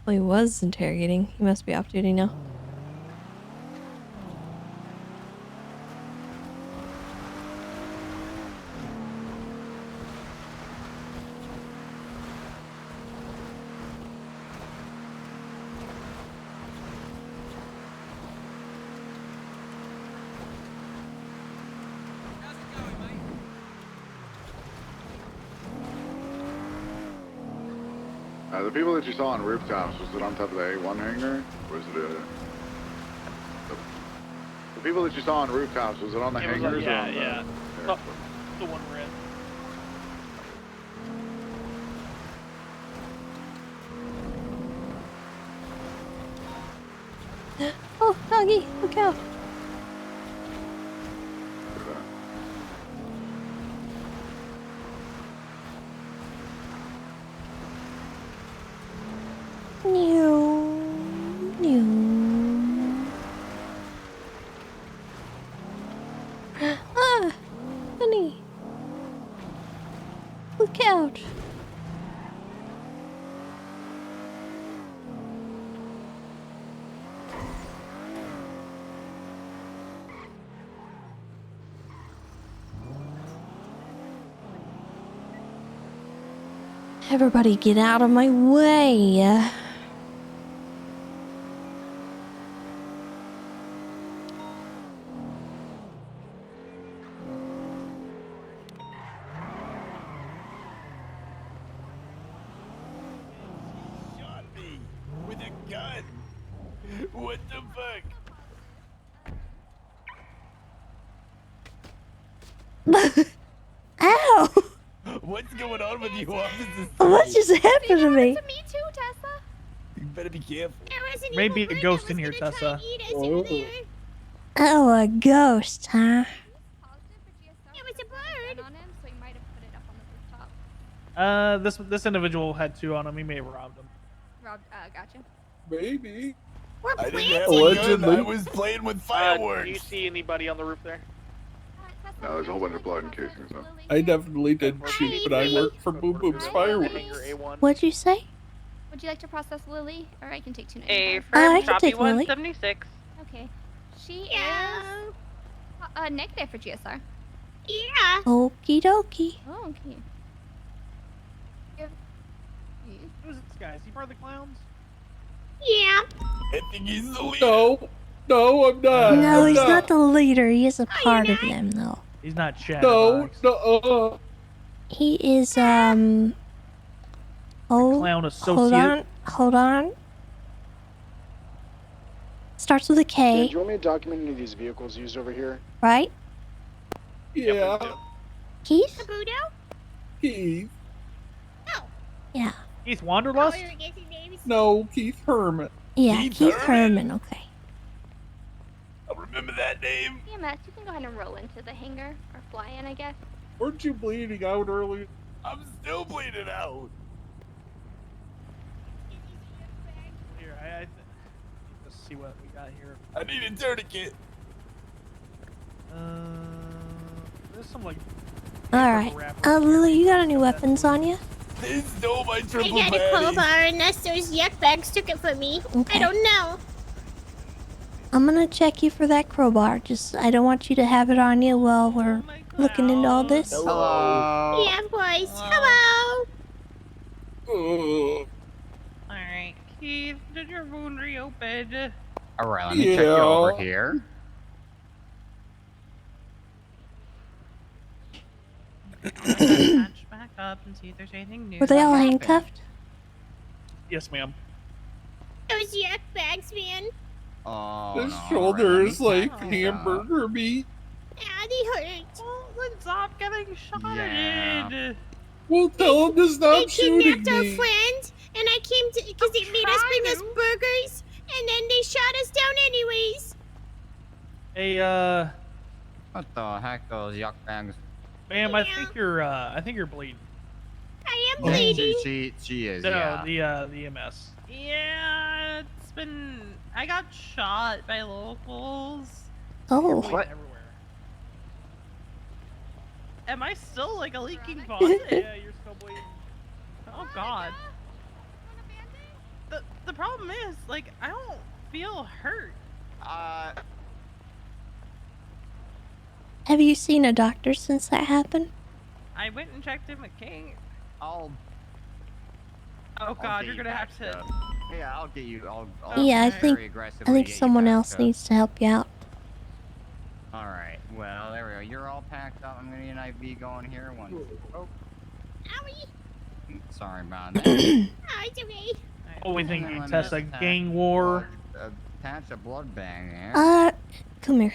Well, he was interrogating. He must be off duty now. The people that you saw on rooftops, was it on top of the A1 hangar? Or was it the people that you saw on rooftops, was it on the It was hangars? like- or yeah, on yeah. The, No, the one we're in. Oh, doggy, look out. Meow. Meow. Ah, honey. Look out. Everybody get out of my way. With a gun. What the fuck? Ow! What's going on with you officers? What just happened to me? Me too, Tessa. You better be careful. Maybe a ghost in here, Tessa. Oh, a ghost, huh? It was a bird. On him, so he might have put it up on the rooftop. This individual had 2 on him. He may have robbed him. Robbed. Gotcha. Maybe. We're I didn't planting. have a gun. I was playing with Do fireworks. you see anybody on the roof there? No, there's a whole bunch of blood and casings though. I definitely didn't shoot, but I worked for Boom Boom's Fireworks. What'd you say? Would you like to process Lily, or I can take 2 A names? firm I can copy take Lily. 176. Okay. She is negative for GSR. Yeah. Okie dokie. Oh, okay. Who's this guy? Is he part of the clowns? Yeah. I think he's the leader. No, I'm not. No, I'm he's not the leader. He is a Oh, part of them, though. He's not Chad. No. He is, clown hold associate. Hold on. Starts with a Dan, K, do you want me to document any of these vehicles used over here? right? Yeah. Keith? Kabuto? Keith. Yeah. Keith Wanderlust? No, Keith Herman. Yeah, Keith Keith Herman? Herman, okay. I remember that name. EMS, you can go ahead and roll into the hangar, or fly in, I guess. Weren't you bleeding out earlier? I'm still bleeding out. Here, let's see what we got here. I need a tourniquet. There's some like. Alright. Lily, you got any weapons on you? They stole my I triple got a patty. crowbar unless those yuck bags took it from me. Okay. I don't know. I'm gonna check you for that crowbar. Just, I don't want you to have it on you while we're looking into all this. Hello. Yeah, boys. Hello. Alright, Keith, did your wound reopen? Alright, let me check you over here. Patch back up and see if there's anything new. Were they all handcuffed? Yes, ma'am. Those yuck bags, man. Oh, His no, shoulder alright, is let me like check this out. hamburger meat. Yeah, they hurt. Well, then stop getting shot Yeah. at. Well, tell him to They stop shooting kidnapped our me. friend, and I came to because they made us bring us burgers, and then they shot us down anyways. Hey, What the heck, those yuck bags? ma'am, I think you're bleeding. I am Yeah, bleeding. she is, No, yeah. the EMS. Yeah, it's been. I got shot by locals. Oh. What? Everywhere. Am I still like a leaking faucet? Yeah, you're still bleeding. Oh God. The problem is, like, I don't feel hurt. Have you seen a doctor since that happened? I went and checked in with King. I'll Oh God, you're get gonna you have to. patched up. Yeah, I'll get you. I'll Yeah, I very think aggressively get you someone patched else up. needs to help you out. All right. Well, there we go. You're all packed up. I'm gonna need an IV going here. One. Oh. Owie. Sorry about that. Oh, it's okay. Oh, we think Let me Tessa just gang war. Patch a blood bag there. Come here.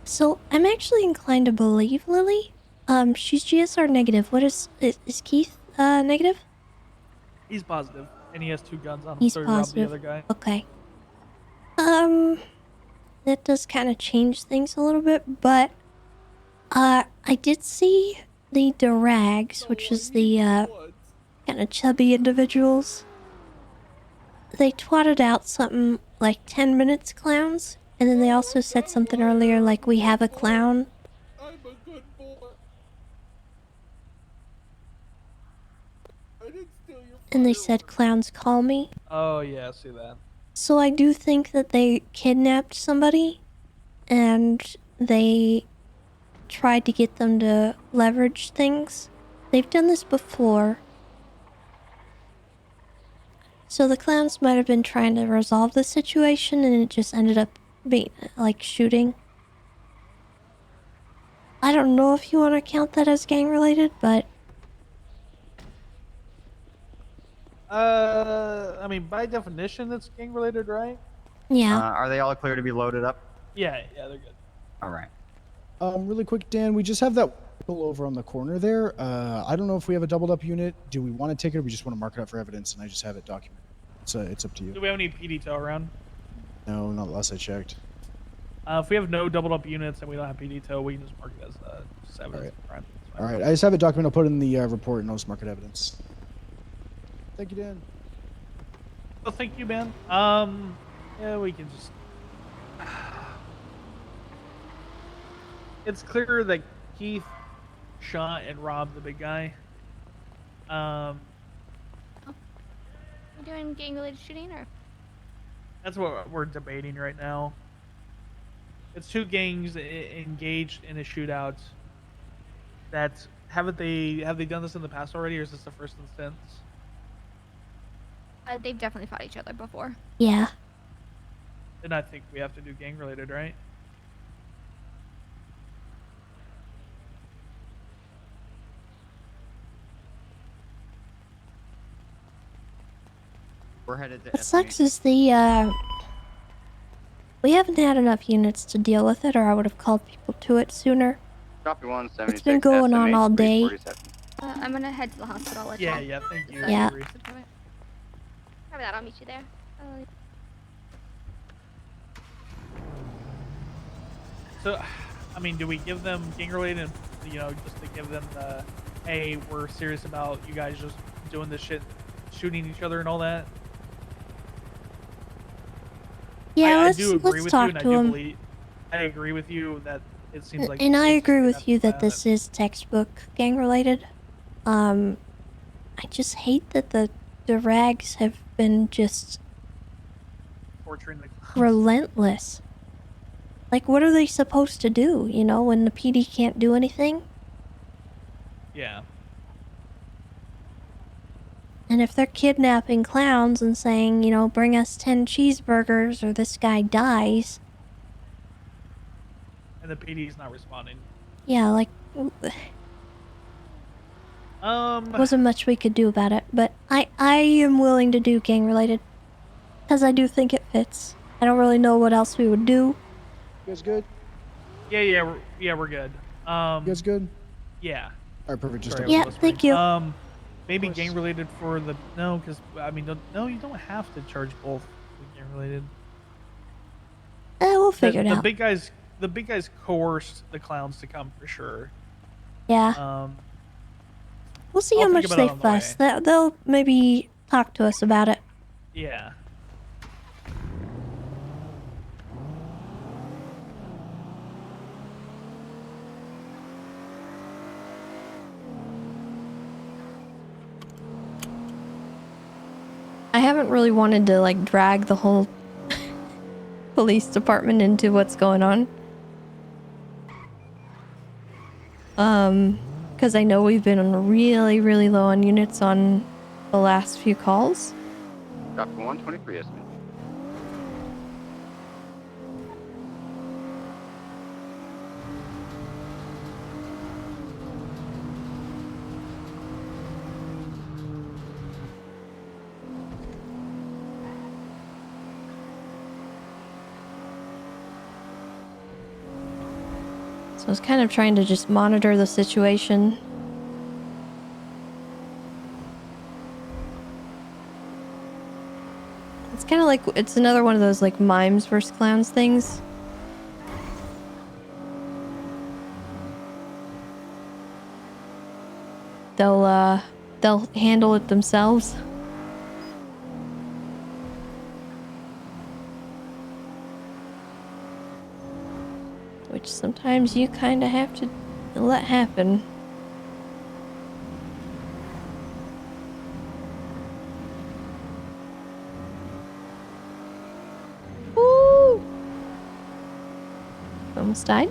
So, I'm actually inclined to believe Lily. She's GSR negative. What is Keith, negative? He's positive, and he has 2 guns on him, He's so he robbed the positive. other guy. Okay. That does kind of change things a little bit, but, I did see the Durags, which is the, kind of chubby individuals. They twatted out something like 10 minutes clowns, and then they also said something earlier like we have a clown. I'm a good boy. I didn't steal your And they said clowns call me. Oh yeah, I see that. So I do think that they kidnapped somebody and they tried to get them to leverage things. They've done this before. So the clowns might have been trying to resolve the situation and it just ended up being like shooting. I don't know if you want to count that as gang related, but I mean, by definition, it's gang related, right? yeah. Are they all clear to be loaded up? Yeah, they're good. All right. Really quick, Dan, we just have that vehicle over on the corner there. I don't know if we have a doubled up unit. Do we want to take it or we just want to mark it up for evidence and I just have it documented? It's up to you. Do we have any PD tow around? No, not last I checked. If we have no doubled up units and we don't have PD tow, we can just mark it as evidence. Right. All right, I just have it documented. I'll put it in the report and I'll just mark it evidence. Thank you, Dan. Well, thank you, man. Yeah, we can just. It's clear that Keith shot and robbed the big guy. You doing gang-related shooting or? That's what we're debating right now. It's two gangs engaged in a shootout. Have they done this in the past already, or is this the first instance? They've definitely fought each other before. Yeah. Then I think we have to do gang-related, right? We're headed to What sucks is we haven't had enough units to deal with it, or I would have called people to it sooner. Copy 176. It's been going on all day. I'm gonna head to the hospital. Let Yeah, you know. thank you. Yeah. Cover that. I'll meet you there. So, I mean, do we give them gang-related, and just to give them the, hey, we're serious about you guys just doing this shit, shooting each other and all that? Yeah, I do agree let's with talk you, and to him. I agree with you that it seems like. And I agree with you that bad. this is textbook gang related. I just hate that the rags have been just Torturing the relentless. Like, what are they supposed to do, when the PD can't do anything? Yeah. And if they're kidnapping clowns and saying, bring us 10 cheeseburgers or this guy dies. And the PD's not responding. Yeah, like, wasn't much we could do about it, but I am willing to do gang related. Because I do think it fits. I don't really know what else we would do. You guys good? Yeah, we're good. You guys good? Yeah. All right, perfect. Just Sorry, Yeah, I was thank you. Maybe gang related for the because I mean no, you don't have to charge both gang related. We'll figure it out. The big guys coerced the clowns to come for sure. Yeah. We'll see I'll how think much about they it on the way. fuss. They'll maybe talk to us about it. Yeah. I haven't really wanted to like drag the whole police department into what's going on. Because I know we've been really, really low on units on the last few calls. Copy 123, estimate. So I was kind of trying to just monitor the situation. It's kind of like, it's another one of those like mimes versus clowns things. They'll handle it themselves. Which sometimes you kind of have to let happen. Woo! Almost died.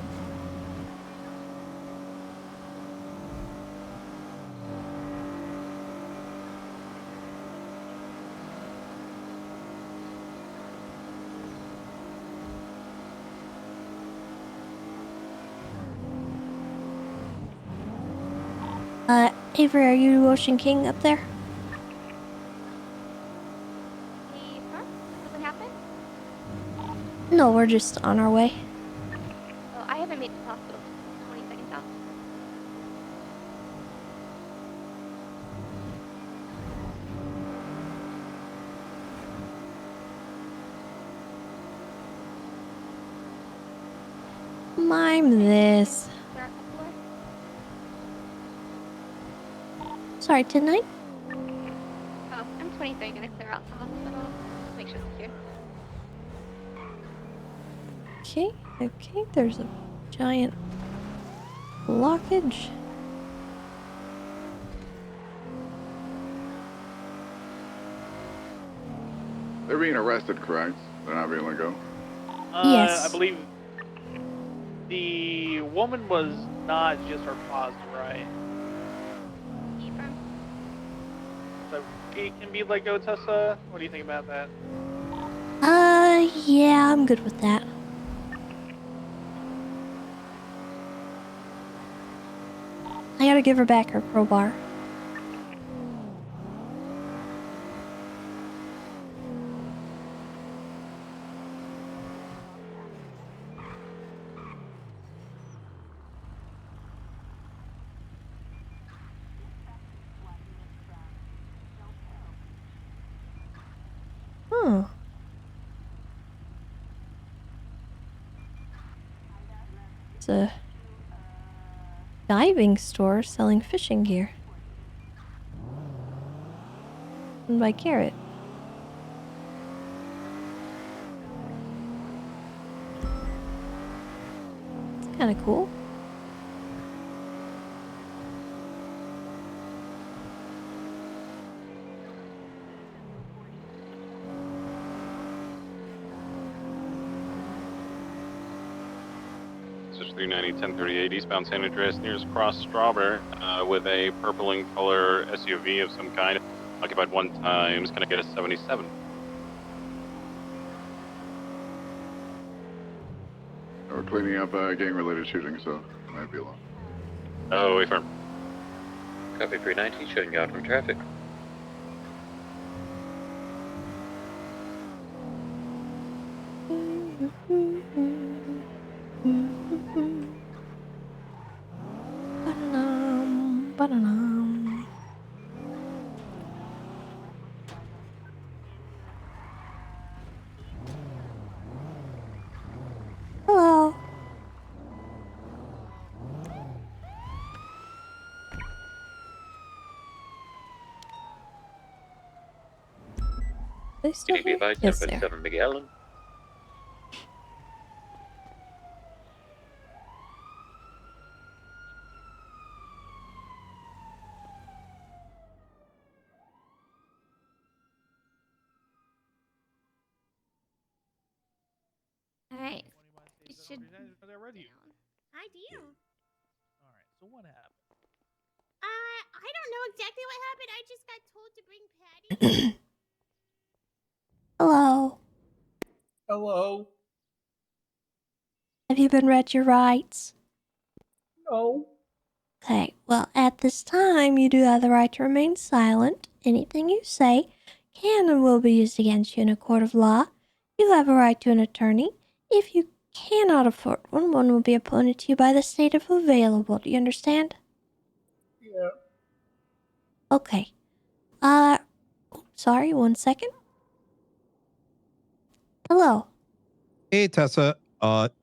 Avery, are you Ocean King up there? Something happened? No, we're just on our way. Mime this. Sorry, tonight? Oh, I'm 23 gonna clear out the hospital. Make sure it's secure. Okay, there's a giant blockage. They're being arrested, correct? They're not being let go. Yes. I believe the woman was not just our positive, right? So he can be let go, Tessa. What do you think about that? Yeah, I'm good with that. I gotta give her back her crowbar. Huh. It's a diving store selling fishing gear. Owned by Carrot. It's kind of cool. This is 390, 1038 eastbound San Andreas, nearest cross Strawberry, with a purpling color SUV of some kind, occupied one time. It's gonna get a 77. We're cleaning up gang-related shooting, so it might be a lot. Oh, wait firm. Copy 390, shutting out from traffic. Ba-da-dum. Hello. They still Can you be here? advised, Yes, sir. 1057 McAllen? Alright. It should. I do. All right. So what happened? I don't know exactly what happened. I just got told to bring Patty. Hello. Hello. Have you been read your rights? No. Okay, well, at this time, you do have the right to remain silent. Anything you say can and will be used against you in a court of law. You have a right to an attorney. If you cannot afford one, one will be appointed to you by the state if available. Do you understand? Yeah. Okay. Sorry, 1 second. Hello. Hey, Tessa.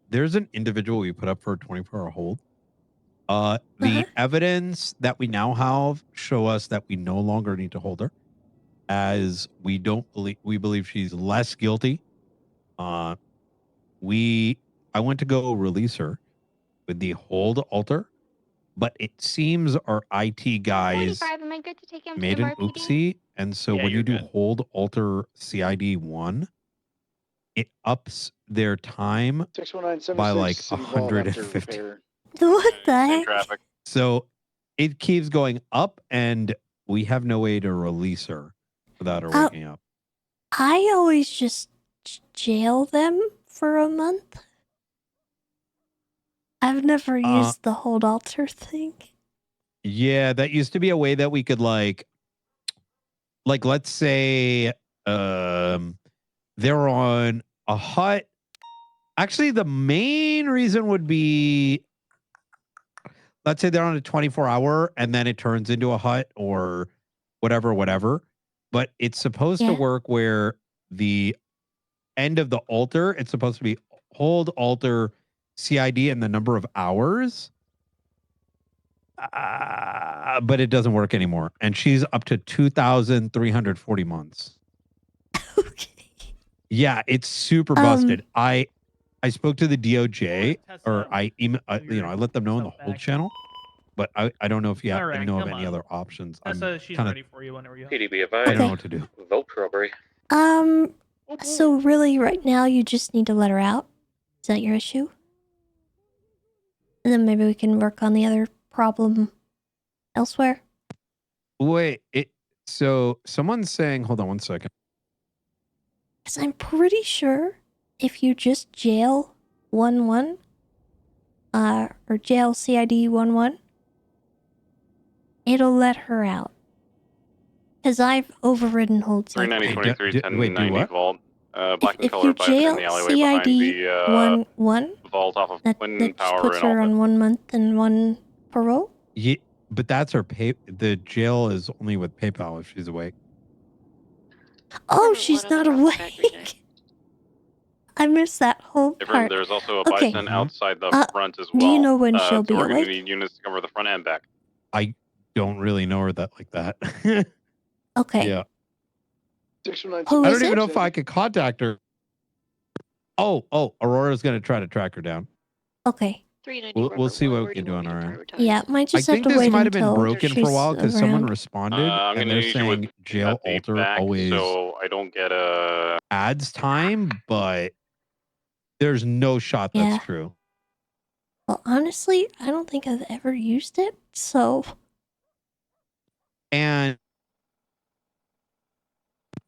There's an individual we put up for a 24-hour hold. The evidence that we now have show us that we no longer need to hold her, as we believe she's less guilty. I went to go release her with the hold alter, but it seems our IT guys 45. Am I good to take him made to an MRPD? oopsie, and so Yeah, when you you're do good. hold alter CID 1, it ups their time 61976 by like City Hall after 150. repair. What the Same heck? traffic. So it keeps going up, and we have no way to release her without her waking up. I always just jail them for a month. I've never used the hold alter thing. Yeah, that used to be a way that we could like let's say they're on a hut. Actually, the main reason would be, let's say they're on a 24-hour and then it turns into a hut or whatever. But it's supposed to work where the end of the alter, it's supposed to be hold alter CID and the number of hours. But it doesn't work anymore. And she's up to 2,340 months. Okay. Yeah, it's super busted. I spoke to the DOJ, or I let them know in the whole channel, but I don't know if you have Alright, know of come any on. other options. Tessa, she's kinda, ready for you whenever you. PDB I advised. don't know what to do. Vote robbery. So really right now you just need to let her out. Is that your issue? And then maybe we can work on the other problem elsewhere. Wait, so someone's saying, hold on one second. Because I'm pretty sure if you just jail 1-1, or jail CID 1-1, it'll let her out. Because I've overridden holds like 390, that. 23, wait, do 1090 what? vault. Black and If color you button in jail the alleyway behind CID the 1-1, vault off of that Twin just Power puts and her Alpha. on 1 month and 1 parole. Yeah, but that's her pay. The jail is only with PayPal if she's awake. Oh, she's not awake. I missed that whole part. There's also a Okay. bison outside the front as well. Do you know when she'll be so we're going to awake? need units to cover the front and back. I don't really know her that like that. Okay. Yeah. Who I is don't even it? know if I could contact her. Oh, Aurora's going to try to track her down. Okay. We'll see what we can do on our end. Yeah, might just I have think to this wait might have been until broken for a she's while because someone around. responded I'm and gonna they're need you with saying jail at the alter back, always so I don't get a adds time, but there's no shot that's Yeah. true. Well, honestly, I don't think I've ever used it, so... And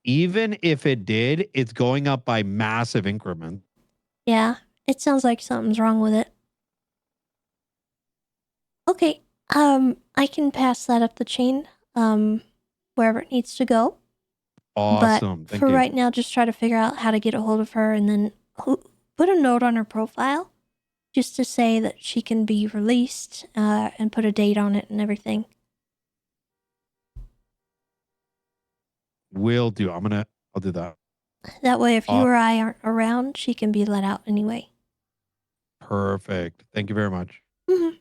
even if it did, it's going up by massive increments. Yeah, it sounds like something's wrong with it. Okay, I can pass that up the chain, wherever it needs to go. Awesome. But Thank for you. right now, just try to figure out how to get a hold of her and then put a note on her profile just to say that she can be released, and put a date on it and everything. Will do. I'll do that. That way, if you or I aren't around, she can be let out anyway. Perfect. Thank you very much. Mm-hmm.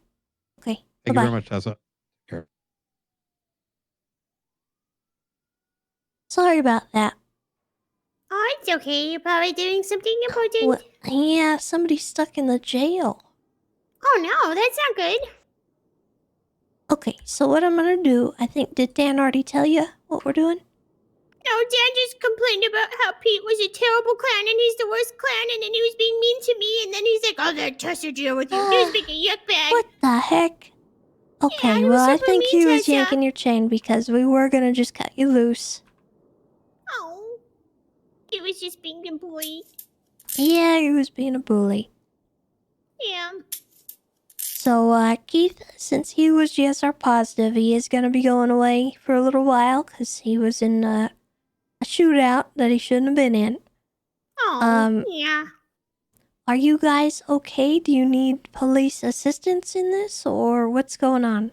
Okay. Thank you very much, Tessa. Take care. Sorry about that. Oh, it's okay. You're probably doing something important. Well, yeah, somebody's stuck in the jail. Oh no, that's not good. Okay, so what I'm gonna do, I think, did Dan already tell you what we're doing? No, Dan just complained about how Pete was a terrible clown and he's the worst clown and then he was being mean to me and then he's like, I'll get Tessa deal with you. He was being a yuck bag. What the heck? Okay, he was well, I super think mean, he was Tessa. yanking your chain because we were gonna just cut you loose. Oh, he was just being a bully. Yeah, he was being a bully. Yeah. So, Keith, since he was GSR positive, he is gonna be going away for a little while because he was in a shootout that he shouldn't have been in. Oh, yeah. Are you guys okay? Do you need police assistance in this, or what's going on?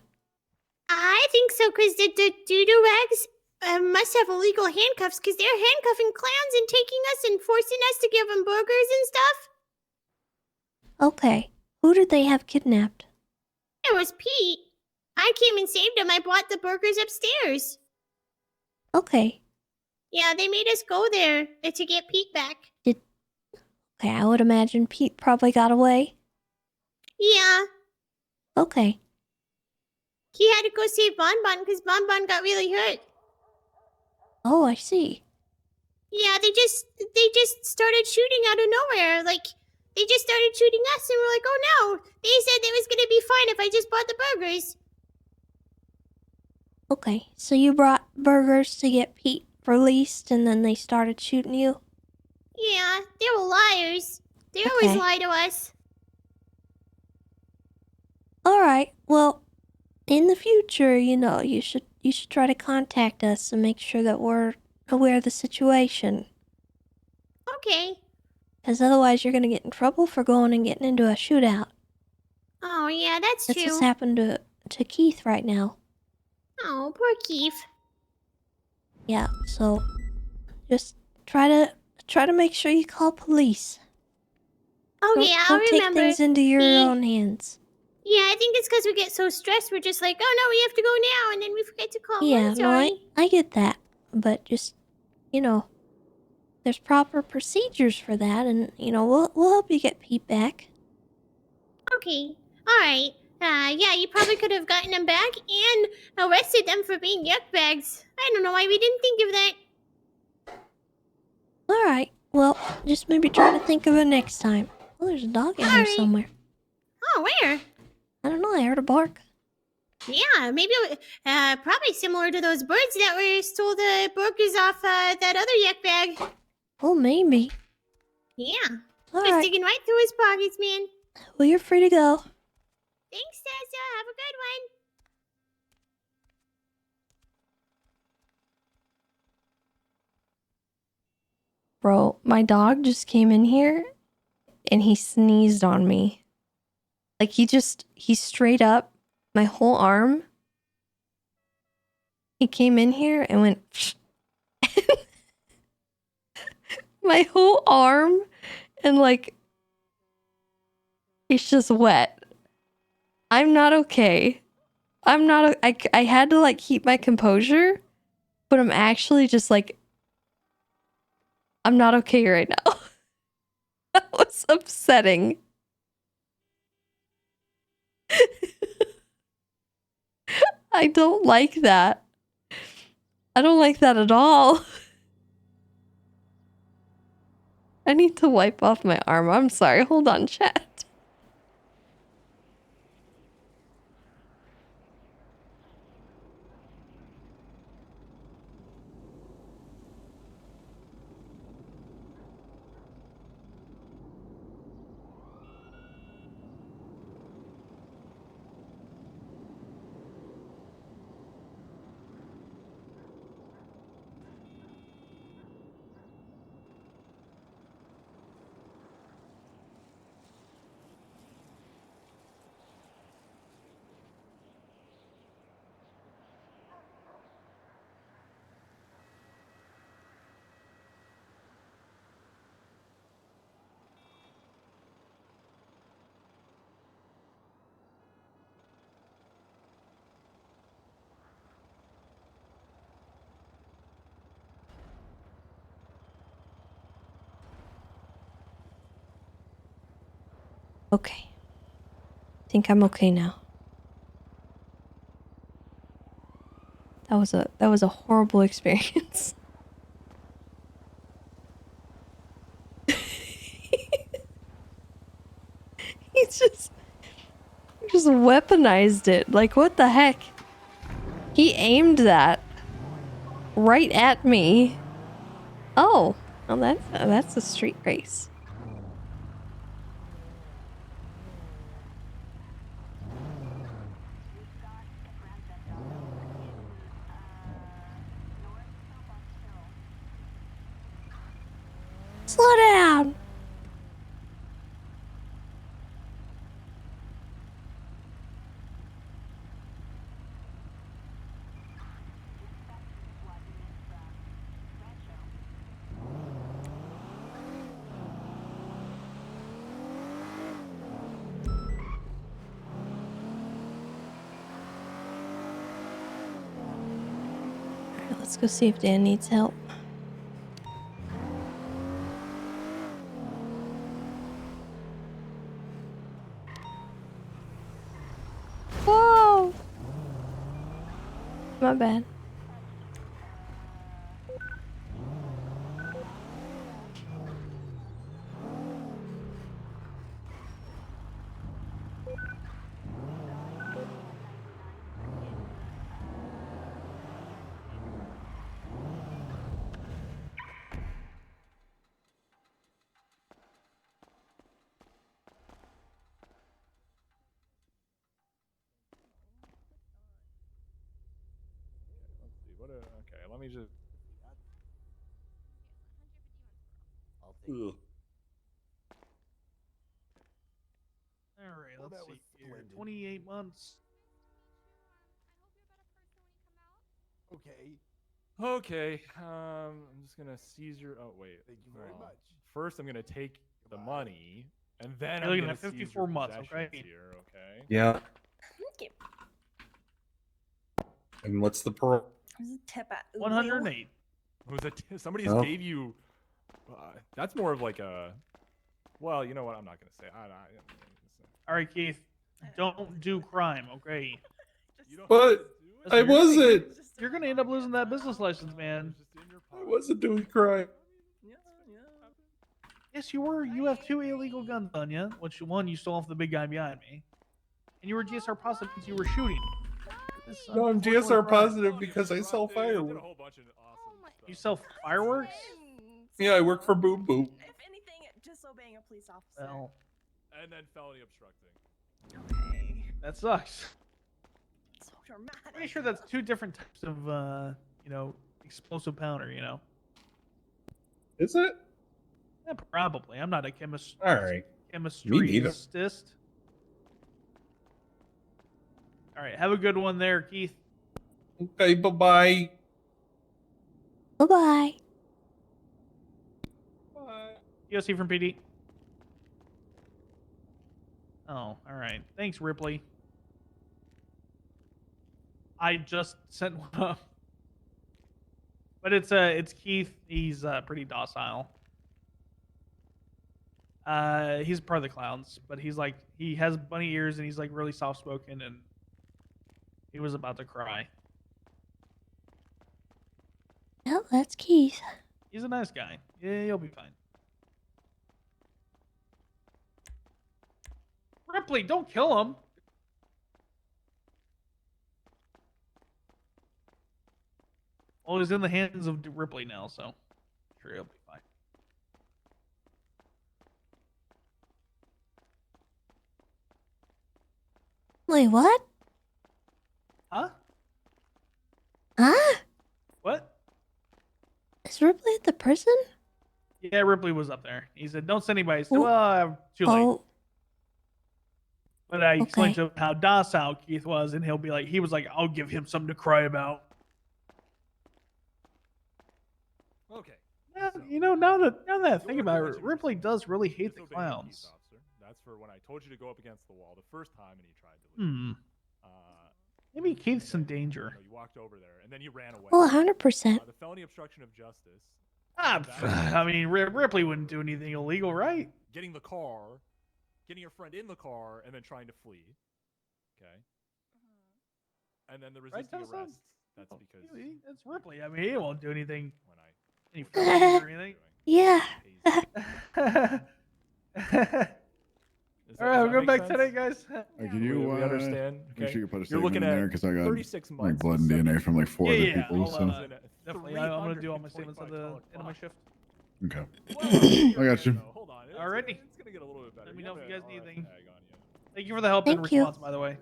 I think so, because the do-do-rags must have illegal handcuffs because they're handcuffing clowns and taking us and forcing us to give them burgers and stuff. Okay. Who did they have kidnapped? It was Pete. I came and saved him. I brought the burgers upstairs. Okay. Yeah, they made us go there to get Pete back. Okay, I would imagine Pete probably got away. Yeah. Okay. He had to go save Bonbon because Bonbon got really hurt. Oh, I see. Yeah, they just started shooting out of nowhere. Like, they just started shooting us and we're like, oh no. They said it was gonna be fine if I just bought the burgers. Okay, so you brought burgers to get Pete released and then they started shooting you? Yeah, they were liars. They always Okay. lie to us. Alright, well, in the future, you should try to contact us and make sure that we're aware of the situation. Okay. Because otherwise you're going to get in trouble for going and getting into a shootout. Oh, yeah, that's That's true. what's happened to Keith right now. Oh, poor Keith. Yeah, so just try to make sure you call police. yeah, I'll Don't take remember. things into your Yeah. own hands. Yeah, I think it's because we get so stressed. We're just like, oh no, we have to go now, and then we forget to call. Yeah, I'm sorry. no, I get that. But just, you know, there's proper procedures for that, and, you know, we'll help you get Pete back. Okay. All right. Yeah, you probably could have gotten them back and arrested them for being yuck bags. I don't know why we didn't think of that. Alright, well, just maybe try to think of it next time. Oh, there's a dog in here somewhere. Oh, where? I don't know, I heard a bark. Yeah, maybe probably similar to those birds that were stole the burgers off that other yuck bag. Oh, maybe. Yeah. All Just right. digging right through his pockets, man. Well, you're free to go. Thanks, Tessa. Have a good one. Bro, my dog just came in here and he sneezed on me. Like, he straight up, my whole arm. He came in here and went, my whole arm, and like, it's just wet. I'm not okay. I'm not, I had to like keep my composure, but I'm actually just like, I'm not okay right now. That was upsetting. I don't like that. I don't like that at all. I need to wipe off my arm. I'm sorry. Hold on, chat. Okay. I think I'm okay now. That was a horrible experience. He just weaponized it. Like, what the heck? He aimed that right at me. Oh, well, that's a street race. Slow down. Alright, let's go see if Dan needs help. Whoa! My bad. Let's see. Okay, let me just. Ugh. All right, let's see here. 28 months. Okay. Okay. I'm just gonna seize your. Oh wait. Thank you very much. First, I'm gonna take the money. And then You're I'm looking gonna at seize 54 your months, possessions okay? Here, okay. Yeah. And what's the parole? There's a tip at 108. Somebody just Oh. gave you. That's more of like a. Well, you know what? I'm not gonna say. All right, Keith. Don't do crime, okay? But I wasn't. You're gonna end up losing that business license, man. I wasn't doing crime. Yes, you were. You have 2 illegal guns on you. Which one you stole off the big guy behind me, and you were GSR positive because you were shooting. No, I'm GSR positive because I sell fireworks. You sell fireworks? Yeah, I work for Boom Boom. If anything, disobeying a police officer. Well, And then felony obstructing. that sucks. So dramatic. Pretty sure that's 2 different types of, explosive powder. Is it? Yeah, probably. I'm not a chemist. All right. Chemistry Me neither. assist. All right, have a good one there, Keith. Okay, bye-bye. Bye-bye. EOC from PD. Oh, all right. Thanks, Ripley. I just sent one up. But it's Keith. He's pretty docile. He's part of the clowns, but he has bunny ears and he's like really soft spoken and he was about to cry. Oh, that's Keith. He's a nice guy. Yeah, he'll be fine. Ripley, don't kill him. Well, he's in the hands of Ripley now, so I'm sure he'll be fine. Wait, what? Huh? Huh? What? Is Ripley at the prison? Yeah, Ripley was up there. He said, "Don't send anybody." So, well, too late. Oh, But I explained okay. to him how docile Keith was, and he was like, "I'll give him something to cry about." Okay. Yeah, now that I think about it, Ripley does really hate the clowns. That's for when I told you to go up against the wall the first time and he tried to leave. Maybe Keith's in danger. You walked over there and then you ran away. Well, 100%. The felony obstruction of justice. I mean, Ripley wouldn't do anything illegal, right? Getting the car, getting your friend in the car, and then trying to flee. Okay. And then the resisting Tessa? arrest. That's because It's Ripley. I mean, he won't do anything. Any felonies or anything. Yeah. All right, we're going back sense? today, guys. Can you we understand. make Okay. sure you put a You're statement looking in at there because I got 36 like months, blood and DNA from like 4 other people. I'll, So definitely. I'm going to do all my statements at the end of my shift. okay, I got you. Hold on. Alrighty. It's gonna get a little bit better. Let me know if you guys need anything. Tag on you. Thank you for the help and Thank you. response, by the way.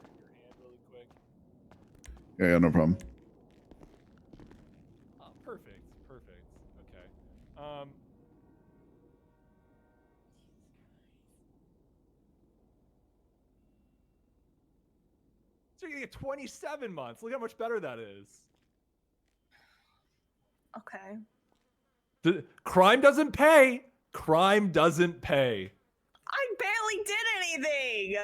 Yeah, no problem. Perfect. Okay. So you're gonna get 27 months. Look how much better that is. Okay. The crime doesn't pay. Crime doesn't pay. I barely did anything.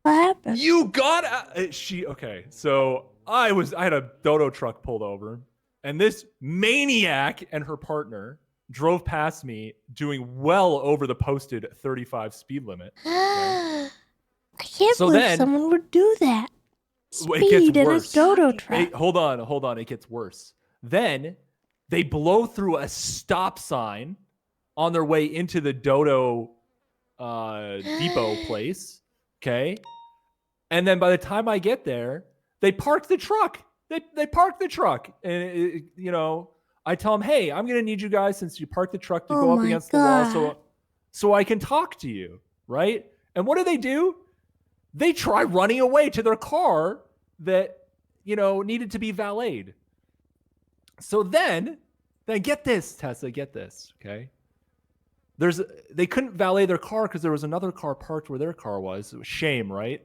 What happened? You got okay. So I had a dodo truck pulled over, and this maniac and her partner drove past me doing well over the posted 35 speed limit. I can't So believe then- someone would do that. Well, it gets Speed in a worse. dodo truck. Hold on. It gets worse. Then they blow through a stop sign on their way into the dodo depot place. Okay. And then by the time I get there, they park the truck. They park the truck. And, I tell them, hey, I'm going to need you guys, since you parked the truck, to Oh go up my against the wall God. so I can talk to you. Right. And what do? They try running away to their car that, needed to be valeted. So then get this, Tessa, get this, okay? They couldn't valet their car because there was another car parked where their car was. It was shame, right?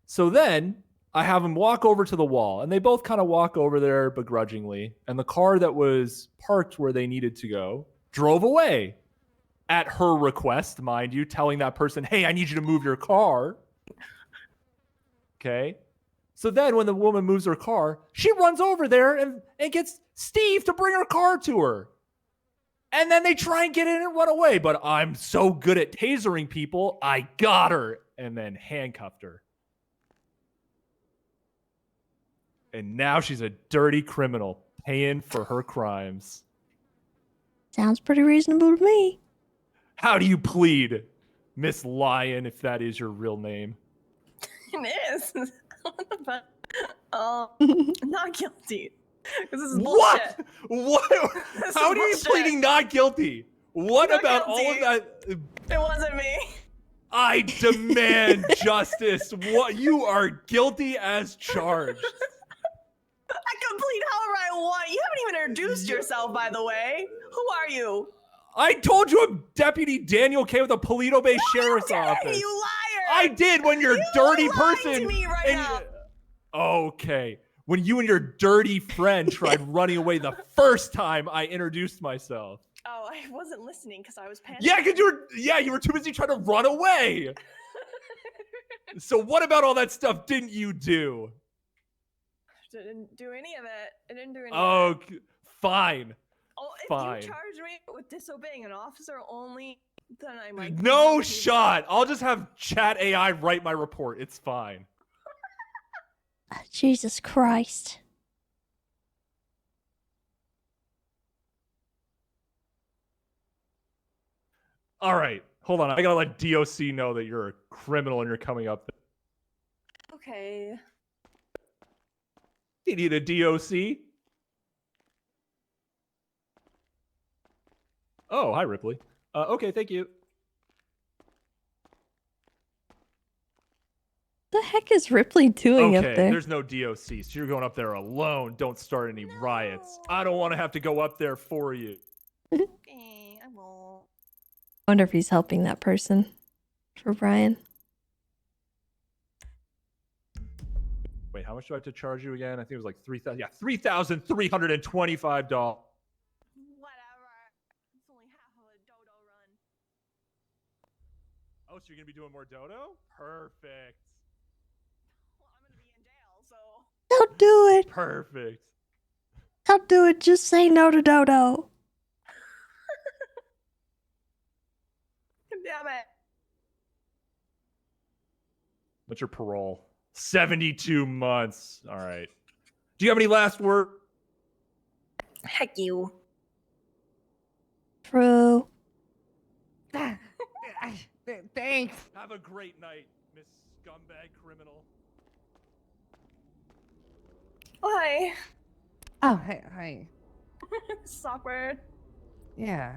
So then I have them walk over to the wall, and they both kind of walk over there begrudgingly. And the car that was parked where they needed to go drove away. at her request, mind you, telling that person, hey, I need you to move your car. Okay. So then when the woman moves her car, she runs over there and gets Steve to bring her car to her. And then they try and get in and run away. But I'm so good at tasering people, I got her and then handcuffed her. And now she's a dirty criminal paying for her crimes. Sounds pretty reasonable to me. How do you plead, Miss Lion, if that is your real name? It is. What the fuck? Not guilty. Because this is What? bullshit. What? This How is are you bullshit. pleading not guilty? What Not about all of guilty. that? It wasn't me. I demand justice. What? You are guilty as charged. I can plead however I want. You haven't even introduced yourself, by the way. Who are you? I told you I'm Deputy Daniel K with the Polito Bay Sheriff's Office. You liar! I did when you're You dirty lying person. to me right now. Okay. When you and your dirty friend tried running away the first time I introduced myself. Oh, I wasn't listening because I was panicking. Yeah, because you were too busy trying to run away. So what about all that stuff didn't you do? Didn't do any of it. I didn't do any Oh, of it. fine. Oh, if Fine. you charge me with disobeying an officer only, then I might. No shot. I'll just have Chat AI write my report. It's fine. Jesus Christ. All right. Hold on. I gotta let DOC know that you're a criminal and you're coming up. Okay. You need a DOC? Oh, hi, Ripley. Okay, thank you. The heck is Ripley doing Okay, up there? there's no DOC, so you're going up there alone. Don't start any riots. I don't want to have to go up there for you. Okay, I won't. Wonder if he's helping that person for Brian. Wait, how much do I have to charge you again? I think it was like $3,000. Yeah, $3,325. Oh, so you're gonna be doing more dodo? Perfect. Well, I'm gonna be in jail, so. Don't do it. Perfect. Don't do it. Just say no to Dodo. Damn it. What's your parole? 72 months. All right. Do you have any last word? Heck you. True. Thanks. Have a great night, Miss Scumbag Criminal. Hi. Oh, hi. This is awkward. Yeah.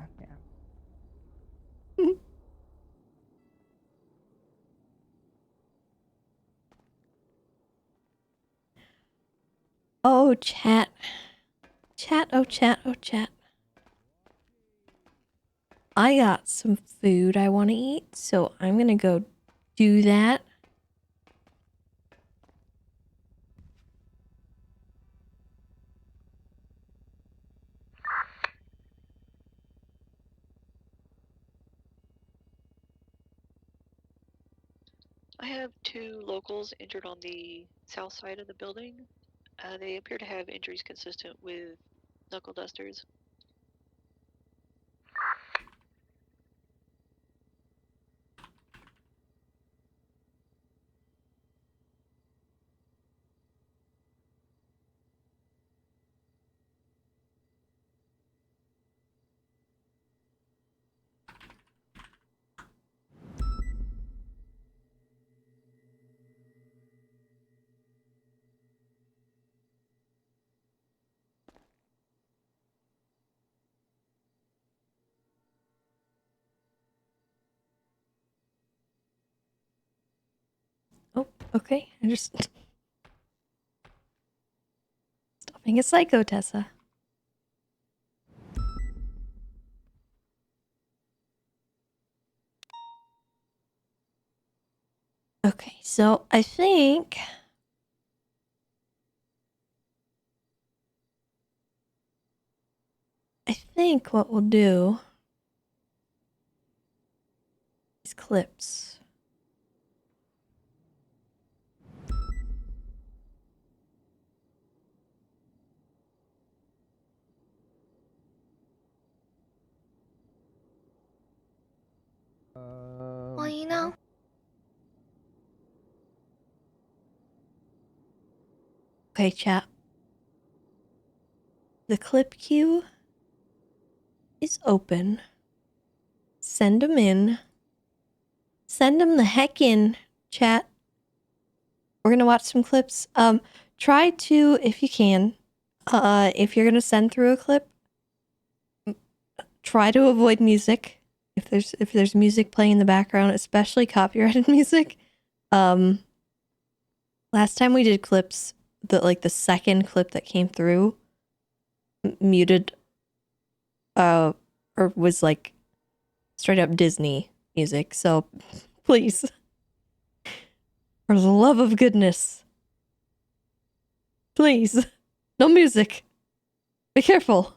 Oh, chat. Chat, oh, chat, oh, chat. I got some food I want to eat, so I'm gonna go do that. I have 2 locals injured on the south side of the building. They appear to have injuries consistent with knuckle dusters. Oh, okay. I just... Stop being a psycho, Tessa. Okay, so I think... what we'll do these clips. Well, you know. Okay, chat. The clip queue is open. Send them in. Send them the heck in, chat. We're gonna watch some clips. Try to, if you can, if you're gonna send through a clip, try to avoid music. If there's music playing in the background, especially copyrighted music. Last time we did clips, the second clip that came through muted or was like straight up Disney music. So please, for the love of goodness, please, no music. Be careful.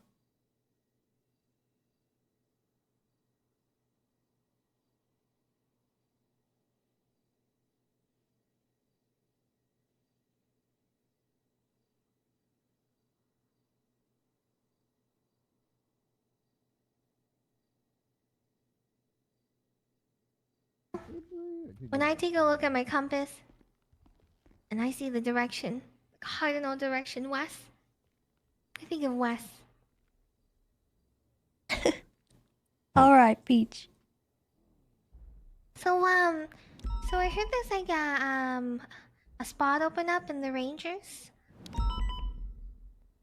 When I take a look at my compass and I see the direction, cardinal direction west, I think of west. All right, Peach. So I heard there's like a spot open up in the Rangers.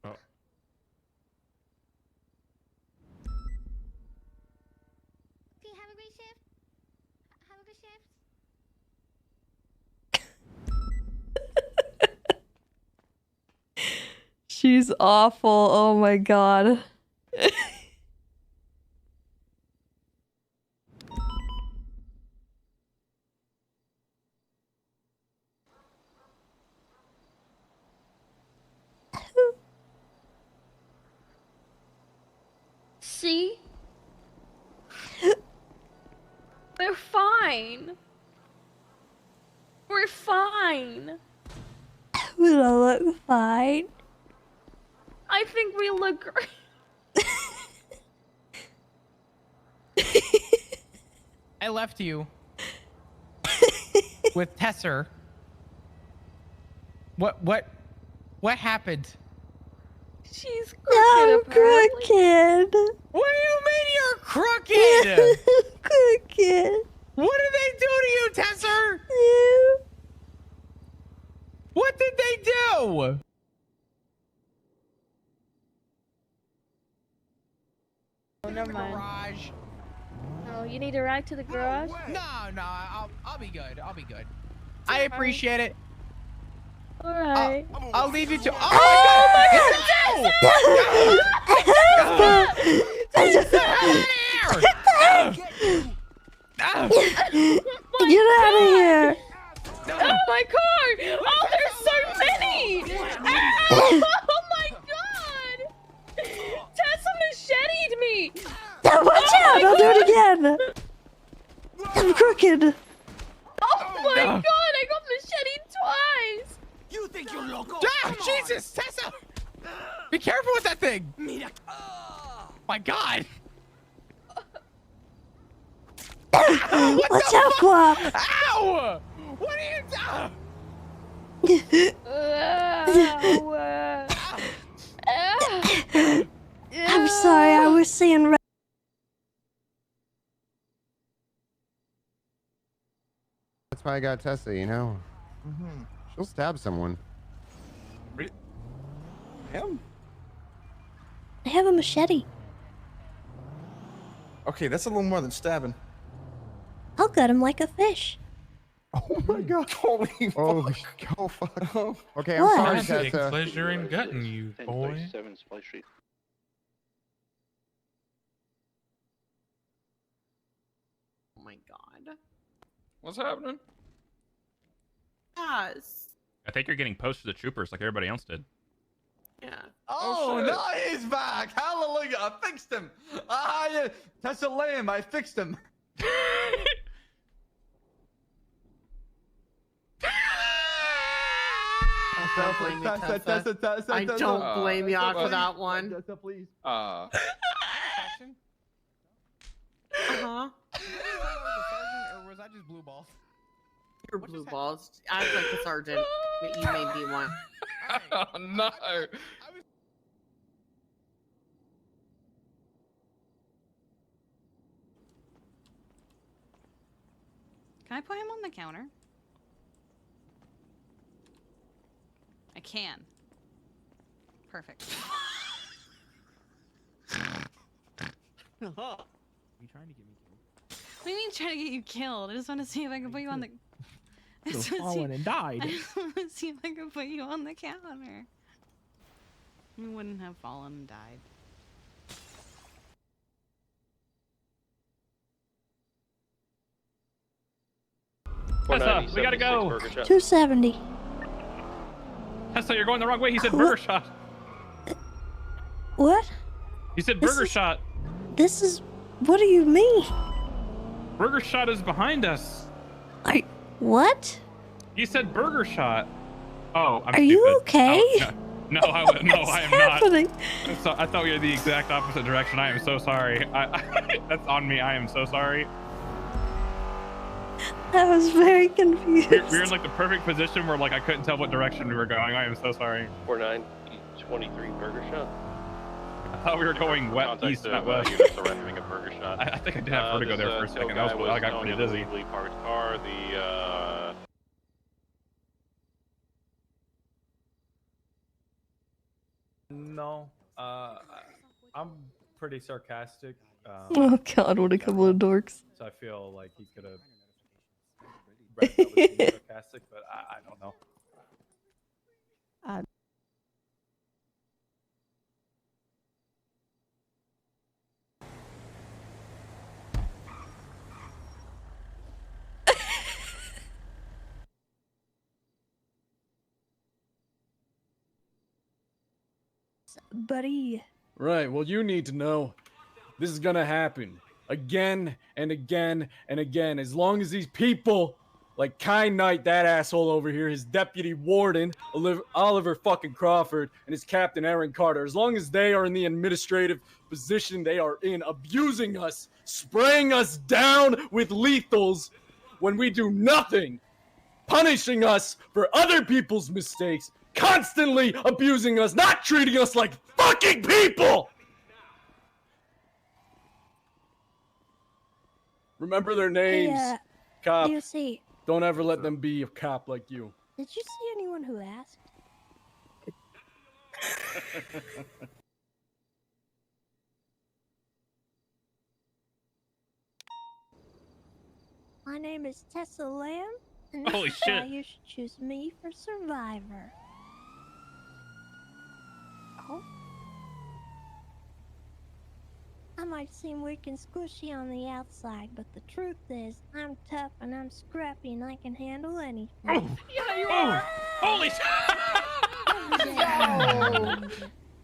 Oh. Okay, have a great shift. Have a good shift. She's awful. Oh my god. See? We're fine. We're fine. We don't look fine. I think we look great. I left you with Tesser. What happened? She's crooked, I'm apparently. crooked. What do you mean you're crooked? Crooked. What did they do to you, Tesser? Yeah. What did they do? Oh, never mind. Garage. Oh, you need a ride to the garage? No, I'll be good. I'll be good. I appreciate it. All right. I'll leave you to. Oh my God! Get out of here! Oh my car! Oh, there's so many! Oh my God! Tessa macheted me! Watch out! I'll do it again! I'm crooked! Oh my God! I got macheted twice! You think you're local? Ah, Jesus, Tessa! Be careful with that thing! My God! Watch out, Quap! Ow! What are you doing? I'm sorry, I was seeing red. That's why I got Tessa, you know? She'll stab someone. Him? I have a machete. Okay, that's a little more than stabbing. I'll gut him like a fish. Oh my God. Holy Oh, fuck. oh fuck. Okay, I'm What? sorry, I take Tessa. pleasure in gutting you, boy. Oh my God. What's happening? Yes. I think you're getting posted to troopers like everybody else did. Yeah. Oh, shit. no, he's back. Hallelujah. I fixed him. Yeah. Tessa Lamb, I fixed him. don't blame you, Tessa. I don't blame y'all for that one. Tessa, please. Uh-huh. Or was I just blue balls? You're blue balls. Act like the sergeant that you made me one. Oh no. Can I put him on the counter? I can. Perfect. You trying to get me killed? What do you mean trying to get you killed? I just want to see if I can put you on the... I Could've just wanna fallen and died. I just want to see if I can put you on the counter. You wouldn't have fallen and died. Tessa, we gotta go. 270. Tessa, you're going the wrong way. He said burger shot. What? He said burger shot. This is... What do you mean? Burger shot is behind us. What? You said burger shot. Oh, I'm Are you stupid. okay? Oh, no, I am happening? not. I thought we were the exact opposite direction. I am so sorry. That's on me. I am so sorry. I was very confused. We were in like the perfect position where like I couldn't tell what direction we were going. I am so sorry. 4923 burger shot. I thought we were going east, not west. Surrendering a burger shot. I think I did have vertigo there for a second. I got pretty dizzy. Parked car. The No, I'm pretty sarcastic. Oh god, what a couple of dorks. So I feel like he could have sarcastic, but I don't know. Buddy. Right, well, you need to know this is gonna happen again and again and again. As long as these people, like Kind Knight, that asshole over here, his deputy warden, Oliver fucking Crawford, and his captain, Aaron Carter, as long as they are in the administrative position they are in, abusing us, spraying us down with lethals when we do nothing, punishing us for other people's mistakes, constantly abusing us, not treating us like fucking people! Remember their names, cop. DOC, Don't ever let them be a cop like you. did you see anyone who asked? My name is Tessa Lamb, and this Holy is why shit. you should choose me for Survivor. Oh. I might seem weak and squishy on the outside, but the truth is, I'm tough and I'm scrappy and I can handle anything. Yeah, you are. Holy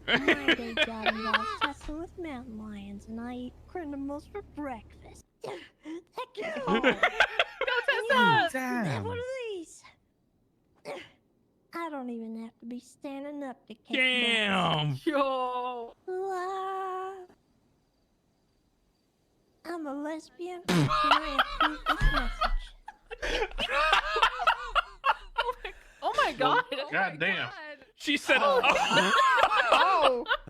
My day job involves tussling with mountain lions, and I eat criminals for breakfast. Heck yeah! Go, Tessa! Damn. One of these. I don't even have to be standing up to catch Damn. Yo. I'm a lesbian. Can I approve this message? Oh my god. God damn. She said, Oh.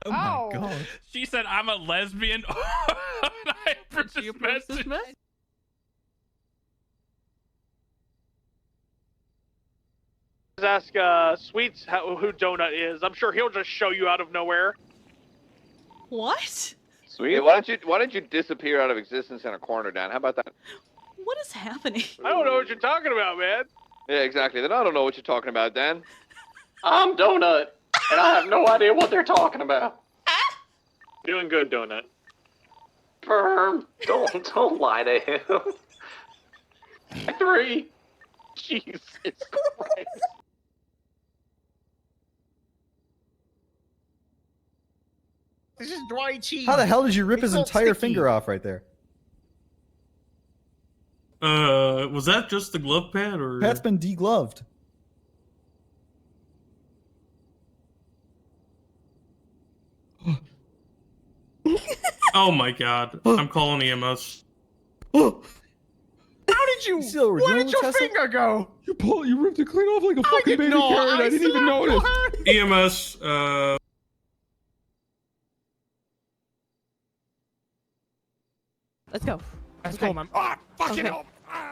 my god. She said, I'm a lesbian. I approve this message. Ask Sweets who Donut is. I'm sure he'll just show you out of nowhere. What? Sweet. Why don't you disappear out of existence in a corner, Dan? How about that? What is happening? I don't know what you're talking about, man. Yeah, exactly. Then I don't know what you're talking about, Dan. I'm Donut, and I have no idea what they're talking about. Doing good, Donut. Perm. Don't lie to him. 3. Jesus Christ. This is dry cheese. How the hell did you rip his It's all entire sticky. finger off right there? Was that just the glove pad or? Pat's been degloved. Oh my god. I'm calling EMS. How did you? Where did your finger go? You ripped it clean off like a fucking baby carrot. I didn't even notice. EMS, Let's go. Let's go, man. Ah, fucking Okay. hell.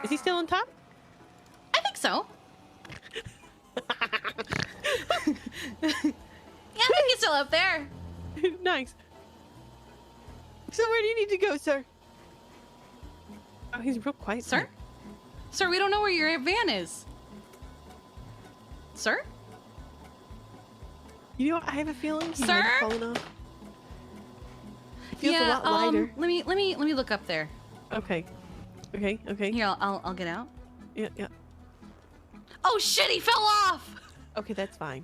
Is he still on top? I think so. Yeah, I think he's still up there. Nice. So where do you need to go, sir? Oh, he's real quiet. Sir? Sir, we don't know where your van is. Sir? You know what? I have a feeling he Sir? might have fallen off. Feels a lot lighter. Let me look up there. Okay. Okay. Okay. Here, I'll get out. Yeah. Yeah. Oh shit, he fell off! Okay, that's fine.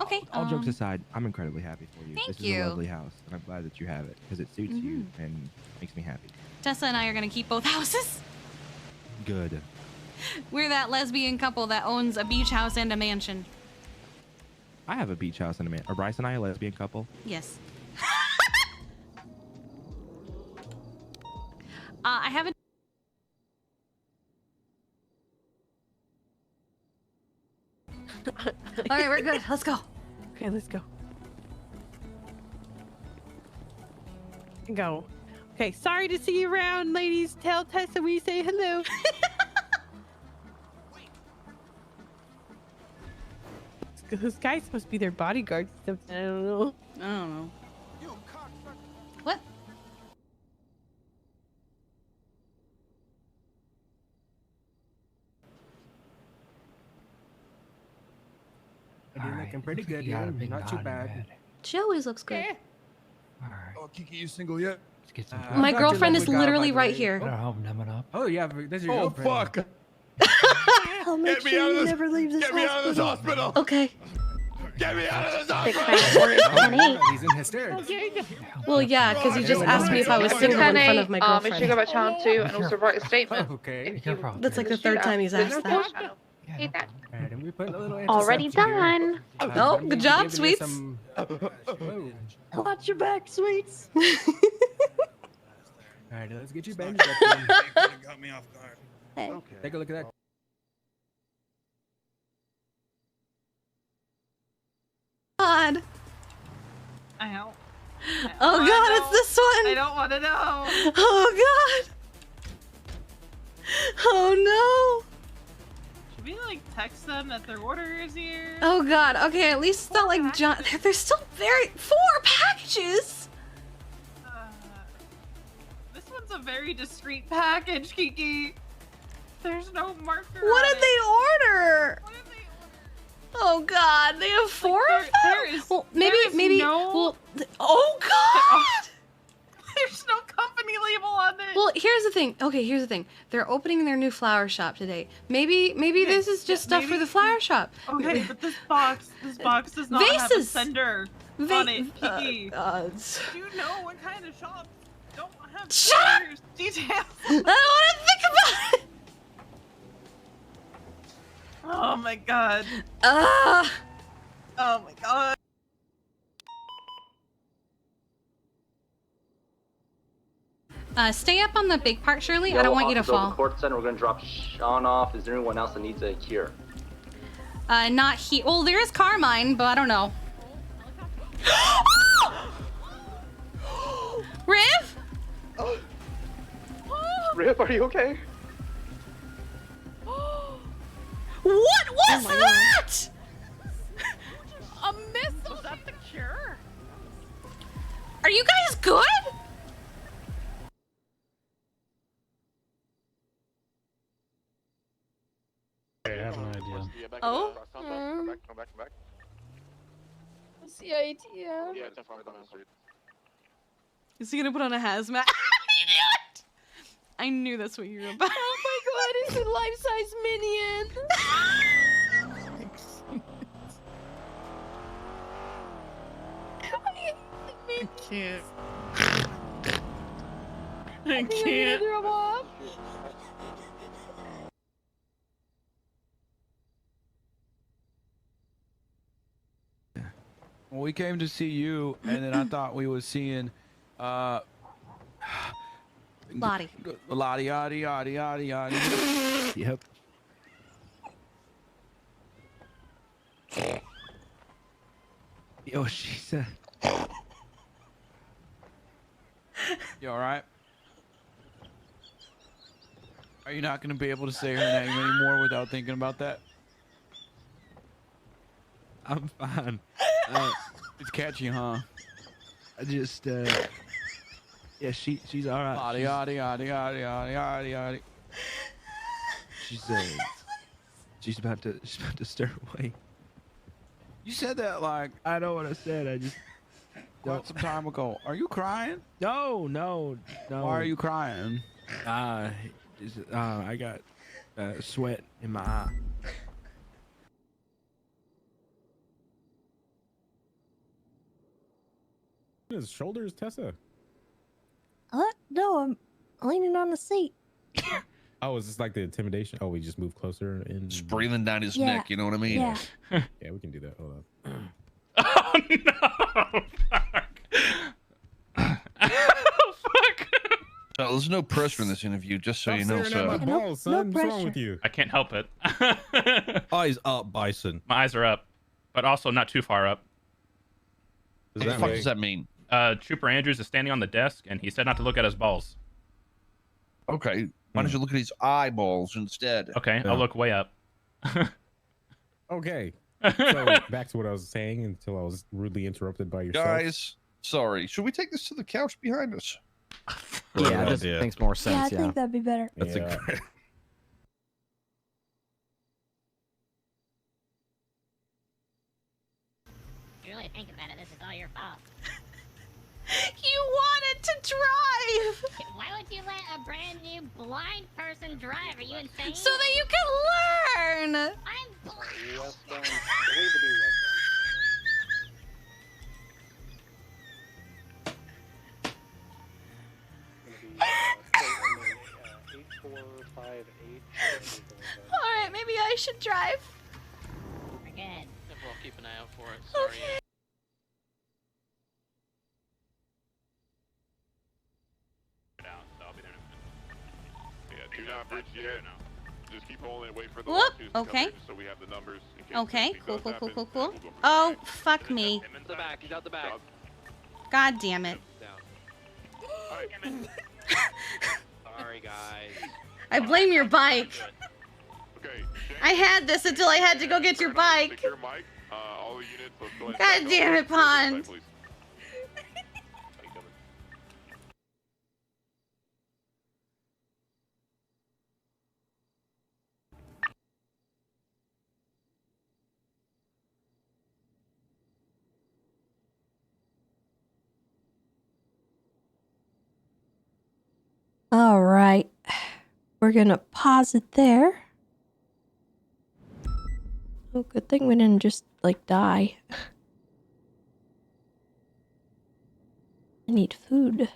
Okay. All jokes aside, I'm incredibly happy for you. Thank This is you. a lovely house, and I'm glad that you have it because it suits you and makes me happy. Tessa and I are gonna keep both houses. Good. We're that lesbian couple that owns a beach house and a mansion. I have a beach house and a man. Are Bryce and I a lesbian couple? Yes. I haven't. All right, we're good. Let's go. Okay, let's go. Go. Okay, sorry to see you around, ladies. Tell Tessa we say hello. This guy's supposed to be their bodyguard. I don't know. I don't know. What? You're looking pretty good, yeah. Not too bad. She always looks good. Oh, Kiki, you single yet? My girlfriend is literally right here. Oh, yeah, that's your Oh, girlfriend. fuck. I'll make Get me sure out of you this- never leave this Get me out of this hospital. Okay. Get me out of this Big hospital. He's in hysterics. Well, yeah, because you just asked me if I was single in front of my Make sure you go girlfriend. back channel 2 and also write a statement. Okay. That's like the third time he's asked that. Hate that. Alright, and we put a little Already antiseptic here. done. Oh, good job, Giving you sweets. some- Watch your back, sweets. Alright, let's get you bandaged up then. Got me off guard. Hey. Take a look at that. God. Ow. Oh God, it's this one. I don't want to know. Oh God. Oh Should we like text them that their order is here? no. Oh God. Okay, at least it's not like John. There's still 4 packages. This one's a very discreet package, Kiki. There's no marker. What on did it. they order? Oh God, they have 4 of them. There is. Well, there maybe. is no, Well, oh God. There's no company label on it. Well, here's the thing. Okay, here's the thing. They're opening their new flower shop today. Maybe this is just stuff for the flower shop. Okay, but this box does not have a Vases. sender on it, Kiki. Do you know what kind of shops don't have Shut up! senders details? I don't want to think about it. Oh my god. Ah. Oh my god. Stay up on the big part, Shirley. I don't want you to fall. Court Center, we're gonna drop Sean off. Is there anyone else that needs a cure? Not he. Well, there is Carmine, but I don't know. Riv? Rip, are you okay? What was that? A missile? Was that the cure? Are you guys good? I have no idea. Oh. Come back. CITM. Yeah, it's in front of the street. Is he gonna put on a hazmat? I knew it. I knew that's what you were about. Oh my God, it's a life-size minion. I can't. I You can't. throw him off? Well, we came to see you, and then I thought we was seeing, Lottie. Lottie, yaddy, yaddy, yaddy, yaddy. Yep. Yo, she said. You all right? Are you not gonna be able to say her name anymore without thinking about that? I'm fine. It's catchy, huh? I just, yeah, she's all right. Yaddy, yaddy, yaddy, yaddy, yaddy, yaddy, yaddy. She's about to stir away. You said that like I know what I said. I just quite some time ago. Are you crying? No. Why are you crying? I got sweat in my eye. His shoulders, Tessa. No, I'm leaning on the seat. Oh, is this like the intimidation? Oh, we just move closer and just breathing down his Yeah. neck. You know what I mean? Yeah. Yeah, we can do that. Hold on. So there's no pressure in this interview, just so you know. Staring at my balls, son. What's wrong with you? I can't help it. Eyes up, Bison. My eyes are up, but also not too far up. What the fuck does that mean? Trooper Andrews is standing on the desk, and he said not to look at his balls. Okay. Why don't you look at his eyeballs instead? Okay, I'll look way up. Okay. So back to what I was saying until I was rudely interrupted by yourself. Guys, sorry. Should we take this to the couch behind us? Yeah, this makes more sense. Yeah, I Yeah. think that'd be better. That's a great. You're really thinking about it. This is all your fault. You wanted to drive! Why would you let a brand new blind person drive? Are you insane? So that you can learn! I'm blind. Westbound. I believe to be westbound. 8458. Alright, maybe I should drive. We're good. We'll keep an eye out for it. Sorry. Okay. Yeah, do not bridge yet. Just keep holding and wait for the Whoop, watches to come okay. in so we have the numbers in case Okay, anything cool, does cool, happen, cool, cool. and we'll go from Oh, fuck me. He's the back. He's out the back. God damn it. Sorry, guys. I blame your bike. I had this until I had to go get your bike. Secure mic. All the units, let's go ahead and God back damn up. it, Pond. Please. All right. We're going to pause it there. Oh, good thing we didn't just, like, die. I need food.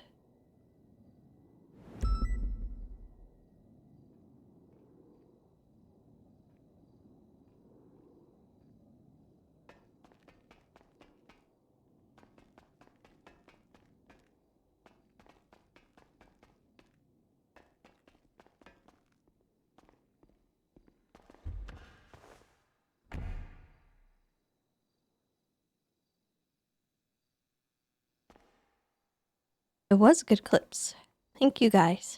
It was good clips. Thank you guys.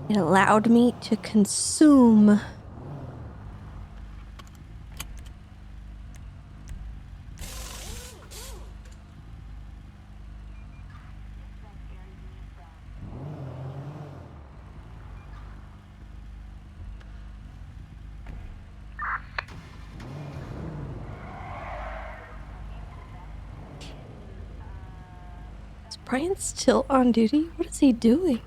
It allowed me to consume Is Brian still on duty? What is he doing?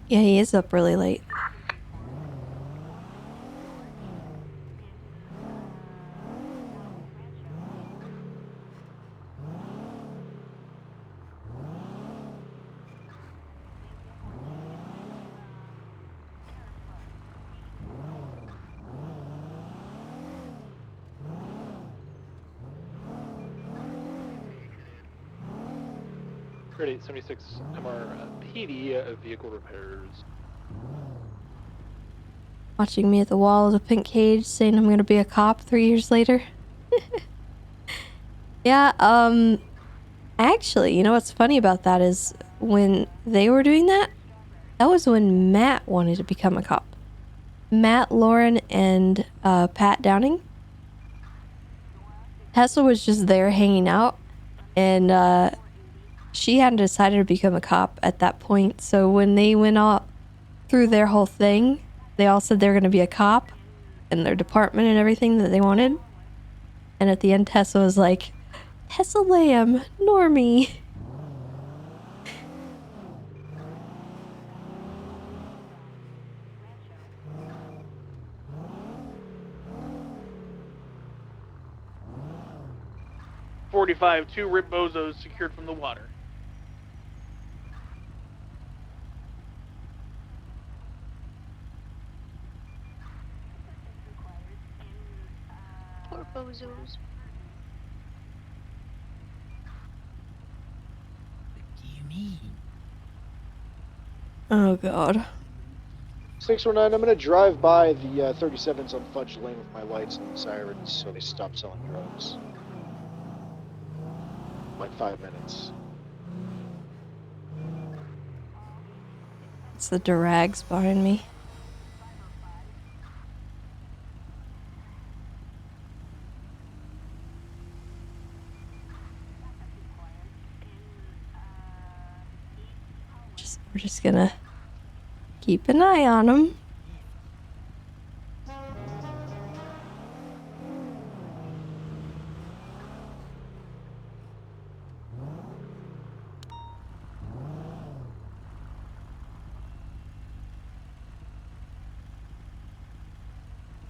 Yeah, he is up really late. Grade 876 MR PD vehicle repairs. Watching me at the wall of a pink cage saying I'm gonna be a cop 3 years later. Yeah, actually, you know what's funny about that is when they were doing that, that was when Matt wanted to become a cop. Matt, Lauren, and Pat Downing. Tessa was just there hanging out, and she hadn't decided to become a cop at that point. So when they went out through their whole thing, they all said they were going to be a cop in their department and everything that they wanted. And at the end, Tessa was like, Tessa Lamb, Normie. .45, 2 Rip Bozos secured from the water. Poor bozos. Oh, God. 619, I'm going to drive by the 37s on Fudge Lane with my lights and sirens so they stop selling drugs. Like 5 minutes. It's the Durags behind me. We're just gonna keep an eye on them.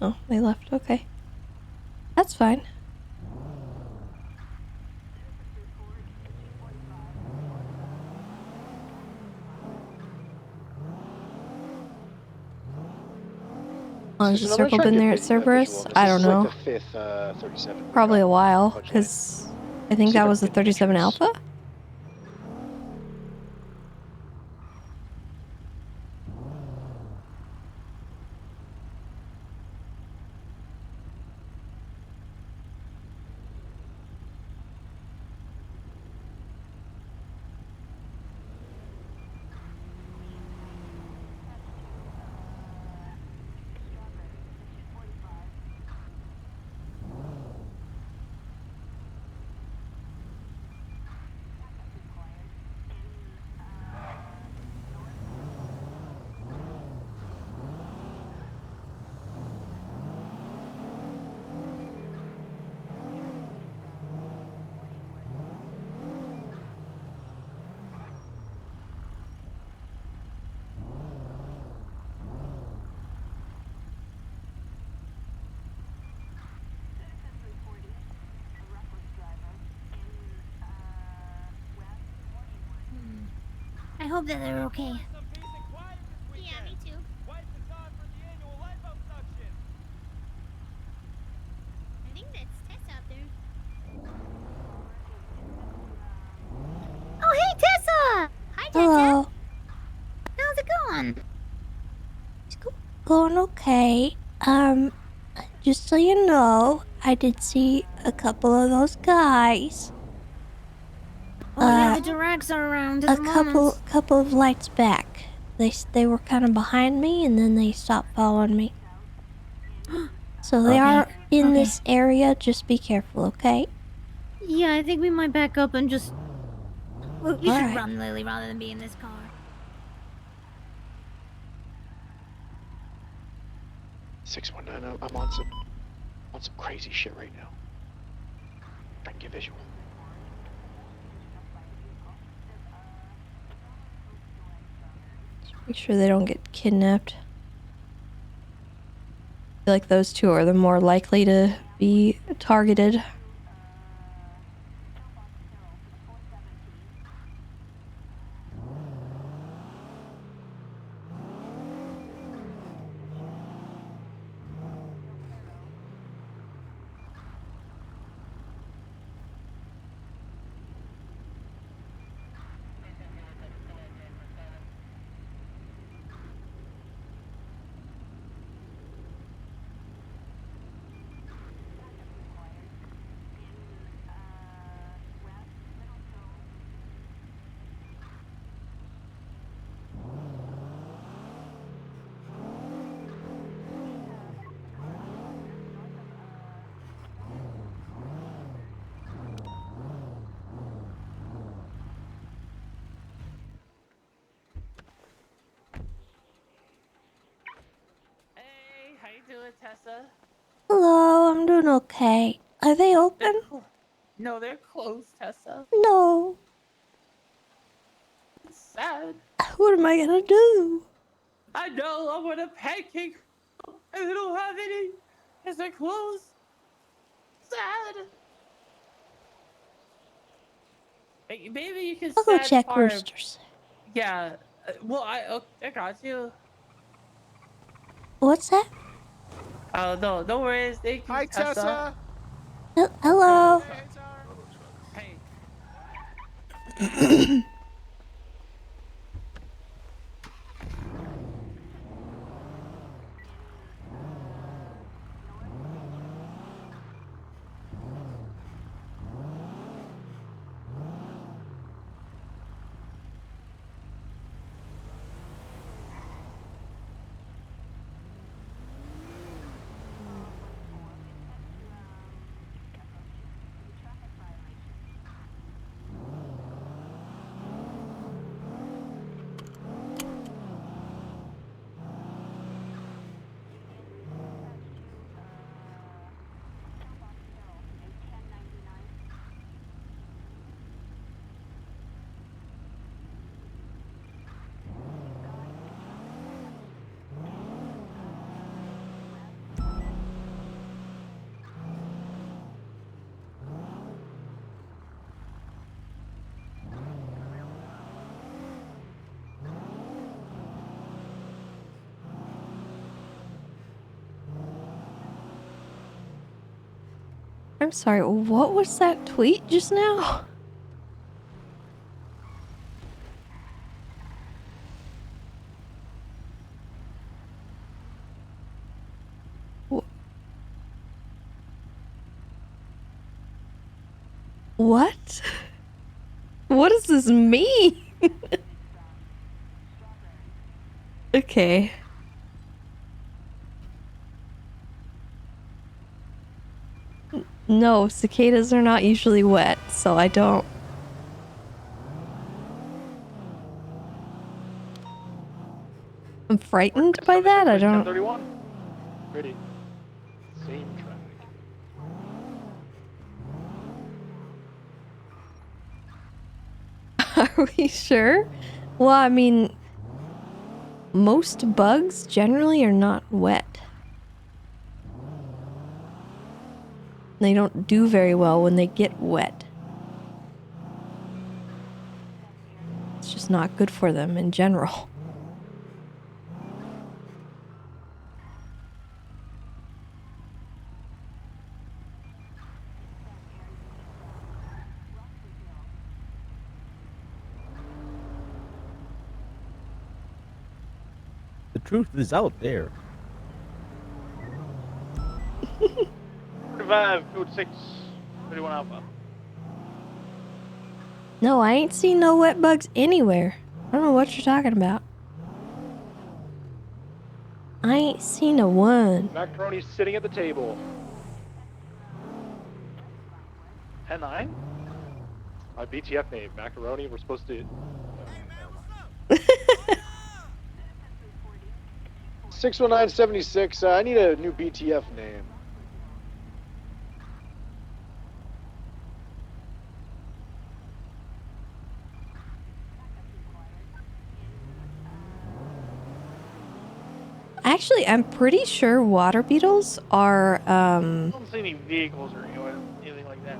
Oh, they left. Okay. That's fine. How long has the So I'm gonna circle try been to there get at visual Cerberus? on this. I This don't is know. like the 5th 37. Probably a while, because I think See if that I was the can get 37 pictures. Alpha? I hope that they're okay. Yeah, me too. I think that's Tessa out there. Oh, hey, Tessa! Hi, Tessa! Hello. How's it going? Going okay. Just so you know, I did see a couple of those guys. Oh, yeah, the Durags are around at A the moment. couple of lights back. They were kind of behind me, and then they stopped following me. So they are in this area. Just be careful, okay? Yeah, I think we might back up and just... Well, you should Alright. run, Lily, rather than be in this car. 619, I'm on some crazy shit right now. I can get visual. Make sure they don't get kidnapped. I feel like those two are the more likely to be targeted. Hey, how you doing, Tessa? Hello, I'm doing okay. Are they open? No, they're closed, Tessa. No. It's sad. What am I gonna do? I know, I want a pancake and they don't have any because they're closed. Sad. Maybe you can I'll go sad check farm. roosters. Yeah. Well, I got you. What's that? Oh, no worries. Thank you, Hi, Tessa. Hello. Hey. I'm sorry, what was that tweet just now? What? What does this mean? Okay. No, cicadas are not usually wet, so I don't. I'm frightened by that. I don't. 1031. Ready. Same traffic. Are we sure? Well, I mean, most bugs generally are not wet. They don't do very well when they get wet. It's just not good for them in general. The truth is out there. 45, code 6, 31 Alpha. No, I ain't seen no wet bugs anywhere. I don't know what you're talking about. I ain't seen a one. Macaroni's sitting at the table. 10-9? My BTF name, Macaroni. We're supposed to. 61976. I need a new BTF name. Actually, I'm pretty sure water beetles are I don't see any vehicles or anything like that.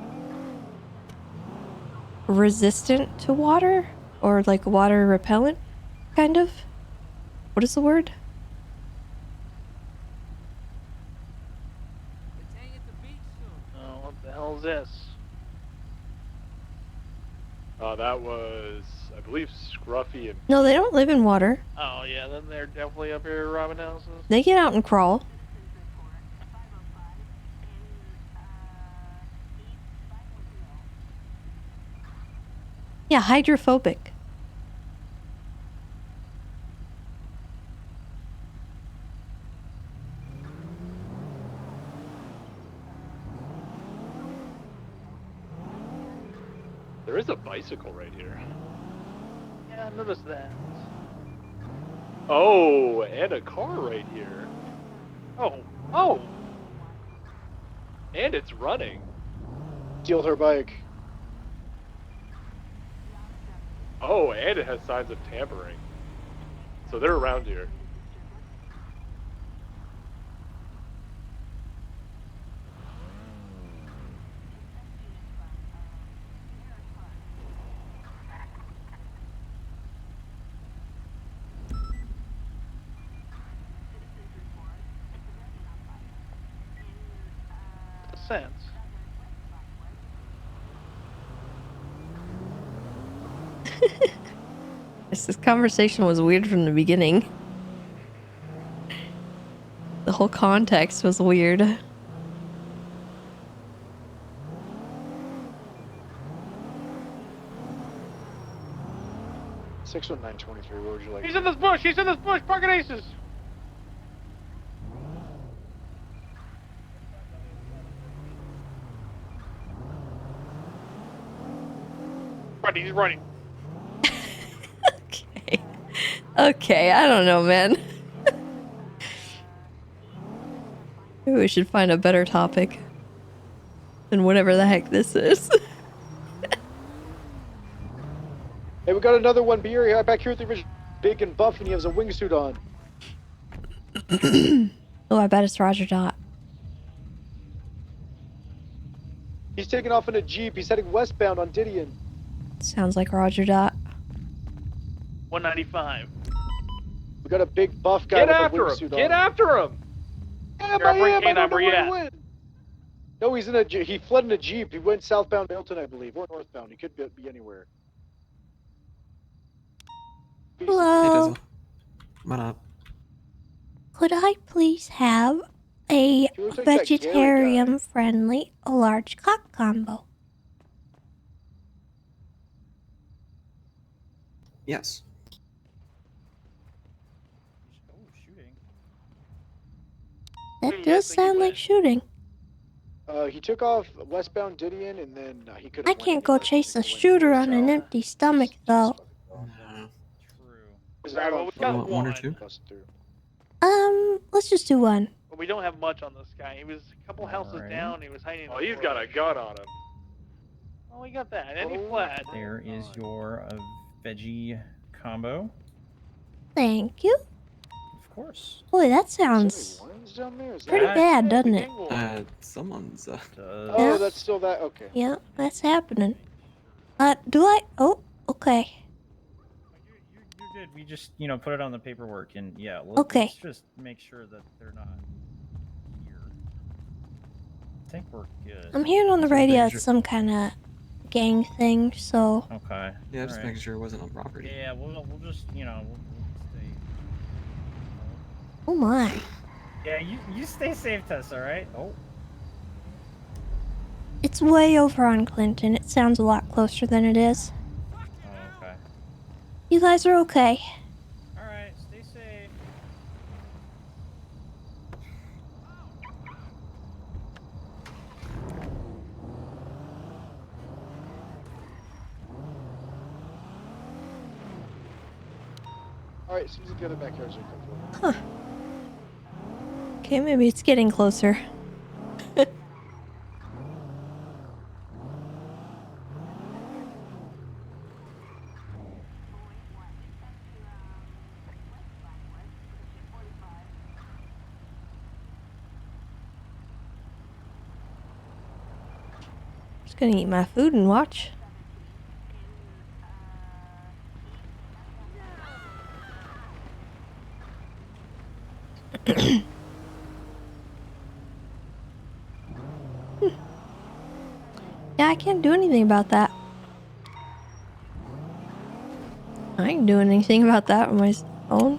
resistant to water, or like water repellent, kind of. What is the word? Oh, what the hell is this? That was, I believe, Scruffy and. No, they don't live in water. Oh yeah, then they're definitely up here robbing houses. They get out and crawl. Yeah, hydrophobic. There is a bicycle right here. Yeah, I noticed that. Oh, and a car right here. Oh. And it's running. Steal her bike. Oh, and it has signs of tampering. So they're around here. Sense. This conversation was weird from the beginning. The whole context was weird. $619.23. What would you like? He's in this bush! He's in this bush! Parking aces! He's running. Okay, I don't know, man. Maybe we should find a better topic than whatever the heck this is. Hey, we got another one here. Back here at the original, big and buff, and he has a wingsuit on. Oh, I bet it's Roger Dot. He's taking off in a Jeep. He's heading westbound on Didion. Sounds like Roger Dot. 195. We got a big buff guy Get with after a him! wingsuit Get on. after him! Yeah, Here, I'll bring I K9, don't know where you where at? he went. No, he's in a. He fled in a Jeep. He went southbound Milton, I believe, or northbound. He could be anywhere. Hello. What up? Could I please have a She looks like that Gary guy. vegetarian-friendly large cock combo? Yes. That does sound like shooting. He took off westbound Didion, and then he could. I can't go chase a shooter on an empty stomach, though. Alright, well, we got one or two? Let's just do one. But we don't have much on this guy. He was a couple houses down. He was hiding. Oh, he's got a gun on him. Oh, we got that. And he fled. There is your veggie combo. Thank you. Of course. Boy, that sounds pretty bad, doesn't it? Someone's. Oh, Yeah. that's still that. Okay. Yeah, that's happening. Do I? Oh, okay. You're good. We just, put it on the paperwork, and yeah, Okay. let's just make sure that they're not here. I think we're good. I'm hearing on the radio it's some kind of gang thing, so. Okay. Yeah, just Alright. making sure it wasn't on property. Yeah, we'll just, we'll stay. Oh my. Yeah, you stay safe, Tess, alright? Oh. It's way over on Clinton. It sounds a lot closer than it is. Oh, okay. You guys are okay. Alright, stay safe. All right, seems like the other backyards are good. Huh. Okay, maybe it's getting closer. Just gonna eat my food and watch. Yeah, I can't do anything about that. I ain't doing anything about that on my own.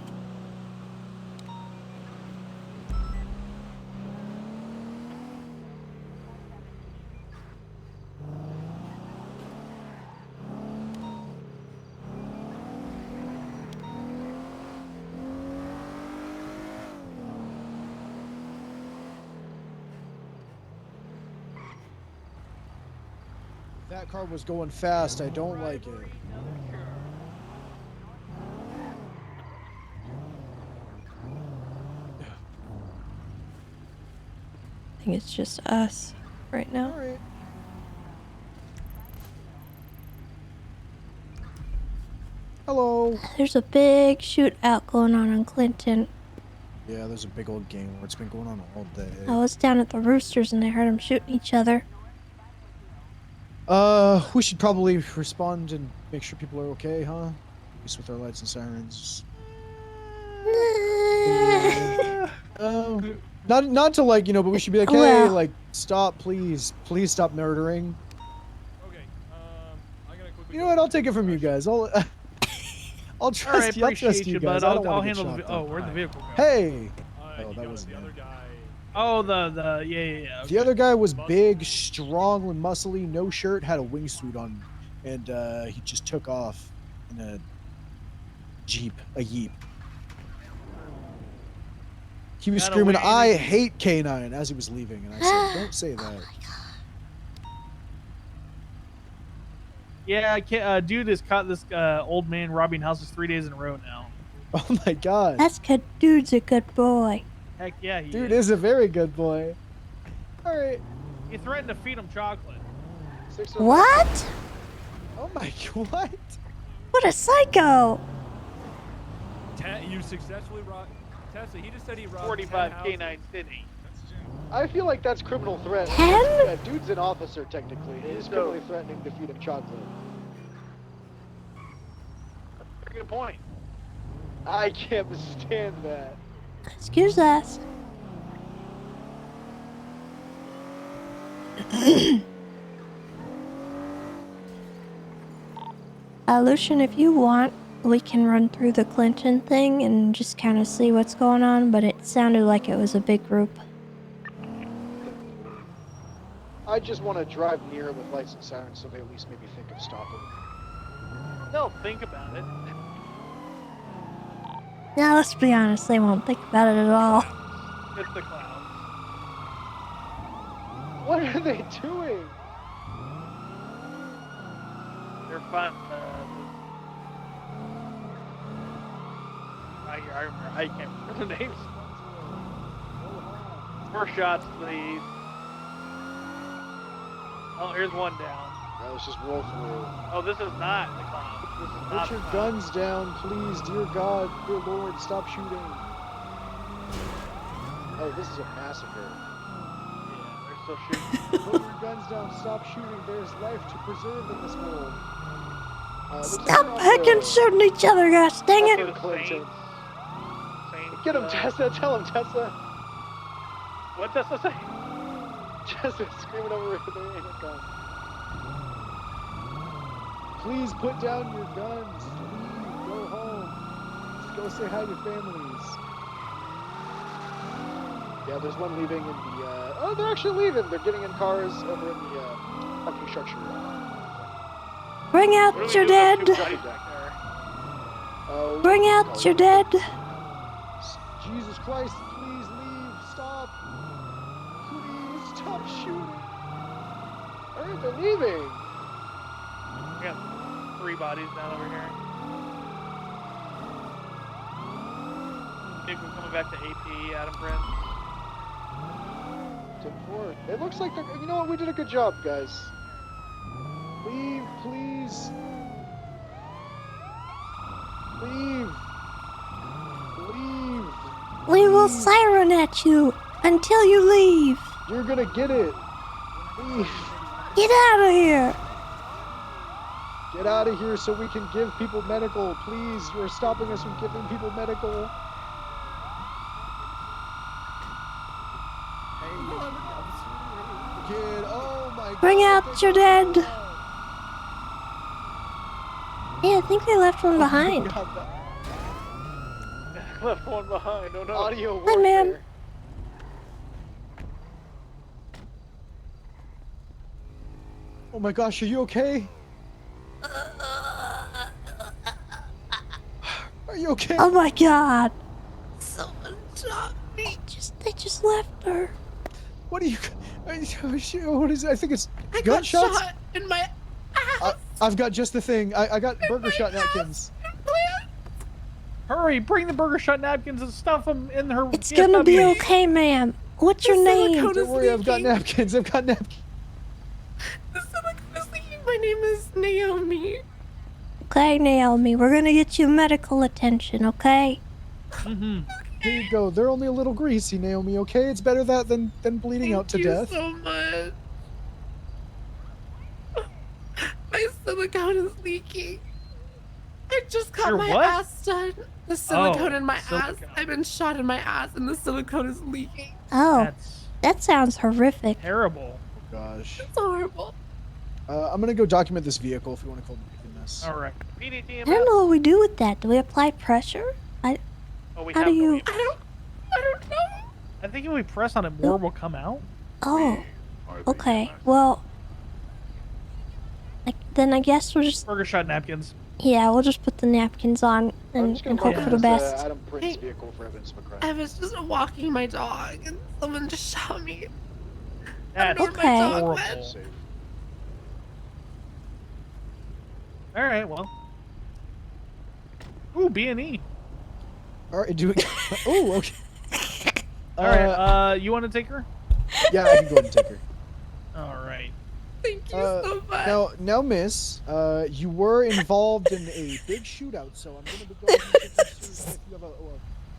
That car was going fast. I don't like it. I think it's just us right now. Alright. Hello. There's a big shootout going on Clinton. Yeah, there's a big old game where it's been going on all day. I was down at the Roosters and I heard them shooting each other. We should probably respond and make sure people are okay, huh? At least with our lights and sirens. Not to like, you know, but we should be like, hey, Well. like, stop, please stop murdering. Okay, I gotta quickly. You know what? I'll take it from you guys. I'll trust Alright, you. I'll trust appreciate you you, guys. bud. I don't I'll want to get handle shot, the. Oh, though. where'd the vehicle go? Hey. Oh, that was the other guy. Oh, yeah. The other guy was big, strong, and muscly, no shirt, had a wingsuit on, and he just took off in a Jeep, a Yeep. He was Got screaming, away, "I did he? hate K9" as he was leaving, and I said, "Don't say that." Yeah, I can't. Dude has caught this old man robbing houses 3 days in a row now. Oh my god. That's good. Dude's a good boy. Heck yeah, he Dude is. is a very good boy. All right. He threatened to feed him chocolate. What? Oh my what? What a psycho! You successfully robbed Tessa. He just said he robbed 45 10 houses. K9 City. I feel like that's criminal threat. 10? Yeah, dude's an officer technically. He's criminally threatening to feed him chocolate. Good point. I can't stand that. Excuse us. Lucian, if you want, we can run through the Clinton thing and just kind of see what's going on, but it sounded like it was a big group. I just want to drive near it with lights and sirens so they at least maybe think of stopping. They'll think about it. Now, let's be honest, they won't think about it at all. It's the clouds. What are they doing? They're fun. I remember. I can't remember the names. 4 shots, please. Oh, here's one down. Alright, let's just roll through. Oh, this is not the clown. This is not Put your the clown. guns down, please, dear God, dear Lord, stop shooting. Oh, this is a massacre. Yeah, they're still shooting. Put your guns down, stop shooting. There's life to preserve in this world. Stop heckin' shooting each other, gosh dang it! Clinton. Get him, Tessa. Tell him, Tessa. What Tessa say? Tessa screaming over there. Gun. Please put down your guns. Leave. Go home. Just go say hi to families. Yeah, there's one leaving in the. Oh, they're actually leaving. They're getting in cars over in the parking structure. Bring out your dead! Oh, Bring out your dead! Jesus Christ, please leave. Stop. Please stop shooting. Alright, they're leaving. We got 3 bodies down over here. I think we're coming back to AP, Adam Prince. It looks like they're. You know what? We did a good job, guys. Leave, please. Leave. Leave. We will siren at you until you leave. You're gonna get it. Leave. Get out of here! Get out of here so we can give people medical. Please, you're stopping us from giving people medical. Kid, oh my god. Bring out your dead! Yeah, I think they left one behind. Left one behind. Oh no. Audio Hi, ma'am. Oh my gosh, are you okay? Are you okay? Oh my god! Someone shot me. They just left her. What are you? What is it? I think it's I got gunshots. shot in my I've got just the thing. I got burger shot napkins. Hurry, bring the burger shot napkins and stuff them in her. It's gonna be okay, ma'am. What's your name? Don't worry, I've got napkins. I've got napkins. My name is Naomi. Okay, Naomi, we're gonna get you medical attention, okay? Here you go. They're only a little greasy, Naomi. Okay, it's better that than bleeding out to death. So much. My silicone is leaking. I just got Your my what? ass done. The silicone Oh, in my silicone. ass. I've been shot in my ass, and the silicone is leaking. Oh, that sounds horrific. Terrible. Oh gosh. It's horrible. I'm gonna go document this vehicle if you want to call it this. All right. PDT I don't know what we do with that. Do we apply pressure? How do you? I don't know. I think if we press on it, more will come out. Oh, okay. Well, then I guess we'll just. Burger shot napkins. Yeah, we'll just put the napkins on and hope for the best. Adam Prince vehicle for evidence of a crime. I was just walking my dog, and someone just shot me. That's Okay. horrible. All right, well. Ooh, B&E. All right, do it. Oh, okay. All right, you want to take her? Yeah, I can go ahead and take her. All right. Thank you so much. Now, Miss, you were involved in a big shootout, so I'm gonna go ahead and take you seriously if you have a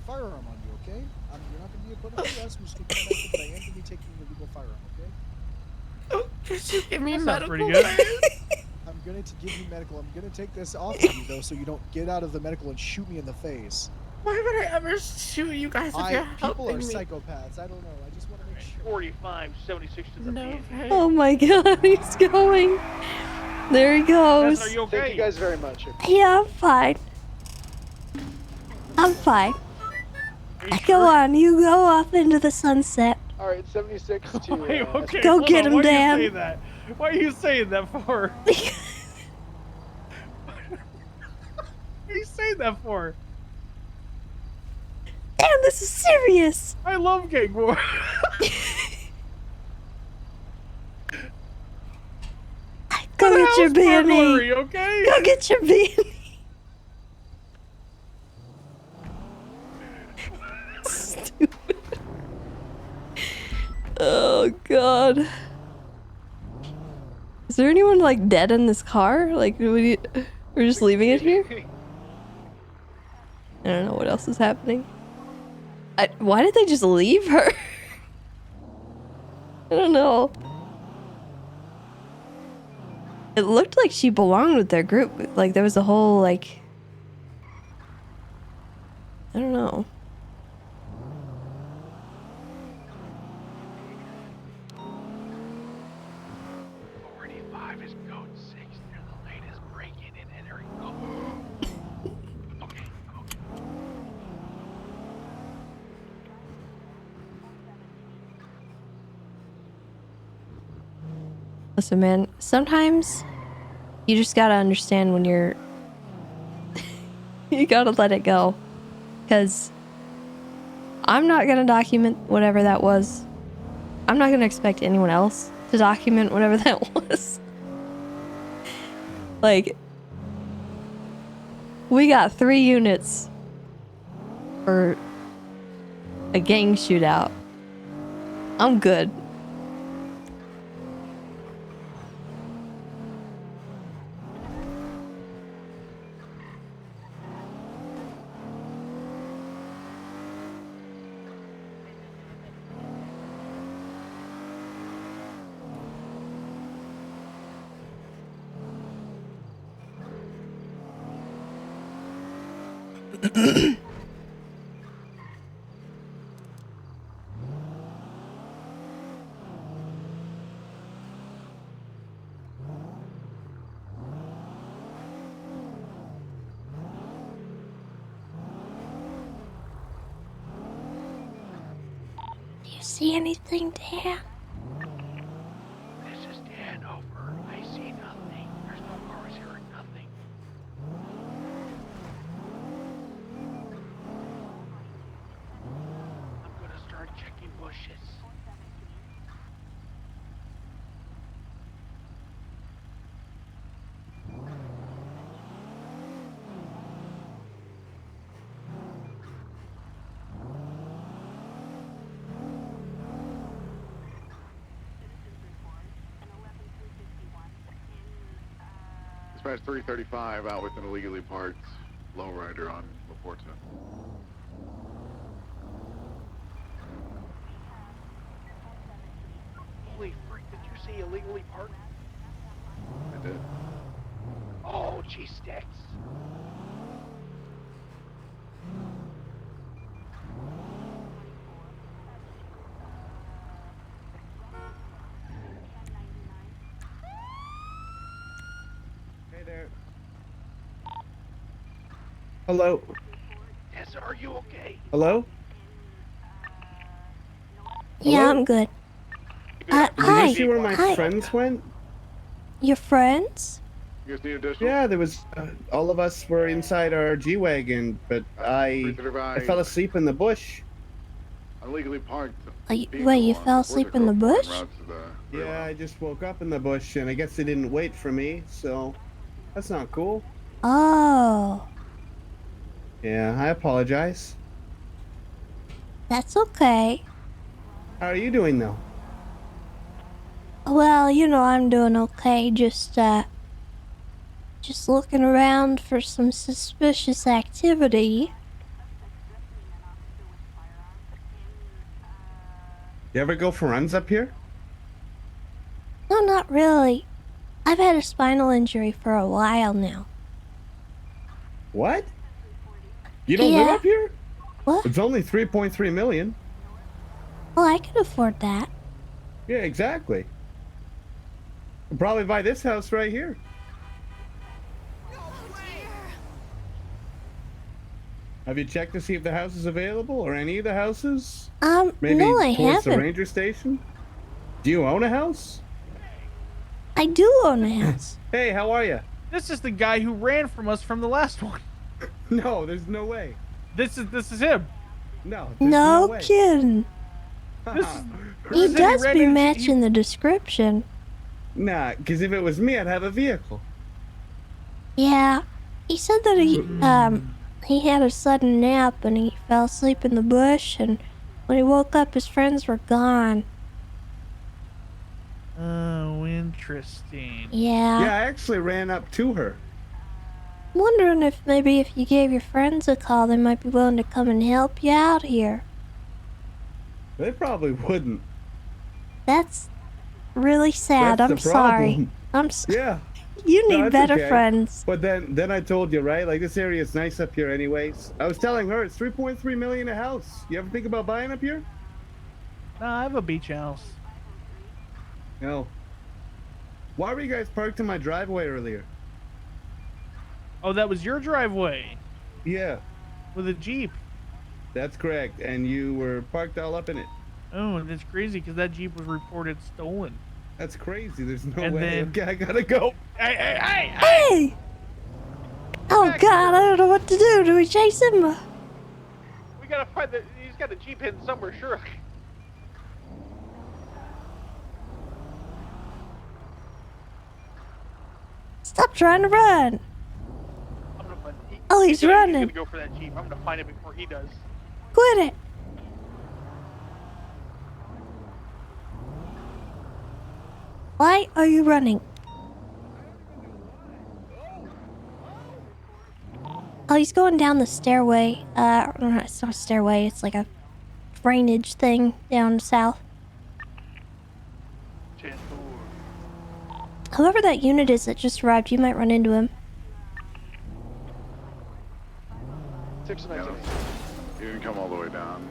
firearm on you, okay? You're not gonna be put under arrest. I'm just gonna come back, but I am gonna be taking your legal firearm, okay? Could you give me That sounds medical pretty good. first? I'm going to give you medical. I'm going to take this off of you, though, so you don't get out of the medical and shoot me in the face. Why would I ever shoot you guys if you're People helping are me? psychopaths. I don't know. I just want to make sure. 4576 to the No, Oh my god, he's going. There he goes. Are you okay? Thank you guys very much. Yeah, I'm fine. I'm fine. Go on, you go off into the sunset. All right, 76 to. Wait, okay, Go hold get on. him, Why Dan. Are you saying that? Why are you saying that for? What are you saying that for? Damn, this is serious. I love gang war. Go What get your house burglary, B&E. okay? Go get your B&E. Stupid. Oh god. Is there anyone like dead in this car? Like we're just leaving it here? I don't know what else is happening. Why did they just leave her? I don't know. It looked like she belonged with their group. Like there was a whole like I don't know. Listen, man, sometimes you just gotta understand when you're... you gotta let it go. Because I'm not gonna document whatever that was. I'm not gonna expect anyone else to document whatever that was. Like, we got 3 units for a gang shootout. I'm good. Do you see anything, Dan? This is Dan, over. I see nothing. There's no cars here or nothing. I'm gonna start checking bushes. Dispatch 335 out with an illegally parked lowrider on Laporta. Holy freak, did you see illegally parked? I did. Oh, gee sticks. Hey there. Hello. Tessa, are you okay? Hello? Yeah, Hello? I'm good. Did Hi. you see where my Hi. friends went? Your friends? You guys need additional? Yeah, there was. All of us were inside our G-Wagon, but I fell asleep in the bush. Illegally parked. Wait, you fell asleep in the bush? Yeah, I just woke up in the bush, and I guess they didn't wait for me, so that's not cool. Oh, Yeah, I apologize. that's okay. How are you doing, though? Well, you know, I'm doing okay. Just looking around for some suspicious activity. You ever go for runs up here? No, not really. I've had a spinal injury for a while now. What? You don't live Yeah. up here? What? It's only 3.3 million. Well, I could afford that. Yeah, exactly. You'll probably buy this house right here. Have you checked to see if the house is available or any of the houses? Maybe no, I towards the haven't. ranger station? Do you own a house? I do own a house. Hey, how are you? This is the guy who ran from us from the last one. No, there's no way. This is him. No. No way. kidding. This is, He does be matching the description. Nah, because if it was me, I'd have a vehicle. Yeah, he said that he had a sudden nap and he fell asleep in the bush, and when he woke up, his friends were gone. Oh, interesting. Yeah. Yeah, I actually ran up to her. I'm wondering if maybe if you gave your friends a call, they might be willing to come and help you out here. They probably wouldn't. That's really sad. That's I'm the sorry. problem. Yeah. You need No, it's better okay. friends. But then I told you, right? Like, this area is nice up here anyways. I was telling her it's 3.3 million a house. You ever think about buying up here? Nah, I have a beach house. No. Why were you guys parked in my driveway earlier? Oh, that was your driveway. Yeah. With a Jeep. That's correct. And you were parked all up in it. Oh, that's crazy because that Jeep was reported stolen. That's crazy. There's no And way. then- Okay, I gotta go. Hey! Oh God, I don't know what to do. Do we chase him? We gotta find the. He's got a Jeep hidden somewhere, sure. Stop trying to run. I'm gonna find. Oh, he's running. He's gonna go for that Jeep. I'm gonna find it before he does. Quit it. Why are you running? Oh, he's going down the stairway. No, it's not a stairway. It's like a drainage thing down south. Whoever that unit is that just arrived, you might run into him. Yeah, he didn't come all the way down.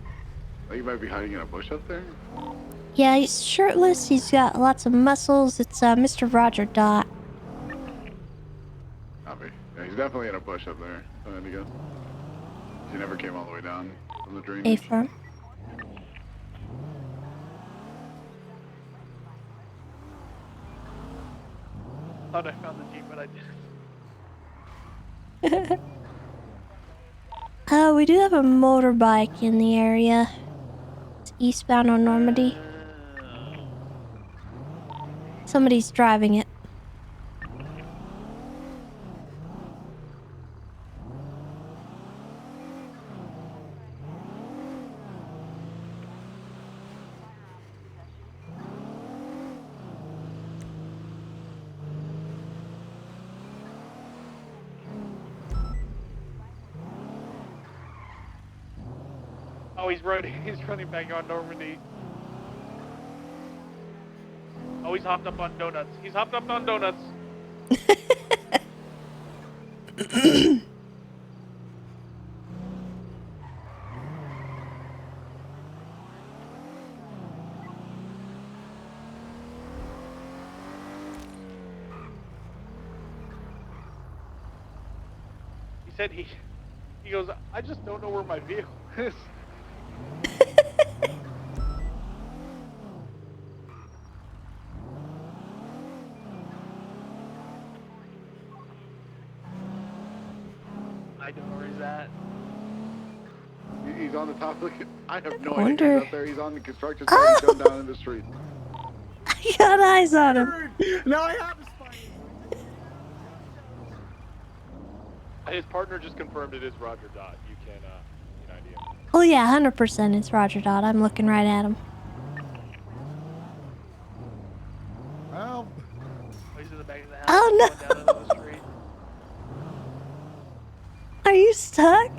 I think he might be hiding in a bush up there. Yeah, he's shirtless. He's got lots of muscles. It's Mr. Roger Dot. Copy. Yeah, he's definitely in a bush up there. I had to guess. He never came all the way down from the drainage. A-firm. Thought I found the Jeep, but I didn't. We do have a motorbike in the area. It's eastbound on Normandy. Somebody's driving it. Oh, he's running. He's running back on Normandy. Oh, he's hopped up on donuts. He's hopped up on donuts. He said he goes, I just don't know where my vehicle is. I don't know where he's at. He's on the top. Look, I have no wonder- idea. He's up there. He's on the construction site. He's jumped down in the street. I got eyes on him. Now I have a spider. His partner just confirmed it is Roger Dot. You can ID him. Oh yeah, 100% it's Roger Dot. I'm looking right at him. Well, He's in the back of the house. Oh, no. Going down into the street. Are you stuck?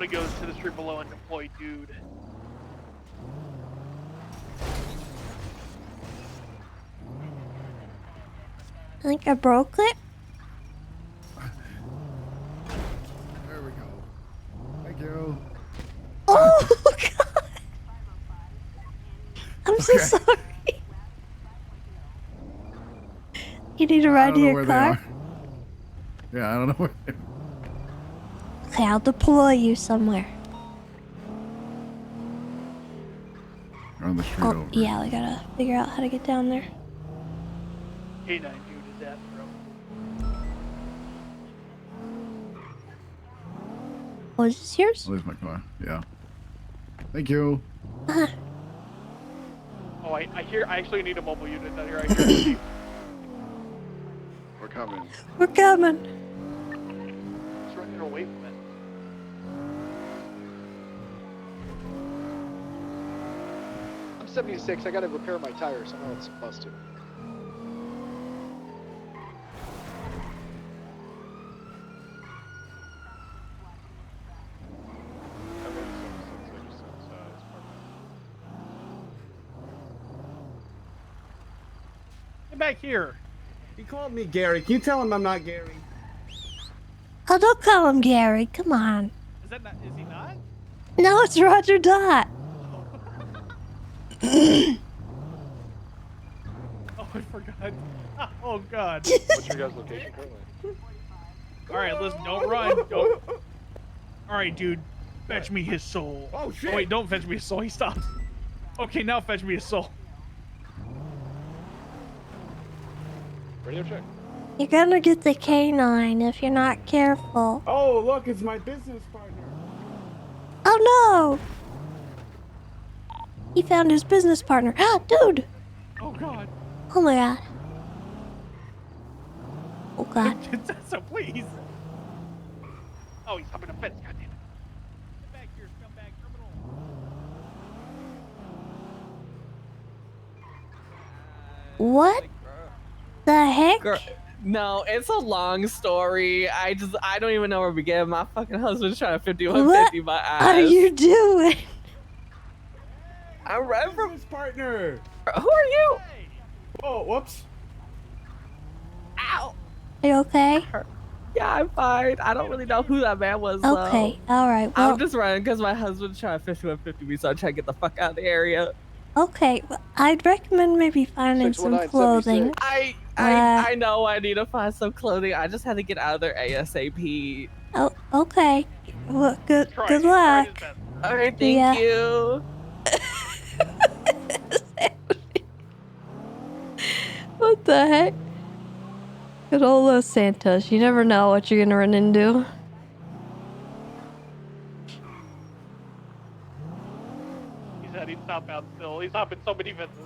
He goes to the street below and deploy dude. I think I broke it. there we go. Thank you. Oh god. I'm so sorry. You need a ride to your car? Yeah, I don't know where they are. Okay, I'll deploy you somewhere. They're on the street Oh, over. yeah, we gotta figure out how to get down there. K9 dude is after him. Oh, is this yours? Oh, there's my car. Yeah. Thank you. Oh, I actually need a mobile unit down here. I hear a Jeep. We're coming. We're coming. He's running away from it. I'm 76. I gotta repair my tires. I know it's busted. Get back here. He called me Gary. Can you tell him I'm not Gary? Oh, don't call him Gary. Come on. Is that not? Is he not? No, it's Roger Dot. Oh, I forgot. Oh God. What's your guys' location currently? All right, listen. Don't run. Don't. All right, dude. Fetch me his soul. Oh shit. Oh, wait, don't fetch me his soul. He stopped. Okay, now fetch me his soul. Radio check. You're gonna get the canine if you're not careful. Oh, look, it's my business partner. Oh no! He found his business partner. Ah, dude! Oh God. Oh my god. Oh god. Tessa, please. Oh, he's hopping a fence. God damn it. Get back here, scumbag criminal. What the heck? Girl, no, it's a long story. I don't even know where to begin. My fucking husband's trying to 5150 my ass. What are you doing? I'm right from his partner. Who are you? Oh, whoops. Ow. Are you okay? Yeah, I'm fine. I don't really know who that man was. Okay, all right. Well, I'm just running because my husband's trying to fish with 50 me, so I'm trying to get the fuck out of the area. okay. Well, I'd recommend maybe finding some clothing. I know I need to find some clothing. I just had to get out of there ASAP. Oh, okay. Well, good Tried luck. his best. All right, See thank ya. you. What the heck? Good old Los Santos. You never know what you're gonna run into. He's heading southbound still. He's hopping so many fences.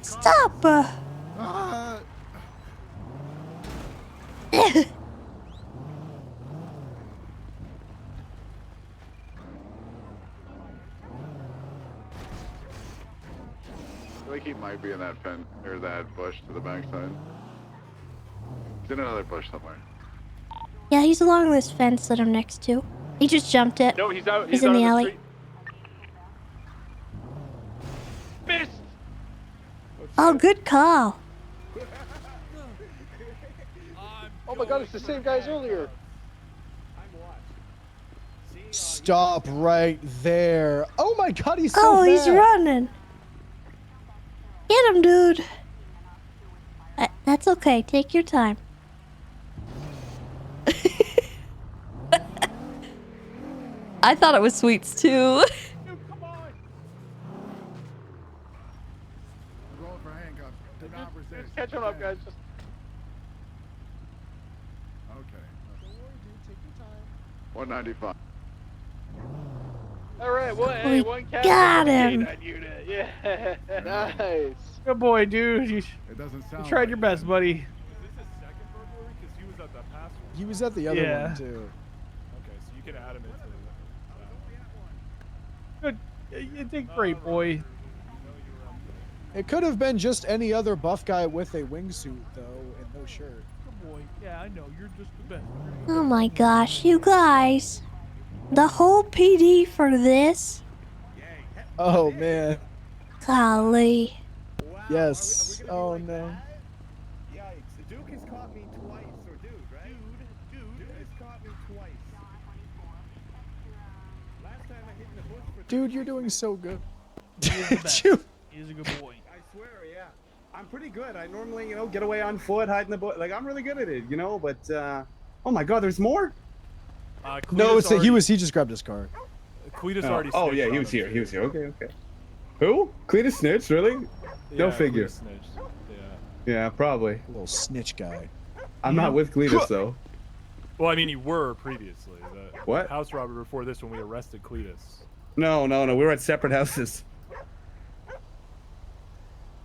Stop! I think he might be in that fence or that bush to the backside. He's in another bush somewhere. Yeah, he's along this fence that I'm next to. He just jumped it. No, he's out. He's He's in out the on alley. street. Missed. Oh, good call. Oh my god, it's the same guy as earlier. Stop right there. Oh my god, he's so Oh, he's fast. running. Get him, dude. That's okay. Take your time. I thought it was sweets too. Rolling for handcuffs. Did not resist. Just catch him up, guys. Just... Okay. 195. All right, We one cat. got him. Unit. Yeah. Nice. Good boy, dude. You It doesn't sound. tried your best, buddy. Is this his second burglary? Because he was at that past one. He was at the other Yeah. one too. Okay, so you can add him into. Good. You did great, boy. It could have been just any other buff guy with a wingsuit though, and no shirt. Good boy. Yeah, I know. You're just the best. Oh my gosh, you guys. The whole PD for this? Oh man. Golly. Yes. Oh no. Yikes. Duke has caught me twice, or dude, right? Dude has caught me twice. Last time I hit in the bush for Dude, you're doing so good. He's the best. You- He's a good boy. I swear, yeah. I'm pretty good. I normally, get away on foot, hide in the bush. Like, I'm really good at it, but, oh my god, there's more? No, it's that he just grabbed his car. Cletus Oh, already. oh snitched yeah, on he was him. here. He was here. Okay. Who? Cletus snitched, really? No Yeah, figure. Cletus snitched. Yeah, probably. Little snitch guy. I'm not with Cletus, though. Well, I mean, you were previously. The What? house robbery before this when we arrested Cletus. No. We were at separate houses.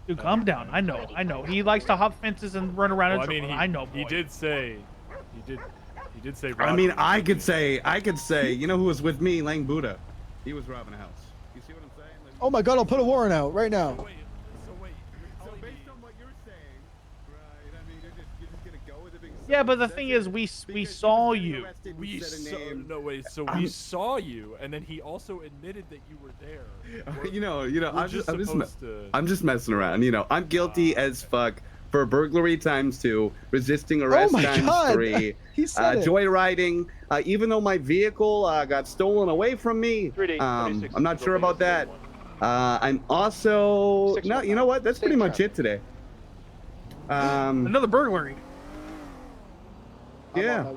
Dude, calm down. I know. He likes to hop fences and run around. Well, I mean, I know, boy. he did say. He did say. I mean, robbery. I could say, you know who was with me? Lang Buddha. He was robbing a house. You see what I'm saying? Like, Oh my god, I'll put a warrant out right now. So based on what you're saying, right? I mean, you're just gonna go with it because Yeah, but the thing is, we saw you. We said a saw, name. no wait, so we saw you, and then he also admitted that you were there. I'm just messing around. I'm guilty as fuck for burglary ×2, resisting arrest my ×3, God, he said it. joyriding. Even though my vehicle got stolen away from me, 3D, I'm not sure about that. I'm also no. You know what? That's pretty much it today. Another burglary. Yeah.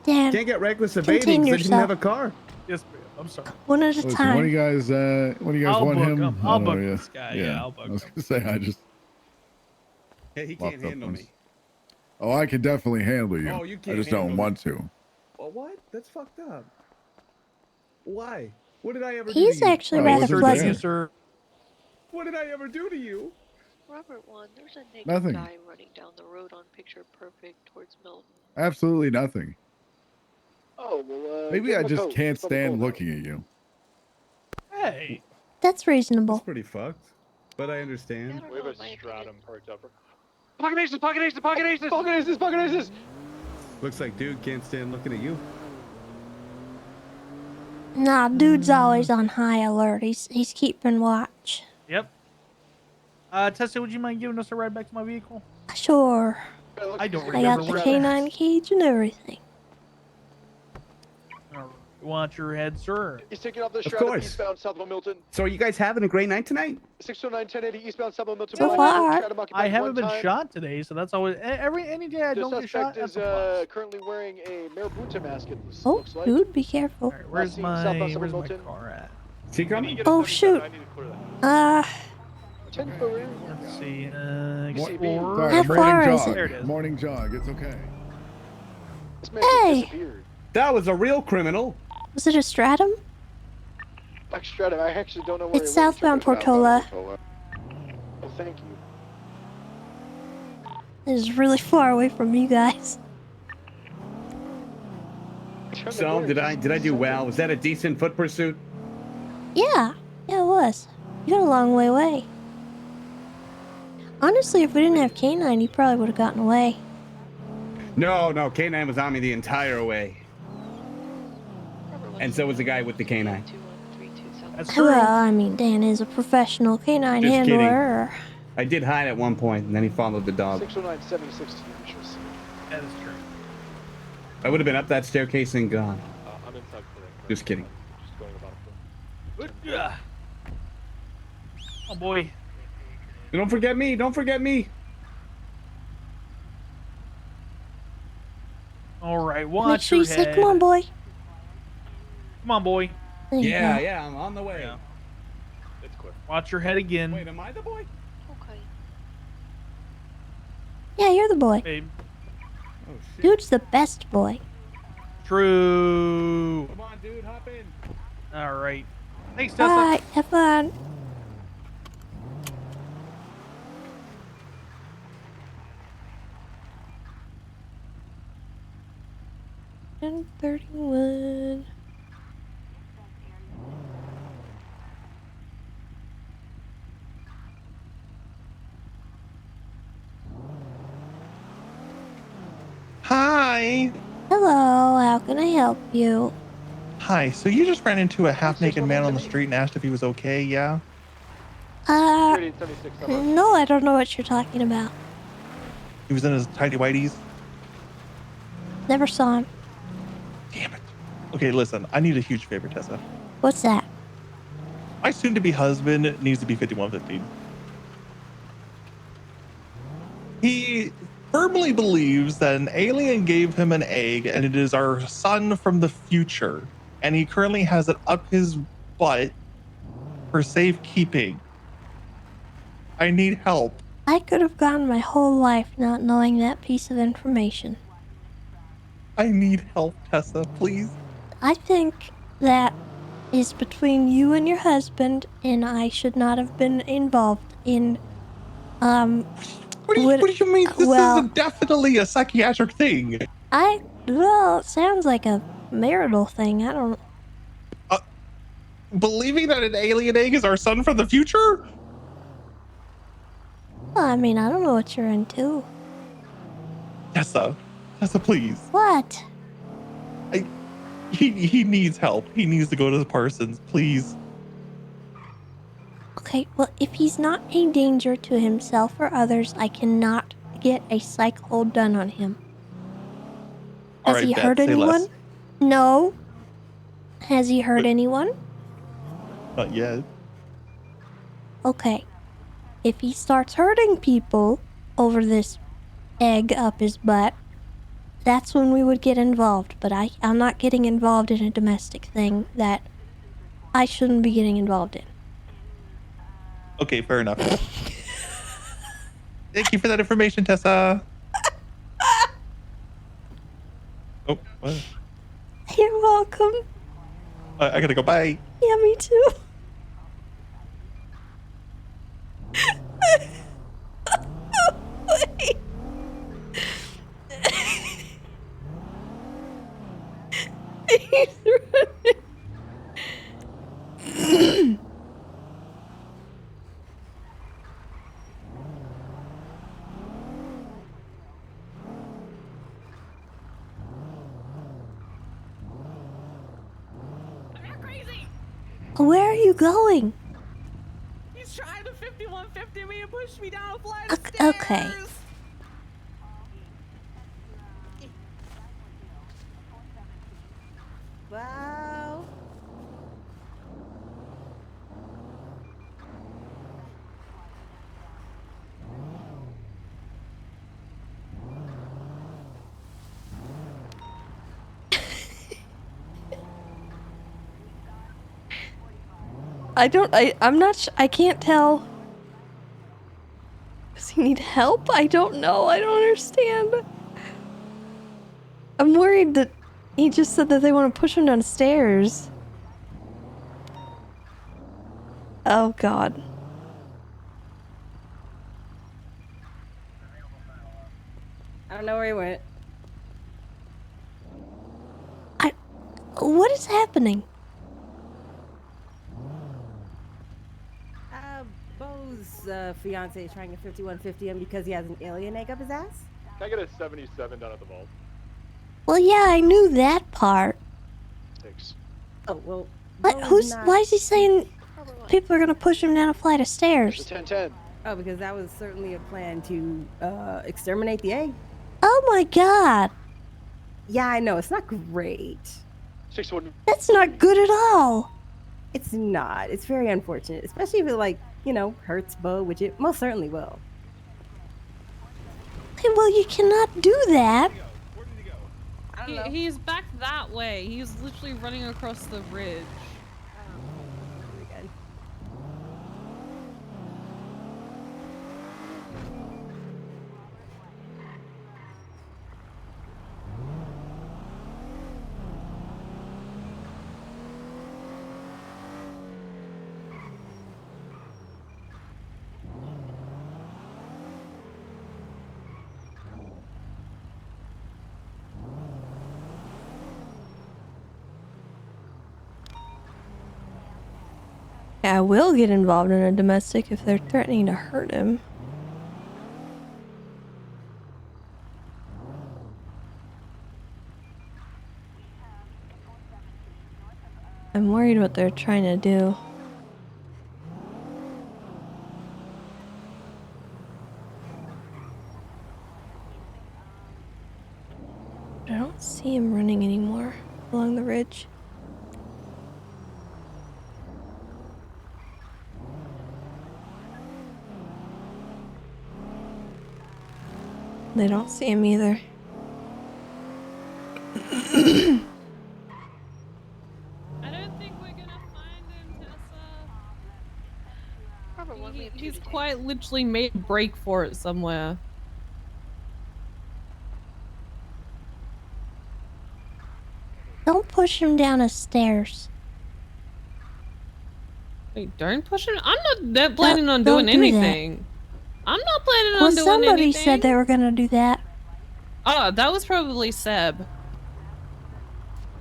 Damn. Can't get reckless evading because I didn't have a car. Yes, ma'am. I'm sorry. One at a Listen, time. what do you guys I'll want book him? him. I'll Oh, book yeah. this guy. Yeah, I'll book I was him. gonna say I just Hey, he locked can't up handle once. me. Oh, I can definitely handle you. Oh, you I can't just don't handle want to. Well, what? That's fucked up. Why? What did I ever He's do to you? actually rather pleasant. What did I ever do to you? Robert 1, there's a naked Nothing. guy running down the road on Picture Perfect towards Milton. Absolutely nothing. Oh, well, Maybe I just can't stand looking at you. Hey. That's reasonable. Pretty fucked, but I understand. We have a stratum parked up. Pocket aces, pocket aces, pocket aces! Pocket aces, pocket aces! Looks like dude can't stand looking at you. Nah, dude's always on high alert. He's keeping watch. Yep. Tessa, would you mind giving us a ride back to my vehicle? Sure. I don't I remember got the where canine cage and everything. Want your head, sir? He's taking off the Of shroud of course. eastbound south of Milton. So are you guys having a great night tonight? 609-1080 eastbound south of Milton. So far. I haven't been shot today, so that's always any day I The don't get shot. suspect is That's a plus. currently wearing a Marabunta mask. It Oh, looks like. dude, be careful. Where's my Milton. car at? Is he coming? Oh, shoot. 10 for Let's see. Explore. How far is There it? it is. Morning jog. It's okay. This man Hey. disappeared. That was a real criminal. Was it a stratum? Extra. I actually don't know where It's he went. southbound Portola. Oh, thank you. It is really far away from you guys. So did I do well? Was that a decent foot pursuit? Yeah, it was. You got a long way away. Honestly, if we didn't have K9, you probably would have gotten away. No, K9 was on me the entire way. And so was the guy with the K9. Well, I mean, Dan is a professional K9 Just handler. I did hide at one point, and then he followed the dog. 609-76 That is true. I would have been up that staircase and gone. I'm inside correct. Just kidding. Just going about it. Oh boy. Don't forget me. Don't forget me. All right, watch Make sure you your say, head. come on, boy. Come on, boy. There you go. Yeah, I'm on the way. It's clear. Watch your head again. Wait, am I the boy? Okay. Yeah, you're the boy. Babe. Oh, shit. Dude's the best boy. True. Come on, dude, hop in. All right. Thanks, Tessa. Alright, have fun. And 31. Hi. Hello, how can I help you? Hi. So you just ran into a half-naked man on the street and asked if he was okay, yeah? No, I don't know what you're talking about. He was in his tidy whities? Never saw him. Okay, listen. I need a huge favor, Tessa. What's that? My soon-to-be husband needs to be 5150. He firmly believes that an alien gave him an egg and it is our son from the future. And he currently has it up his butt for safekeeping. I need help. I could have gone my whole life not knowing that piece of information. I need help, Tessa, please. I think that is between you and your husband, and I should not have been involved in, What do you mean? This is definitely a psychiatric thing. Well, it sounds like a marital thing. I don't... Believing that an alien egg is our son from the future? Well, I mean, I don't know what you're into. Tessa, please. What? He needs help. He needs to go to the Parsons, please. Okay, well, if he's not a danger to himself or others, I cannot get a psych hold done on him. Has he hurt anyone? No. Has he hurt anyone? Not yet. Okay. If he starts hurting people over this egg up his butt, that's when we would get involved. But I'm not getting involved in a domestic thing that I shouldn't be getting involved in. Okay, fair enough. Thank you for that information, Tessa. Oh, what? You're welcome. I gotta go. Bye. Yeah, me too. Wait. He's running. Where are you going? He's trying to 5150 me and push me down a flight of stairs. Okay. Wow. I'm not I can't tell. Does he need help? I don't know. I don't understand. I'm worried that he just said that they want to push him downstairs. Oh god. I don't know where he went. What is happening? Bo's fiance is trying to 5150 him because he has an alien egg up his ass. Can I get a 77 down at the vault? Well, yeah, I knew that part. 6. Oh, well. What? Why is he saying people are gonna push him down a flight of stairs? 10-10. Oh, because that was certainly a plan to exterminate the egg. Oh my god. Yeah, I know. It's not great. 6-1. That's not good at all. It's not. It's very unfortunate, especially if it, like, you know, hurts Bo, which it most certainly will. Hey, well, you cannot do that. He's back that way. He's literally running across the ridge. I will get involved in a domestic if they're threatening to hurt him. I'm worried what they're trying to do. I don't see him running anymore along the ridge. They don't see him either. I don't think we're gonna find him, Tessa. He's quite literally made a break for it somewhere. Don't push him down the stairs. Wait, don't push him? I'm not planning on doing don't do that. anything. I'm not planning Well, on doing somebody anything. said they were gonna do that. Oh, that was probably Seb.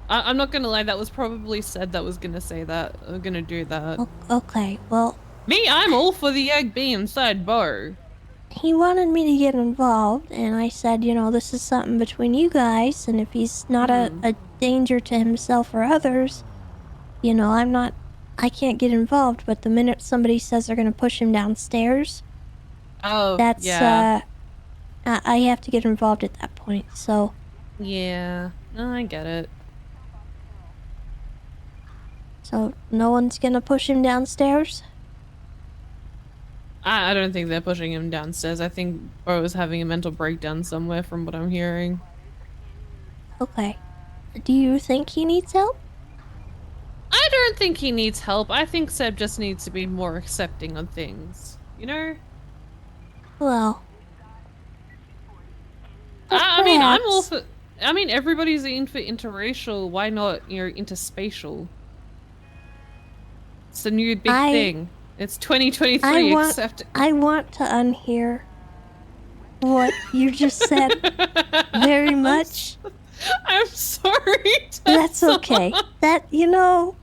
I'm not gonna lie, that was probably Seb that was gonna say that. I'm gonna do that. Okay, well... Me, I'm all for the egg being inside Bo. He wanted me to get involved, and I said, you know, this is something between you guys, and if he's not a danger to himself or others, you know, I can't get involved, but the minute somebody says they're gonna push him downstairs, that's, I have to get involved at that point, so... Yeah, no, I get it. So, no one's gonna push him downstairs? I don't think they're pushing him downstairs. I think Bo's having a mental breakdown somewhere from what I'm hearing. Okay. Do you think he needs help? I don't think he needs help. I think Seb just needs to be more accepting of things. You know? Well... I mean, I'm all for... I mean, everybody's in for interracial. Why not, you know, interspatial? It's a new big thing. It's 2023, accept... I want to unhear what you just said very much. I'm sorry, That's Tessa. okay. That, you know,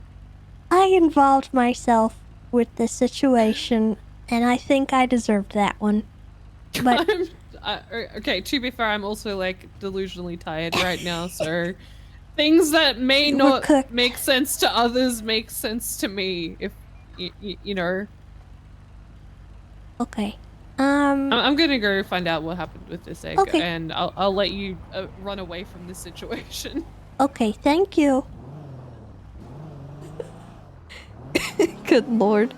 I involved myself with this situation, and I think I deserved that one. But... okay, to be fair, I'm also, like, delusionally tired right now, so... Things that may not make sense to others make sense to me, if, you know... Okay. I'm gonna go find out what happened with this egg, Okay. and I'll let you run away from this situation. Okay, thank you. Good lord.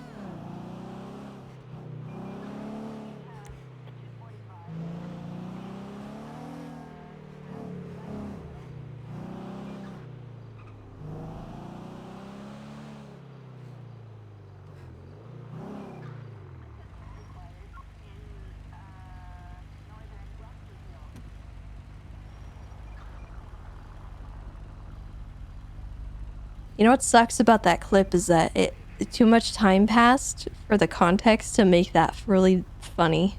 You know what sucks about that clip is that too much time passed for the context to make that really funny.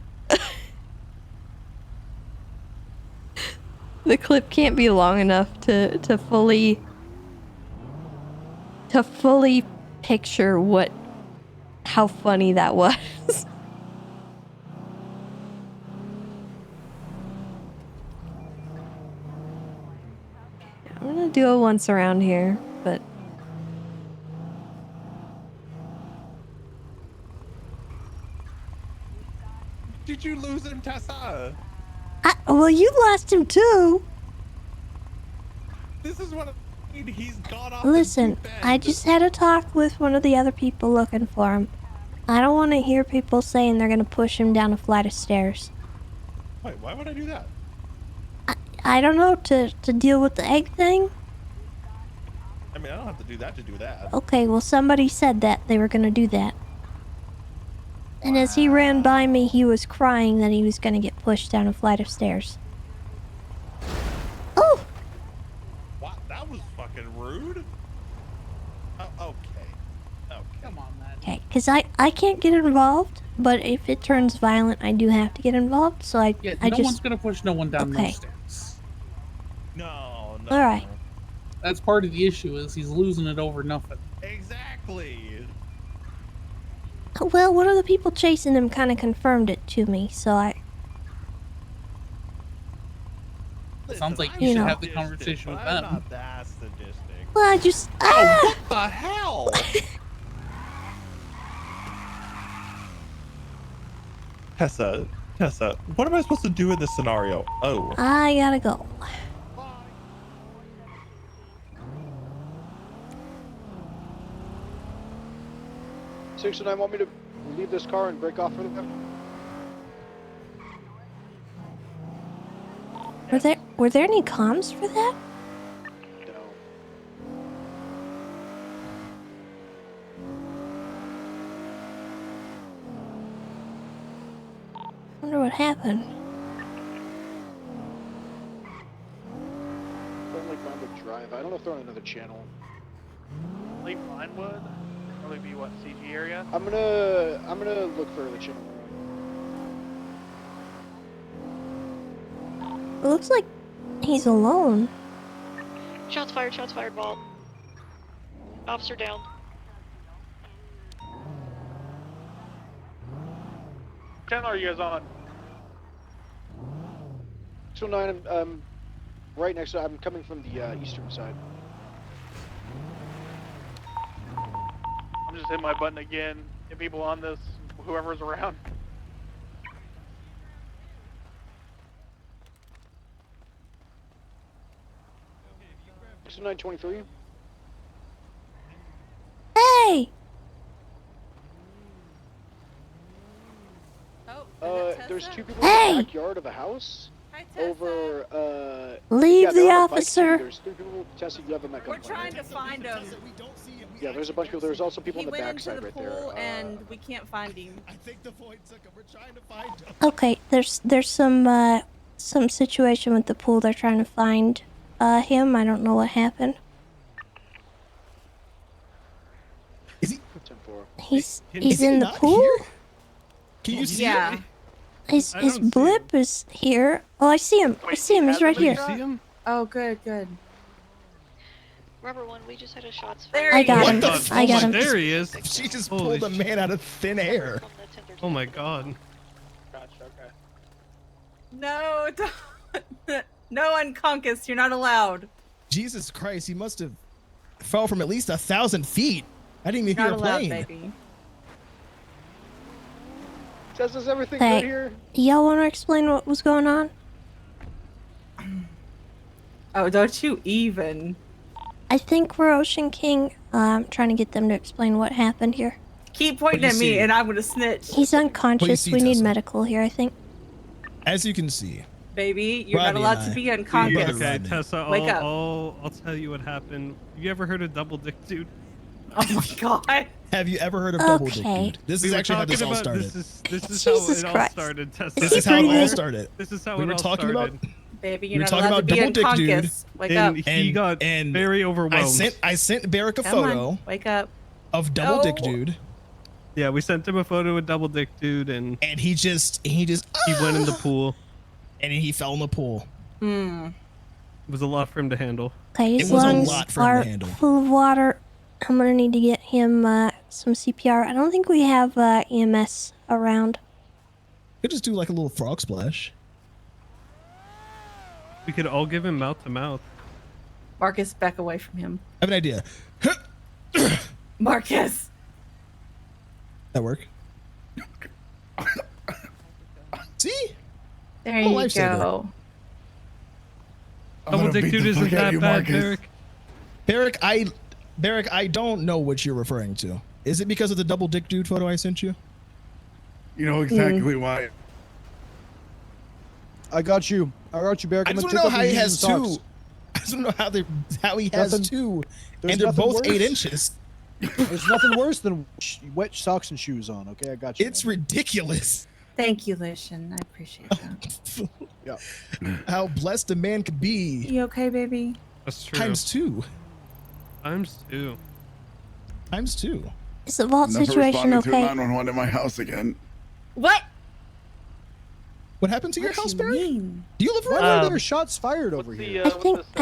The clip can't be long enough to fully picture how funny that was. I'm gonna do it once around here, but Did you lose him, Tessa? well, you lost him too. This is what he's gone off. Listen, I just had a talk with one of the other people looking for him. I don't want to hear people saying they're gonna push him down a flight of stairs. Wait, why would I do that? I don't know, to deal with the egg thing? I mean, I don't have to do that to do that. Okay, well somebody said that they were gonna do that. And as he ran by me, he was crying that he was gonna get pushed down a flight of stairs. Oh! What? That was fucking rude. Oh, okay. Okay. Come on, man. Okay, because I can't get involved, but if it turns violent, I do have to get involved, so I No one's gonna push no one down Okay. those stairs. No. Alright. That's part of the issue is he's losing it over nothing. Exactly. Well, one of the people chasing him kind of confirmed it to me, so Sounds like you should have the conversation with them. I'm not that sadistic. Well, I just... Oh, what the hell? Tessa, what am I supposed to do in this scenario? Oh. I gotta go. 609 want me to leave this car and break off for them? Were there any comms for that? No. I wonder what happened. Don't like Vinewood Drive. I don't know if they're on another channel. Lake Vinewood? Probably be what, CG area? I'm gonna look for the channel. It looks like he's alone. Shots fired, Bob. Officer down. What channel are you guys on? 609, right next to, I'm coming from the eastern side. I'm just hitting my button again. Get people on this, whoever's around. So 923. Hey! There's two people Hey! in the backyard of a house. Over, Leave yeah, the they're on a bike officer. too. There's three people. Tessa, you have them at We're gunpoint. trying to find him. Yeah, there's a bunch of people. There's also people He on the went into backside the right pool there. and we can't find him. I think the void took him. We're trying to find him. Okay, there's some situation with the pool. They're trying to find him. I don't know what happened. He's in the pool? Can you see Yeah. His blip is here. Oh, I see him. I see him. He's right here. Oh, good. Rubber one, we just had a shots There fired. I got him. What the I got fuck? him. There he is. She just pulled a man out of thin air. Oh my god. Gotcha, okay. No, don't. No, Unconscious, you're not allowed. Jesus Christ, he must have fell from at least 1,000 feet. I didn't even Not hear a allowed, plane. baby. Tessa's everything Hey, good here? y'all want to explain what was going on? Oh, don't you even. I think we're Ocean King. I'm trying to get them to explain what happened here. Keep pointing at me, and I'm gonna snitch. He's unconscious. see, We need Tessa? medical here, I think. As you can see, Baby, you're Rodney not and allowed to I- be Brother unconscious. Rodney. Okay, Tessa, Wake up. I'll tell you what happened. You ever heard of double dick dude? Oh my god. have you ever heard of double dick dude? This We is were actually how this talking all about- started. This is Jesus how it all Christ. started, Tessa. This is how it all started. This is how we it were all talking started. about. Baby, We you're were not talking allowed about to be double dick dude, unconscious. Wake and up. he got very overwhelmed. I sent Barrick a Come on, photo wake up. of double dick No. dude, Yeah, we sent him a photo of double dick dude, and he went in the pool. and he fell in the pool. Hmm. It was a lot for him to handle. Okay, It his was a lungs lot for him are to handle. full of water. I'm gonna need to get him some CPR. I don't think we have EMS around. Could just do like a little frog splash. We could all give him mouth to mouth. Marcus, back away from him. I have an idea. Marcus. That work? See? There I'm a you lifesaver. go. Double dick dude isn't that bad, Derek. Barrick, I don't know what you're referring to. Is it because of the double dick dude photo I sent you? You know exactly why. I got you. Barrick. I I'm just gonna want to know take how off he your has shoes and two. socks. I just want to know how he has Nothing- two, there's and they're nothing both worse. 8 inches. There's nothing worse than wet socks and shoes on. Okay, I got you. It's ridiculous. Thank you, Lucian. I appreciate that. Yeah. How blessed a man could be. You okay, baby? That's true. Times two. Times two. Times two. Is the vault Never situation responded to okay? 911 in my house again. What? What happened to your house, Barry? mean? Do you live Why around are there shots fired over here? I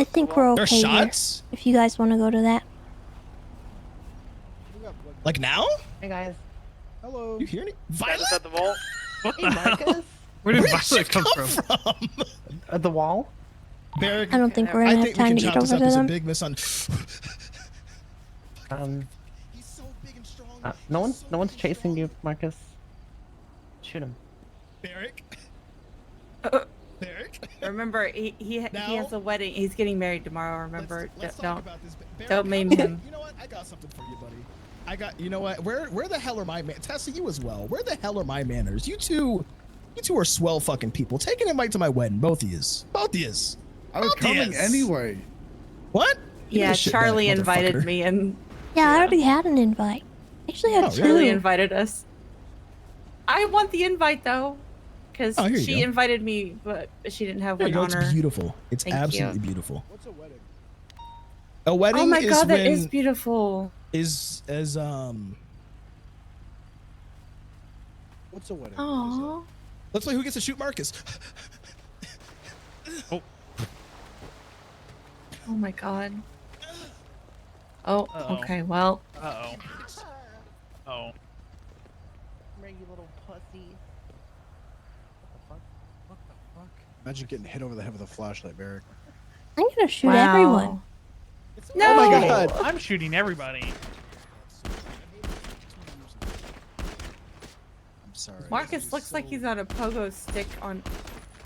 think we're okay. There's here, shots? if you guys want to go to that. Like now? Hey guys. Hello. You hear me? Violet at the vault. What Hey Marcus. Where did Where did Violet she come from? At the wall. Barrick, I don't think we're gonna have think time we to can get chop this over up to as a them. big No one's chasing you, Marcus. Shoot him. Barrick. Barrick. Remember, he has a wedding. He's getting married tomorrow. Remember, Let's talk don't about this. Barrick, don't maim him. You know what? I got something for you, buddy. You know what? Where the hell are my Tessa, you as well. Where the hell are my manners? You two are swell fucking people. Take an invite to my wedding, both of yous. Both of yous. I was coming anyway. What? Give me Yeah, the shit Charlie back, invited motherfucker. me, and Yeah, I already had an invite. Actually, I had two. Charlie invited us. I want the invite though, because Oh, here you she go. invited me, but she didn't have There you one go. on It's her. beautiful. It's Thank absolutely you. beautiful. What's a wedding? A wedding Oh my is god, that when is beautiful. is as What's a wedding? Aww. let's play who gets to shoot Marcus. Oh my god. Oh, Uh-oh. okay. Well, Uh-oh. Oh. You little pussy. Imagine getting hit over the head with a flashlight, Barrick. I'm gonna shoot Wow. everyone. no. Oh my god. I'm shooting everybody. I'm sorry. Marcus looks like he's on a pogo stick on,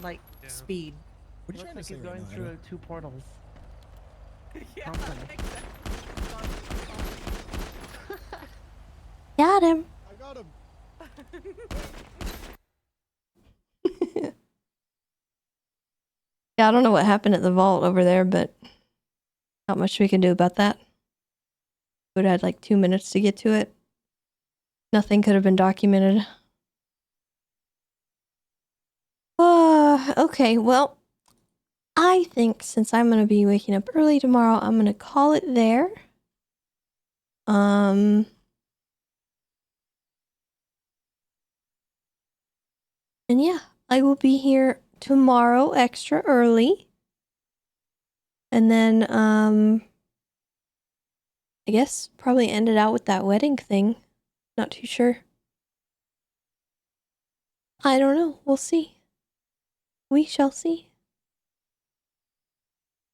like, speed. What are you trying to Looks say like he's right going now, through Ida? 2 portals. Yeah, Got him. I got him. Yeah, I don't know what happened at the vault over there, but not much we can do about that. Would have had like 2 minutes to get to it. Nothing could have been documented. Okay, well, I think since I'm going to be waking up early tomorrow, I'm going to call it there. And yeah, I will be here tomorrow extra early. And then, I guess probably end it out with that wedding thing. Not too sure. I don't know. We'll see. We shall see.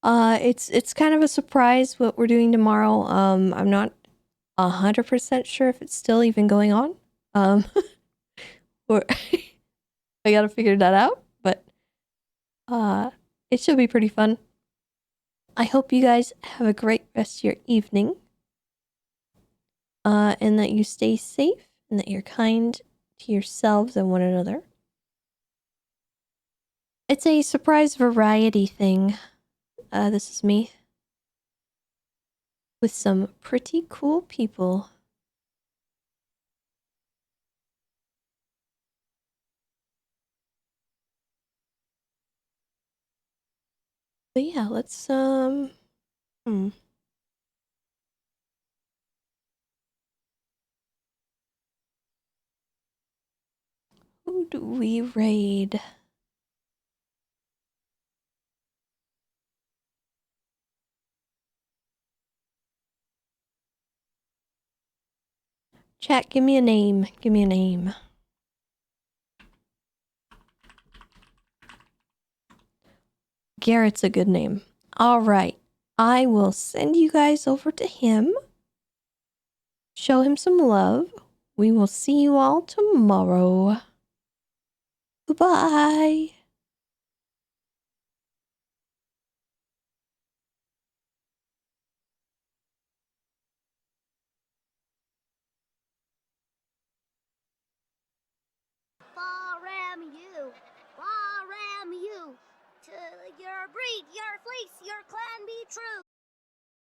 It's kind of a surprise what we're doing tomorrow. I'm not 100% sure if it's still even going on. Or I gotta figure that out, but it should be pretty fun. I hope you guys have a great rest of your evening. and that you stay safe and that you're kind to yourselves and one another. It's a surprise variety thing. This is me. With some pretty cool people. But yeah, let's Who do we raid? Chat, give me a name. Give me a name. Garrett's a good name. Alright. I will send you guys over to him. Show him some love. We will see you all tomorrow. Goodbye.